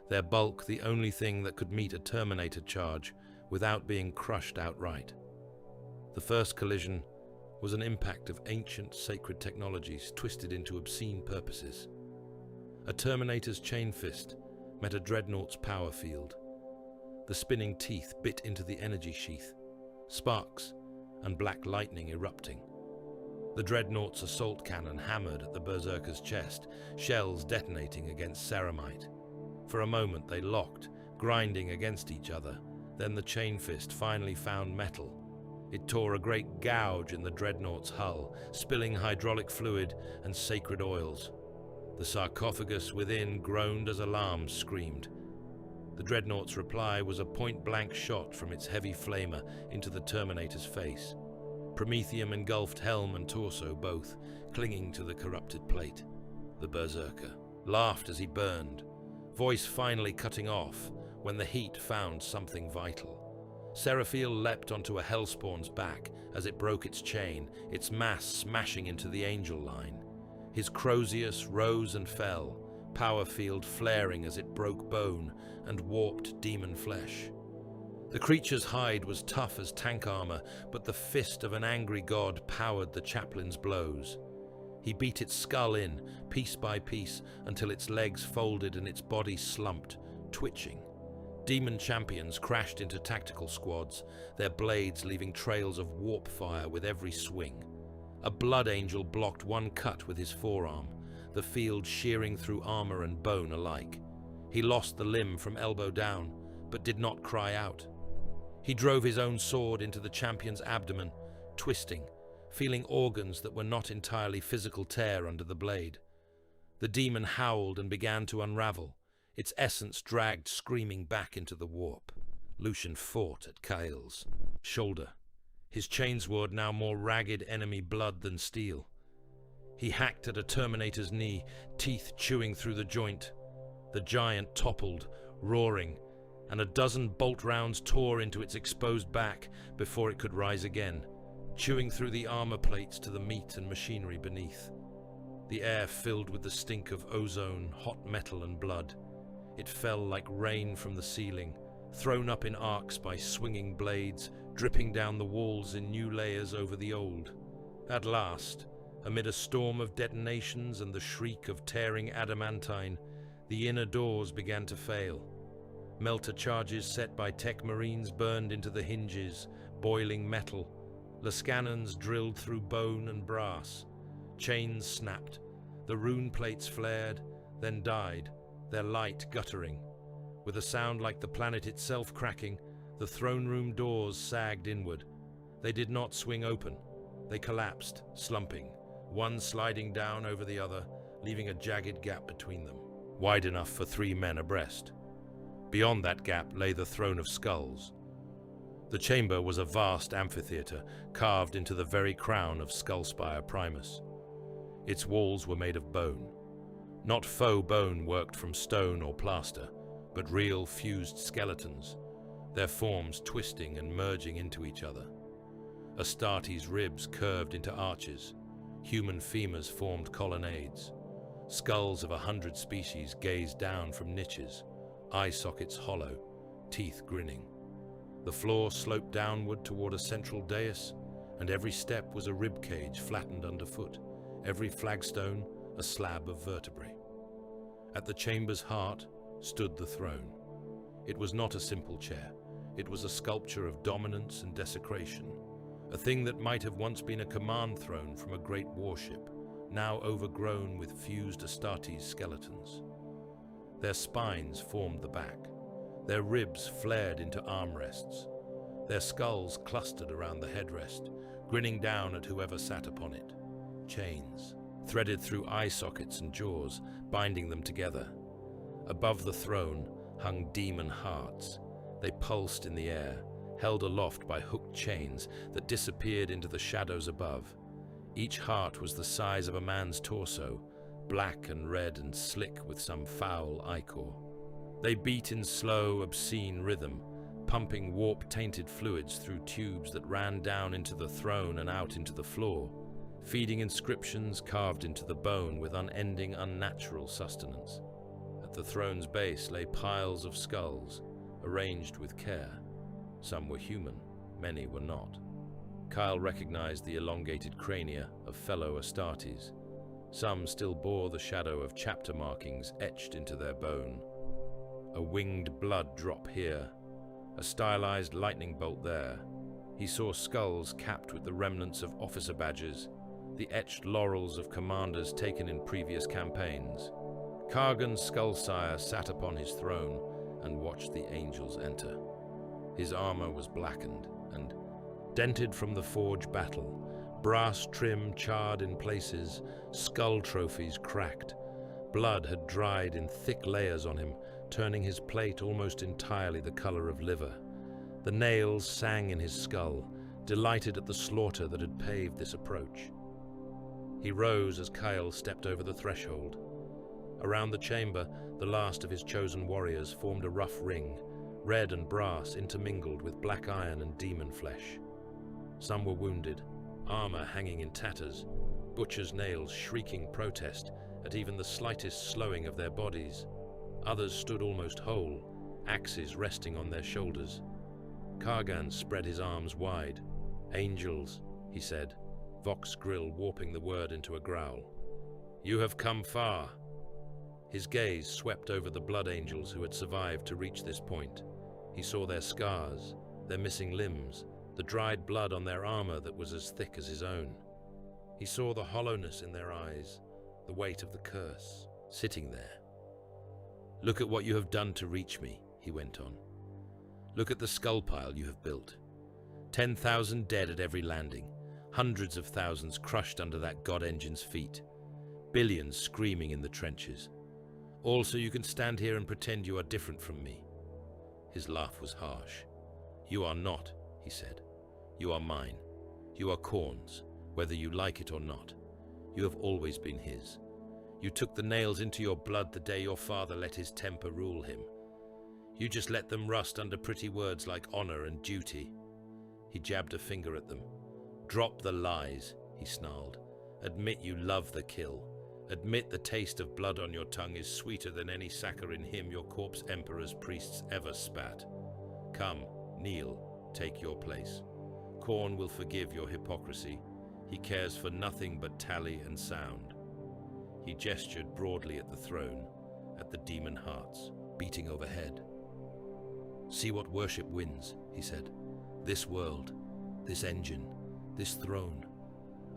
Speaker 2: their bulk the only thing that could meet a Terminator charge without being crushed outright. The first collision was an impact of ancient sacred technologies twisted into obscene purposes. A Terminator's chain fist met a Dreadnought's power field. The spinning teeth bit into the energy sheath, sparks and black lightning erupting. The Dreadnought's assault cannon hammered at the Berserker's chest, shells detonating against ceramite. For a moment they locked, grinding against each other. Then the chain fist finally found metal. It tore a great gouge in the Dreadnought's hull, spilling hydraulic fluid and sacred oils. The sarcophagus within groaned as alarms screamed. The Dreadnought's reply was a point-blank shot from its heavy flamer into the Terminator's face. Promethium engulfed helm and torso both, clinging to the corrupted plate. The Berserker laughed as he burned, voice finally cutting off when the heat found something vital. Seraphiel leapt onto a Hellspawn's back as it broke its chain, its mass smashing into the Angel line. His Crozius rose and fell, power field flaring as it broke bone and warped demon flesh. The creature's hide was tough as tank armor, but the fist of an angry god powered the chaplain's blows. He beat its skull in, piece by piece, until its legs folded and its body slumped, twitching. Demon champions crashed into tactical squads, their blades leaving trails of warp fire with every swing. A blood angel blocked one cut with his forearm, the field shearing through armor and bone alike. He lost the limb from elbow down, but did not cry out. He drove his own sword into the champion's abdomen, twisting, feeling organs that were not entirely physical tear under the blade. The demon howled and began to unravel, its essence dragged screaming back into the warp. Lucian fought at Kael's shoulder, his chainsword now more ragged enemy blood than steel. He hacked at a Terminator's knee, teeth chewing through the joint. The giant toppled, roaring, and a dozen bolt rounds tore into its exposed back before it could rise again, chewing through the armor plates to the meat and machinery beneath. The air filled with the stink of ozone, hot metal and blood. It fell like rain from the ceiling, thrown up in arcs by swinging blades, dripping down the walls in new layers over the old. At last, amid a storm of detonations and the shriek of tearing adamantine, the inner doors began to fail. Melter charges set by tech marines burned into the hinges, boiling metal. Lascannons drilled through bone and brass. Chains snapped. The rune plates flared, then died, their light guttering. With a sound like the planet itself cracking, the throne room doors sagged inward. They did not swing open. They collapsed, slumping, one sliding down over the other, leaving a jagged gap between them, wide enough for 3 men abreast. Beyond that gap lay the throne of skulls. The chamber was a vast amphitheater carved into the very crown of Skullspire Primus. Its walls were made of bone. Not faux bone worked from stone or plaster, but real fused skeletons, their forms twisting and merging into each other. Astartes' ribs curved into arches. Human femurs formed colonnades. Skulls of 100 species gazed down from niches, eye sockets hollow, teeth grinning. The floor sloped downward toward a central dais, and every step was a rib cage flattened underfoot, every flagstone a slab of vertebrae. At the chamber's heart stood the throne. It was not a simple chair. It was a sculpture of dominance and desecration, a thing that might have once been a command throne from a great warship, now overgrown with fused Astartes skeletons. Their spines formed the back. Their ribs flared into armrests. Their skulls clustered around the headrest, grinning down at whoever sat upon it. Chains, threaded through eye sockets and jaws, binding them together. Above the throne hung demon hearts. They pulsed in the air, held aloft by hooked chains that disappeared into the shadows above. Each heart was the size of a man's torso, black and red and slick with some foul ichor. They beat in slow, obscene rhythm, pumping warp-tainted fluids through tubes that ran down into the throne and out into the floor, feeding inscriptions carved into the bone with unending, unnatural sustenance. At the throne's base lay piles of skulls, arranged with care. Some were human, many were not. Kyle recognized the elongated crania of fellow Astartes. Some still bore the shadow of chapter markings etched into their bone. A winged blood drop here, a stylized lightning bolt there. He saw skulls capped with the remnants of officer badges, the etched laurels of commanders taken in previous campaigns. Kargan's Skullsire sat upon his throne and watched the angels enter. His armor was blackened and dented from the forge battle, brass trim charred in places, skull trophies cracked. Blood had dried in thick layers on him, turning his plate almost entirely the color of liver. The nails sang in his skull, delighted at the slaughter that had paved this approach. He rose as Kyle stepped over the threshold. Around the chamber, the last of his chosen warriors formed a rough ring, red and brass intermingled with black iron and demon flesh. Some were wounded, armor hanging in tatters, butcher's nails shrieking protest at even the slightest slowing of their bodies. Others stood almost whole, axes resting on their shoulders. Kargan spread his arms wide. "Angels," he said, Vox Grill warping the word into a growl. "You have come far." His gaze swept over the blood angels who had survived to reach this point. He saw their scars, their missing limbs, the dried blood on their armor that was as thick as his own. He saw the hollowness in their eyes, the weight of the curse, sitting there. "Look at what you have done to reach me," he went on. "Look at the skull pile you have built. 10,000 dead at every landing, hundreds of thousands crushed under that god engine's feet, billions screaming in the trenches. All so you can stand here and pretend you are different from me." His laugh was harsh. "You are not," he said. "You are mine. You are Khorne's, whether you like it or not. You have always been his. You took the nails into your blood the day your father let his temper rule him. You just let them rust under pretty words like honor and duty." He jabbed a finger at them. "Drop the lies," he snarled. "Admit you love the kill. Admit the taste of blood on your tongue is sweeter than any saccharine hymn your corpse emperor's priests ever spat. Come, kneel, take your place. Khorne will forgive your hypocrisy. He cares for nothing but tally and sound." He gestured broadly at the throne, at the demon hearts, beating overhead. "See what worship wins," he said. "This world, this engine, this throne.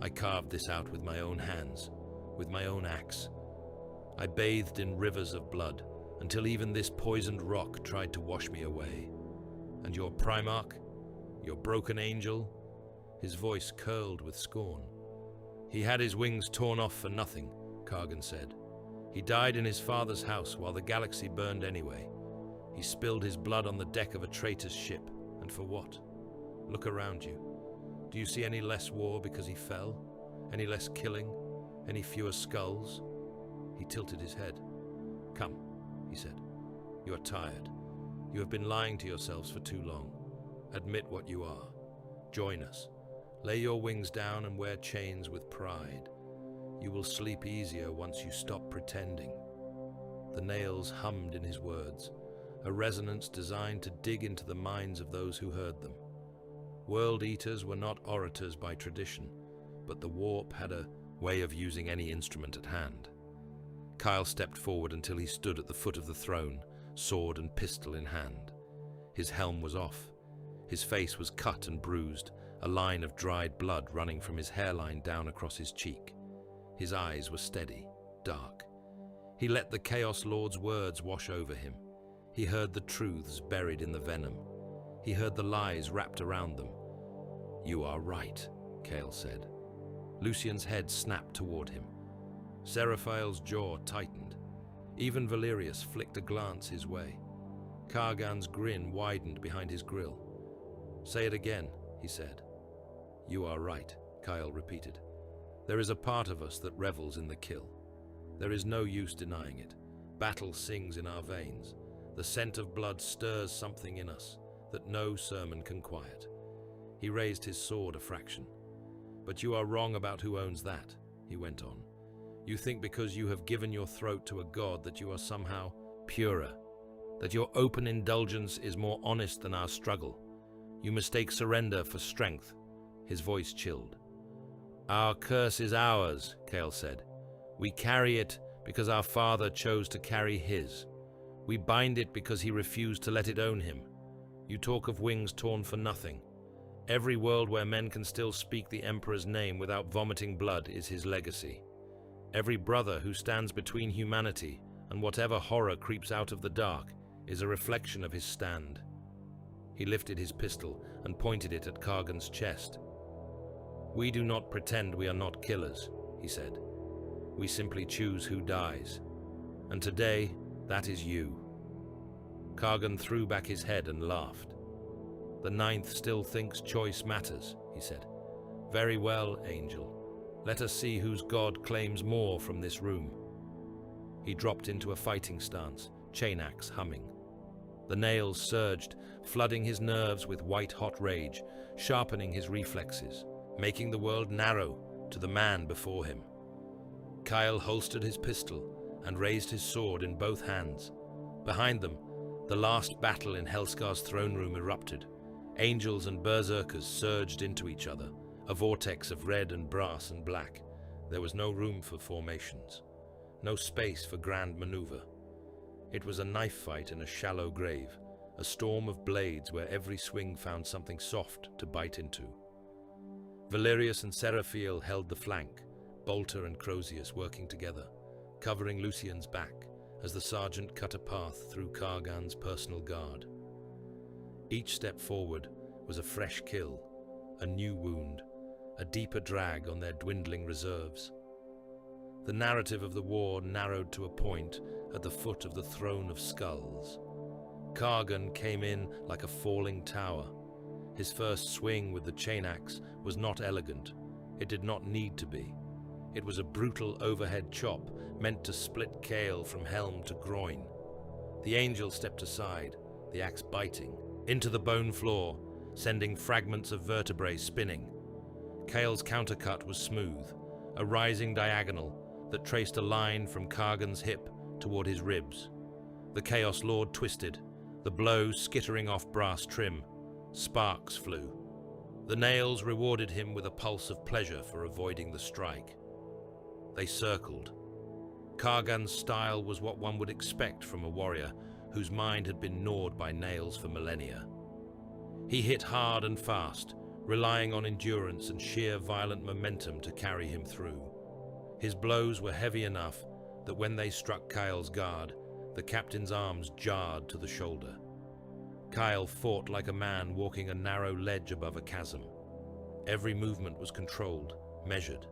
Speaker 2: I carved this out with my own hands, with my own axe. I bathed in rivers of blood until even this poisoned rock tried to wash me away. And your Primarch, your broken angel?" His voice curled with scorn. "He had his wings torn off for nothing," Kargan said. "He died in his father's house while the galaxy burned anyway. He spilled his blood on the deck of a traitor's ship, and for what? Look around you. Do you see any less war because he fell? Any less killing? Any fewer skulls?" He tilted his head. "Come," he said. "You are tired. You have been lying to yourselves for too long. Admit what you are. Join us. Lay your wings down and wear chains with pride. You will sleep easier once you stop pretending." The nails hummed in his words, a resonance designed to dig into the minds of those who heard them. World Eaters were not orators by tradition, but the warp had a way of using any instrument at hand. Kyle stepped forward until he stood at the foot of the throne, sword and pistol in hand. His helm was off. His face was cut and bruised, a line of dried blood running from his hairline down across his cheek. His eyes were steady, dark. He let the Chaos Lord's words wash over him. He heard the truths buried in the venom. He heard the lies wrapped around them. "You are right," Kale said. Lucian's head snapped toward him. Seraphael's jaw tightened. Even Valerius flicked a glance his way. Kargan's grin widened behind his grill. "Say it again," he said. "You are right," Kyle repeated. "There is a part of us that revels in the kill. There is no use denying it. Battle sings in our veins. The scent of blood stirs something in us. that no sermon can quiet. He raised his sword a fraction. "But you are wrong about who owns that," he went on. "You think because you have given your throat to a god that you are somehow purer, that your open indulgence is more honest than our struggle. You mistake surrender for strength." His voice chilled. "Our curse is ours," Kale said. "We carry it because our father chose to carry his. We bind it because he refused to let it own him. You talk of wings torn for nothing. Every world where men can still speak the Emperor's name without vomiting blood is his legacy. Every brother who stands between humanity and whatever horror creeps out of the dark is a reflection of his stand." He lifted his pistol and pointed it at Kargan's chest. "We do not pretend we are not killers," he said. "We simply choose who dies. And today, that is you." Kargan threw back his head and laughed. "The Ninth still thinks choice matters," he said. "Very well, Angel. Let us see whose god claims more from this room." He dropped into a fighting stance, chain axe humming. The nails surged, flooding his nerves with white-hot rage, sharpening his reflexes, making the world narrow to the man before him. Kyle holstered his pistol and raised his sword in both hands. Behind them, the last battle in Helscar's throne room erupted. Angels and berserkers surged into each other, a vortex of red and brass and black. There was no room for formations, no space for grand maneuver. It was a knife fight in a shallow grave, a storm of blades where every swing found something soft to bite into. Valerius and Seraphiel held the flank, Bolter and Crozius working together, covering Lucian's back as the sergeant cut a path through Kargan's personal guard. Each step forward was a fresh kill, a new wound, a deeper drag on their dwindling reserves. The narrative of the war narrowed to a point at the foot of the throne of skulls. Kargan came in like a falling tower. His first swing with the chain axe was not elegant. It did not need to be. It was a brutal overhead chop meant to split Kale from helm to groin. The angel stepped aside, the axe biting, into the bone floor, sending fragments of vertebrae spinning. Kale's countercut was smooth, a rising diagonal that traced a line from Kargan's hip toward his ribs. The Chaos Lord twisted, the blow skittering off brass trim. Sparks flew. The nails rewarded him with a pulse of pleasure for avoiding the strike. They circled. Kargan's style was what one would expect from a warrior whose mind had been gnawed by nails for millennia. He hit hard and fast, relying on endurance and sheer violent momentum to carry him through. His blows were heavy enough that when they struck Kyle's guard, the captain's arms jarred to the shoulder. Kyle fought like a man walking a narrow ledge above a chasm. Every movement was controlled, measured.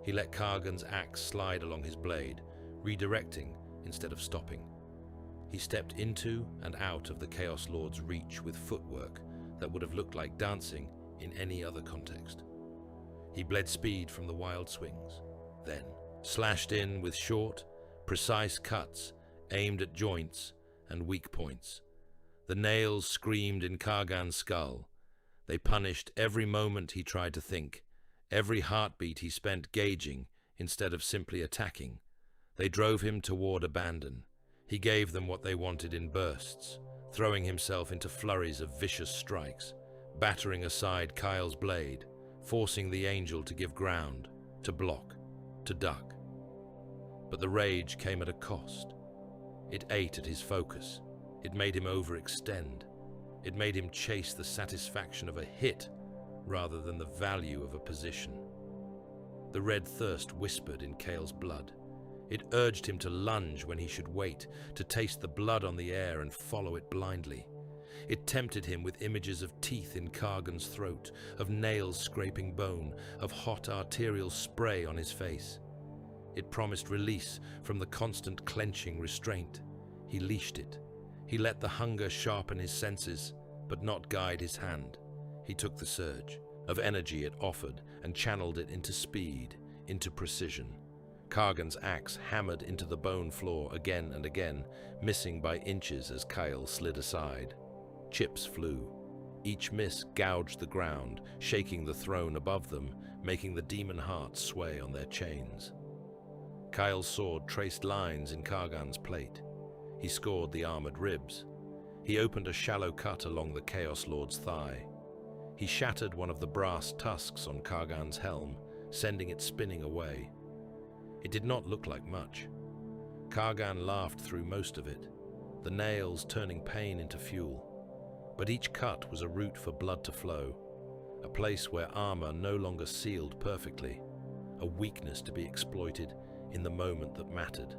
Speaker 2: He let Kargan's axe slide along his blade, redirecting instead of stopping. He stepped into and out of the Chaos Lord's reach with footwork that would have looked like dancing in any other context. He bled speed from the wild swings, then slashed in with short, precise cuts aimed at joints and weak points. The nails screamed in Kargan's skull. They punished every moment he tried to think, every heartbeat he spent gauging instead of simply attacking. They drove him toward abandon. He gave them what they wanted in bursts, throwing himself into flurries of vicious strikes, battering aside Kyle's blade, forcing the angel to give ground, to block, to duck. But the rage came at a cost. It ate at his focus. It made him overextend. It made him chase the satisfaction of a hit rather than the value of a position. The red thirst whispered in Kale's blood. It urged him to lunge when he should wait, to taste the blood on the air and follow it blindly. It tempted him with images of teeth in Kargan's throat, of nails scraping bone, of hot arterial spray on his face. It promised release from the constant clenching restraint. He leashed it. He let the hunger sharpen his senses, but not guide his hand. He took the surge of energy it offered and channeled it into speed, into precision. Kargan's axe hammered into the bone floor again and again, missing by inches as Kyle slid aside. Chips flew. Each miss gouged the ground, shaking the throne above them, making the demon hearts sway on their chains. Kyle's sword traced lines in Kargan's plate. He scored the armored ribs. He opened a shallow cut along the Chaos Lord's thigh. He shattered one of the brass tusks on Kargan's helm, sending it spinning away. It did not look like much. Kargan laughed through most of it, the nails turning pain into fuel. But each cut was a route for blood to flow, a place where armor no longer sealed perfectly, a weakness to be exploited in the moment that mattered.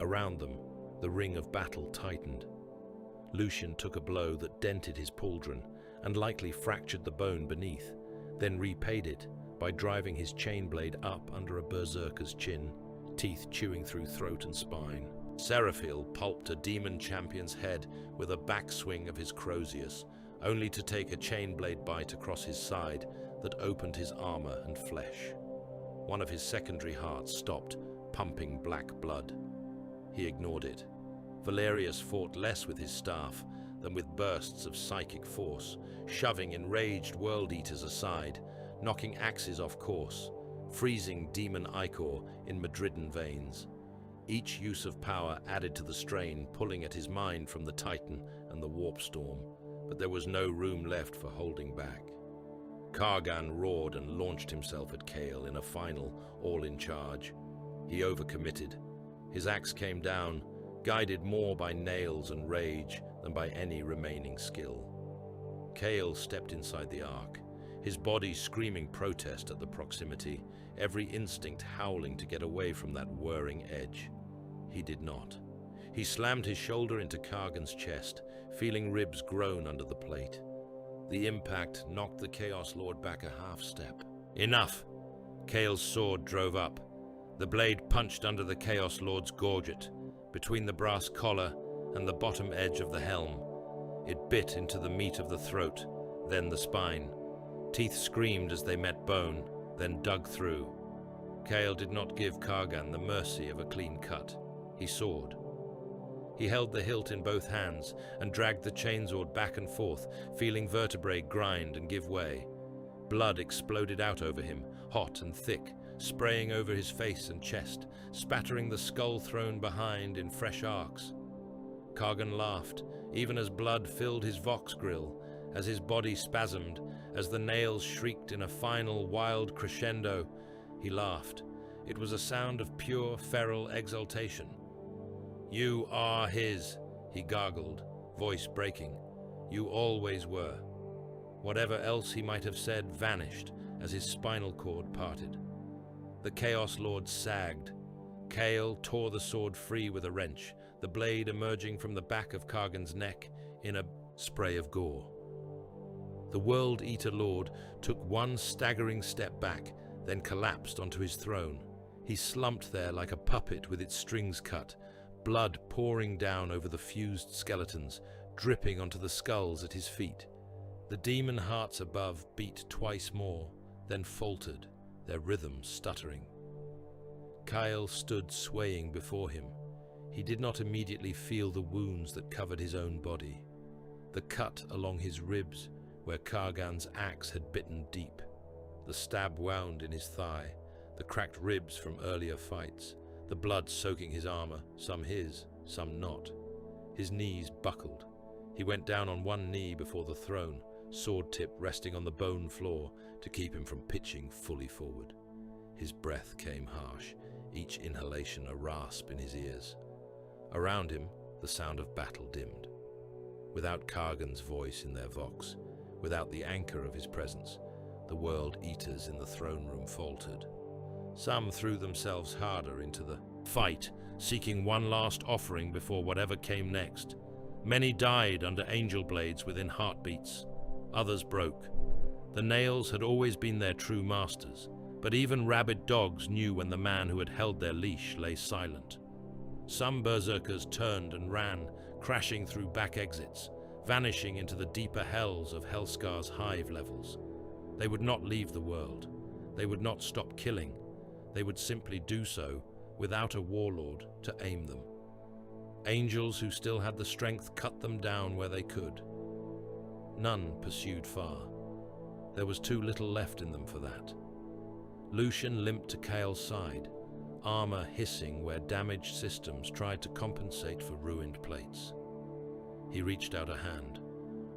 Speaker 2: Around them, the ring of battle tightened. Lucian took a blow that dented his pauldron and likely fractured the bone beneath, then repaid it by driving his chain blade up under a berserker's chin, teeth chewing through throat and spine. Seraphil pulped a demon champion's head with a backswing of his Crozius, only to take a chain blade bite across his side that opened his armor and flesh. One of his secondary hearts stopped, pumping black blood. He ignored it. Valerius fought less with his staff than with bursts of psychic force, shoving enraged world-eaters aside, knocking axes off course, freezing demon ichor in Madridan veins. Each use of power added to the strain, pulling at his mind from the Titan and the warp storm, but there was no room left for holding back. Kargan roared and launched himself at Kale in a final, all-in charge. He overcommitted. His axe came down, guided more by nails and rage than by any remaining skill. Kale stepped inside the ark, his body screaming protest at the proximity, every instinct howling to get away from that whirring edge. He did not. He slammed his shoulder into Kargan's chest, feeling ribs groan under the plate. The impact knocked the Chaos Lord back a half step. Enough! Kale's sword drove up. The blade punched under the Chaos Lord's gorget, between the brass collar and the bottom edge of the helm. It bit into the meat of the throat, then the spine. Teeth screamed as they met bone, then dug through. Kale did not give Kargan the mercy of a clean cut. He soared. He held the hilt in both hands and dragged the chainsword back and forth, feeling vertebrae grind and give way. Blood exploded out over him, hot and thick, spraying over his face and chest, spattering the skull thrown behind in fresh arcs. Kargan laughed, even as blood filled his vox grill, as his body spasmed, as the nails shrieked in a final wild crescendo. He laughed. It was a sound of pure feral exultation. "You are his," he gargled, voice breaking. "You always were." Whatever else he might have said vanished as his spinal cord parted. The Chaos Lord sagged. Kale tore the sword free with a wrench, the blade emerging from the back of Kargan's neck in a spray of gore. The World Eater Lord took one staggering step back, then collapsed onto his throne. He slumped there like a puppet with its strings cut, blood pouring down over the fused skeletons, dripping onto the skulls at his feet. The demon hearts above beat twice more, then faltered, their rhythm stuttering. Kyle stood swaying before him. He did not immediately feel the wounds that covered his own body. The cut along his ribs, where Kargan's axe had bitten deep. The stab wound in his thigh, the cracked ribs from earlier fights, the blood soaking his armor, some his, some not. His knees buckled. He went down on one knee before the throne, sword tip resting on the bone floor to keep him from pitching fully forward. His breath came harsh, each inhalation a rasp in his ears. Around him, the sound of battle dimmed. Without Kargan's voice in their vox, without the anchor of his presence, the World Eaters in the throne room faltered. Some threw themselves harder into the fight, seeking one last offering before whatever came next. Many died under angel blades within heartbeats. Others broke. The nails had always been their true masters, but even rabid dogs knew when the man who had held their leash lay silent. Some berserkers turned and ran, crashing through back exits, vanishing into the deeper hells of Helscar's hive levels. They would not leave the world. They would not stop killing. They would simply do so without a warlord to aim them. Angels who still had the strength cut them down where they could. None pursued far. There was too little left in them for that. Lucian limped to Cale's side, armor hissing where damaged systems tried to compensate for ruined plates. He reached out a hand,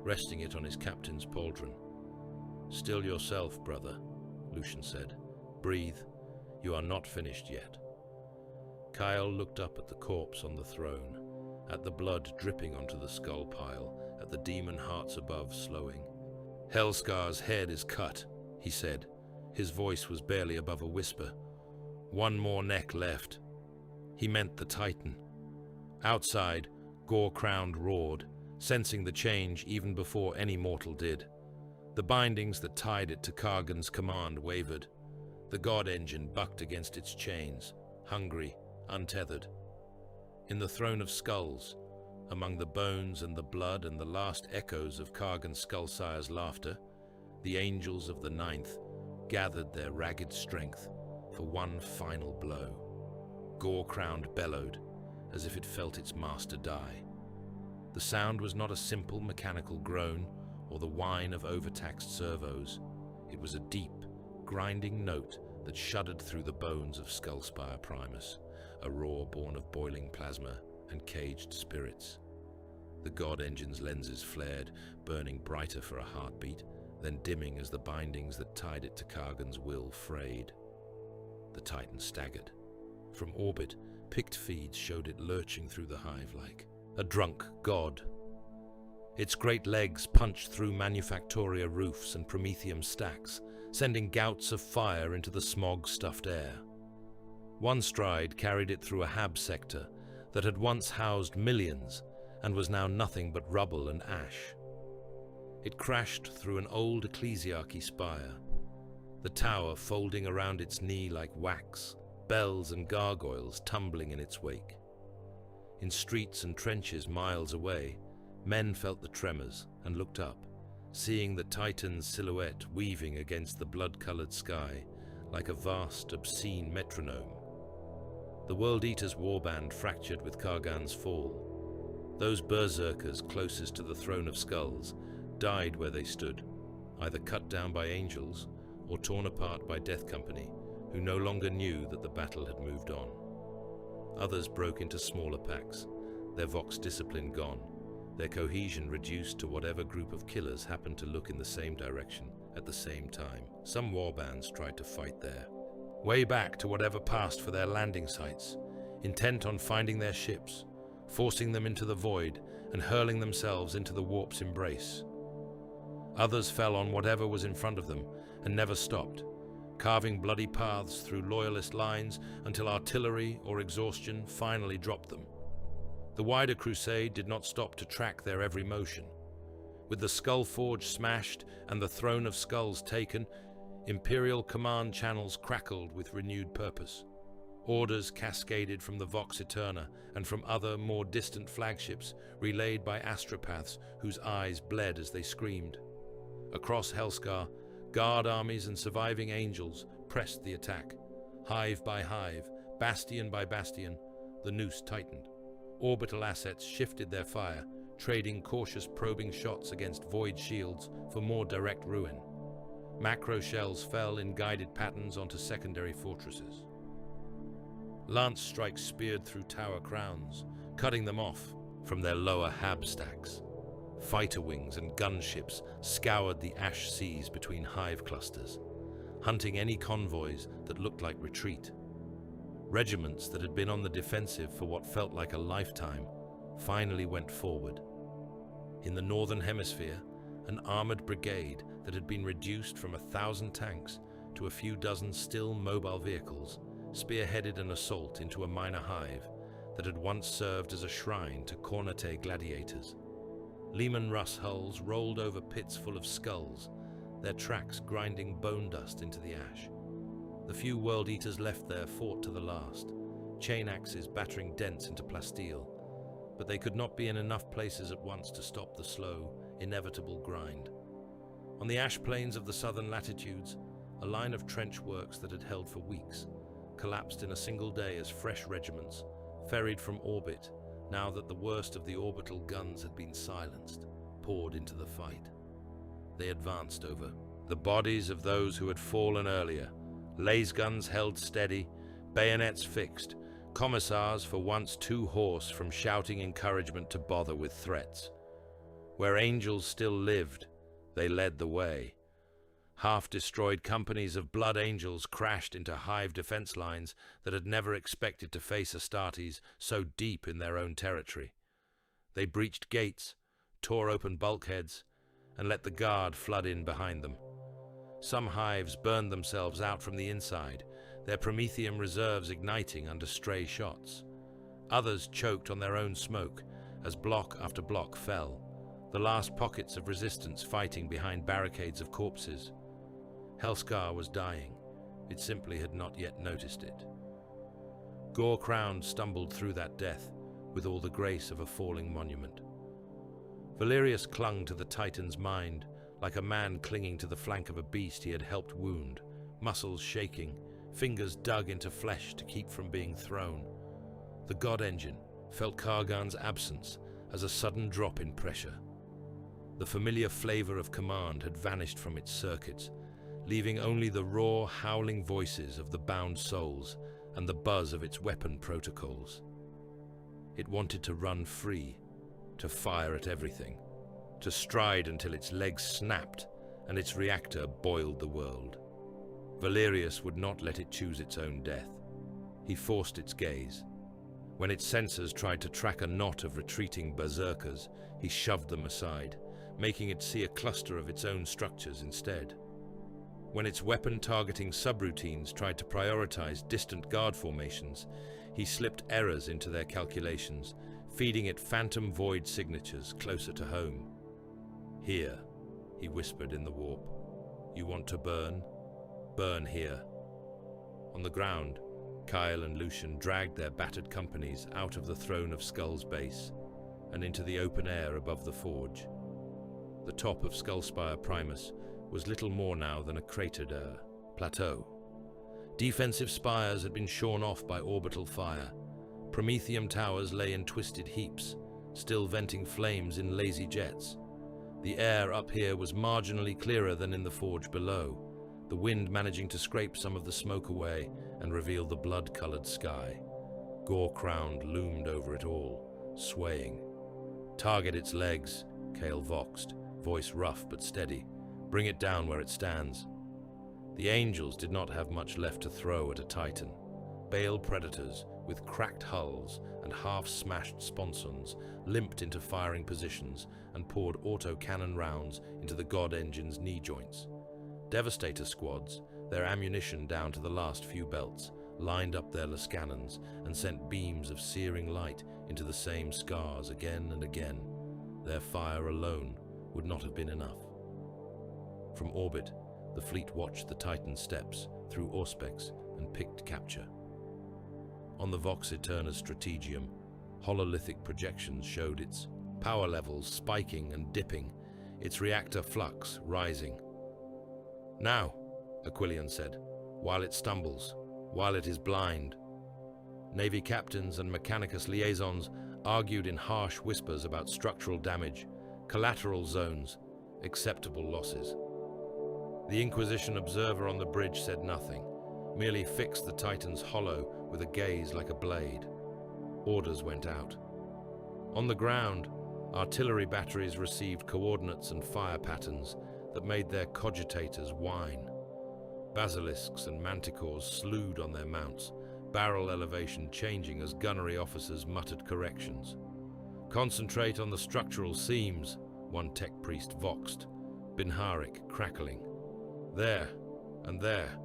Speaker 2: resting it on his captain's pauldron. "Still yourself, brother," Lucian said. "Breathe. You are not finished yet." Kyle looked up at the corpse on the throne, at the blood dripping onto the skull pile, at the demon hearts above slowing. "Helscar's head is cut," he said. His voice was barely above a whisper. "One more neck left." He meant the Titan. Outside, Gore-Crowned roared, sensing the change even before any mortal did. The bindings that tied it to Kargan's command wavered. The God Engine bucked against its chains, hungry, untethered. In the throne of skulls, among the bones and the blood and the last echoes of Kargan's Skullsire's laughter, the angels of the Ninth gathered their ragged strength for one final blow. Gore-Crowned bellowed, as if it felt its master die. The sound was not a simple mechanical groan or the whine of overtaxed servos. It was a deep, grinding note that shuddered through the bones of Skullspire Primus, a roar born of boiling plasma and caged spirits. The God Engine's lenses flared, burning brighter for a heartbeat, then dimming as the bindings that tied it to Kargan's will frayed. The Titan staggered. From orbit, picked feeds showed it lurching through the hive like a drunk god. Its great legs punched through Manufactoria roofs and Prometheum stacks, sending gouts of fire into the smog-stuffed air. One stride carried it through a hab sector that had once housed millions and was now nothing but rubble and ash. It crashed through an old ecclesiarchy spire, the tower folding around its knee like wax, bells and gargoyles tumbling in its wake. In streets and trenches miles away, men felt the tremors and looked up, seeing the Titan's silhouette weaving against the blood-colored sky like a vast, obscene metronome. The World Eater's warband fractured with Kargan's fall. Those berserkers closest to the throne of skulls died where they stood, either cut down by angels or torn apart by Death Company, who no longer knew that the battle had moved on. Others broke into smaller packs, their Vox discipline gone, their cohesion reduced to whatever group of killers happened to look in the same direction at the same time. Some warbands tried to fight there, way back to whatever passed for their landing sites, intent on finding their ships, forcing them into the void and hurling themselves into the warp's embrace. Others fell on whatever was in front of them and never stopped, carving bloody paths through loyalist lines until artillery or exhaustion finally dropped them. The wider crusade did not stop to track their every motion. With the Skull Forge smashed and the Throne of Skulls taken, Imperial command channels crackled with renewed purpose. Orders cascaded from the Vox Eterna and from other, more distant flagships relayed by astropaths whose eyes bled as they screamed. Across Helscar, guard armies and surviving angels pressed the attack. Hive by hive, bastion by bastion, the noose tightened. Orbital assets shifted their fire, trading cautious probing shots against void shields for more direct ruin. Macro shells fell in guided patterns onto secondary fortresses. Lance strikes speared through tower crowns, cutting them off from their lower hab stacks. Fighter wings and gunships scoured the ash seas between hive clusters, hunting any convoys that looked like retreat. Regiments that had been on the defensive for what felt like a lifetime finally went forward. In the northern hemisphere, an armored brigade that had been reduced from 1,000 tanks to a few dozen still mobile vehicles spearheaded an assault into a minor hive that had once served as a shrine to Cornate gladiators. Lehman Russ hulls rolled over pits full of skulls, their tracks grinding bone dust into the ash. The few World Eaters left there fought to the last, chain axes battering dents into plasteel, but they could not be in enough places at once to stop the slow, inevitable grind. On the ash plains of the southern latitudes, a line of trench works that had held for weeks collapsed in a single day as fresh regiments, ferried from orbit now that the worst of the orbital guns had been silenced, poured into the fight. they advanced over. The bodies of those who had fallen earlier, laser guns held steady, bayonets fixed, commissars for once too hoarse from shouting encouragement to bother with threats. Where angels still lived, they led the way. Half-destroyed companies of blood angels crashed into hive defense lines that had never expected to face Astartes so deep in their own territory. They breached gates, tore open bulkheads, and let the guard flood in behind them. Some hives burned themselves out from the inside, their promethium reserves igniting under stray shots. Others choked on their own smoke as block after block fell, the last pockets of resistance fighting behind barricades of corpses. Helscar was dying. It simply had not yet noticed it. Gore-crowned stumbled through that death with all the grace of a falling monument. Valerius clung to the Titan's mind like a man clinging to the flank of a beast he had helped wound, muscles shaking, fingers dug into flesh to keep from being thrown. The God Engine felt Kargan's absence as a sudden drop in pressure. The familiar flavor of command had vanished from its circuits, leaving only the raw, howling voices of the bound souls and the buzz of its weapon protocols. It wanted to run free, to fire at everything, to stride until its legs snapped and its reactor boiled the world. Valerius would not let it choose its own death. He forced its gaze. When its sensors tried to track a knot of retreating berserkers, he shoved them aside, making it see a cluster of its own structures instead. When its weapon-targeting subroutines tried to prioritize distant guard formations, he slipped errors into their calculations, feeding it phantom void signatures closer to home. "Here," he whispered in the warp. "You want to burn? Burn here." On the ground, Kyle and Lucian dragged their battered companies out of the throne of Skull's base and into the open air above the forge. The top of Skullspire Primus was little more now than a cratered plateau. Defensive spires had been shorn off by orbital fire. Promethium towers lay in twisted heaps, still venting flames in lazy jets. The air up here was marginally clearer than in the forge below, the wind managing to scrape some of the smoke away and reveal the blood-colored sky. Gore-crowned loomed over it all, swaying. "Target its legs," Kale voxed, voice rough but steady. "Bring it down where it stands." The angels did not have much left to throw at a Titan. Bale predators, with cracked hulls and half-smashed sponsons, limped into firing positions and poured auto-cannon rounds into the God Engine's knee joints. Devastator squads, their ammunition down to the last few belts, lined up their lascannons and sent beams of searing light into the same scars again and again. Their fire alone would not have been enough. From orbit, the fleet watched the Titan steps through Auspex and picked capture. On the Vox Eterna's strategium, hololithic projections showed its power levels spiking and dipping, its reactor flux rising. "Now," Aquilian said, "while it stumbles, while it is blind." Navy captains and Mechanicus liaisons argued in harsh whispers about structural damage, collateral zones, acceptable losses. The Inquisition observer on the bridge said nothing, merely fixed the Titan's hollow with a gaze like a blade. Orders went out. On the ground, artillery batteries received coordinates and fire patterns that made their cogitators whine. Basilisks and manticores slewed on their mounts, barrel elevation changing as gunnery officers muttered corrections. "Concentrate on the structural seams," one tech priest voxed, Binharik crackling. "There, and there.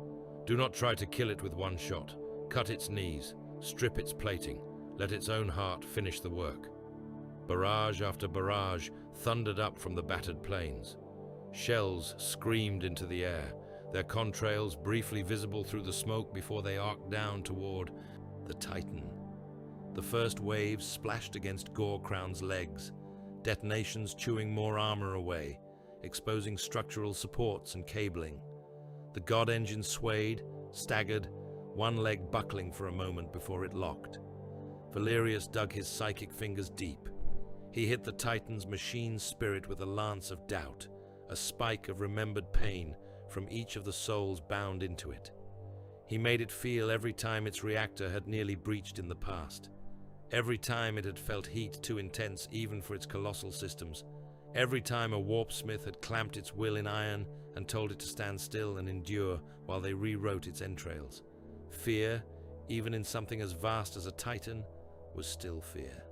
Speaker 2: Do not try to kill it with one shot. Cut its knees, strip its plating, let its own heart finish the work." Barrage after barrage thundered up from the battered plains. Shells screamed into the air, their contrails briefly visible through the smoke before they arced down toward the Titan. The first waves splashed against Gore-crown's legs, detonations chewing more armor away, exposing structural supports and cabling. The God Engine swayed, staggered, one leg buckling for a moment before it locked. Valerius dug his psychic fingers deep. He hit the Titan's machine spirit with a lance of doubt, a spike of remembered pain from each of the souls bound into it. He made it feel every time its reactor had nearly breached in the past. Every time it had felt heat too intense even for its colossal systems. Every time a warpsmith had clamped its will in iron and told it to stand still and endure while they rewrote its entrails. Fear, even in something as vast as a Titan, was still fear.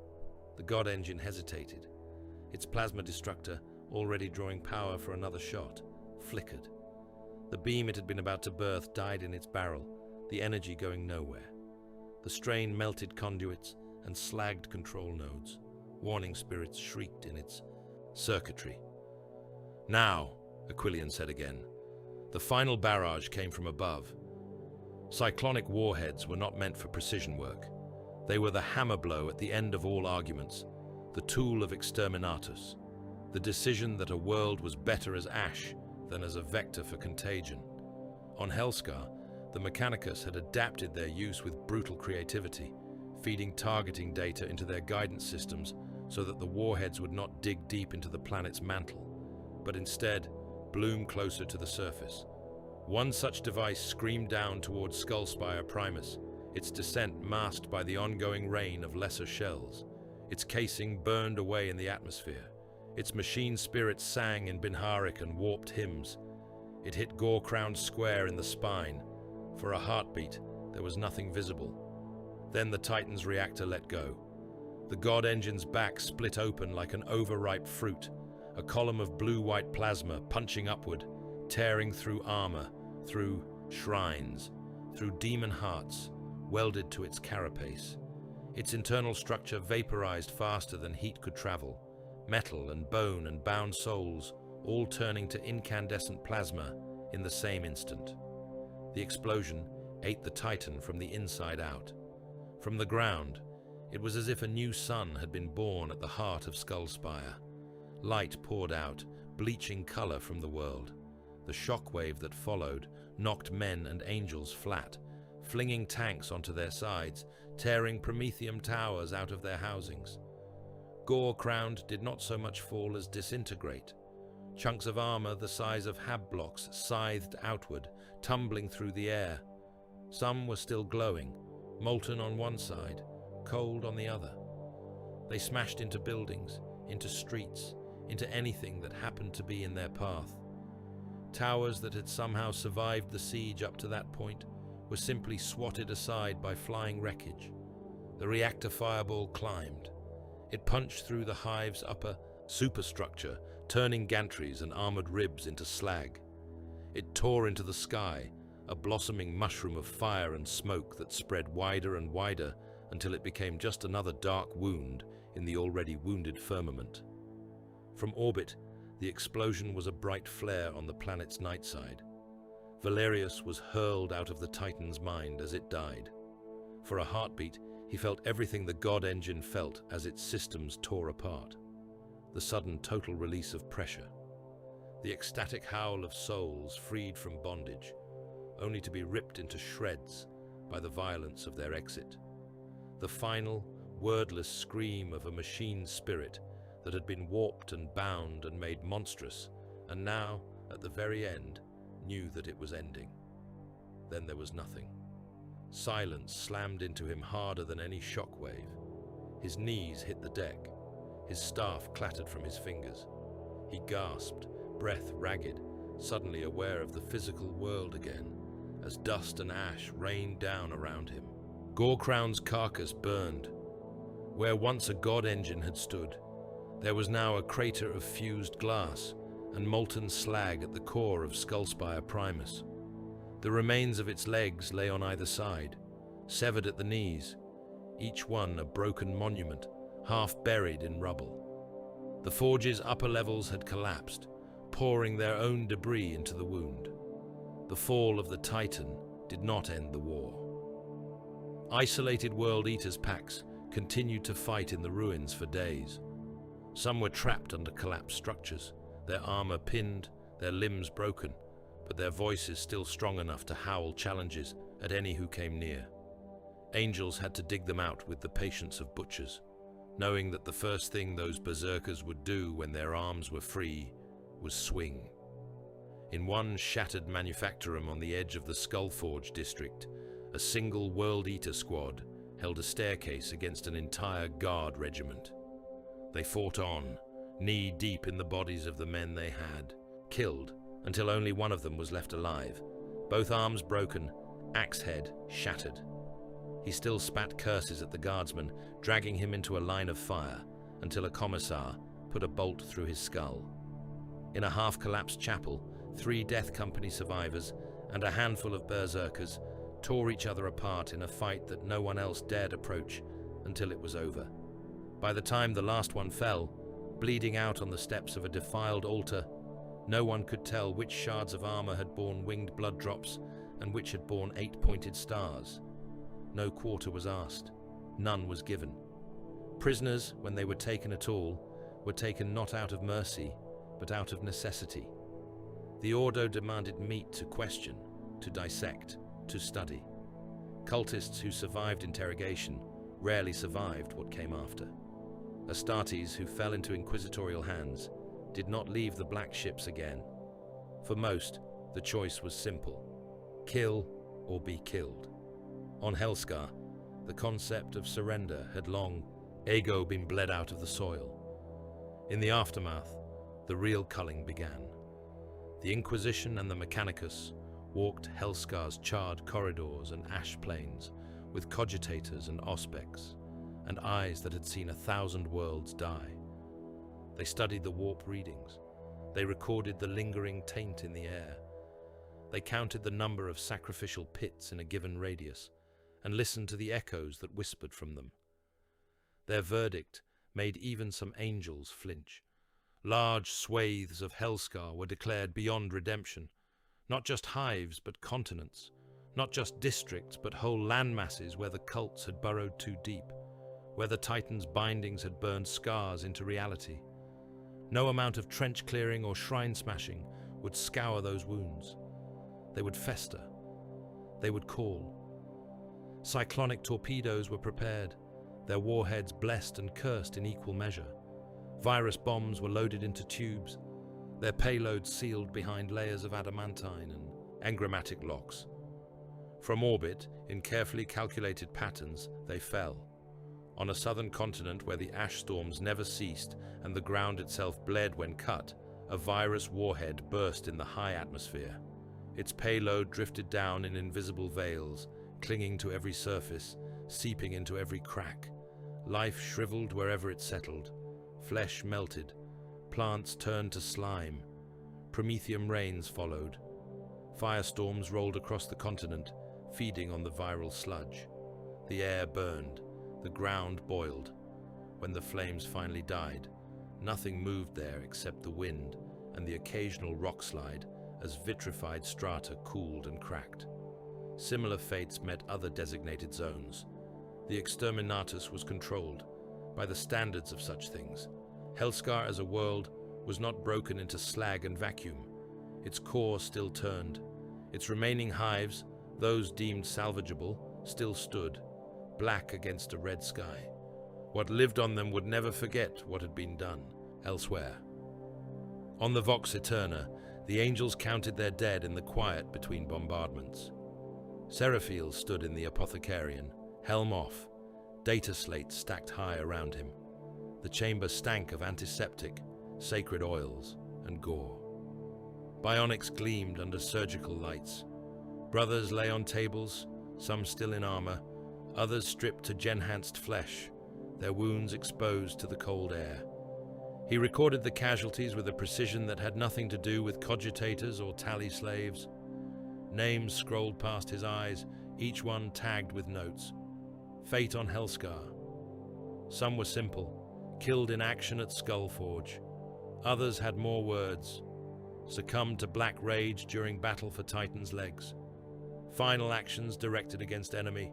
Speaker 2: The God Engine hesitated. Its plasma destructor, already drawing power for another shot, flickered. The beam it had been about to birth died in its barrel, the energy going nowhere. The strain melted conduits and slagged control nodes. Warning spirits shrieked in its circuitry. "Now," Aquilian said again. The final barrage came from above. Cyclonic warheads were not meant for precision work. They were the hammer blow at the end of all arguments, the tool of exterminatus, the decision that a world was better as ash than as a vector for contagion. On Helscar, the Mechanicus had adapted their use with brutal creativity, feeding targeting data into their guidance systems so that the warheads would not dig deep into the planet's mantle, but instead bloom closer to the surface. One such device screamed down towards Skullspire Primus, its descent masked by the ongoing rain of lesser shells. Its casing burned away in the atmosphere. Its machine spirits sang in Binharic and warped hymns. It hit Gore-crowned square in the spine. For a heartbeat, there was nothing visible. Then the Titan's reactor let go. The God Engine's back split open like an overripe fruit, a column of blue-white plasma punching upward, tearing through armor, through shrines, through demon hearts, welded to its carapace. Its internal structure vaporized faster than heat could travel, metal and bone and bound souls all turning to incandescent plasma in the same instant. The explosion ate the Titan from the inside out. From the ground, it was as if a new sun had been born at the heart of Skullspire. Light poured out, bleaching color from the world. The shockwave that followed knocked men and angels flat, flinging tanks onto their sides, tearing Prometheum towers out of their housings. Gore-crowned did not so much fall as disintegrate. Chunks of armor the size of hab blocks scythed outward, tumbling through the air. Some were still glowing, molten on one side, cold on the other. They smashed into buildings, into streets, into anything that happened to be in their path. Towers that had somehow survived the siege up to that point were simply swatted aside by flying wreckage. The reactor fireball climbed. It punched through the hive's upper superstructure, turning gantries and armored ribs into slag. It tore into the sky, a blossoming mushroom of fire and smoke that spread wider and wider until it became just another dark wound in the already wounded firmament. From orbit, the explosion was a bright flare on the planet's night side. Valerius was hurled out of the Titan's mind as it died. For a heartbeat, he felt everything the God Engine felt as its systems tore apart. The sudden total release of pressure. The ecstatic howl of souls freed from bondage, only to be ripped into shreds by the violence of their exit. The final, wordless scream of a machine spirit that had been warped and bound and made monstrous, and now, at the very end, knew that it was ending. Then there was nothing. Silence slammed into him harder than any shockwave. His knees hit the deck. His staff clattered from his fingers. He gasped, breath ragged, suddenly aware of the physical world again, as dust and ash rained down around him. Gore-crown's carcass burned. Where once a God Engine had stood, there was now a crater of fused glass and molten slag at the core of Skullspire Primus. The remains of its legs lay on either side, severed at the knees, each one a broken monument, half buried in rubble. The forge's upper levels had collapsed, pouring their own debris into the wound. The fall of the Titan did not end the war. Isolated World Eaters packs continued to fight in the ruins for days. Some were trapped under collapsed structures, their armor pinned, their limbs broken, but their voices still strong enough to howl challenges at any who came near. Angels had to dig them out with the patience of butchers, knowing that the first thing those berserkers would do when their arms were free was swing. In one shattered manufactorum on the edge of the Skullforge district, a single World Eater squad held a staircase against an entire guard regiment. They fought on, knee-deep in the bodies of the men they had, killed until only one of them was left alive, both arms broken, axe head shattered. He still spat curses at the guardsman, dragging him into a line of fire until a commissar put a bolt through his skull. In a half-collapsed chapel, 3 Death Company survivors and a handful of berserkers tore each other apart in a fight that no one else dared approach until it was over. By the time the last one fell, bleeding out on the steps of a defiled altar, no one could tell which shards of armor had borne winged blood drops and which had borne 8-pointed stars. No quarter was asked, none was given. Prisoners, when they were taken at all, were taken not out of mercy, but out of necessity. The Ordo demanded meat to question, to dissect, to study. Cultists who survived interrogation rarely survived what came after. Astartes who fell into inquisitorial hands did not leave the black ships again. For most, the choice was simple: kill or be killed. On Helscar, the concept of surrender had long ago been bled out of the soil. In the aftermath, the real culling began. The Inquisition and the Mechanicus walked Helscar's charred corridors and ash plains with cogitators and auspex, and eyes that had seen 1,000 worlds die. They studied the warp readings. They recorded the lingering taint in the air. They counted the number of sacrificial pits in a given radius, and listened to the echoes that whispered from them. Their verdict made even some angels flinch. Large swathes of Helscar were declared beyond redemption, not just hives but continents, not just districts but whole landmasses where the cults had burrowed too deep, where the Titan's bindings had burned scars into reality. No amount of trench clearing or shrine smashing would scour those wounds. They would fester. They would call. Cyclonic torpedoes were prepared, their warheads blessed and cursed in equal measure. Virus bombs were loaded into tubes, their payloads sealed behind layers of adamantine and engrammatic locks. From orbit, in carefully calculated patterns, they fell. On a southern continent where the ash storms never ceased and the ground itself bled when cut, a virus warhead burst in the high atmosphere. Its payload drifted down in invisible veils, clinging to every surface, seeping into every crack. Life shriveled wherever it settled. Flesh melted. Plants turned to slime. Promethean rains followed. Firestorms rolled across the continent, feeding on the viral sludge. The air burned. The ground boiled. When the flames finally died, nothing moved there except the wind and the occasional rock slide as vitrified strata cooled and cracked. Similar fates met other designated zones. The exterminatus was controlled by the standards of such things. Helscar as a world was not broken into slag and vacuum. Its core still turned. Its remaining hives, those deemed salvageable, still stood, black against a red sky. What lived on them would never forget what had been done elsewhere. On the Vox Eterna, the angels counted their dead in the quiet between bombardments. Seraphiel stood in the Apothecarian, helm off, data slates stacked high around him. The chamber stank of antiseptic, sacred oils, and gore. Bionics gleamed under surgical lights. Brothers lay on tables, some still in armor, others stripped to genhanced flesh, their wounds exposed to the cold air. He recorded the casualties with a precision that had nothing to do with cogitators or tally slaves. Names scrolled past his eyes, each one tagged with notes. Fate on Helscar. Some were simple, killed in action at Skullforge. Others had more words. Succumbed to black rage during battle for Titan's legs. Final actions directed against enemy.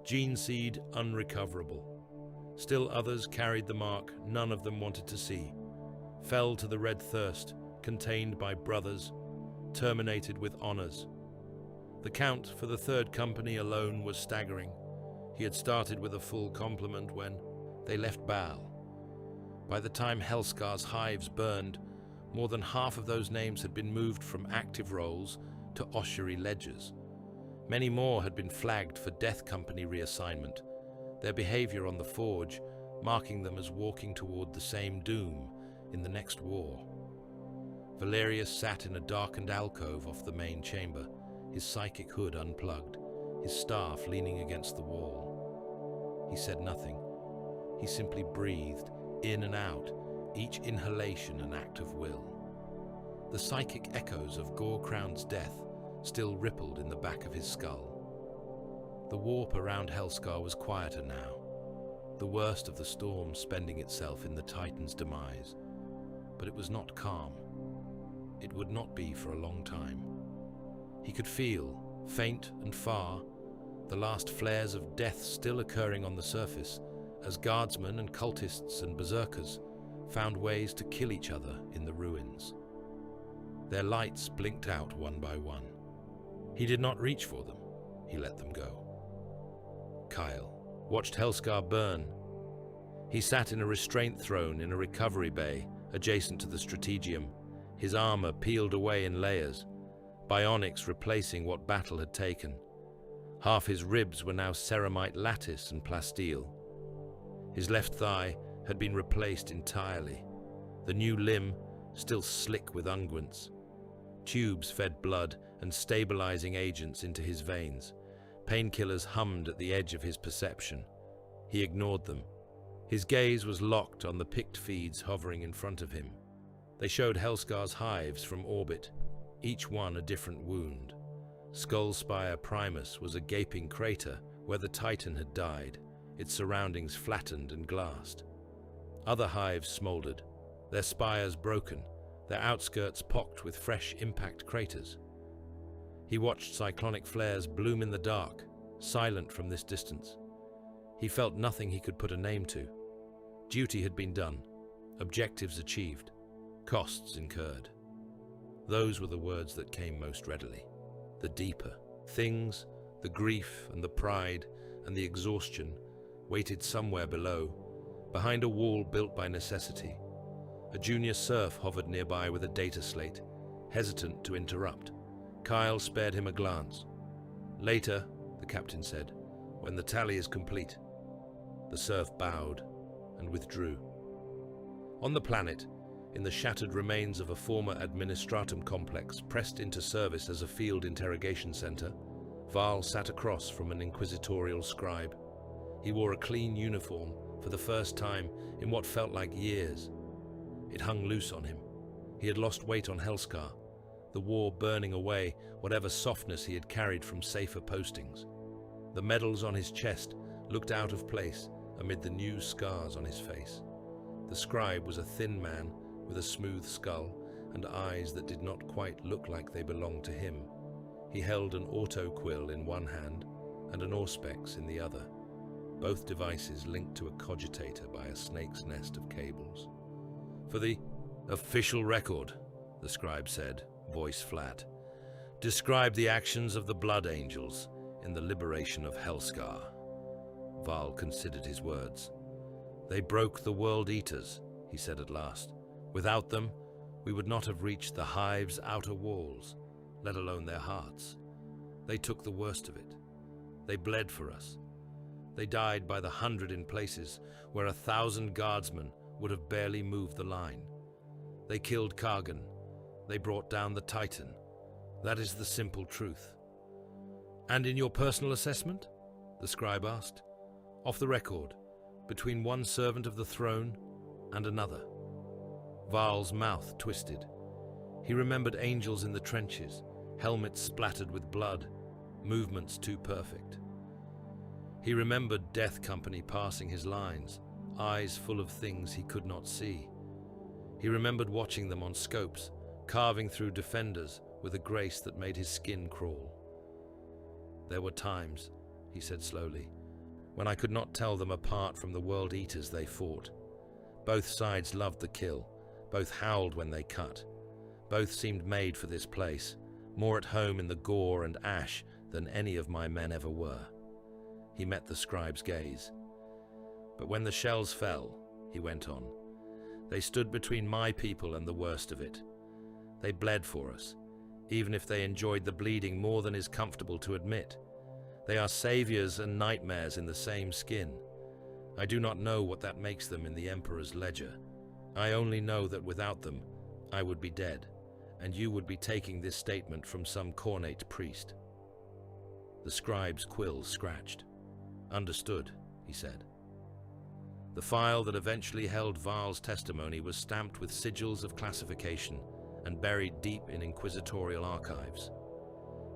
Speaker 2: Gene seed unrecoverable. Still others carried the mark none of them wanted to see. Fell to the red thirst, contained by brothers, terminated with honors. The count for the third company alone was staggering. He had started with a full complement when they left Baal. By the time Helscar's hives burned, More than half of those names had been moved from active roles to ossuary ledgers. Many more had been flagged for Death Company reassignment, their behavior on the Forge marking them as walking toward the same doom in the next war. Valerius sat in a darkened alcove off the main chamber, his psychic hood unplugged, his staff leaning against the wall. He said nothing. He simply breathed, in and out, each inhalation an act of will. The psychic echoes of Gore-Crown's death still rippled in the back of his skull. The warp around Helscar was quieter now, the worst of the storm spending itself in the Titan's demise. But it was not calm. It would not be for a long time. He could feel, faint and far, the last flares of death still occurring on the surface as guardsmen and cultists and berserkers found ways to kill each other in the ruins. Their lights blinked out one by one. He did not reach for them. He let them go. Kyle watched Helscar burn. He sat in a restraint throne in a recovery bay adjacent to the strategium, his armor peeled away in layers, bionics replacing what battle had taken. Half his ribs were now ceramite lattice and plasteel. His left thigh had been replaced entirely, the new limb still slick with unguents. Tubes fed blood and stabilizing agents into his veins. Painkillers hummed at the edge of his perception. He ignored them. His gaze was locked on the picked feeds hovering in front of him. They showed Helscar's hives from orbit, each one a different wound. Skullspire Primus was a gaping crater where the Titan had died, its surroundings flattened and glassed. Other hives smoldered, their spires broken, their outskirts pocked with fresh impact craters. He watched cyclonic flares bloom in the dark, silent from this distance. He felt nothing he could put a name to. Duty had been done, objectives achieved, costs incurred. Those were the words that came most readily. The deeper things, the grief and the pride and the exhaustion waited somewhere below, behind a wall built by necessity. A junior serf hovered nearby with a data slate, hesitant to interrupt. Kyle spared him a glance. Later, the captain said, when the tally is complete. The serf bowed and withdrew. On the planet, in the shattered remains of a former administratum complex pressed into service as a field interrogation center, Val sat across from an inquisitorial scribe. He wore a clean uniform for the first time in what felt like years. It hung loose on him. He had lost weight on Helscar, the war burning away whatever softness he had carried from safer postings. The medals on his chest looked out of place amid the new scars on his face. The scribe was a thin man with a smooth skull and eyes that did not quite look like they belonged to him. He held an autoquill in one hand and an auspex in the other, both devices linked to a cogitator by a snake's nest of cables. For the official record, the scribe said, voice flat, describe the actions of the Blood Angels in the liberation of Helscar. Val considered his words. They broke the World Eaters, he said at last. Without them, we would not have reached the hive's outer walls, let alone their hearts. They took the worst of it. They bled for us. They died by the 100 in places where 1,000 guardsmen would have barely moved the line. They killed Kargan. They brought down the Titan. That is the simple truth. And in your personal assessment? The scribe asked. Off the record, between one servant of the throne and another. Val's mouth twisted. He remembered angels in the trenches, helmets splattered with blood, movements too perfect. He remembered Death Company passing his lines, eyes full of things he could not see. He remembered watching them on scopes, carving through defenders with a grace that made his skin crawl. There were times, he said slowly, when I could not tell them apart from the World Eaters they fought. Both sides loved the kill, both howled when they cut. Both seemed made for this place, more at home in the gore and ash than any of my men ever were. He met the scribe's gaze. But when the shells fell, he went on, they stood between my people and the worst of it. They bled for us, even if they enjoyed the bleeding more than is comfortable to admit. They are saviors and nightmares in the same skin. I do not know what that makes them in the Emperor's ledger. I only know that without them, I would be dead, and you would be taking this statement from some cornate priest. The scribe's quill scratched. "Understood," he said. The file that eventually held Val's testimony was stamped with sigils of classification and buried deep in inquisitorial archives.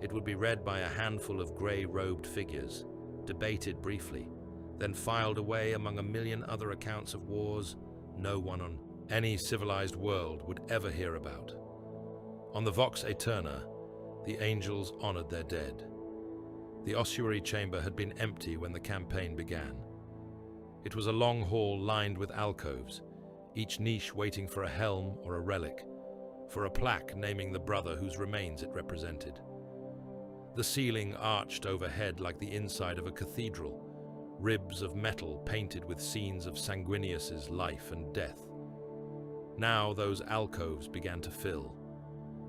Speaker 2: It would be read by a handful of grey-robed figures, debated briefly, then filed away among a million other accounts of wars no one on any civilized world would ever hear about. On the Vox Aeterna, the angels honored their dead. The ossuary chamber had been empty when the campaign began. It was a long hall lined with alcoves, each niche waiting for a helm or a relic, for a plaque naming the brother whose remains it represented. The ceiling arched overhead like the inside of a cathedral, ribs of metal painted with scenes of Sanguinius's life and death. Now those alcoves began to fill.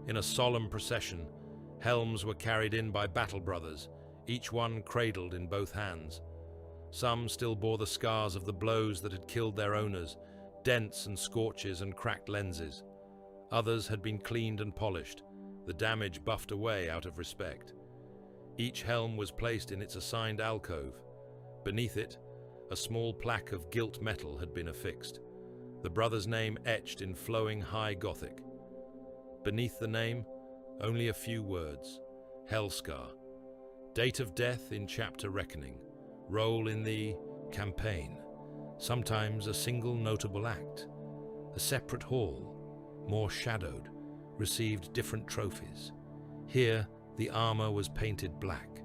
Speaker 2: In a solemn procession, helms were carried in by battle brothers, each one cradled in both hands. Some still bore the scars of the blows that had killed their owners, dents and scorches and cracked lenses. Others had been cleaned and polished, the damage buffed away out of respect. Each helm was placed in its assigned alcove. Beneath it, a small plaque of gilt metal had been affixed, the brother's name etched in flowing high Gothic. Beneath the name, only a few words: Helscar. Date of death in chapter reckoning. Role in the campaign. Sometimes a single notable act. A separate hall, more shadowed, received different trophies. Here, the armor was painted black.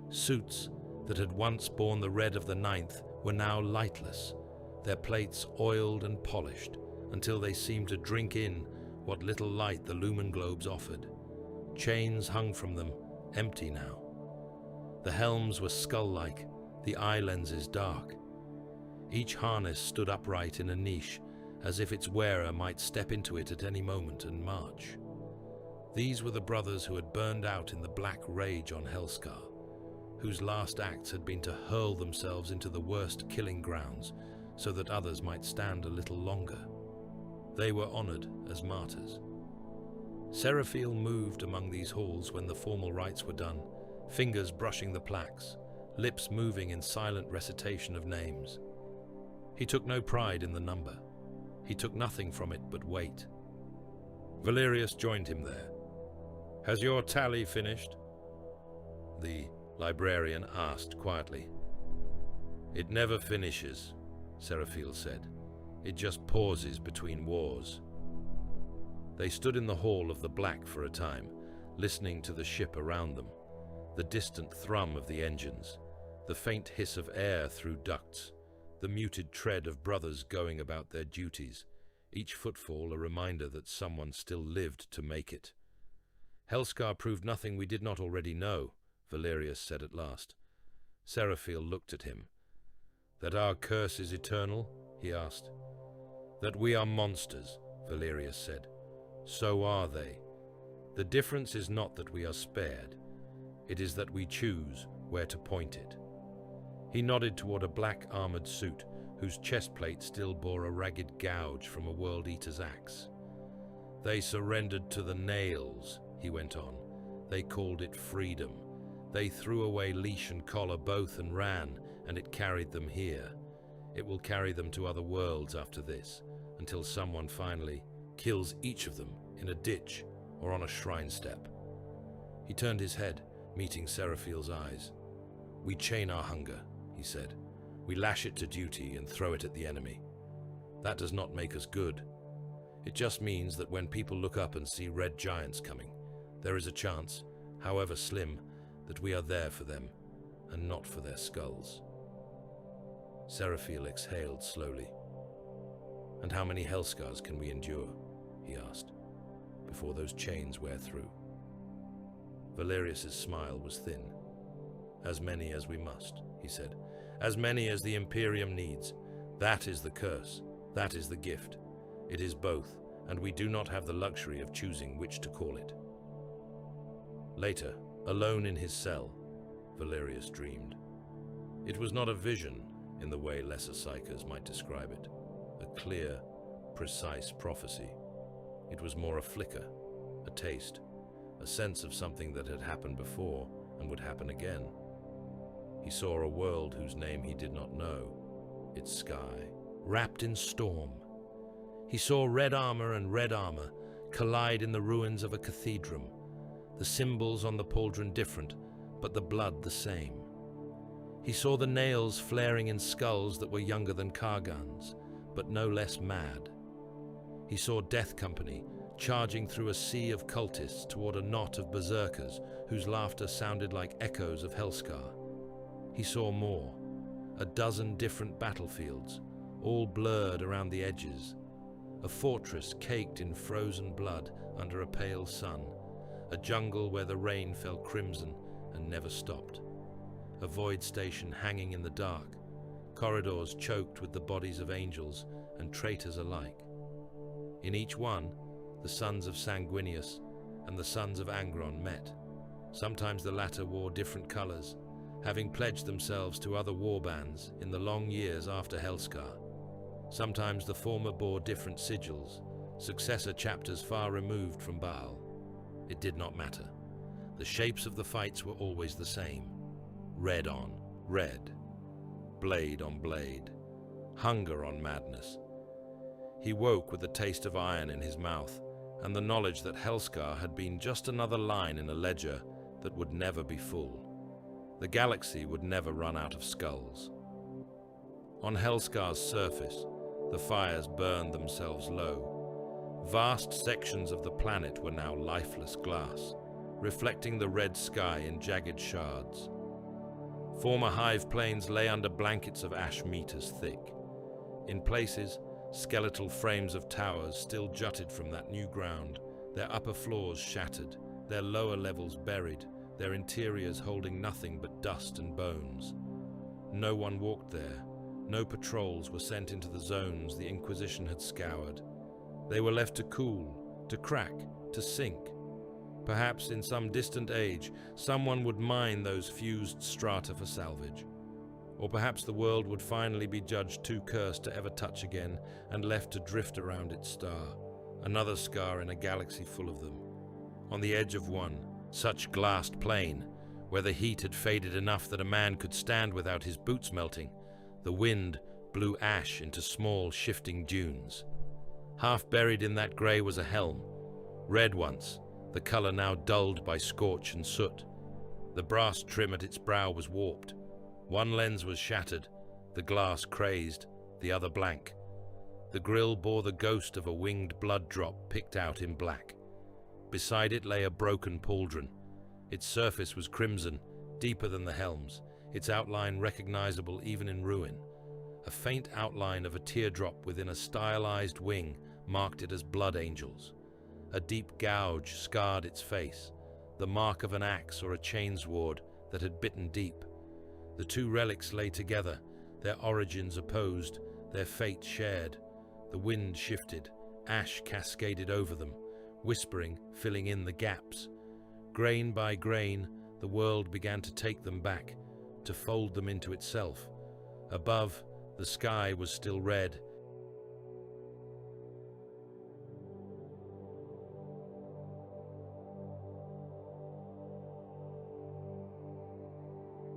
Speaker 2: Suits that had once borne the red of the Ninth were now lightless, their plates oiled and polished until they seemed to drink in what little light the lumen globes offered. Chains hung from them, empty now. The helms were skull-like, the eye lenses dark. Each harness stood upright in a niche, as if its wearer might step into it at any moment and march. These were the brothers who had burned out in the black rage on Helscar, whose last acts had been to hurl themselves into the worst killing grounds so that others might stand a little longer. They were honored as martyrs. Seraphiel moved among these halls when the formal rites were done, fingers brushing the plaques, lips moving in silent recitation of names. He took no pride in the number. He took nothing from it but weight. Valerius joined him there. "Has your tally finished?" The librarian asked quietly. "It never finishes," Seraphiel said. "It just pauses between wars." They stood in the hall of the Black for a time, listening to the ship around them, the distant thrum of the engines, the faint hiss of air through ducts, the muted tread of brothers going about their duties, each footfall a reminder that someone still lived to make it. "Helscar proved nothing we did not already know," Valerius said at last. Seraphiel looked at him. "That our curse is eternal?" he asked. "That we are monsters," Valerius said. "So are they. The difference is not that we are spared. It is that we choose where to point it." He nodded toward a black armored suit whose chest plate still bore a ragged gouge from a World Eater's axe. "They surrendered to the nails," he went on. "They called it freedom. They threw away leash and collar both and ran, and it carried them here. It will carry them to other worlds after this, until someone finally kills each of them in a ditch or on a shrine step." He turned his head, meeting Seraphiel's eyes. "We chain our hunger," he said. "We lash it to duty and throw it at the enemy. That does not make us good. It just means that when people look up and see red giants coming, there is a chance, however slim, that we are there for them and not for their skulls." Seraphiel exhaled slowly. "And how many Helscars can we endure?" he asked, "before those chains wear through?" Valerius's smile was thin. "As many as we must," he said. "As many as the Imperium needs. That is the curse. That is the gift. It is both, and we do not have the luxury of choosing which to call it. Later, alone in his cell, Valerius dreamed. It was not a vision in the way lesser psychers might describe it, a clear, precise prophecy. It was more a flicker, a taste, a sense of something that had happened before and would happen again. He saw a world whose name he did not know, its sky, wrapped in storm. He saw red armor and red armor collide in the ruins of a cathedral, the symbols on the pauldron different, but the blood the same. He saw the nails flaring in skulls that were younger than Kargans, but no less mad. He saw Death Company charging through a sea of cultists toward a knot of berserkers whose laughter sounded like echoes of Helscar. He saw more, a dozen different battlefields, all blurred around the edges, a fortress caked in frozen blood under a pale sun, a jungle where the rain fell crimson and never stopped, a void station hanging in the dark, corridors choked with the bodies of angels and traitors alike. In each one, the sons of Sanguinius and the sons of Angron met. Sometimes the latter wore different colors, having pledged themselves to other warbands in the long years after Helscar. Sometimes the former bore different sigils, successor chapters far removed from Baal. It did not matter. The shapes of the fights were always the same. Red on red, blade on blade, hunger on madness. He woke with the taste of iron in his mouth and the knowledge that Helscar had been just another line in a ledger that would never be full. The galaxy would never run out of skulls. On Helscar's surface, the fires burned themselves low. Vast sections of the planet were now lifeless glass, reflecting the red sky in jagged shards. Former hive plains lay under blankets of ash meters thick. In places, skeletal frames of towers still jutted from that new ground, their upper floors shattered, their lower levels buried, their interiors holding nothing but dust and bones. No one walked there. No patrols were sent into the zones the Inquisition had scoured. They were left to cool, to crack, to sink. Perhaps in some distant age, someone would mine those fused strata for salvage. Or perhaps the world would finally be judged too cursed to ever touch again and left to drift around its star, another scar in a galaxy full of them. On the edge of one, such glassed plain, where the heat had faded enough that a man could stand without his boots melting, the wind blew ash into small, shifting dunes. Half buried in that grey was a helm, red once, the colour now dulled by scorch and soot. The brass trim at its brow was warped. One lens was shattered, the glass crazed, the other blank. The grille bore the ghost of a winged blood drop picked out in black. Beside it lay a broken pauldron. Its surface was crimson, deeper than the helm's, its outline recognizable even in ruin. A faint outline of a teardrop within a stylized wing marked it as blood angels. A deep gouge scarred its face, the mark of an axe or a chainsword that had bitten deep. The two relics lay together, their origins opposed, their fate shared. The wind shifted, ash cascaded over them, whispering, filling in the gaps. Grain by grain, the world began to take them back, to fold them into itself. Above, the sky was still red,